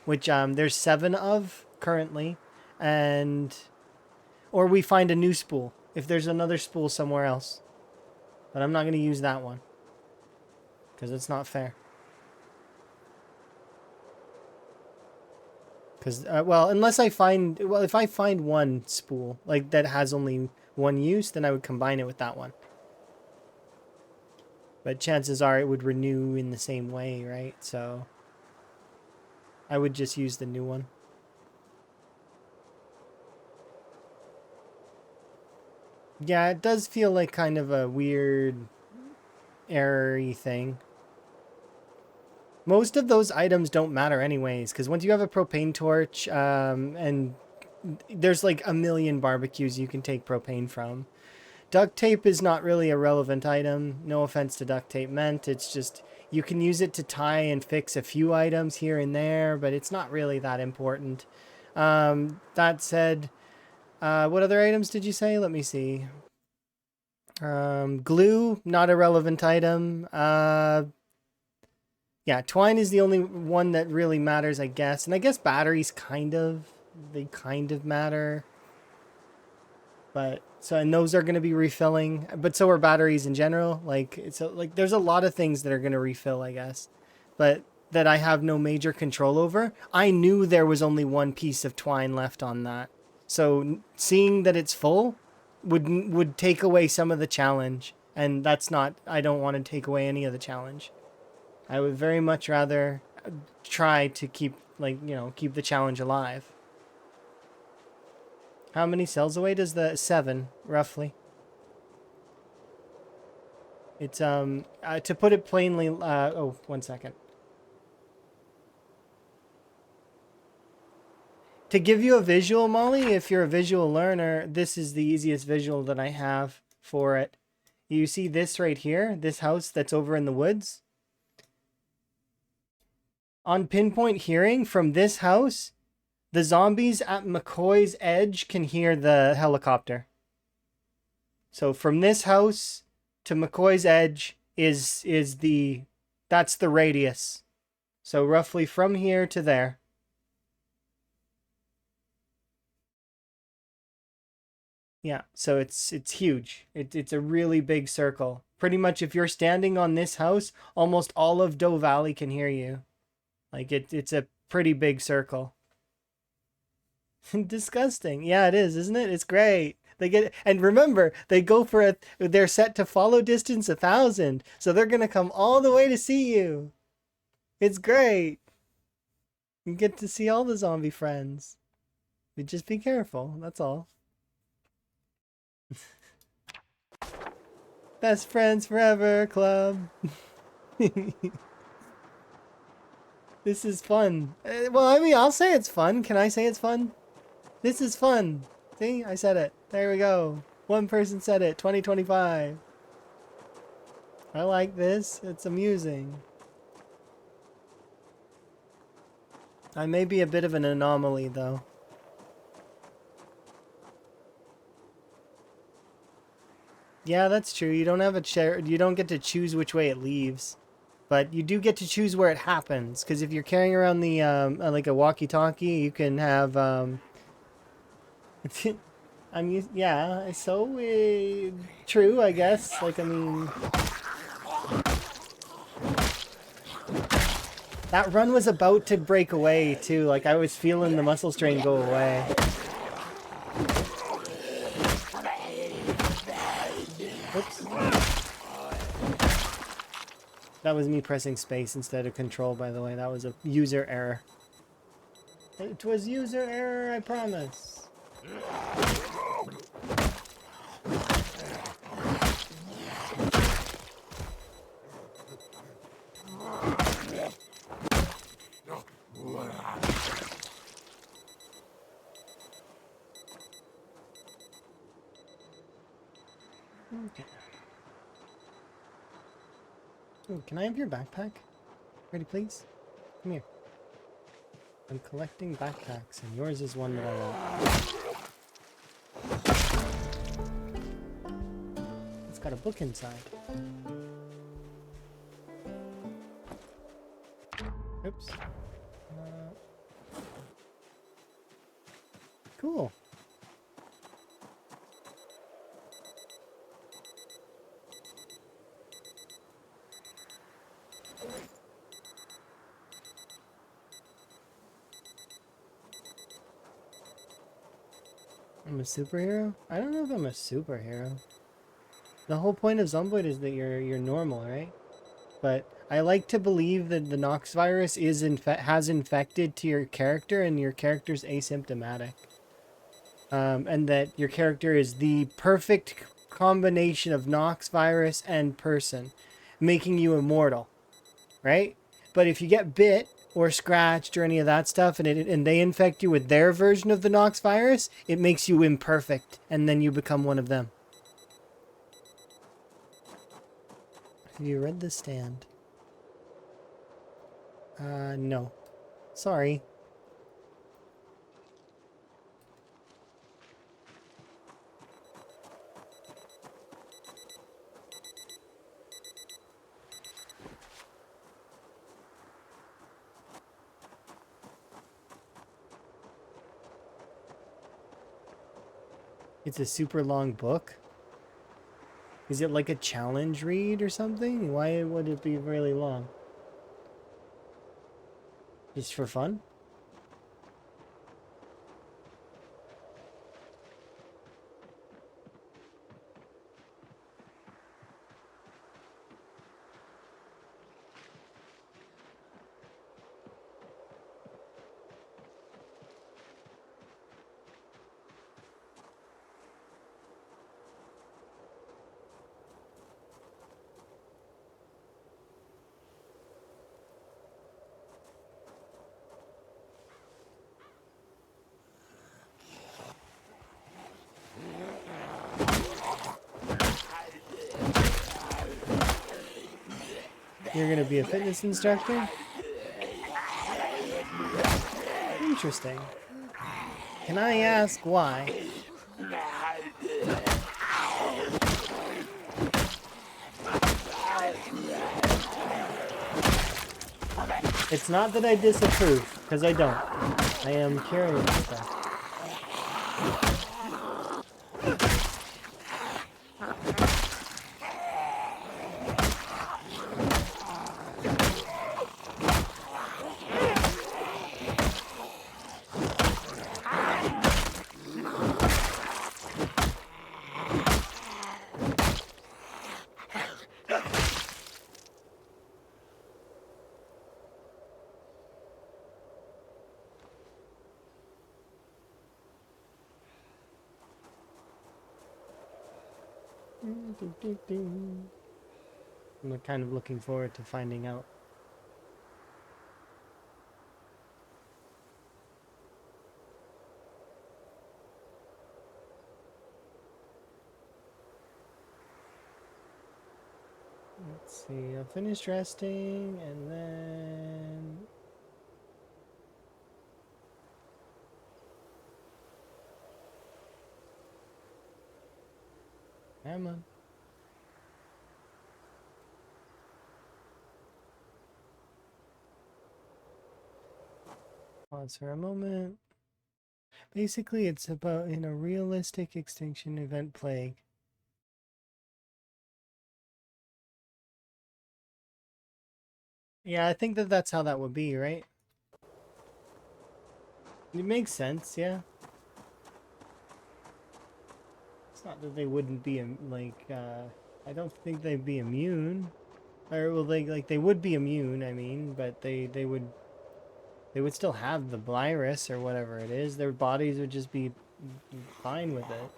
which there's 7 of currently, or we find a new spool if there's another spool somewhere else. But I'm not going to use that one because it's not fair. Because, well, unless I find... Well, if I find one spool, like, that has only one use, then I would combine it with that one. But chances are it would renew in the same way, right? So I would just use the new one. Yeah, it does feel like kind of a weird error-y thing. Most of those items don't matter anyways, because once you have a propane torch, and there's like a million barbecues you can take propane from. Duct tape is not really a relevant item. No offense to duct tape meant. It's just, you can use it to tie and fix a few items here and there, but it's not really that important. That said, what other items did you say? Let me see. Glue, not a relevant item. Yeah, twine is the only one that really matters, I guess. And I guess batteries they kind of matter. But, and those are going to be refilling. But so are batteries in general. Like, there's a lot of things that are going to refill, I guess. But that I have no major control over, I knew there was only one piece of twine left on that. So seeing that it's full would take away some of the challenge, and that's not. I don't want to take away any of the challenge. I would very much rather try to keep keep the challenge alive. How many cells away does the 7 roughly? It's to put it plainly. Oh, 1 second. To give you a visual, Molly, if you're a visual learner, this is the easiest visual that I have for it. You see this right here, this house that's over in the woods? On pinpoint hearing from this house, the zombies at McCoy's edge can hear the helicopter. So from this house to McCoy's edge that's the radius. So roughly from here to there. Yeah, so it's huge. It's a really big circle. Pretty much if you're standing on this house, almost all of Doe Valley can hear you. Like it's a pretty big circle. Disgusting. Yeah, it is, isn't it? It's great. And remember, they're set to follow distance 1,000. So they're going to come all the way to see you. It's great. You get to see all the zombie friends. You just be careful. That's all. Best friends forever club. This is fun. Well, I mean, I'll say it's fun. Can I say it's fun? This is fun. See, I said it. There we go. One person said it. 2025. I like this. It's amusing. I may be a bit of an anomaly, though. Yeah, that's true. You don't have a chair. You don't get to choose which way it leaves, but you do get to choose where it happens. Because if you're carrying around the like a walkie-talkie, you can have yeah. So true, I guess. Like, I mean, that run was about to break away too. Like, I was feeling the muscle strain go away. Oops. That was me pressing space instead of control, by the way. That was a user error. It was user error, I promise. Okay. Ooh, can I have your backpack? Ready, please? Come here. I'm collecting backpacks, and yours is one that I want. It's got a book inside. Oops. Cool. I'm a superhero? I don't know if I'm a superhero. The whole point of Zomboid is that you're normal, right? But I like to believe that the Nox virus has infected to your character and your character's asymptomatic. And that your character is the perfect combination of Nox virus and person, making you immortal, right? But if you get bit or scratched or any of that stuff and they infect you with their version of the Nox virus, it makes you imperfect and then you become one of them. Have you read The Stand? No. Sorry. It's a super long book? Is it like a challenge read or something? Why would it be really long? Just for fun? You're gonna be a fitness instructor? Interesting. Can I ask why? It's not that I disapprove, because I don't. I am curious though. I'm kind of looking forward to finding out. Let's see, I'll finish resting and then... Come on. Pause for a moment. Basically, it's about in a realistic extinction event plague. Yeah, I think that that's how that would be, right? It makes sense, yeah. It's not that they wouldn't be, like, I don't think they'd be immune. Or, well, they would be immune, I mean, but they would still have the virus or whatever it is. Their bodies would just be fine with it.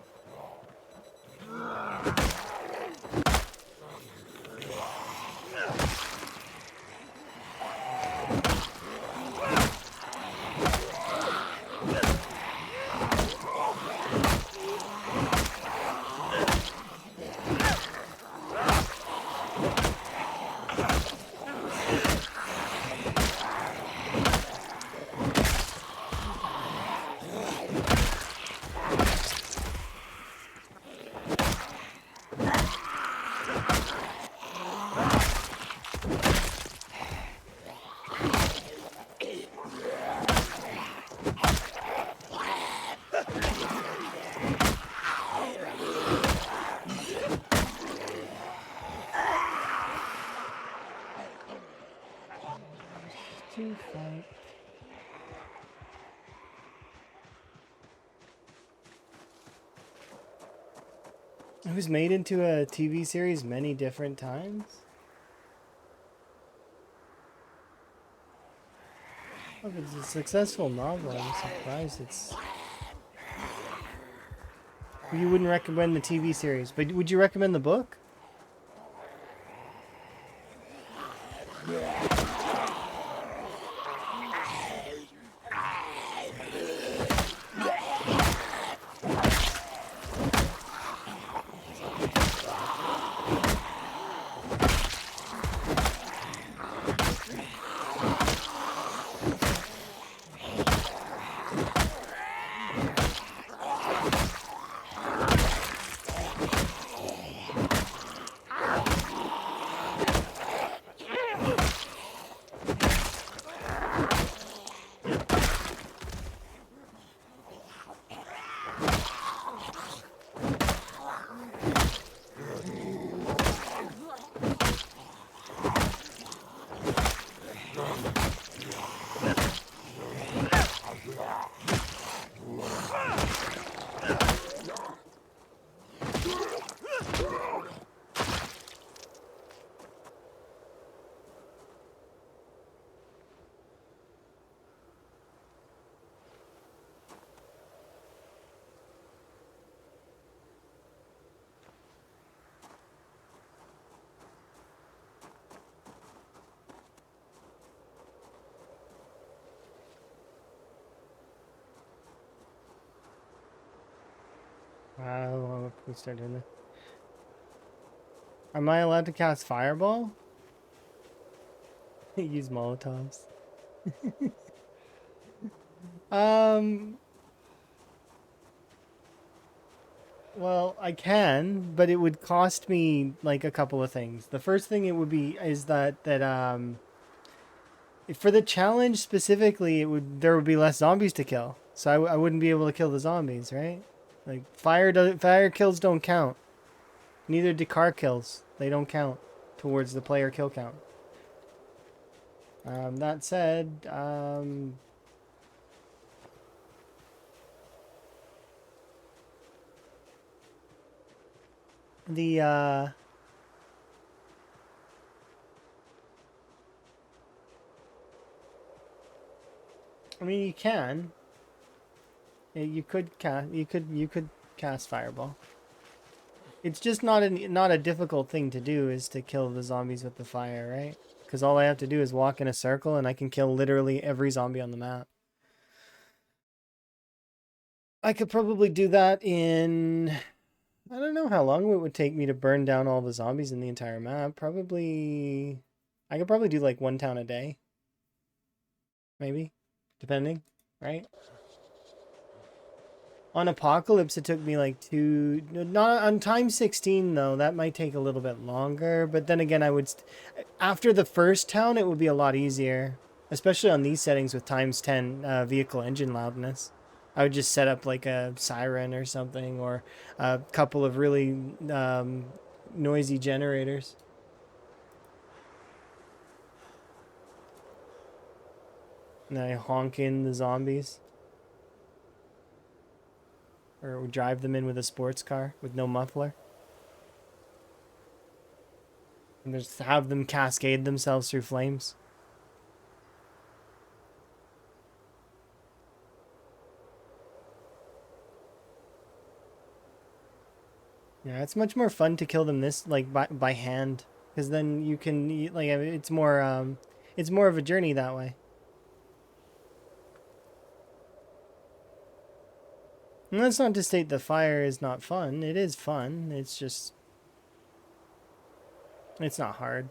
It was made into a TV series many different times. Oh, it's a successful novel. I'm surprised it's... You wouldn't recommend the TV series, but would you recommend the book? start doing that. Am I allowed to cast Fireball? Use Molotovs. Um, well, I can, but it would cost me like a couple of things. The first thing it would be is that for the challenge specifically, there would be less zombies to kill. So I wouldn't be able to kill the zombies, right? Like fire kills don't count. Neither do car kills. They don't count towards the player kill count. That said, the I mean, you can. You could cast. You could cast Fireball. It's just not a difficult thing to do. Is to kill the zombies with the fire, right? Because all I have to do is walk in a circle, and I can kill literally every zombie on the map. I could probably do that in. I don't know how long it would take me to burn down all the zombies in the entire map. Probably. I could probably do like one town a day. Maybe. Depending, right? On Apocalypse, it took me like not on time 16 though. That might take a little bit longer, but then again, after the first town, it would be a lot easier, especially on these settings with times 10 vehicle engine loudness. I would just set up like a siren or something, or a couple of really noisy generators. And I honk in the zombies. Or drive them in with a sports car with no muffler. And just have them cascade themselves through flames. Yeah, it's much more fun to kill them this like by hand, because then you can like it's more of a journey that way. And that's not to state the fire is not fun. It is fun. It's just it's not hard.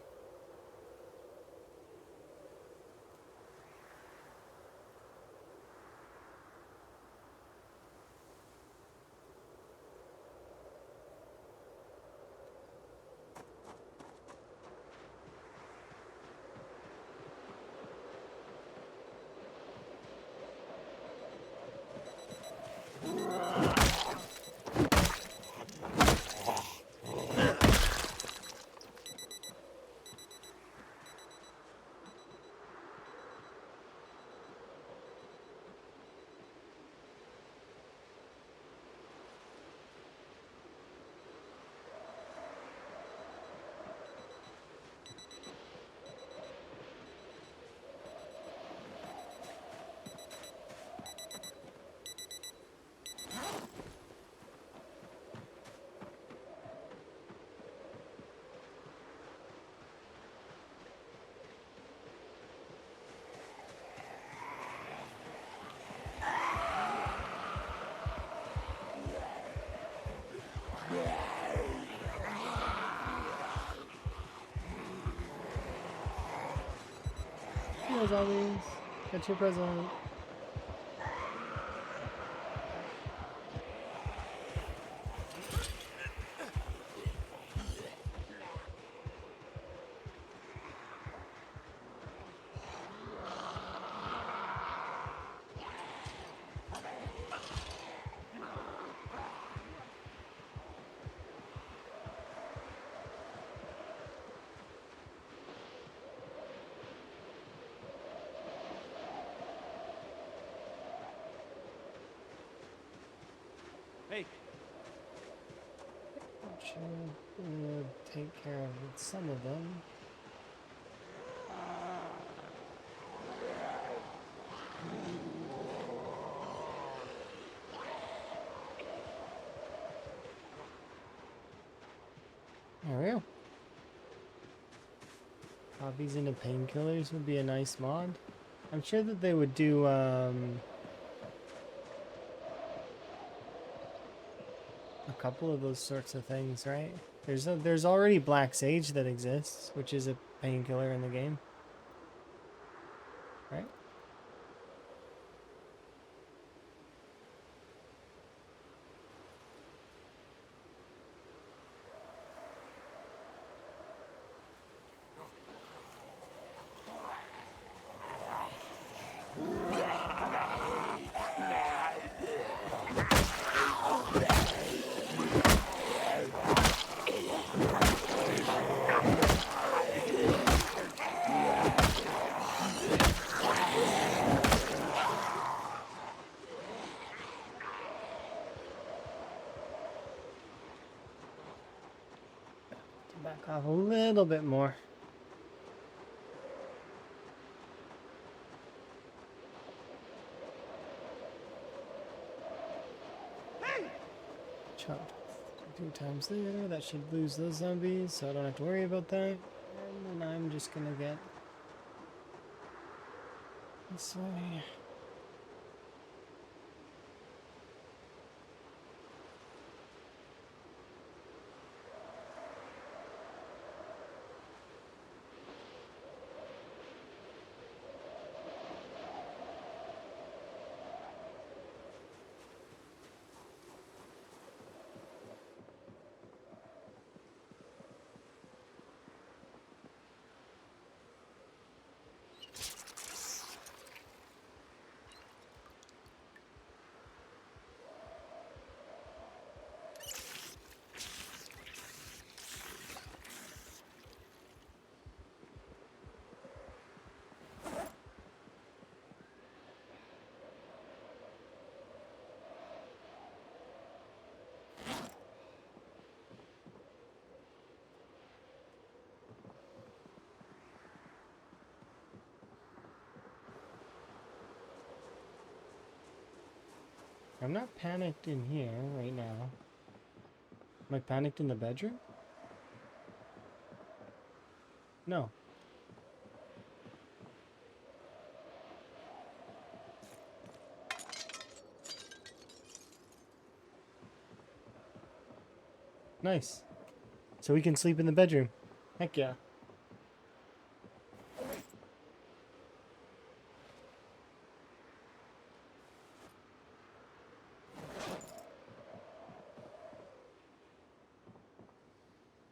Hello, zombies. Got your present. Hey. Should take care of some of them. There we go. Copies into painkillers would be a nice mod. I'm sure that they would do a couple of those sorts of things, right? There's already Black Sage that exists, which is a painkiller in the game, right? Back off a little bit more. Chop 2 times there. That should lose those zombies, so I don't have to worry about that. And then I'm just gonna get this way. I'm not panicked in here right now. Am I panicked in the bedroom? No. Nice. So we can sleep in the bedroom. Heck yeah.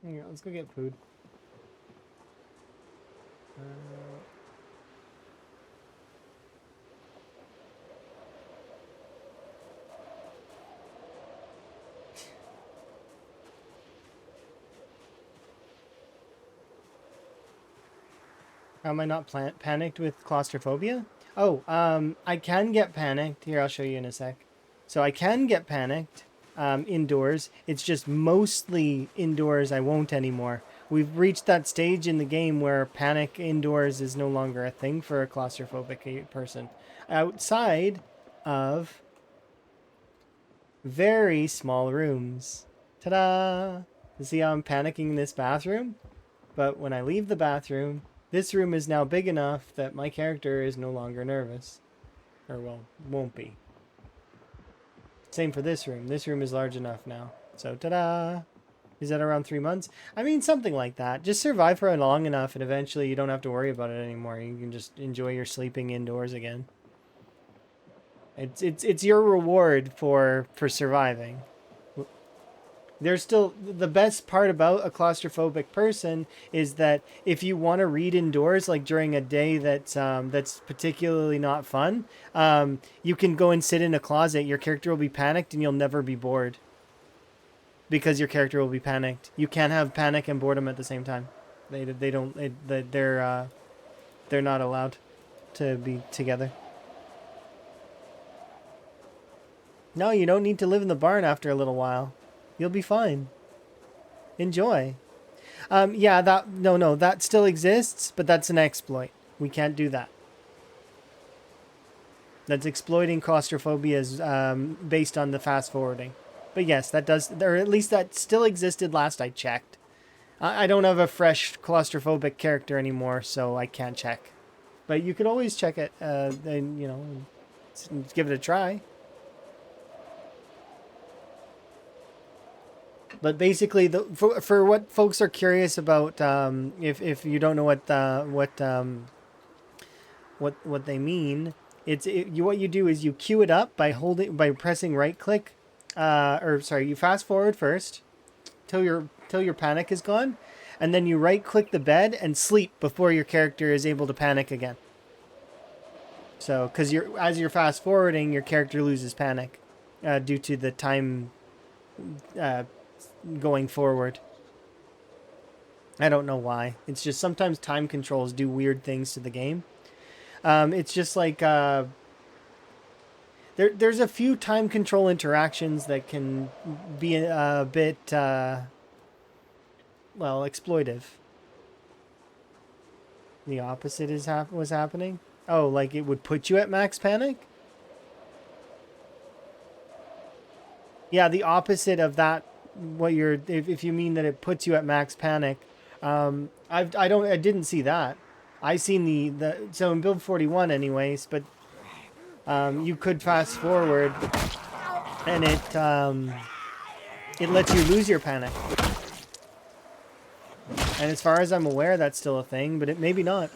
Yeah, let's go get food. How am I not panicked with claustrophobia? Oh, I can get panicked. Here, I'll show you in a sec. So I can get panicked indoors. It's just mostly indoors I won't anymore. We've reached that stage in the game where panic indoors is no longer a thing for a claustrophobic person. Outside of very small rooms. Ta-da! See how I'm panicking in this bathroom? But when I leave the bathroom, this room is now big enough that my character is no longer nervous. Or, well, won't be. Same for this room. This room is large enough now. So, ta-da! Is that around 3 months? I mean, something like that. Just survive for long enough and eventually you don't have to worry about it anymore. You can just enjoy your sleeping indoors again. It's your reward for surviving. There's still the best part about a claustrophobic person is that if you want to read indoors, like during a day that's particularly not fun, you can go and sit in a closet. Your character will be panicked and you'll never be bored because your character will be panicked. You can't have panic and boredom at the same time. They're not allowed to be together. No, you don't need to live in the barn after a little while. You'll be fine. Enjoy. Yeah, that still exists, but that's an exploit. We can't do that. That's exploiting claustrophobias based on the fast forwarding. But yes, that does, or at least that still existed last I checked. I don't have a fresh claustrophobic character anymore, so I can't check. But you could always check it, and give it a try. But basically, for what folks are curious about, if you don't know what they mean, what you do is you queue it up by pressing right click, or sorry, you fast forward first till your panic is gone, and then you right click the bed and sleep before your character is able to panic again. So, because as you're fast forwarding, your character loses panic, due to the time, uh, going forward. I don't know why. It's just sometimes time controls do weird things to the game. It's just like, there's a few time control interactions that can be a bit, well, exploitive. The opposite was happening. Oh, like it would put you at max panic? Yeah, the opposite of that. If you mean that it puts you at max panic, I didn't see that. I seen the so in build 41 anyways, but you could fast forward and it lets you lose your panic. And as far as I'm aware, that's still a thing, but it maybe not.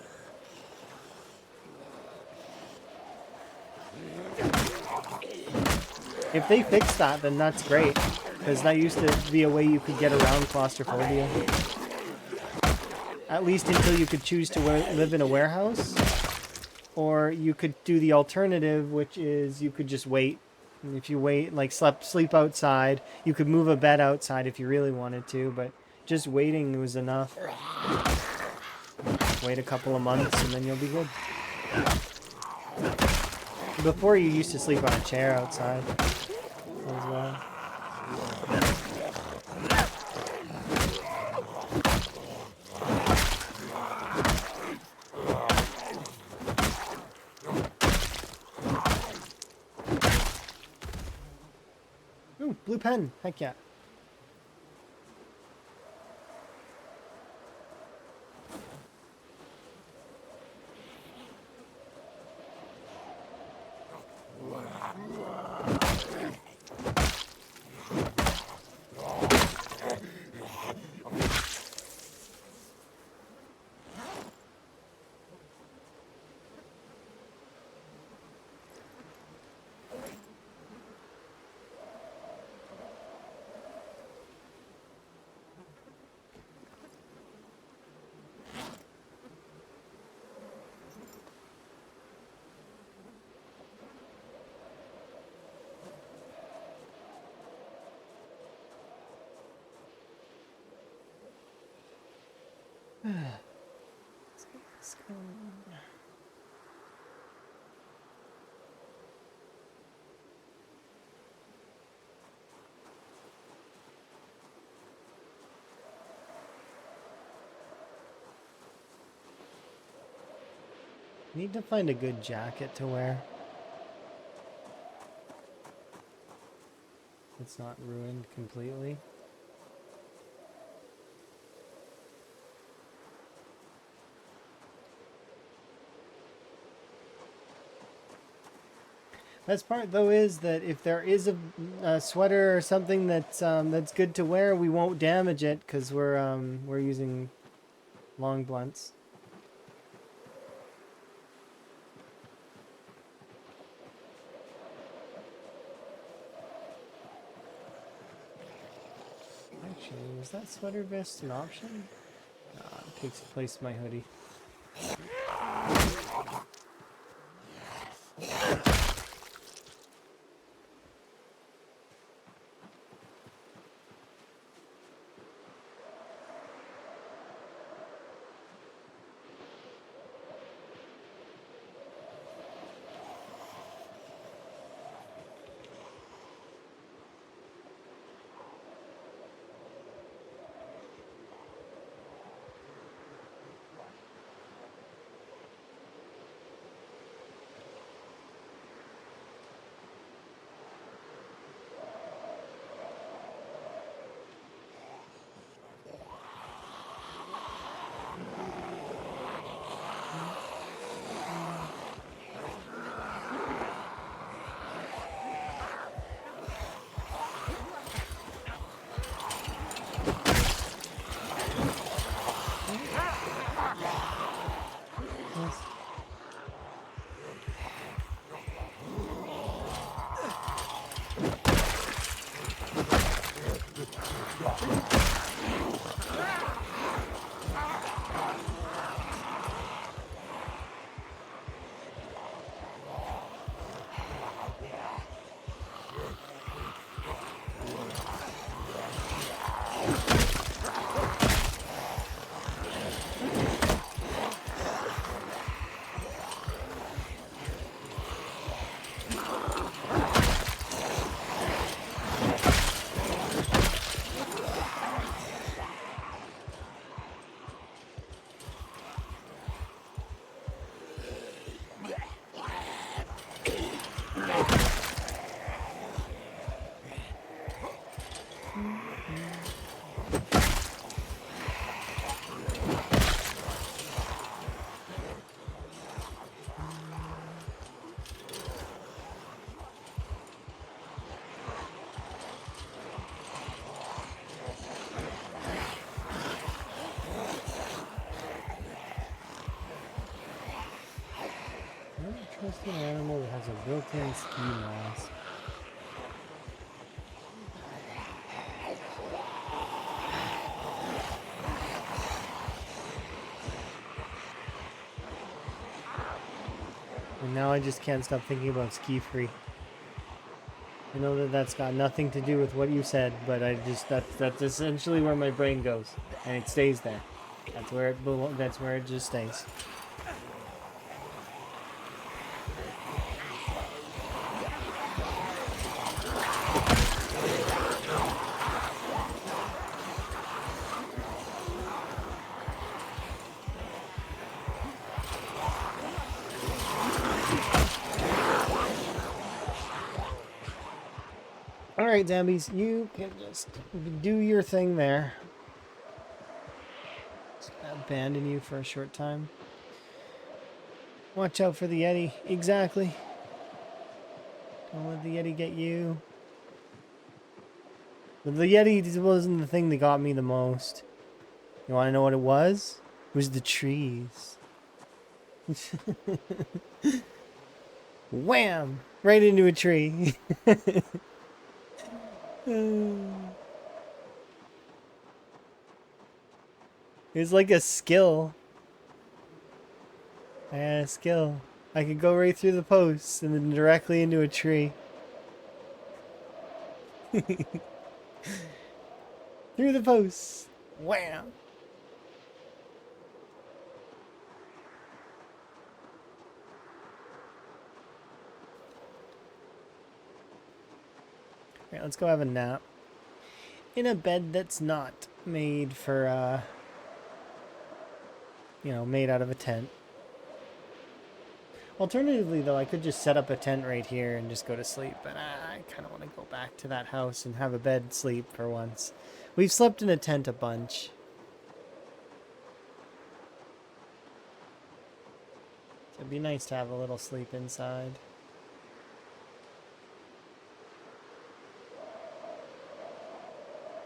If they fix that, then that's great, because that used to be a way you could get around claustrophobia. At least until you could choose to live in a warehouse, or you could do the alternative, which is you could just wait. And if you wait, like sleep outside, you could move a bed outside if you really wanted to, but just waiting was enough. Wait a couple of months and then you'll be good. Before, you used to sleep on a chair outside as well. Ooh, blue pen. Heck yeah. Let's go. Need to find a good jacket to wear. It's not ruined completely. Best part though is that if there is a sweater or something that's good to wear, we won't damage it because we're using long blunts. Actually, was that sweater vest an option? It takes the place of my hoodie. Yes. I don't trust an animal that has a built-in ski mask. And now I just can't stop thinking about ski free. I know that that's got nothing to do with what you said, but that's essentially where my brain goes, and it stays there. That's where it that's where it just stays. Alright, zombies, you can just do your thing there. Just abandon you for a short time. Watch out for the Yeti. Exactly. Don't let the Yeti get you. But the Yeti wasn't the thing that got me the most. You want to know what it was? It was the trees. Wham! Right into a tree. It's like a skill. I had a skill. I could go right through the posts and then directly into a tree. Through the posts. Wham! Alright, let's go have a nap. In a bed that's not made for, you know, made out of a tent. Alternatively, though, I could just set up a tent right here and just go to sleep, but I kind of want to go back to that house and have a bed sleep for once. We've slept in a tent a bunch. So it'd be nice to have a little sleep inside.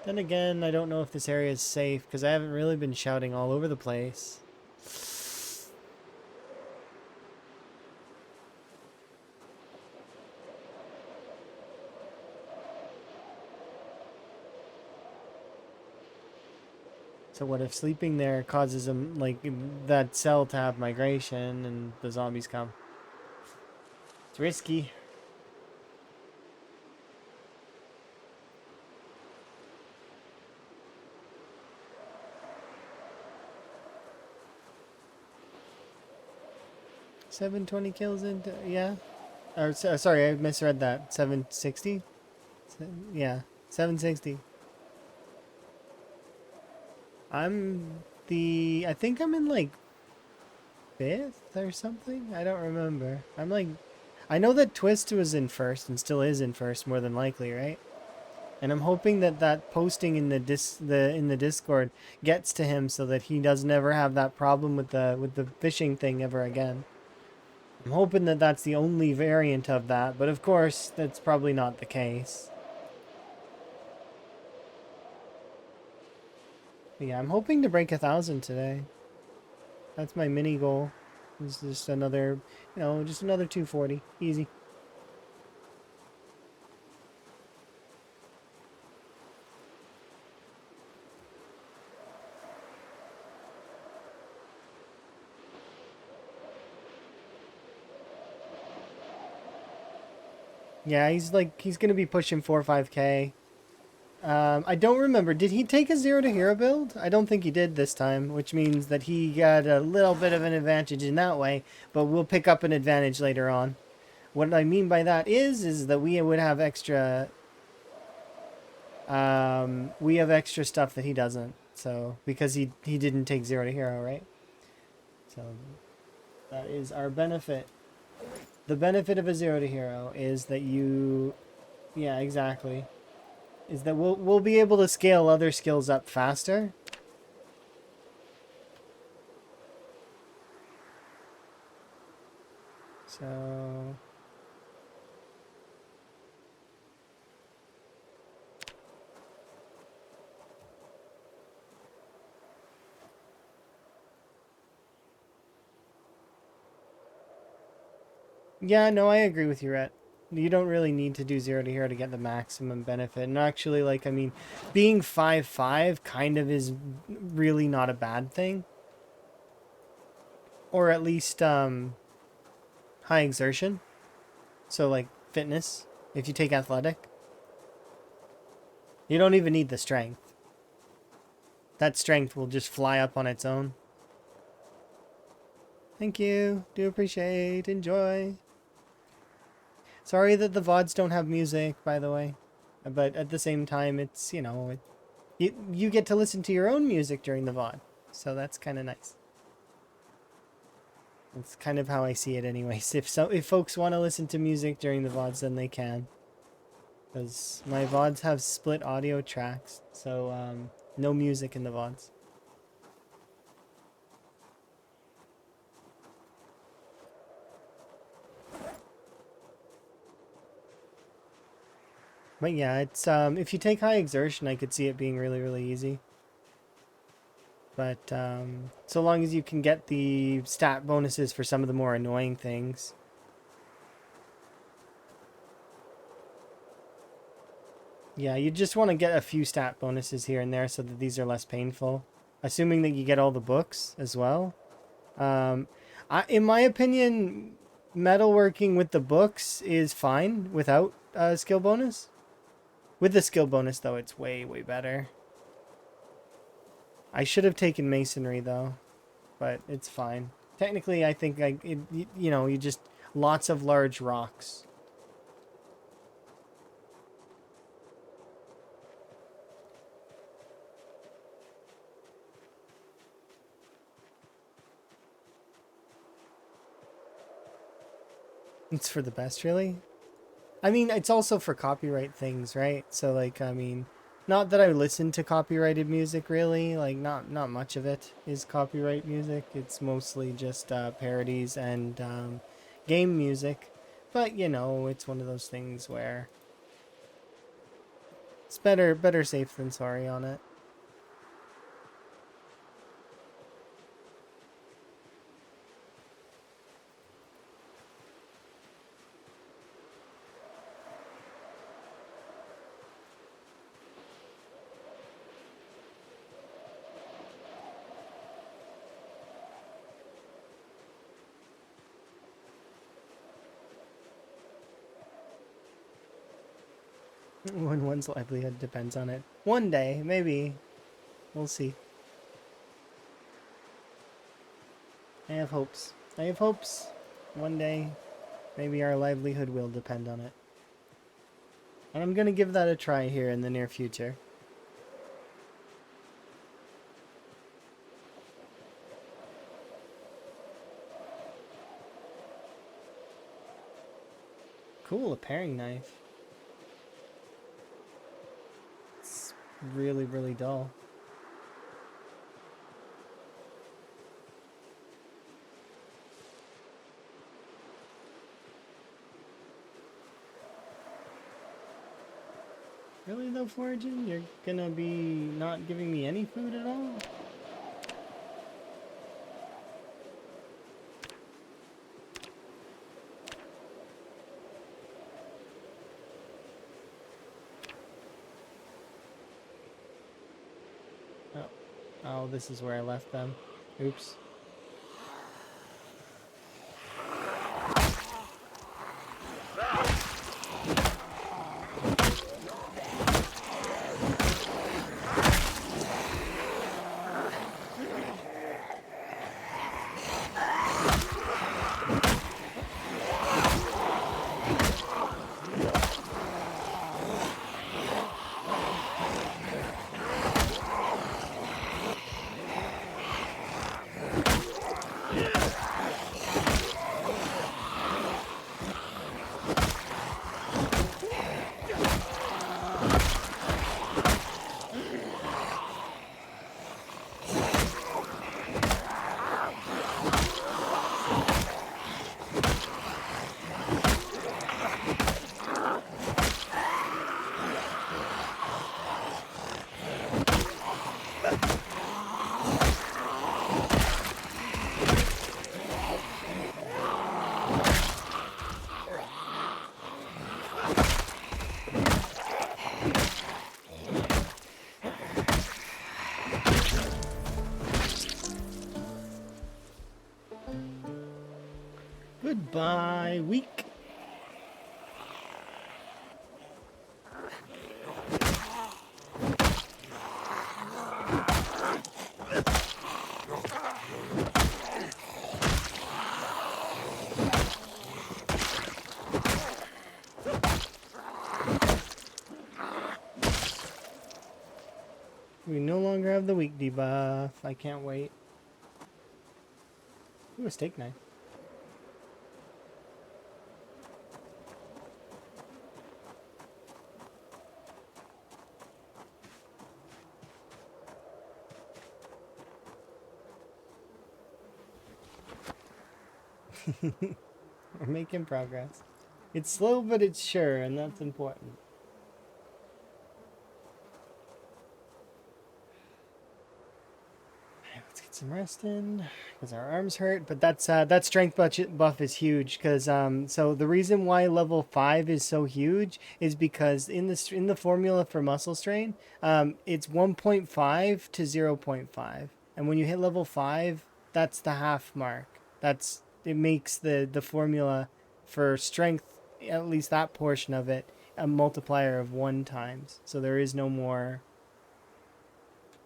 Then again, I don't know if this area is safe, because I haven't really been shouting all over the place. So what if sleeping there causes them, like, that cell to have migration and the zombies come? It's risky. $720 kills into, yeah. Or sorry, I misread that. 760. Yeah, 760. I think I'm in like 5th or something. I don't remember. I know that Twist was in first and still is in first, more than likely, right? And I'm hoping that that posting in the Discord gets to him so that he doesn't ever have that problem with the fishing thing ever again. I'm hoping that that's the only variant of that, but of course that's probably not the case. But yeah, I'm hoping to break 1,000 today. That's my mini goal. It's just another, just another 240. Easy. Yeah, he's gonna be pushing 4 or 5K. I don't remember. Did he take a 0 to hero build? I don't think he did this time, which means that he got a little bit of an advantage in that way, but we'll pick up an advantage later on. What I mean by that is that we would have extra, we have extra stuff that he doesn't. So, because he didn't take 0 to hero, right? So, that is our benefit. The benefit of a 0 to hero is that yeah, exactly. Is that we'll be able to scale other skills up faster. So yeah, no, I agree with you, Rhett. You don't really need to do 0 to hero to get the maximum benefit. And actually, like, I mean, being 5/5 kind of is really not a bad thing. Or at least high exertion. So like fitness, if you take athletic, you don't even need the strength. That strength will just fly up on its own. Thank you. Do appreciate. Enjoy. Sorry that the VODs don't have music, by the way. But at the same time, it's, you get to listen to your own music during the VOD. So that's kind of nice. That's kind of how I see it anyways. If folks want to listen to music during the VODs, then they can. Because my VODs have split audio tracks. So, no music in the VODs. But yeah, it's if you take high exertion, I could see it being really, really easy. But so long as you can get the stat bonuses for some of the more annoying things. Yeah, you just want to get a few stat bonuses here and there so that these are less painful. Assuming that you get all the books as well. In my opinion, metalworking with the books is fine without a skill bonus. With the skill bonus, though, it's way, way better. I should have taken masonry, though, but it's fine. Technically, I think you just lots of large rocks. It's for the best, really. I mean, it's also for copyright things, right? So, like, I mean, not that I listen to copyrighted music, really. Like, not much of it is copyright music. It's mostly just parodies and game music. But it's one of those things where it's better safe than sorry on it. When one's livelihood depends on it. One day, maybe. We'll see. I have hopes. I have hopes. One day, maybe our livelihood will depend on it. And I'm gonna give that a try here in the near future. Cool, a paring knife. It's really, really dull. Really though, foraging? You're gonna be not giving me any food at all? Oh, this is where I left them. Oops. Goodbye, week. We no longer have the weak debuff. I can't wait. Ooh, a steak knife. We're making progress. It's slow, but it's sure, and that's important. Let's get some rest in, because our arms hurt. But that strength buff is huge, because so the reason why level 5 is so huge is because in the formula for muscle strain, it's 1.5 to 0.5, and when you hit level 5, that's the half mark. It makes the formula for strength, at least that portion of it, a multiplier of 1 times. So there is no more.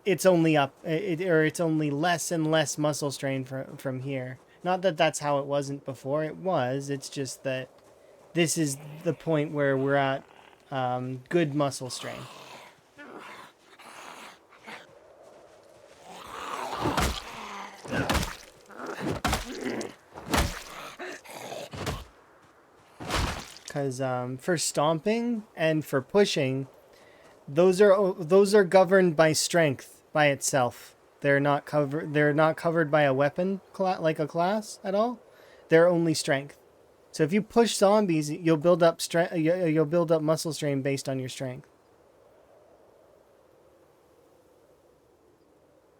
It's only up, it's only less and less muscle strain from here. Not that that's how it wasn't before. It was. It's just that this is the point where we're at good muscle strain. Because for stomping and for pushing, those are governed by strength by itself. They're not covered by a weapon like a class at all. They're only strength. So if you push zombies, you'll build up you'll build up muscle strain based on your strength.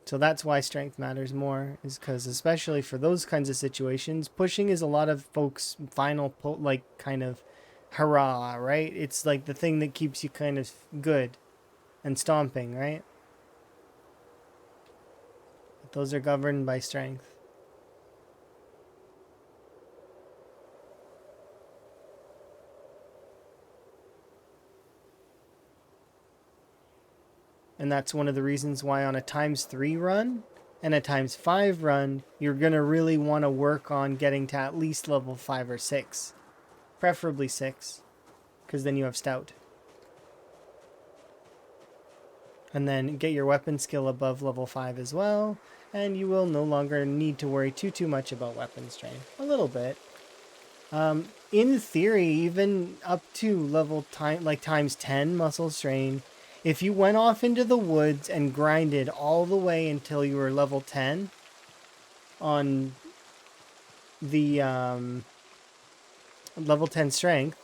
So that's why strength matters more, is because especially for those kinds of situations, pushing is a lot of folks' final kind of hurrah, right? It's like the thing that keeps you kind of good, and stomping, right? But those are governed by strength. And that's one of the reasons why on a ×3 run and a ×5 run, you're going to really want to work on getting to at least level 5 or 6. Preferably 6, because then you have stout. And then get your weapon skill above level 5 as well, and you will no longer need to worry too much about weapon strain. A little bit. In theory, even up to level ×10 muscle strain, if you went off into the woods and grinded all the way until you were level 10 on the level 10 strength,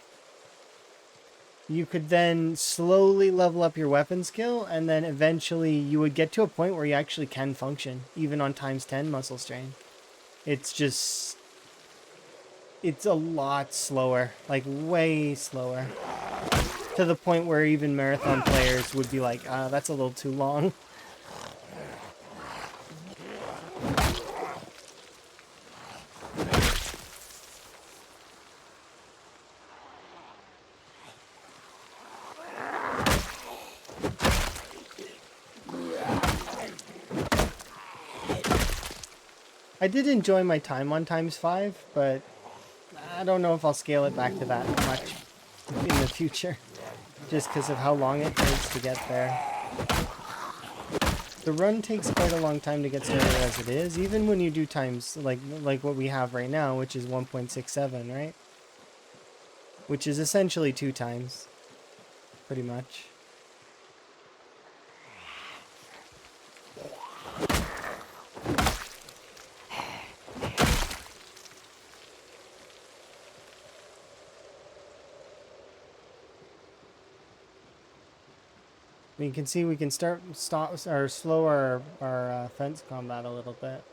you could then slowly level up your weapon skill, and then eventually you would get to a point where you actually can function, even on ×10 muscle strain. It's just... it's a lot slower, like way slower. To the point where even marathon players would be like, that's a little too long. I did enjoy my time on ×5, but I don't know if I'll scale it back to that much in the future, just because of how long it takes to get there. The run takes quite a long time to get started as it is, even when you do times like what we have right now, which is 1.67, right? Which is essentially 2 times, pretty much. You can see we can stop or slow our fence combat a little bit.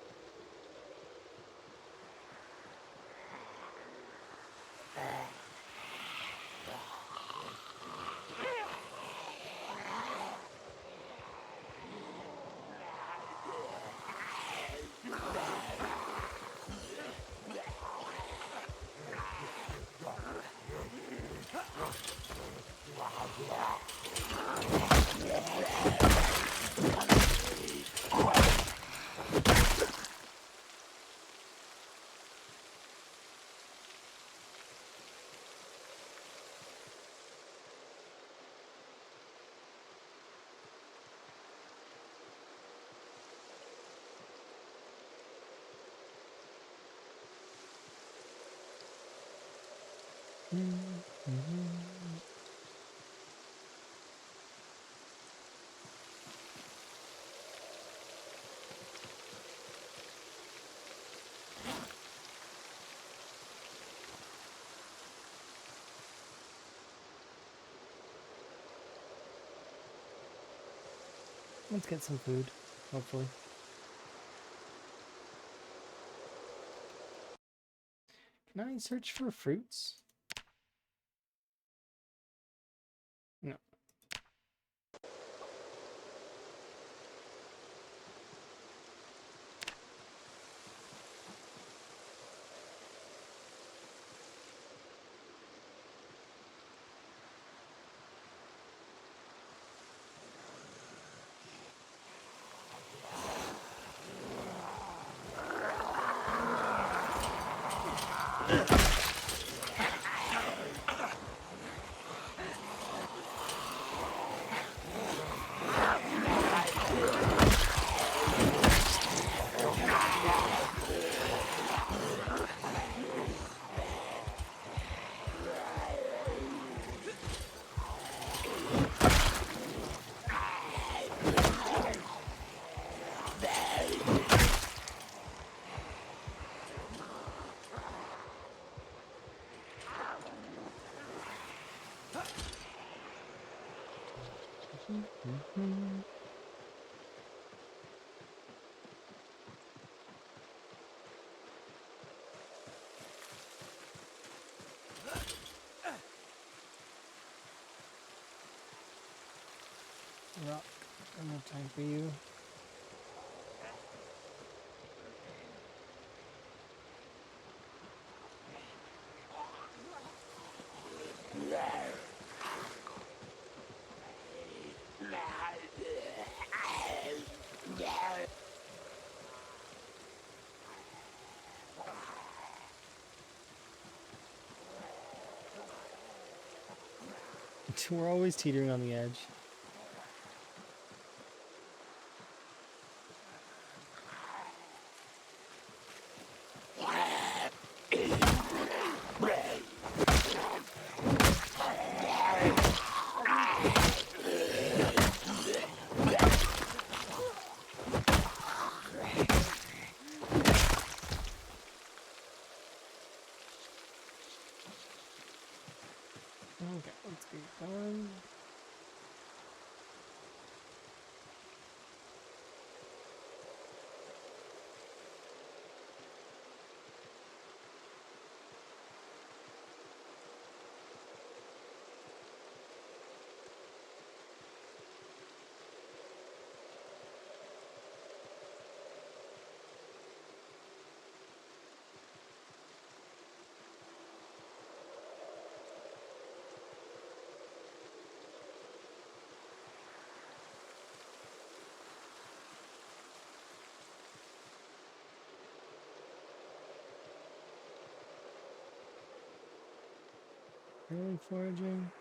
Let's get some food, hopefully. Can I search for fruits? No. Rock. No more time for you. We're always teetering on the edge. Okay, let's get going. Early foraging.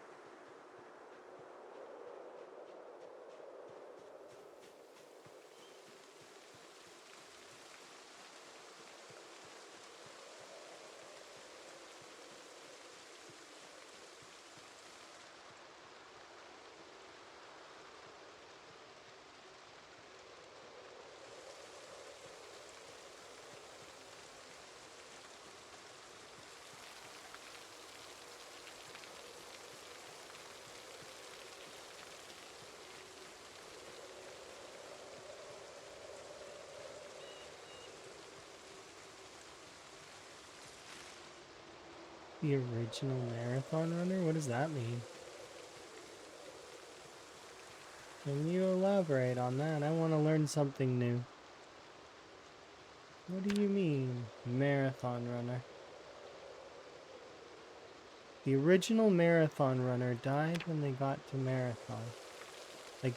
The original marathon runner? What does that mean? Can you elaborate on that? I want to learn something new. What do you mean, marathon runner? The original marathon runner died when they got to marathon. Like,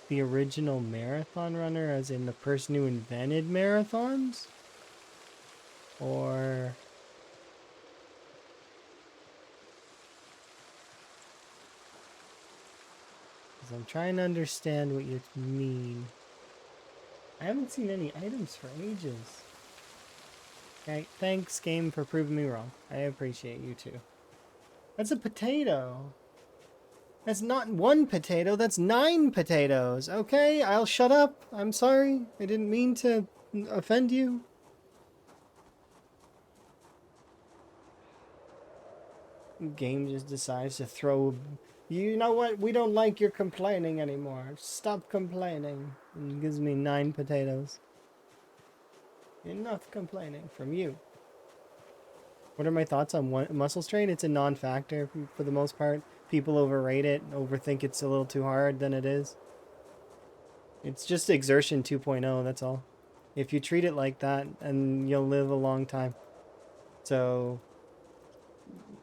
the original marathon runner as in the person who invented marathons? Or... 'cause I'm trying to understand what you mean. I haven't seen any items for ages. Okay, thanks game for proving me wrong. I appreciate you too. That's a potato. That's not one potato, that's 9 potatoes. Okay, I'll shut up. I'm sorry. I didn't mean to offend you. Game just decides to throw... You know what? We don't like your complaining anymore. Stop complaining. And gives me 9 potatoes. Enough complaining from you. What are my thoughts on muscle strain? It's a non-factor for the most part. People overrate it, overthink it's a little too hard than it is. It's just exertion 2.0, that's all. If you treat it like that, and you'll live a long time. So,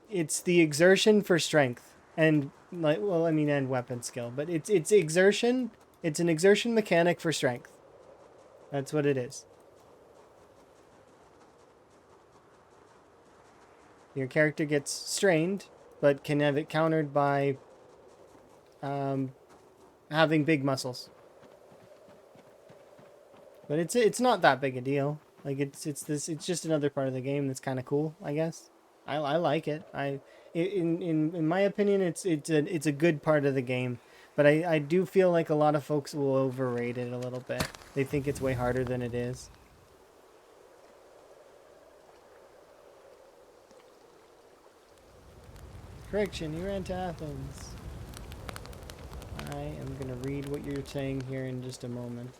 it's the exertion for strength. And, like, well, I mean, and weapon skill. But it's exertion. It's an exertion mechanic for strength. That's what it is. Your character gets strained, but can have it countered by having big muscles. But it's not that big a deal. Like it's just another part of the game that's kind of cool, I guess. I like it. In my opinion, it's a good part of the game. But I do feel like a lot of folks will overrate it a little bit. They think it's way harder than it is. Correction, you ran to Athens. I am going to read what you're saying here in just a moment.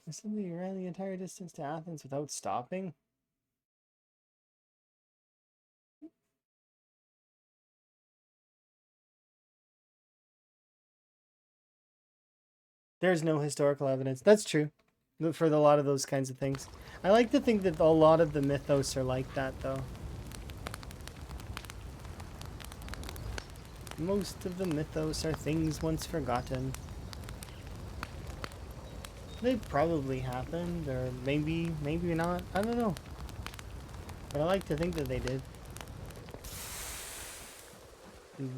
Assuming you ran the entire distance to Athens without stopping? There's no historical evidence. That's true. For a lot of those kinds of things. I like to think that a lot of the mythos are like that, though. Most of the mythos are things once forgotten. They probably happened, or maybe not. I don't know. But I like to think that they did.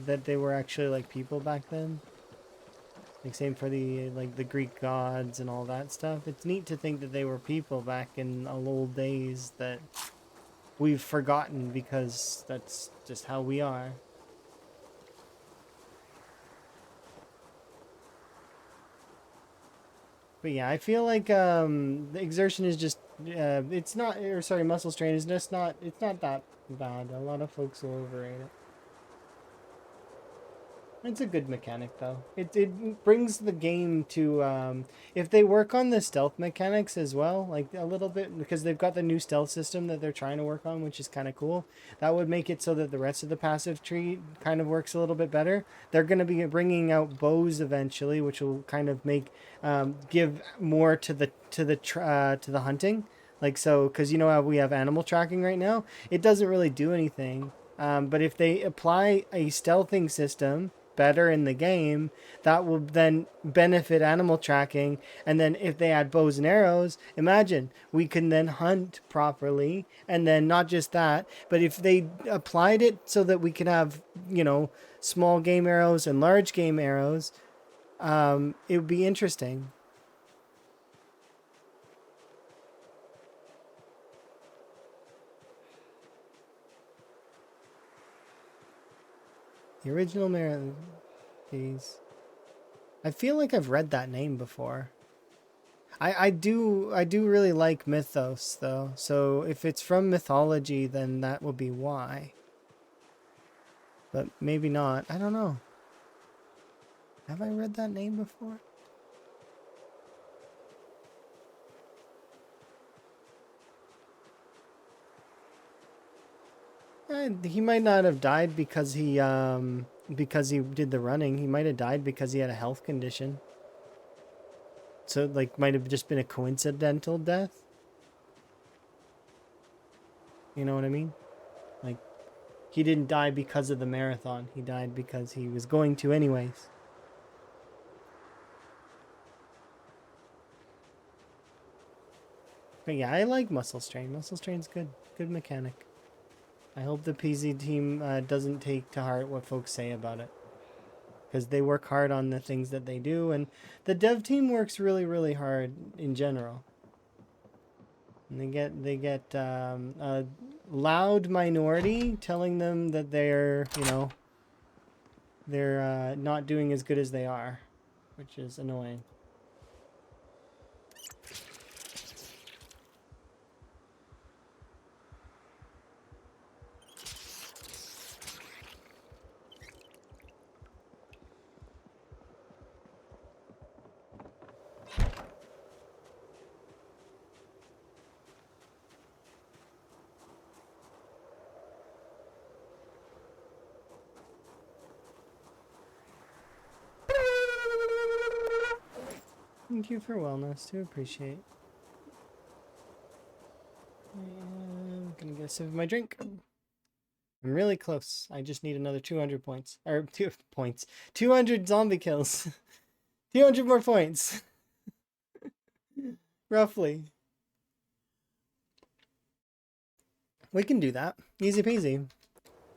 That they were actually like people back then. Like same for the the Greek gods and all that stuff. It's neat to think that they were people back in old days that we've forgotten because that's just how we are. But yeah, I feel like the exertion is just it's not, or sorry, muscle strain is just not, it's not that bad. A lot of folks will overrate it. It's a good mechanic though. It brings the game to if they work on the stealth mechanics as well, like a little bit, because they've got the new stealth system that they're trying to work on, which is kind of cool. That would make it so that the rest of the passive tree kind of works a little bit better. They're going to be bringing out bows eventually, which will kind of make give more to the hunting. Like so, because you know how we have animal tracking right now, it doesn't really do anything. But if they apply a stealthing system better in the game, that will then benefit animal tracking. And then if they add bows and arrows, imagine we can then hunt properly. And then not just that, but if they applied it so that we can have, small game arrows and large game arrows, it would be interesting. The original Marathon. Jeez. I feel like I've read that name before. I do really like mythos though. So if it's from mythology, then that will be why. But maybe not. I don't know. Have I read that name before? He might not have died because he did the running. He might have died because he had a health condition. So like might have just been a coincidental death. You know what I mean? Like he didn't die because of the marathon. He died because he was going to anyways. But yeah, I like Muscle Strain. Muscle Strain's good. Good mechanic. I hope the PZ team doesn't take to heart what folks say about it. Because they work hard on the things that they do. And the dev team works really, really hard in general. And they get a loud minority telling them that they're, they're not doing as good as they are. Which is annoying. Thank you for wellness. Do appreciate. I'm gonna get a sip of my drink. I'm really close. I just need another 200 points. Or 2 points. 200 zombie kills. 200 more points. Roughly. We can do that. Easy peasy.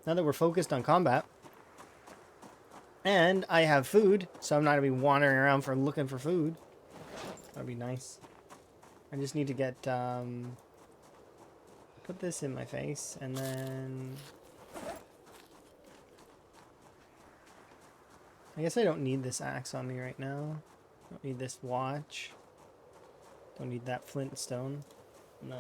Now that we're focused on combat. And I have food, so I'm not gonna be wandering around looking for food. That'd be nice. I just need to get, put this in my face, and then... I guess I don't need this axe on me right now. Don't need this watch. Don't need that flint stone. Nah.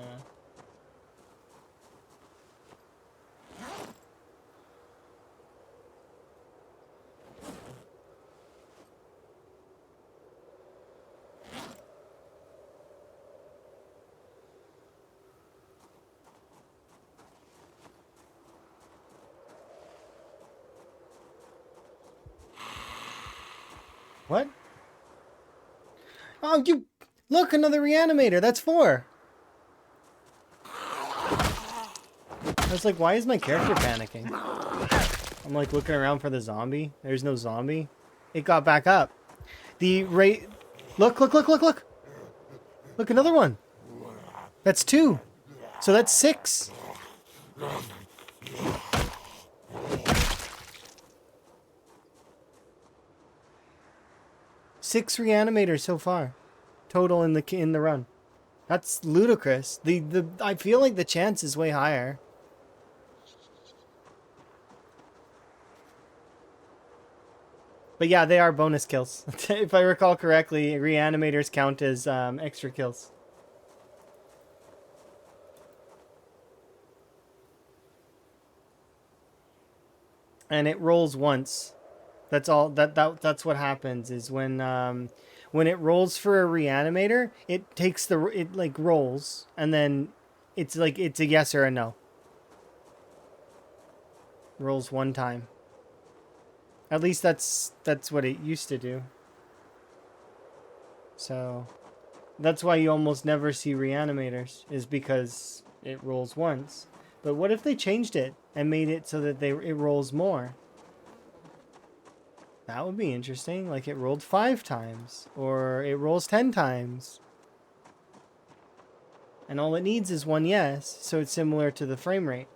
What? Oh, you... Look, another reanimator. That's 4. I was like, why is my character panicking? I'm like looking around for the zombie. There's no zombie. It got back up. The rate... Look, look, look, look, look. Look, another one. That's 2. So that's 6. Six reanimators so far, total in the run. That's ludicrous. I feel like the chance is way higher. But yeah, they are bonus kills. If I recall correctly, reanimators count as extra kills. And it rolls once. That's all. That's what happens is when it rolls for a reanimator, it like rolls, and then it's like it's a yes or a no. Rolls one time. At least that's what it used to do. So that's why you almost never see reanimators, is because it rolls once. But what if they changed it and made it so that it rolls more? That would be interesting. Like it rolled 5 times, or it rolls 10 times. And all it needs is one yes, so it's similar to the frame rate.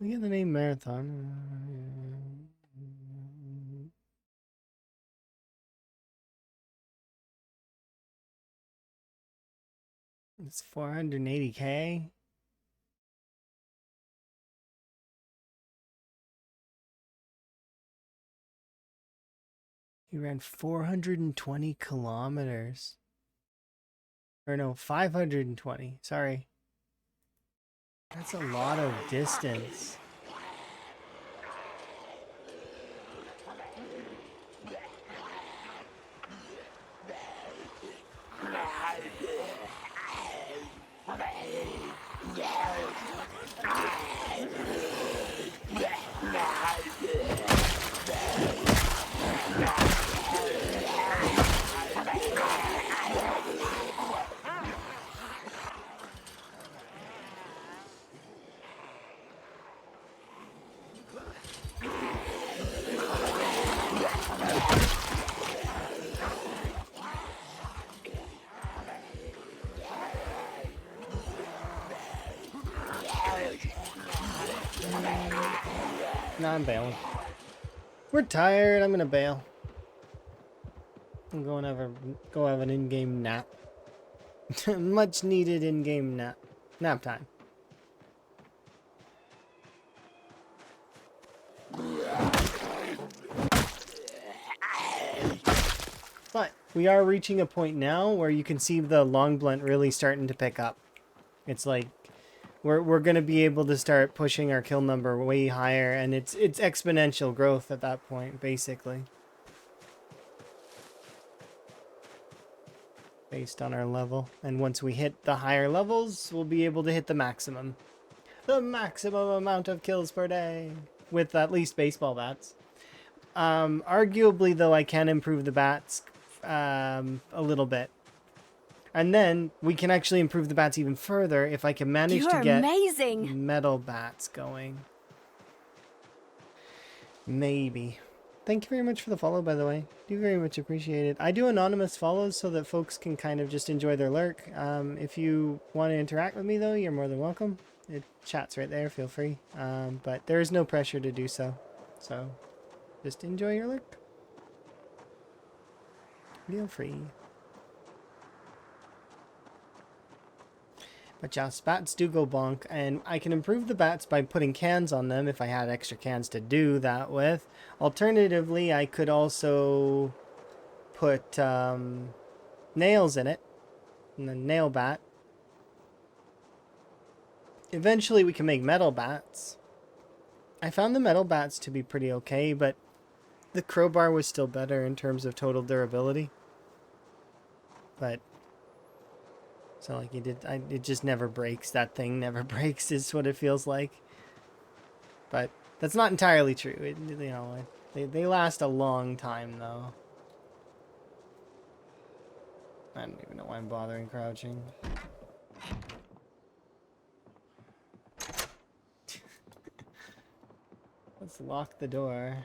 We get the name Marathon. It's 480K. He ran 420 kilometers. Or no, 520. Sorry. That's a lot of distance. Nah, I'm bailing. We're tired. I'm gonna bail. I'm going to go have an in-game nap. Much needed in-game nap. Nap time. But we are reaching a point now where you can see the long blunt really starting to pick up. It's like we're gonna be able to start pushing our kill number way higher, and it's exponential growth at that point, basically. Based on our level. And once we hit the higher levels, we'll be able to hit the maximum. The maximum amount of kills per day. With at least baseball bats. Arguably, though, I can improve the bats a little bit. And then we can actually improve the bats even further if I can manage to get amazing. Metal bats going. Maybe. Thank you very much for the follow, by the way. Do very much appreciate it. I do anonymous follows so that folks can kind of just enjoy their lurk. If you want to interact with me, though, you're more than welcome. It chat's right there. Feel free. But there is no pressure to do so. So Just enjoy your look. Feel free. But yeah, bats do go bonk, and I can improve the bats by putting cans on them if I had extra cans to do that with. Alternatively, I could also put nails in it, and then nail bat. Eventually, we can make metal bats. I found the metal bats to be pretty okay, but the crowbar was still better in terms of total durability. But so like it just never breaks. That thing never breaks is what it feels like. But that's not entirely true. They last a long time though. I don't even know why I'm bothering crouching. Let's lock the door.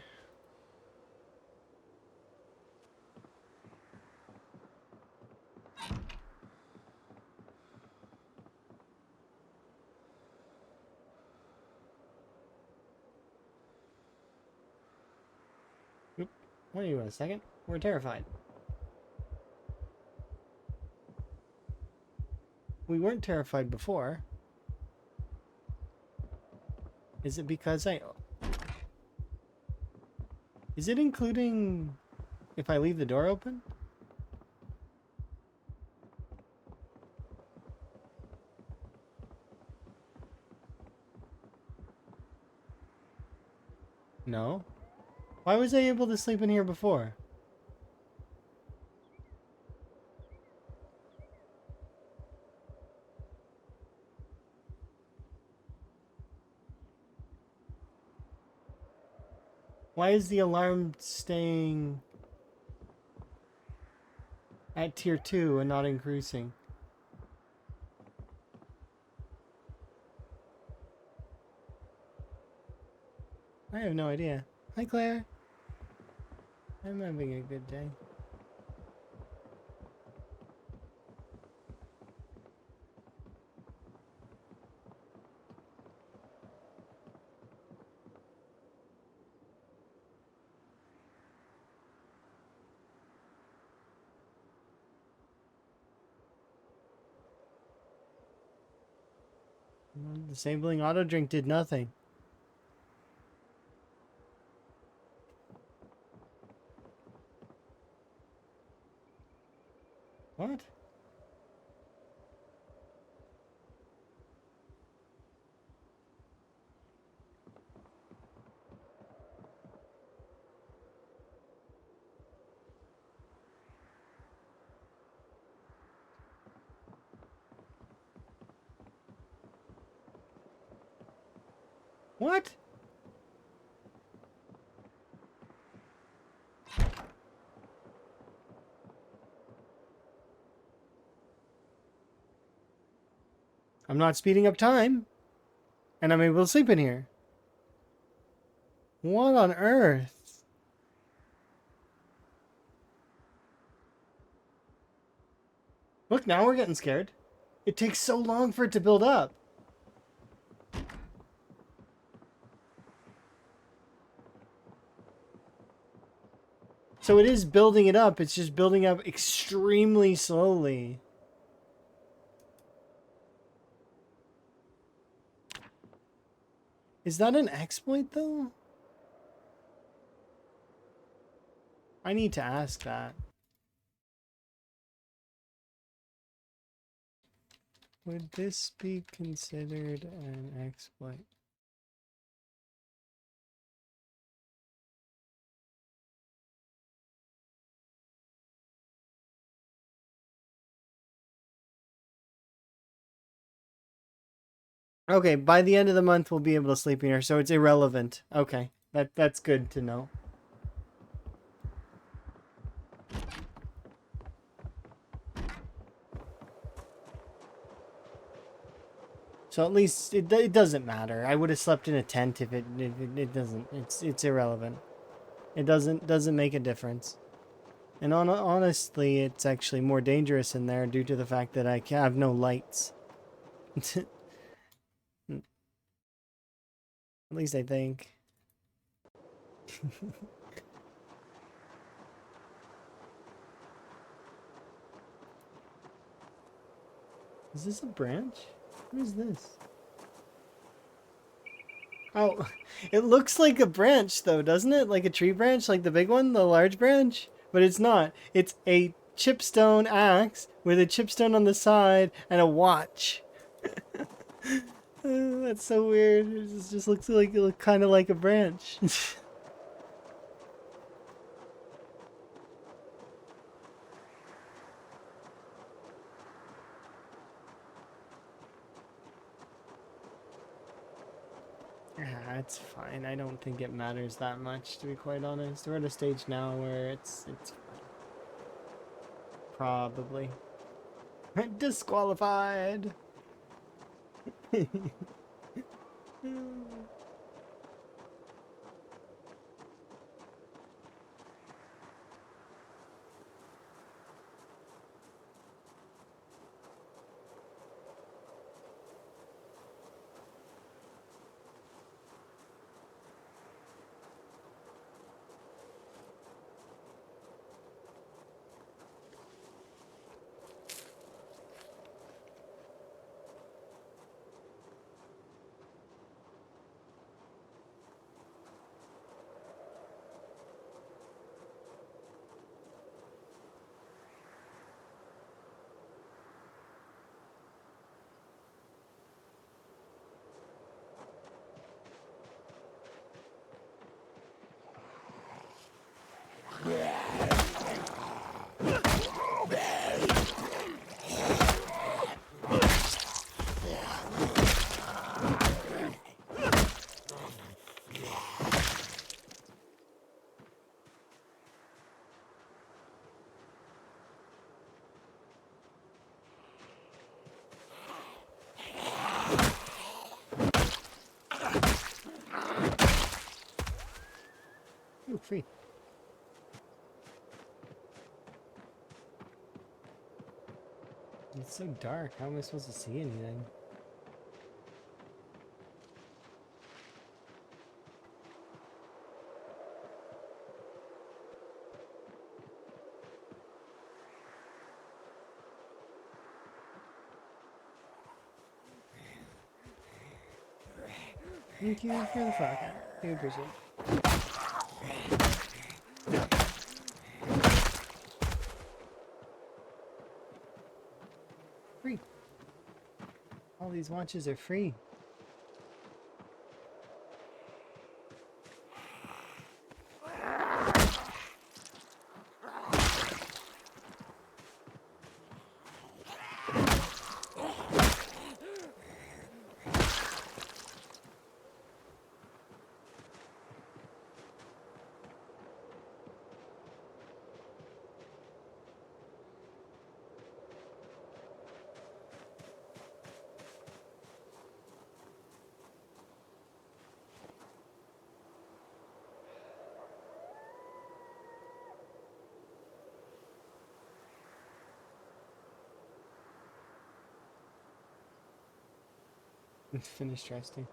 Oop. Wait a second. We're terrified. We weren't terrified before. Is it because Is it including if I leave the door open? No. Why was I able to sleep in here before? Why is the alarm staying at tier 2 and not increasing? I have no idea. Hi, Claire. I'm having a good day. Disabling auto drink did nothing. What? What? I'm not speeding up time. And I'm able to sleep in here. What on earth? Look, now we're getting scared. It takes so long for it to build up. So it is building it up. It's just building up extremely slowly. Is that an exploit, though? I need to ask that. Would this be considered an exploit? Okay, by the end of the month we'll be able to sleep in here, so it's irrelevant. Okay, that's good to know. So at least it doesn't matter. I would have slept in a tent if it doesn't. It's irrelevant. It doesn't make a difference. And honestly, it's actually more dangerous in there due to the fact that I have no lights. At least I think. Is this a branch? What is this? Oh, it looks like a branch though, doesn't it? Like a tree branch, like the big one, the large branch? But it's not. It's a chipstone axe with a chipstone on the side and a watch. That's so weird. It just looks like kind of like a branch. Yeah, it's fine. I don't think it matters that much, to be quite honest. We're at a stage now where it's fine. Probably. Disqualified. Ooh, free. It's so dark. How am I supposed to see anything? Thank you for the flower. I appreciate it. Free. All these watches are free. Finished resting.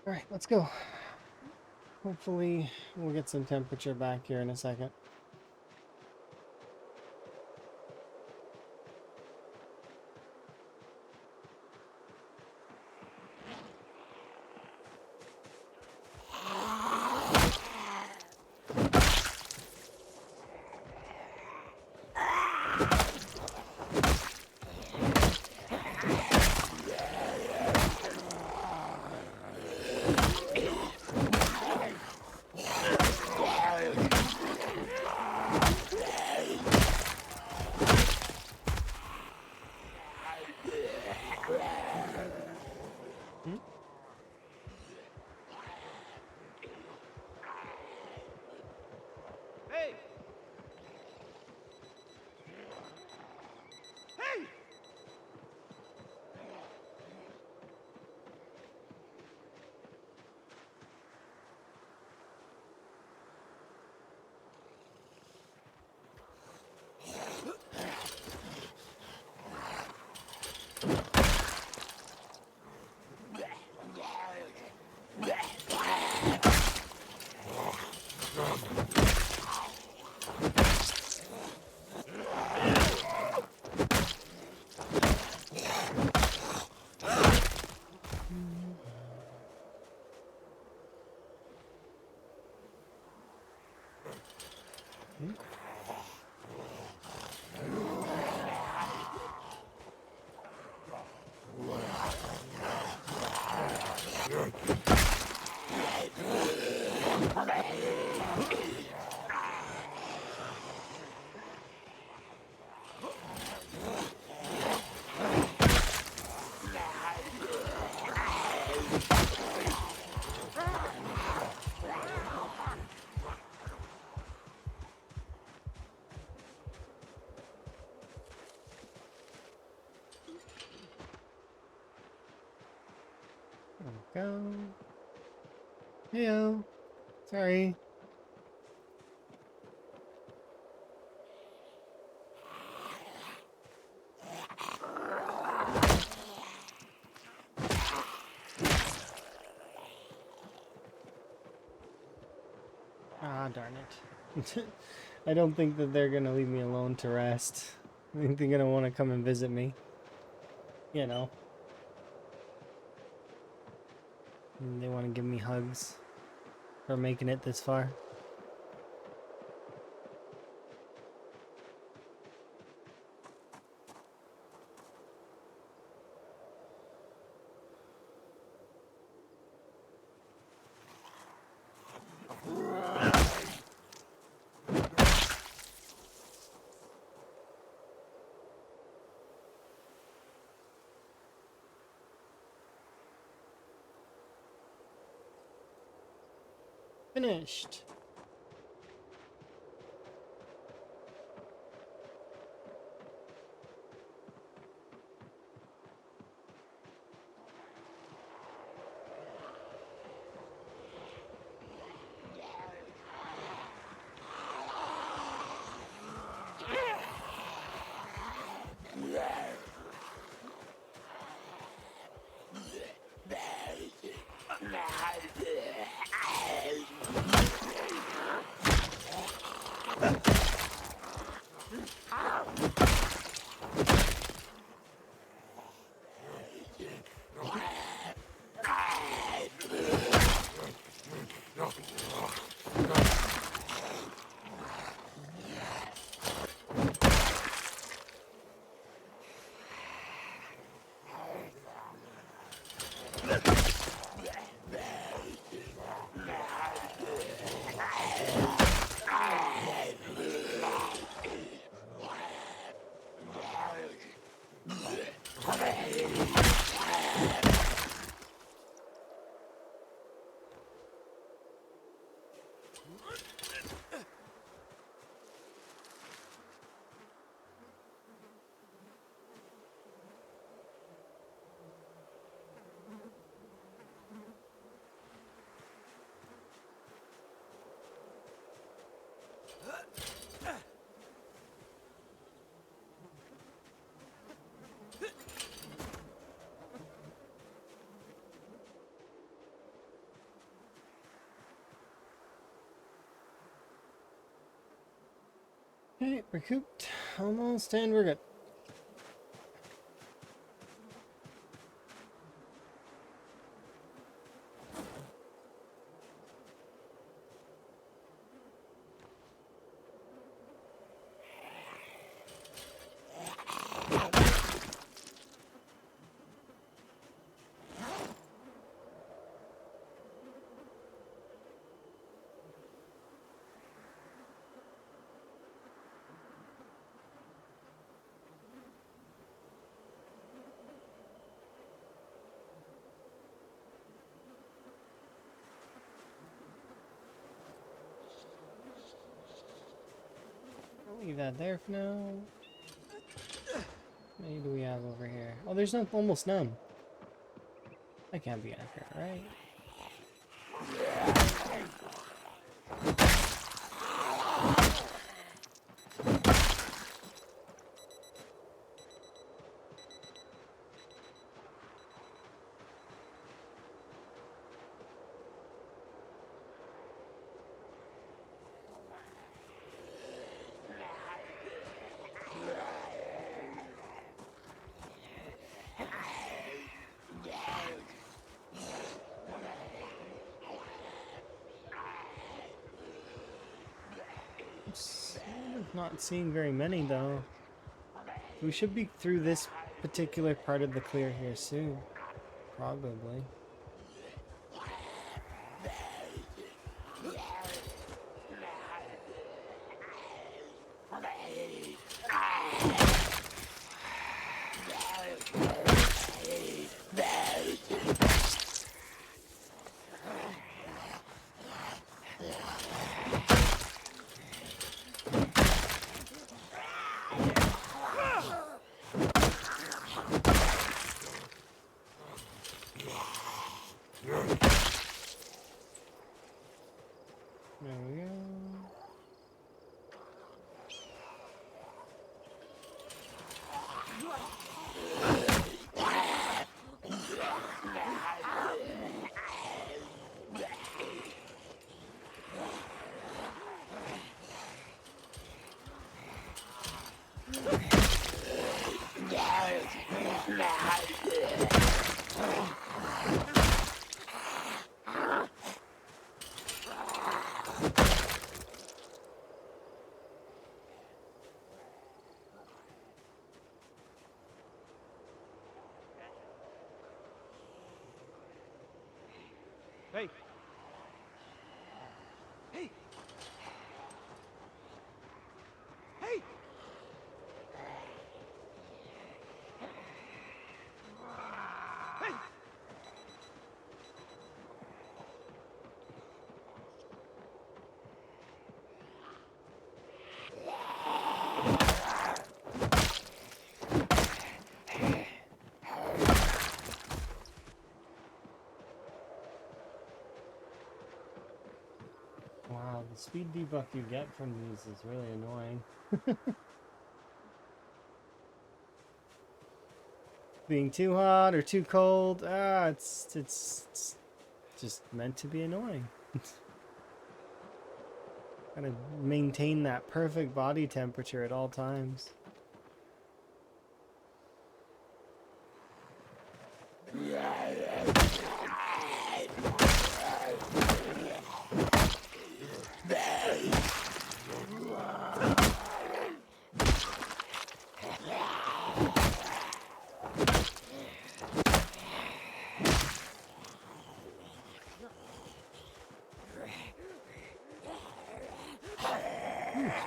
Alright, let's go. Hopefully we'll get some temperature back here in a second. Hmm? Hey! Hey! Hmm? There we go. Heyo. Sorry. Ah, darn it. I don't think that they're gonna leave me alone to rest. I think they're gonna want to come and visit me. You know. And they want to give me hugs for making it this far. Finished. Okay, recouped. Almost, and we're good. Leave that there for now. How many do we have over here? Oh, there's no, almost none. That can't be accurate, right? Sort of not seeing very many though. We should be through this particular part of the clear here soon. Probably. There we go. Hey! Hey! Hey! Hey! Wow, the speed debuff you get from these is really annoying. Being too hot or too cold, it's just meant to be annoying. Gotta maintain that perfect body temperature at all times.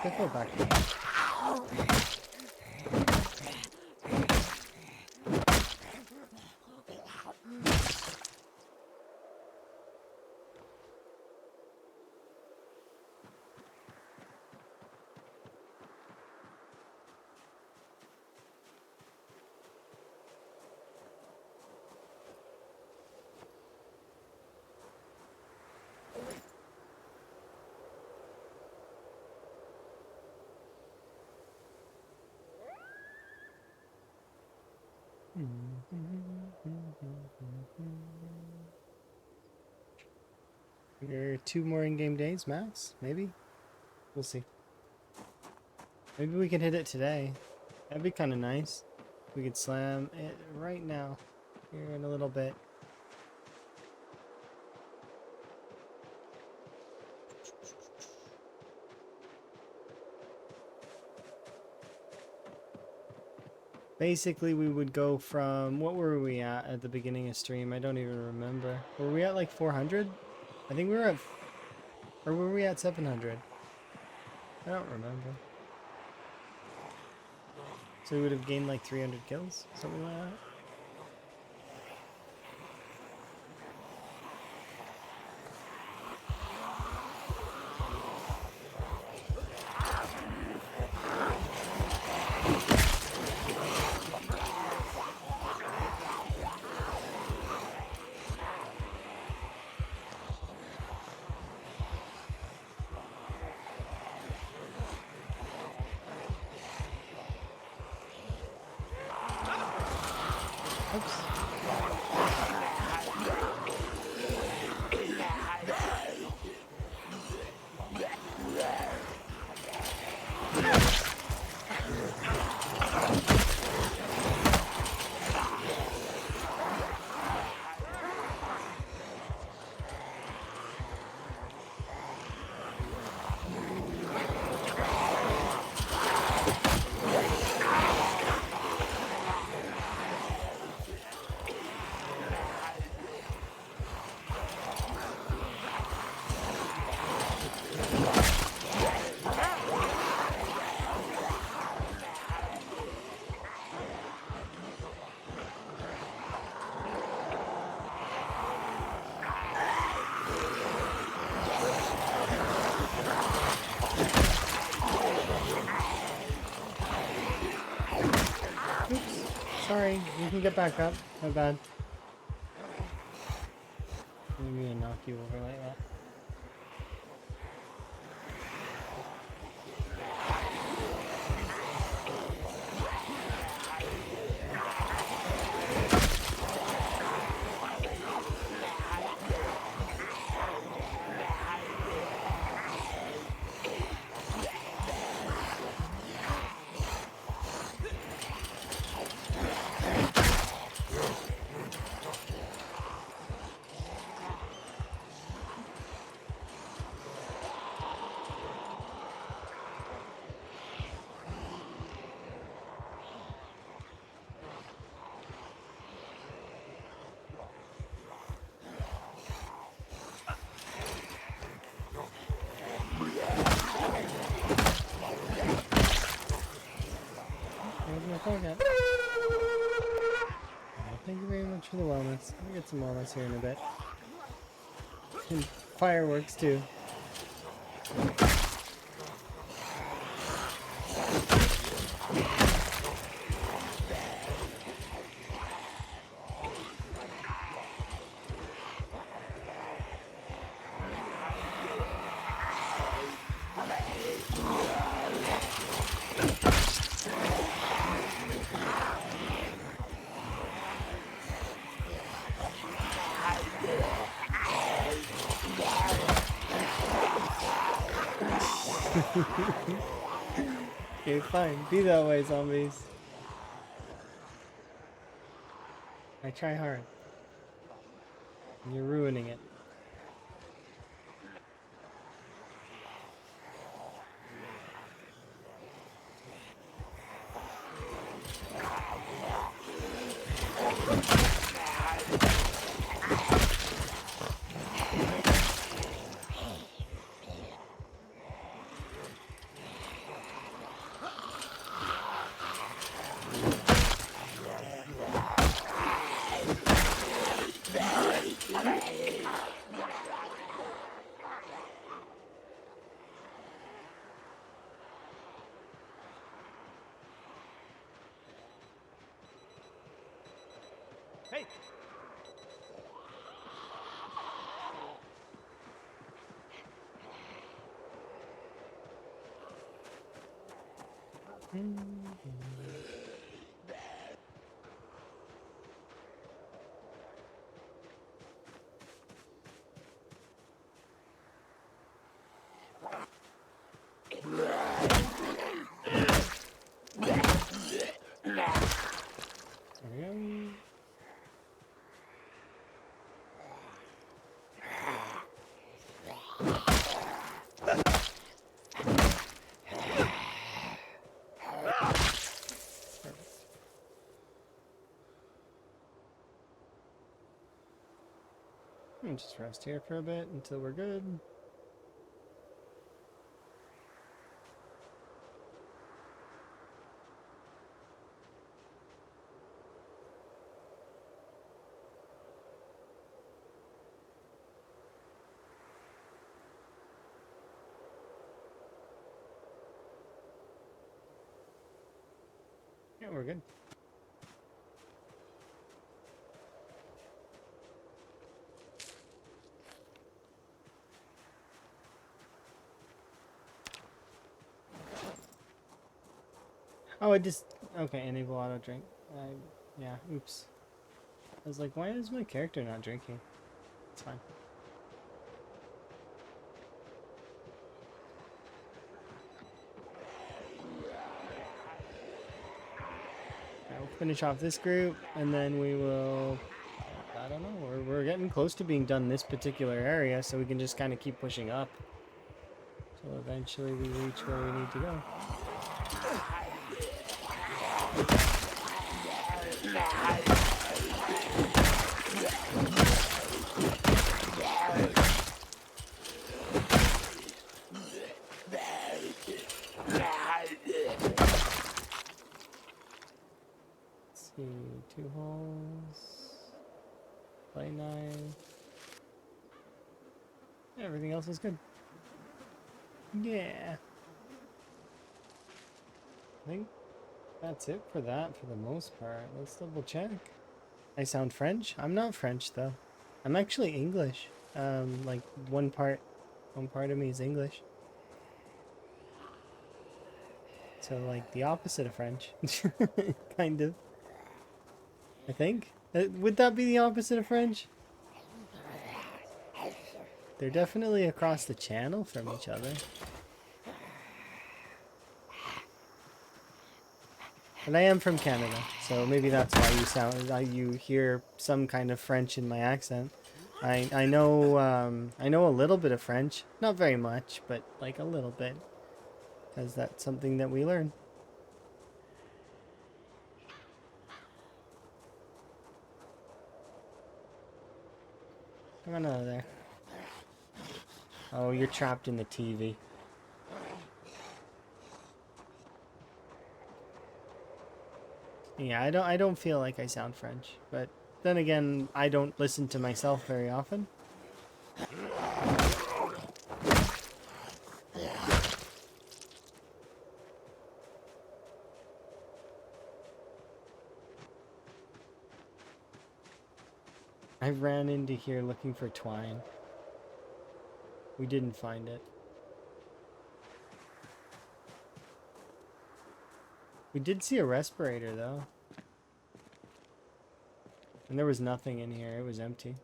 Spiffo back here. There are 2 more in-game days, max? Maybe? We'll see. Maybe we can hit it today. That'd be kind of nice. We could slam it right now. Here in a little bit. Basically, we would go from... What were we at the beginning of stream? I don't even remember. Were we at like 400? I think we were at... Or were we at 700? I don't remember. So we would have gained like 300 kills? Something like that? Oops. Oops. Sorry, you can get back up. My bad. Maybe I knock you over like that. There's my target. Thank you very much for the wellness. I'll get some wellness here in a bit. And fireworks too. Okay, fine. Be that way, zombies. I try hard. And you're ruining it. Hey! There we go. Just rest here for a bit until we're good. Yeah, we're good. Oh, I just... Okay, enable auto drink. Yeah, oops. I was like, why is my character not drinking? It's fine. I'll finish off this group, and then we will... I don't know, we're getting close to being done this particular area, so we can just kind of keep pushing up. So eventually we reach where we need to go. Let's see, 2 holes, play knife. Everything else is good. Yeah. I think that's it for that for the most part. Let's double check. I sound French? I'm not French though. I'm actually English. Like one part of me is English. So like the opposite of French. Kind of. I think. Would that be the opposite of French? They're definitely across the channel from each other. And I am from Canada, so maybe that's why you hear some kind of French in my accent. I know a little bit of French, not very much, but like a little bit, because that's something that we learn. Come on out of there. Oh, you're trapped in the TV. Yeah, I don't feel like I sound French, but then again, I don't listen to myself very often. I ran into here looking for twine. We didn't find it. We did see a respirator though. And there was nothing in here, it was empty.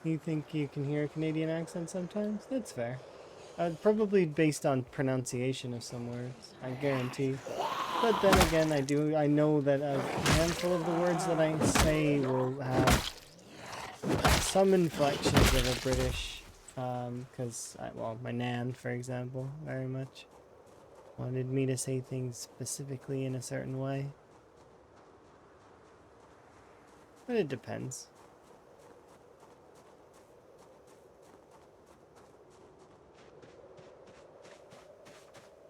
You think you can hear a Canadian accent sometimes? That's fair. Probably based on pronunciation of some words, I guarantee. But then again, I know that a handful of the words that I say will have some inflections of a British, because, well, my nan, for example, very much wanted me to say things specifically in a certain way. But it depends.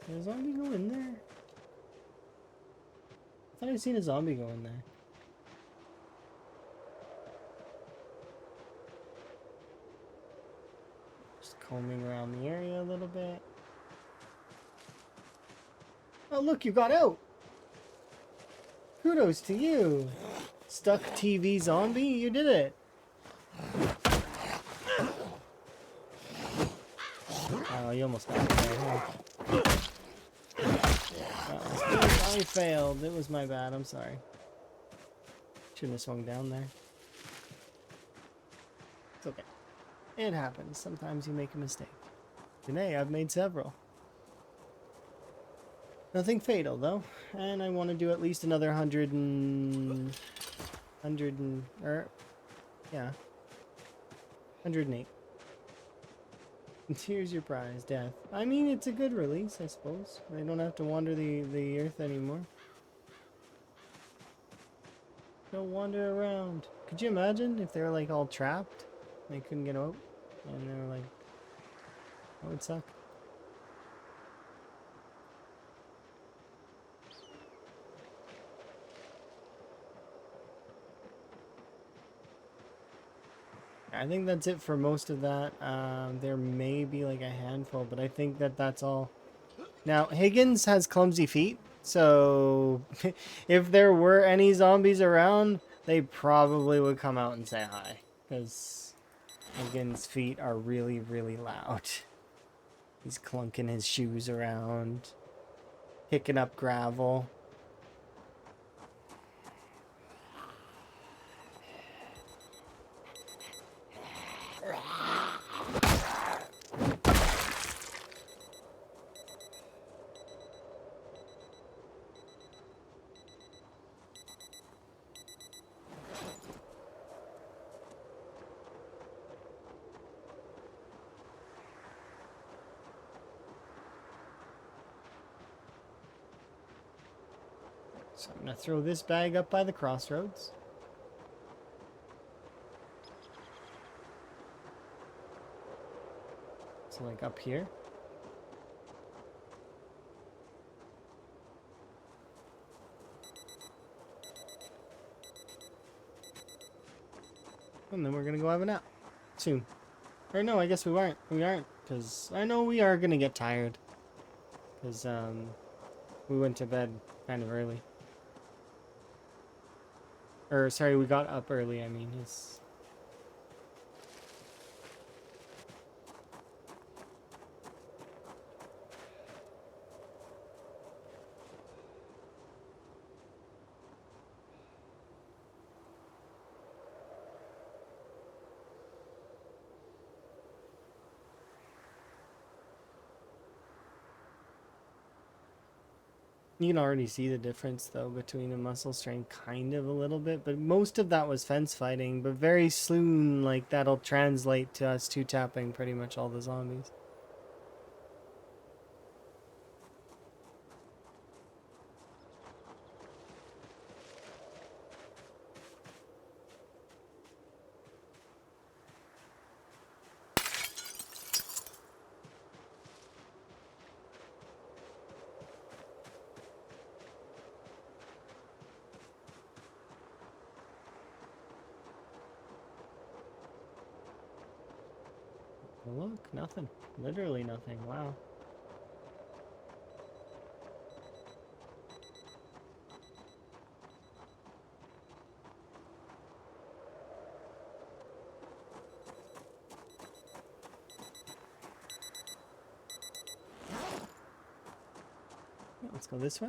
Did a zombie go in there? I thought I'd seen a zombie go in there. Just combing around the area a little bit. Oh look, you got out! Kudos to you! Stuck TV zombie, you did it! Oh, you almost got me there, huh? I failed. It was my bad. I'm sorry. Shouldn't have swung down there. It's okay. It happens. Sometimes you make a mistake. Today, I've made several. Nothing fatal, though. And I want to do at least another 108. And here's your prize, death. I mean, it's a good release, I suppose. They don't have to wander the earth anymore. Go wander around. Could you imagine if they were like all trapped? They couldn't get out? And they were like... That would suck. I think that's it for most of that. There may be like a handful, but I think that that's all. Now, Higgins has clumsy feet, so if there were any zombies around, they probably would come out and say hi, because Higgins' feet are really, really loud. He's clunking his shoes around, picking up gravel. So I'm gonna throw this bag up by the crossroads. So like up here. And then we're gonna go have a nap soon. Or no, I guess we aren't. We aren't, because I know we are gonna get tired. Because we went to bed kind of early. Or sorry, we got up early. I mean, it's. You can already see the difference, though, between the muscle strength, kind of a little bit, but most of that was fence fighting, but very soon, like, that'll translate to us two-tapping pretty much all the zombies. Well, look, nothing. Literally nothing. Wow. Yeah, let's go this way.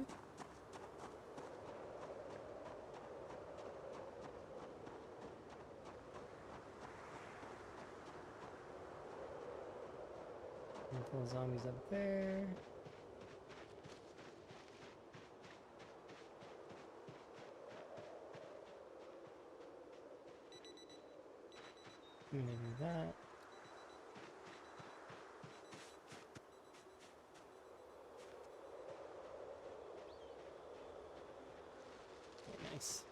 Handful of zombies up there. Maybe that. Okay, nice.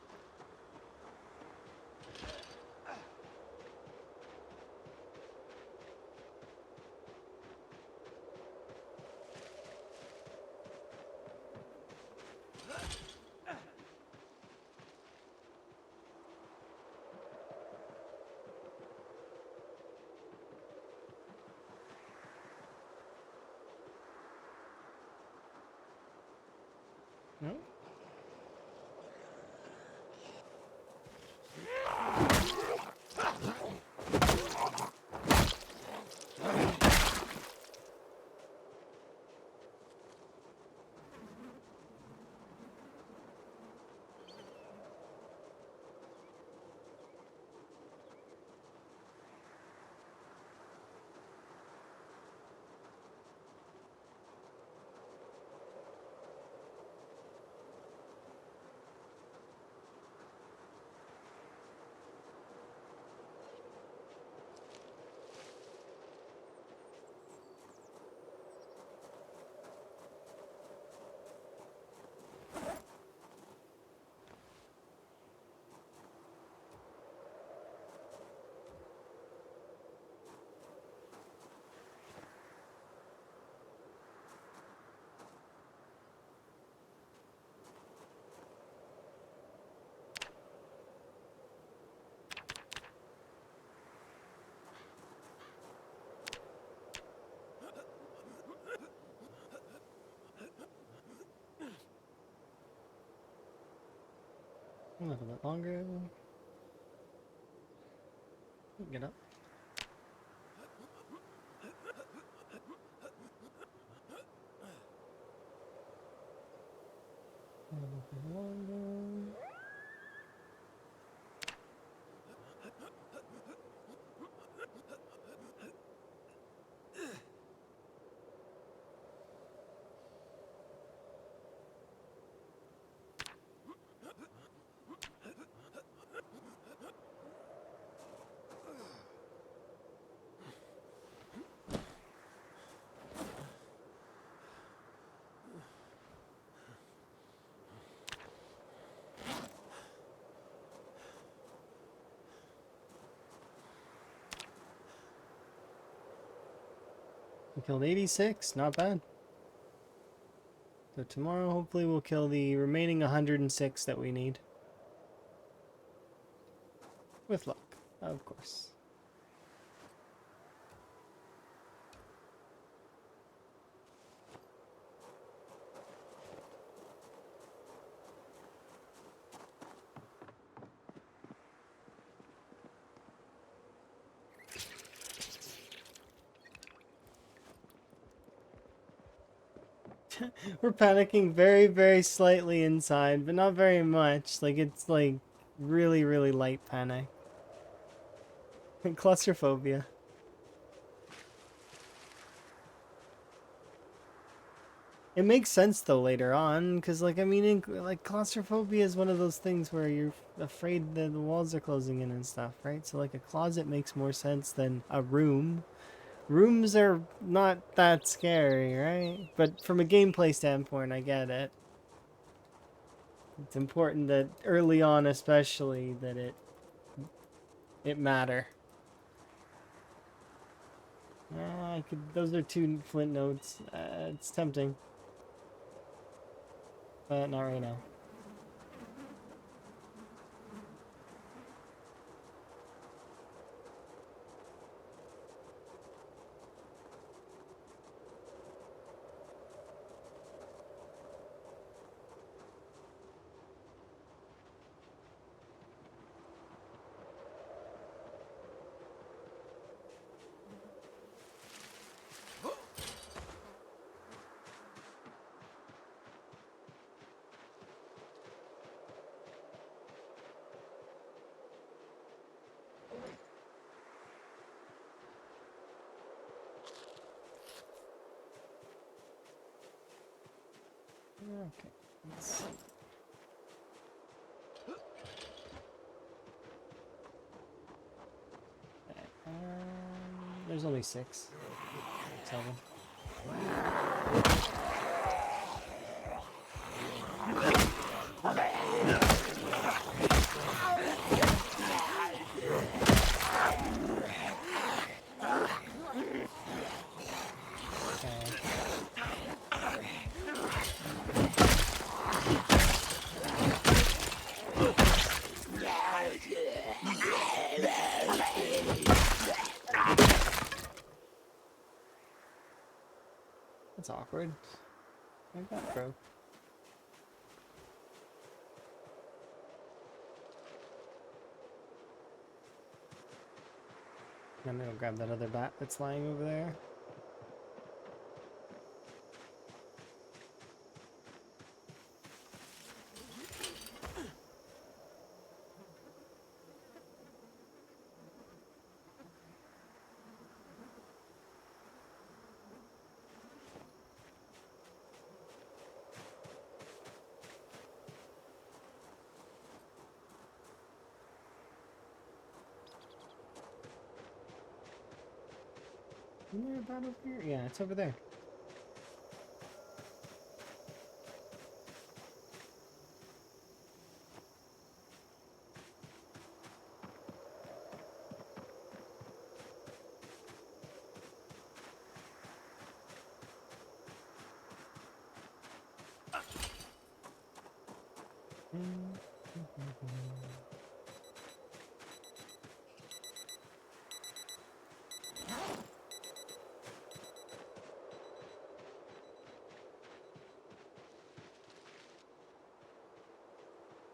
No? A little bit longer. Get up. A little bit longer. We killed 86, not bad. So tomorrow, hopefully, we'll kill the remaining 106 that we need. With luck, of course. We're panicking very, very slightly inside, but not very much. Like, it's like really, really light panic. Claustrophobia. It makes sense though later on, because like, I mean, like claustrophobia is one of those things where you're afraid that the walls are closing in and stuff, right? So like a closet makes more sense than a room. Rooms are not that scary, right? But from a gameplay standpoint, I get it. It's important that early on, especially, that it matter. I could. Those are 2 flint notes. It's tempting, but not right now. Okay. Let's see. Okay, there's only 6. 7. Okay. That's awkward. Like that broke. I'm gonna grab that other bat that's lying over there. Isn't there a bat over here? Yeah, it's over there.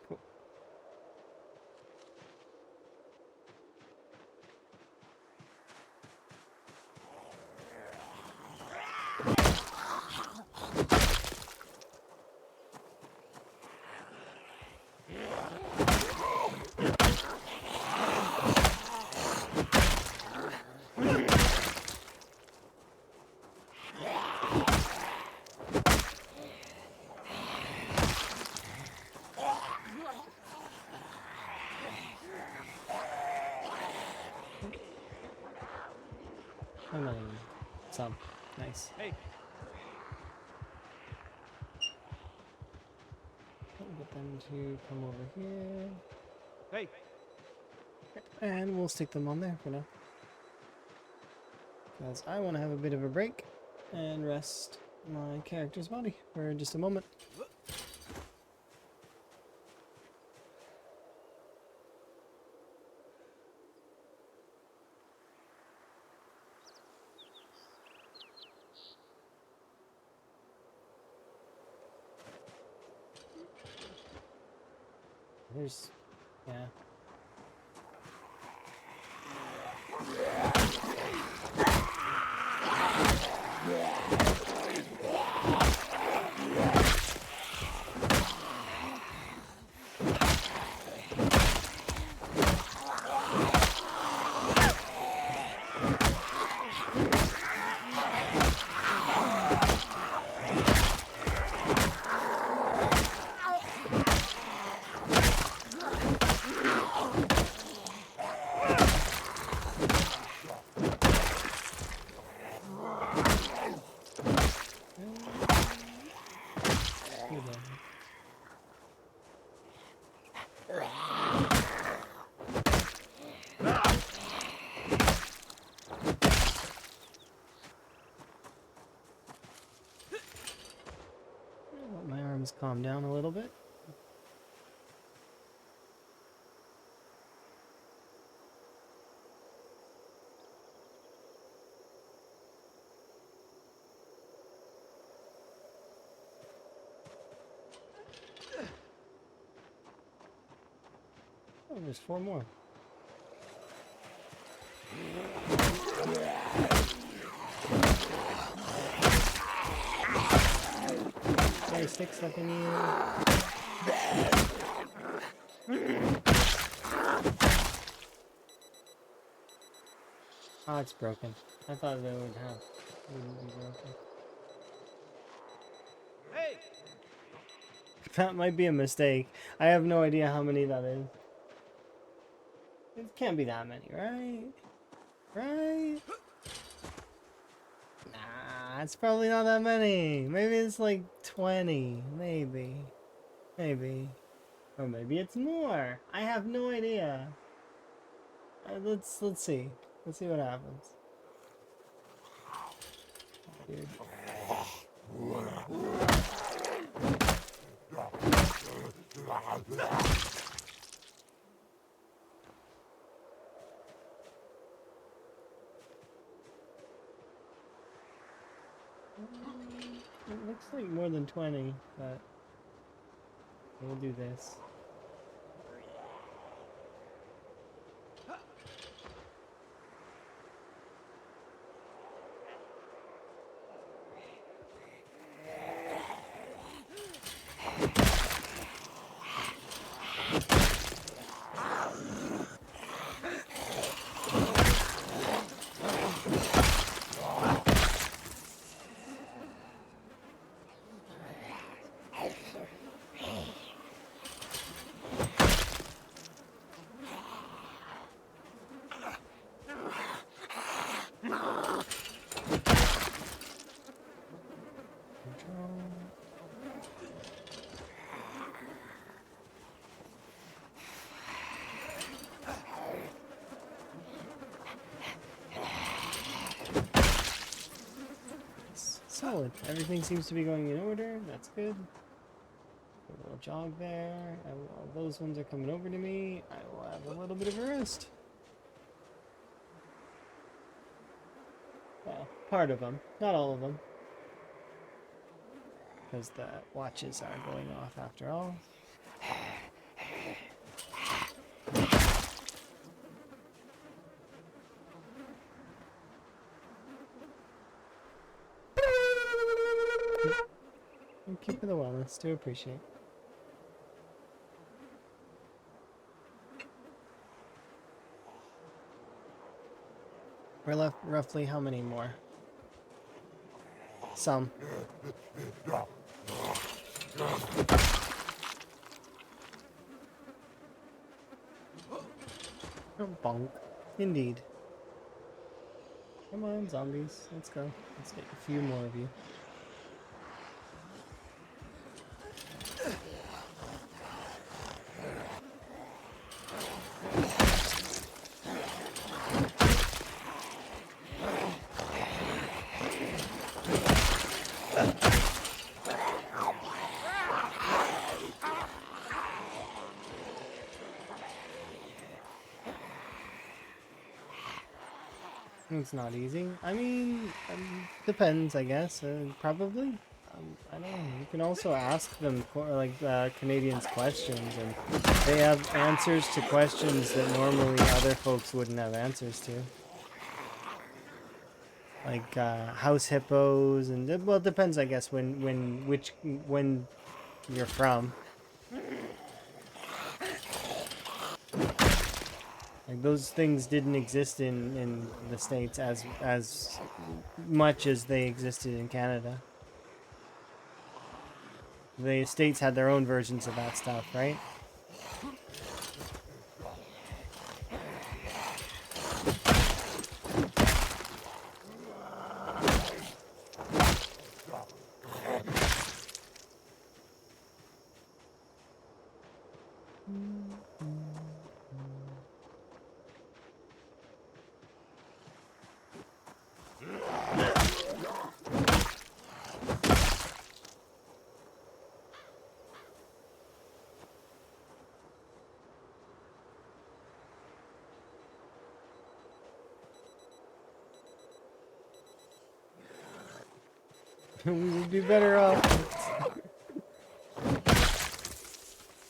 Cool. Another one. Some. Nice. Hey, Get them to come over here. hey. And we'll stick them on there for now. because I want to have a bit of a break and rest my character's body for just a moment. There's, yeah. Let my arms calm down a little bit. Oh, there's 4 more. Hey, stick stuck in you. Oh, it's broken. I thought it wouldn't be broken. Hey! That might be a mistake. I have no idea how many that is. It can't be that many, right? Right? Nah, it's probably not that many. Maybe it's like 20. Maybe. Maybe. Or maybe it's more. I have no idea. Let's see. Let's see what happens. Dude. It looks like more than 20, but we'll do this. Solid. Everything seems to be going in order. That's good. A little jog there. While those ones are coming over to me, I will have a little bit of a rest. Well, part of them. Not all of them. Because the watches are going off after all. Thank you for the wellness. Do appreciate. We're left roughly how many more? Some. Oh, bonk. Indeed. Come on, zombies. Let's go. Let's get a few more of you. It's not easy. I mean, depends, I guess. Probably. I don't know. You can also ask them Canadians questions, and they have answers to questions that normally other folks wouldn't have answers to. Like house hippos, and well, it depends, I guess, when you're from. Like those things didn't exist in the States as much as they existed in Canada. The States had their own versions of that stuff, right? We would be better off.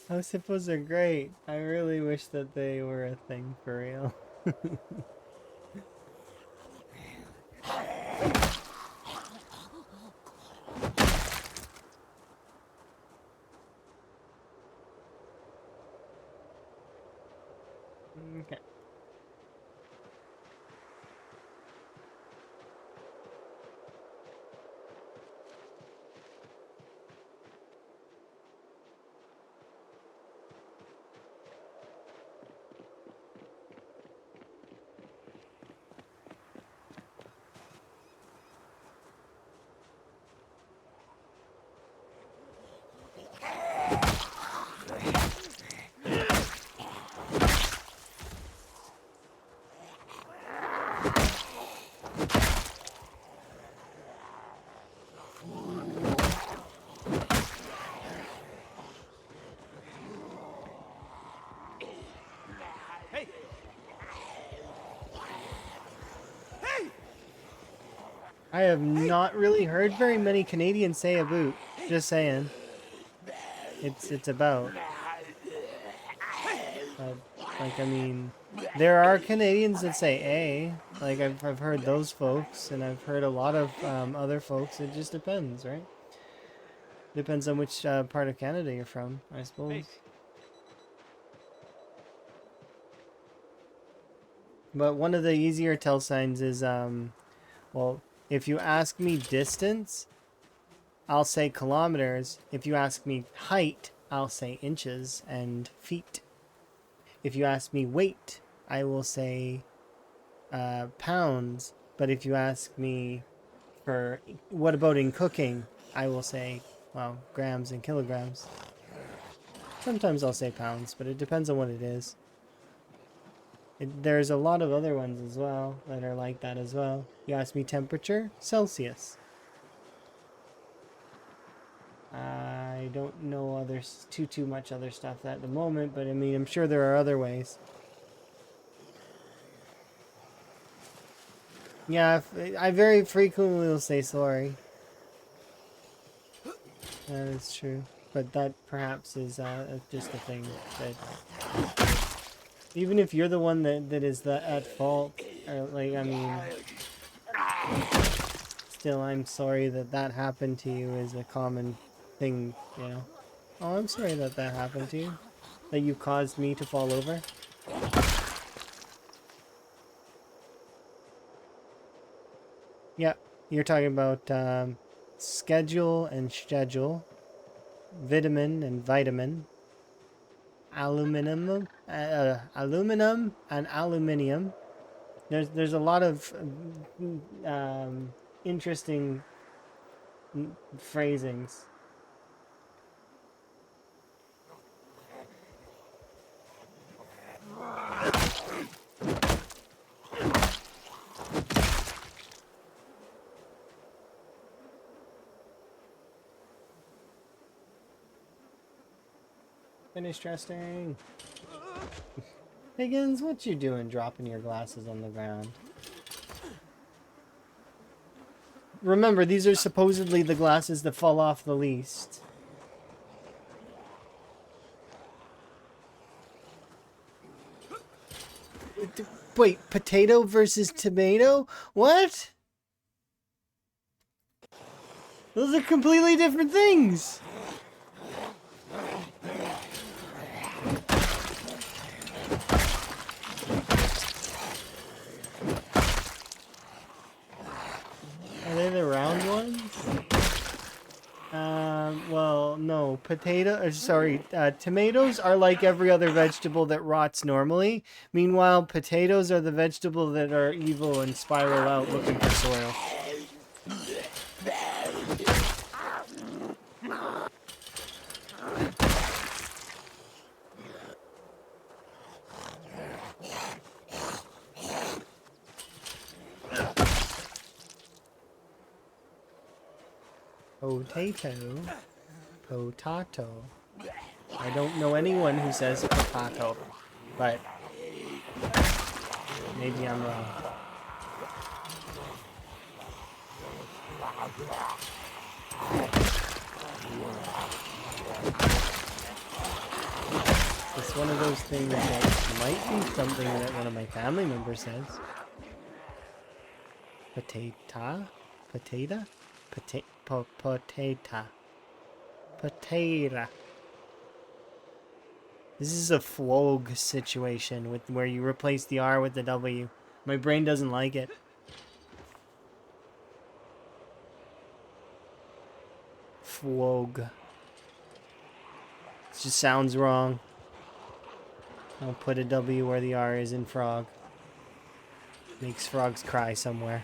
House hippos are great. I really wish that they were a thing for real. Okay. Hey! Hey! I have not really heard very many Canadians say a boot. Just saying. It's about. Uh, like I mean, there are Canadians that say a. Like I've heard those folks, and I've heard a lot of other folks. It just depends, right? Depends on which part of Canada you're from, I suppose. Hey. But one of the easier tell signs is well, if you ask me distance, I'll say kilometers. If you ask me height, I'll say inches and feet. If you ask me weight, I will say pounds. But if you ask me for what about in cooking, I will say, well, grams and kilograms. Sometimes I'll say pounds, but it depends on what it is. There's a lot of other ones as well that are like that as well. You ask me temperature, Celsius. I don't know too much other stuff at the moment, but I mean, I'm sure there are other ways. Yeah, I very frequently will say sorry. That is true. But that perhaps is just a thing that... Even if you're the one that is at fault, or like, I mean... Still, I'm sorry that happened to you is a common thing, you know? Oh, I'm sorry that happened to you. That you caused me to fall over. Yeah, you're talking about schedule and schedule, vitamin and vitamin, aluminum and aluminium. There's a lot of interesting phrasings. Finish resting. Higgins, what you doing dropping your glasses on the ground? remember, these are supposedly the glasses that fall off the least. Wait, potato versus tomato? What? Those are completely different things. Are they the round ones? Well, no. Tomatoes are like every other vegetable that rots normally. Meanwhile, potatoes are the vegetable that are evil and spiral out looking for soil. Potato. Potato. I don't know anyone who says potato, but maybe I'm wrong. It's one of those things that might be something that one of my family members says. Potata? Potata? Potata. Potata. This is a flog situation with where you replace the R with the W. My brain doesn't like it. Flog. It just sounds wrong. I'll put a W where the R is in frog. Makes frogs cry somewhere.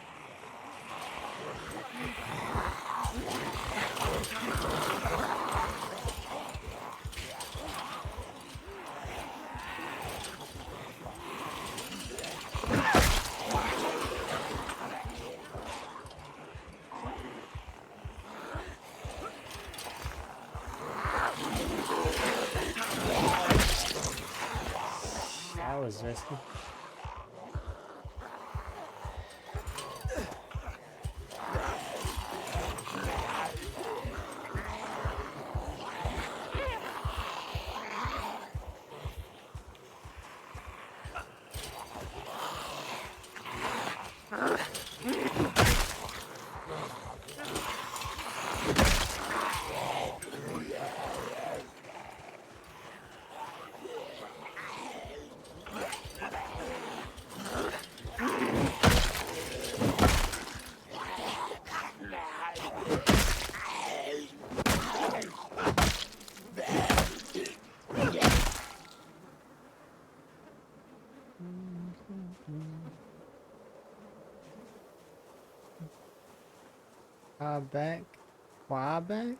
That was risky. Quebec? Quebec?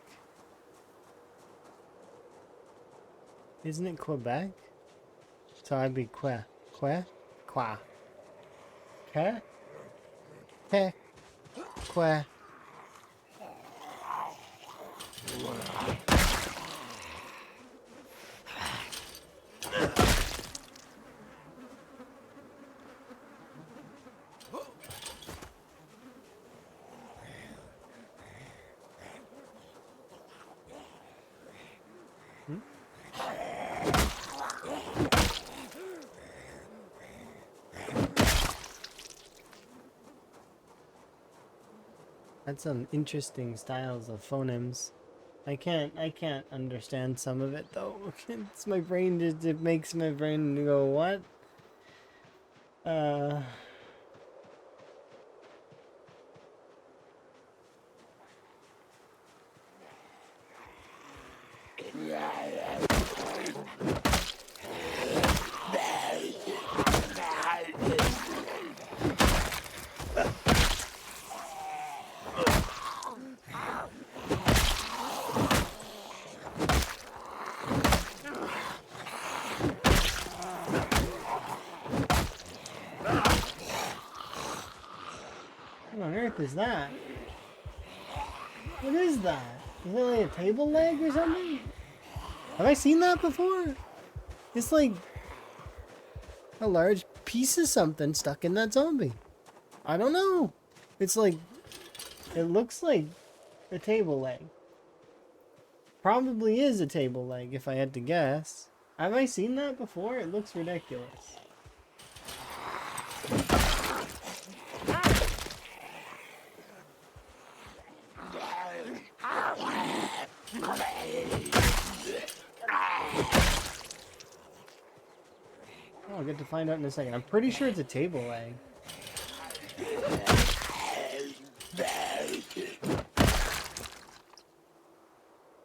Isn't it Quebec? So I'd be Qua. Qua? Qua. Qua? Qua. Qua. That's some interesting styles of phonemes. I can't understand some of it though. It's my brain just, it makes my brain go, what? What on earth is that? What is that? Is it like a table leg or something? Have I seen that before? It's like a large piece of something stuck in that zombie. I don't know. It's like It looks like a table leg. Probably is a table leg if I had to guess. Have I seen that before? It looks ridiculous. Oh, I'll get to find out in a second. I'm pretty sure it's a table leg.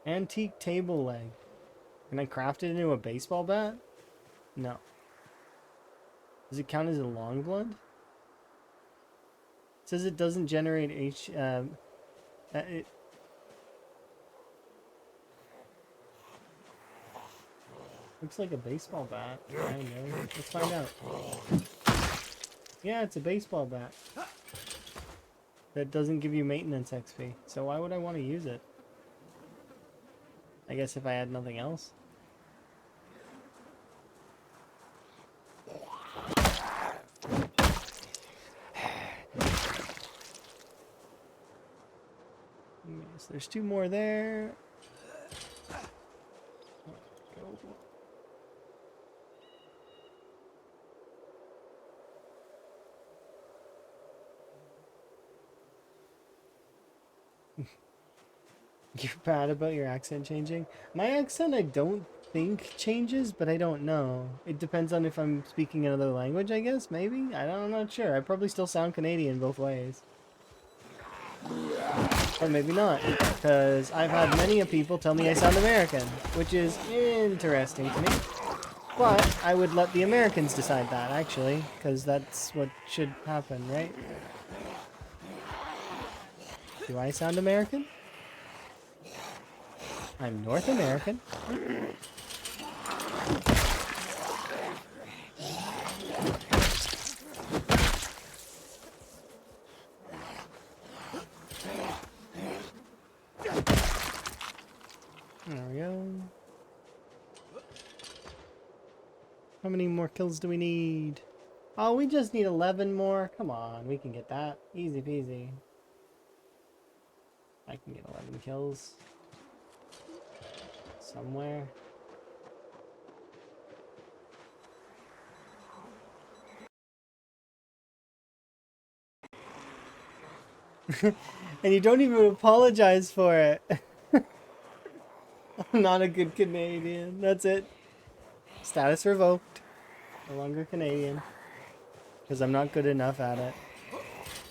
Antique table leg. Can I craft it into a baseball bat? No. Does it count as a long blood? It says it doesn't generate it looks like a baseball bat. I don't know. Let's find out. Yeah, it's a baseball bat. That doesn't give you maintenance XP. So why would I want to use it? I guess if I had nothing else. Yes, there's 2 more there. You're bad about your accent changing? My accent, I don't think changes, but I don't know. It depends on if I'm speaking another language, I guess, maybe? I'm not sure. I probably still sound Canadian both ways. Or maybe not, because I've had many of people tell me I sound American, which is interesting to me. But I would let the Americans decide that, actually, because that's what should happen, right? Do I sound American? I'm North American. There we go. How many more kills do we need? Oh, we just need 11 more. Come on, we can get that. Easy peasy. I can get 11 kills. Somewhere. And you don't even apologize for it. I'm not a good Canadian. That's it. Status revoked. No longer Canadian. Because I'm not good enough at it.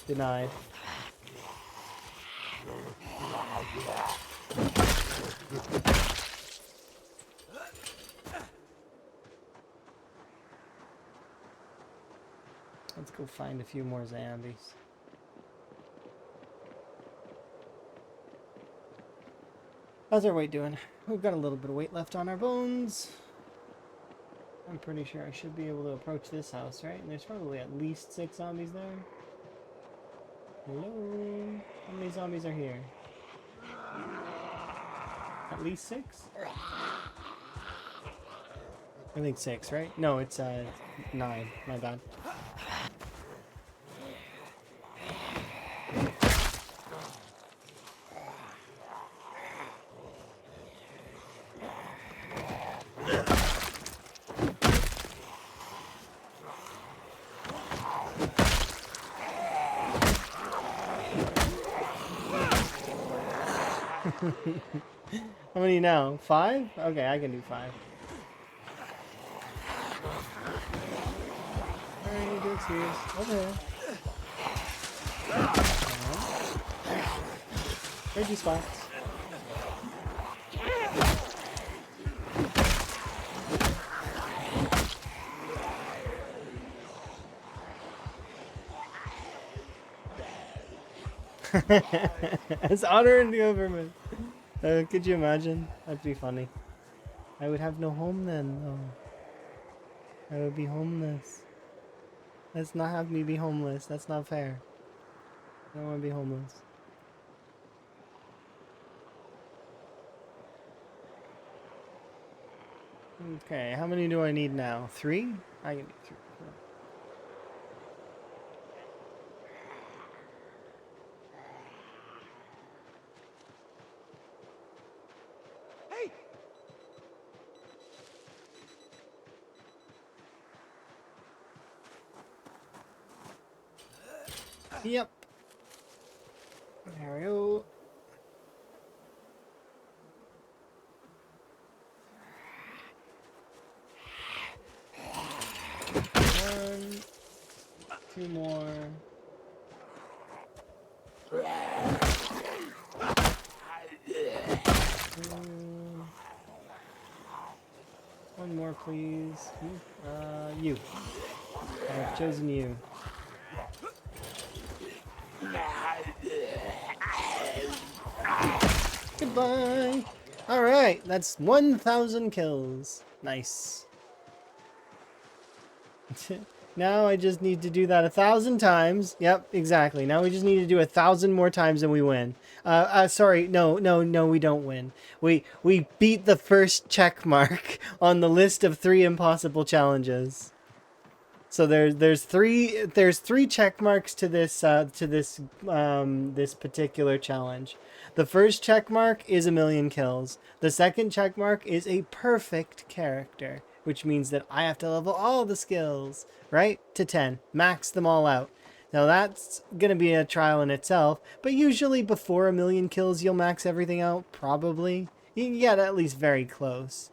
Denied. Let's go find a few more zombies. How's our weight doing? We've got a little bit of weight left on our bones. I'm pretty sure I should be able to approach this house, right? And there's probably at least 6 zombies there. Hello? How many zombies are here? At least 6? I think 6, right? No, it's 9. My bad. How many now? 5? Okay, I can do 5. Alright, do excuse. Okay. Where'd you spots? As honor in the government. Could you imagine? That'd be funny. I would have no home then, though. I would be homeless. Let's not have me be homeless. That's not fair. I don't want to be homeless. Okay, how many do I need now? 3? I can do 3. Yep. There we go. One, two more. One more, please. You. I've chosen you. Goodbye. All right, that's 1,000 kills. Nice. Now I just need to do that 1,000 times. Yep, exactly. Now we just need to do 1,000 more times and we win. Sorry, no, we don't win. We beat the first check mark on the list of 3 impossible challenges. So there's three check marks to this particular challenge. The first check mark is 1,000,000 kills. The second check mark is a perfect character, which means that I have to level all the skills, right? To 10. Max them all out. Now that's going to be a trial in itself, but usually before 1,000,000 kills you'll max everything out, probably. You can get at least very close.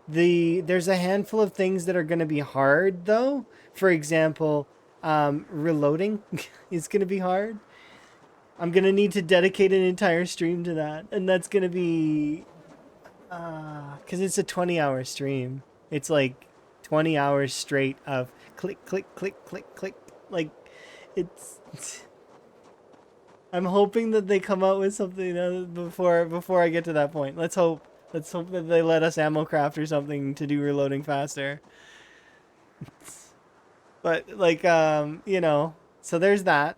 There's a handful of things that are going to be hard, though. For example, reloading is going to be hard. I'm going to need to dedicate an entire stream to that, and that's going to be... because it's a 20-hour stream. It's like 20 hours straight of click, click, click, click, click. Like, it's... I'm hoping that they come out with something before I get to that point. Let's hope. Let's hope that they let us ammo craft or something to do reloading faster. But, like, you know, so there's that.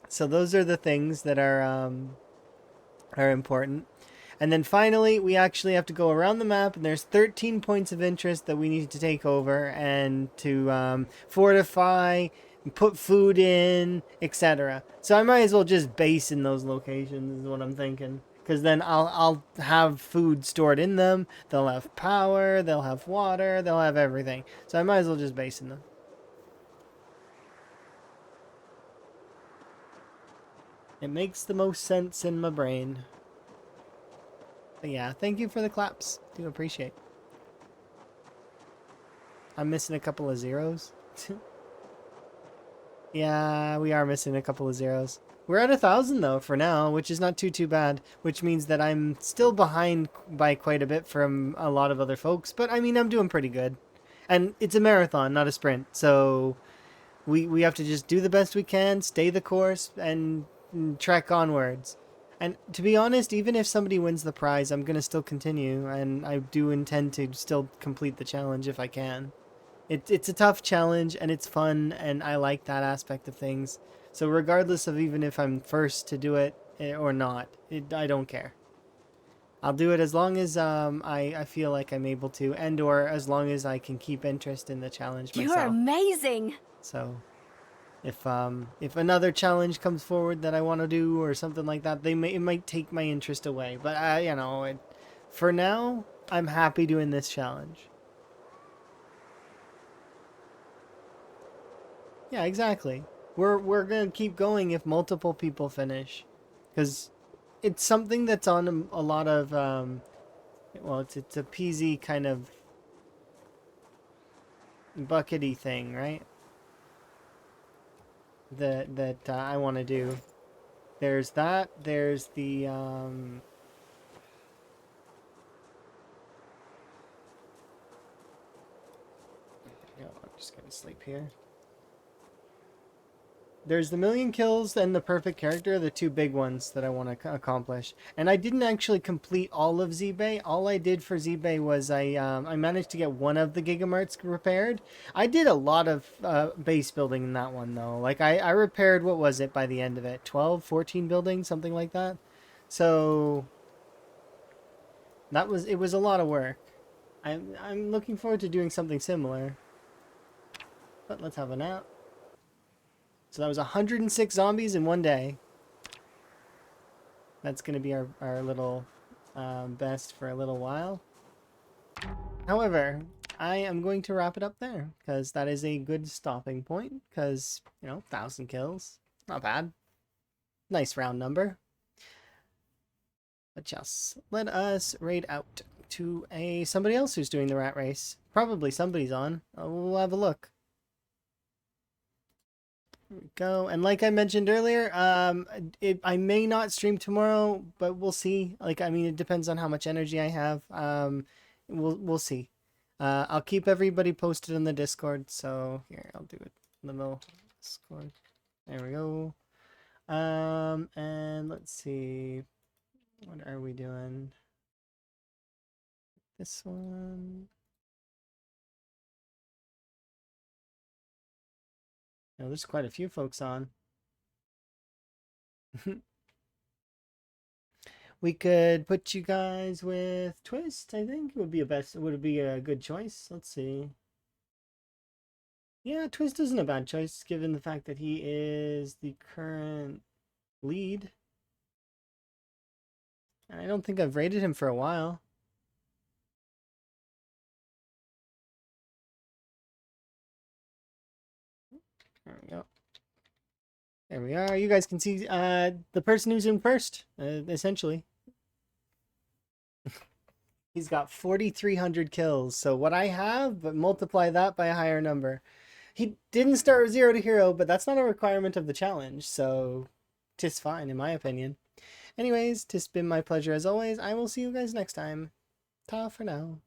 So those are the things that are important. And then finally, we actually have to go around the map, and there's 13 points of interest that we need to take over and to fortify, put food in, etc. So I might as well just base in those locations is what I'm thinking. Because then I'll have food stored in them. They'll have power, they'll have water, they'll have everything. So I might as well just base in them. It makes the most sense in my brain. But yeah, thank you for the claps. Do appreciate. I'm missing a couple of zeros. Yeah, we are missing a couple of zeros. We're at 1,000 though for now, which is not too bad, which means that I'm still behind by quite a bit from a lot of other folks, but I mean, I'm doing pretty good. And it's a marathon, not a sprint, so we have to just do the best we can, stay the course, and trek onwards. And to be honest, even if somebody wins the prize, I'm going to still continue, and I do intend to still complete the challenge if I can. It's a tough challenge, and it's fun, and I like that aspect of things. So regardless of even if I'm first to do it or not, I don't care. I'll do it as long as I feel like I'm able to, and or as long as I can keep interest in the challenge myself. You're amazing. So if another challenge comes forward that I want to do or something like that, it might take my interest away. But you know, for now, I'm happy doing this challenge. Yeah, exactly. We're gonna keep going if multiple people finish, because it's something that's on a lot of well, it's a PZ kind of buckety thing, right? That I want to do. There's that. There's the I'm just gonna sleep here. There's the 1,000,000 kills and the perfect character, the two big ones that I want to accomplish. And I didn't actually complete all of Z-Bay. All I did for Z-Bay was I managed to get one of the Gigamarts repaired. I did a lot of base building in that one, though. Like, I repaired, what was it by the end of it? 12, 14 buildings, something like that. So, it was a lot of work. I'm looking forward to doing something similar. But let's have a nap. So that was 106 zombies in one day. That's going to be our little best for a little while. However, I am going to wrap it up there, because that is a good stopping point, because, you know, 1,000 kills. Not bad. Nice round number. But just let us raid out to somebody else who's doing the rat race. Probably somebody's on. We'll have a look. Here we go. And like I mentioned earlier, I may not stream tomorrow, but we'll see. Like, I mean, it depends on how much energy I have. We'll see. I'll keep everybody posted in the Discord. So here, I'll do it in the middle Discord. There we go. And let's see. What are we doing? This one. No, there's quite a few folks on. We could put you guys with Twist, I think. Would be a good choice. Let's see. Yeah, Twist isn't a bad choice given the fact that he is the current lead. And I don't think I've rated him for a while. There we go. There we are. You guys can see the person who's in first, essentially. He's got 4,300 kills. So what I have, but multiply that by a higher number. He didn't start with 0 to hero, but that's not a requirement of the challenge. So tis fine, in my opinion. Anyways, tis been my pleasure as always. I will see you guys next time. Ta for now.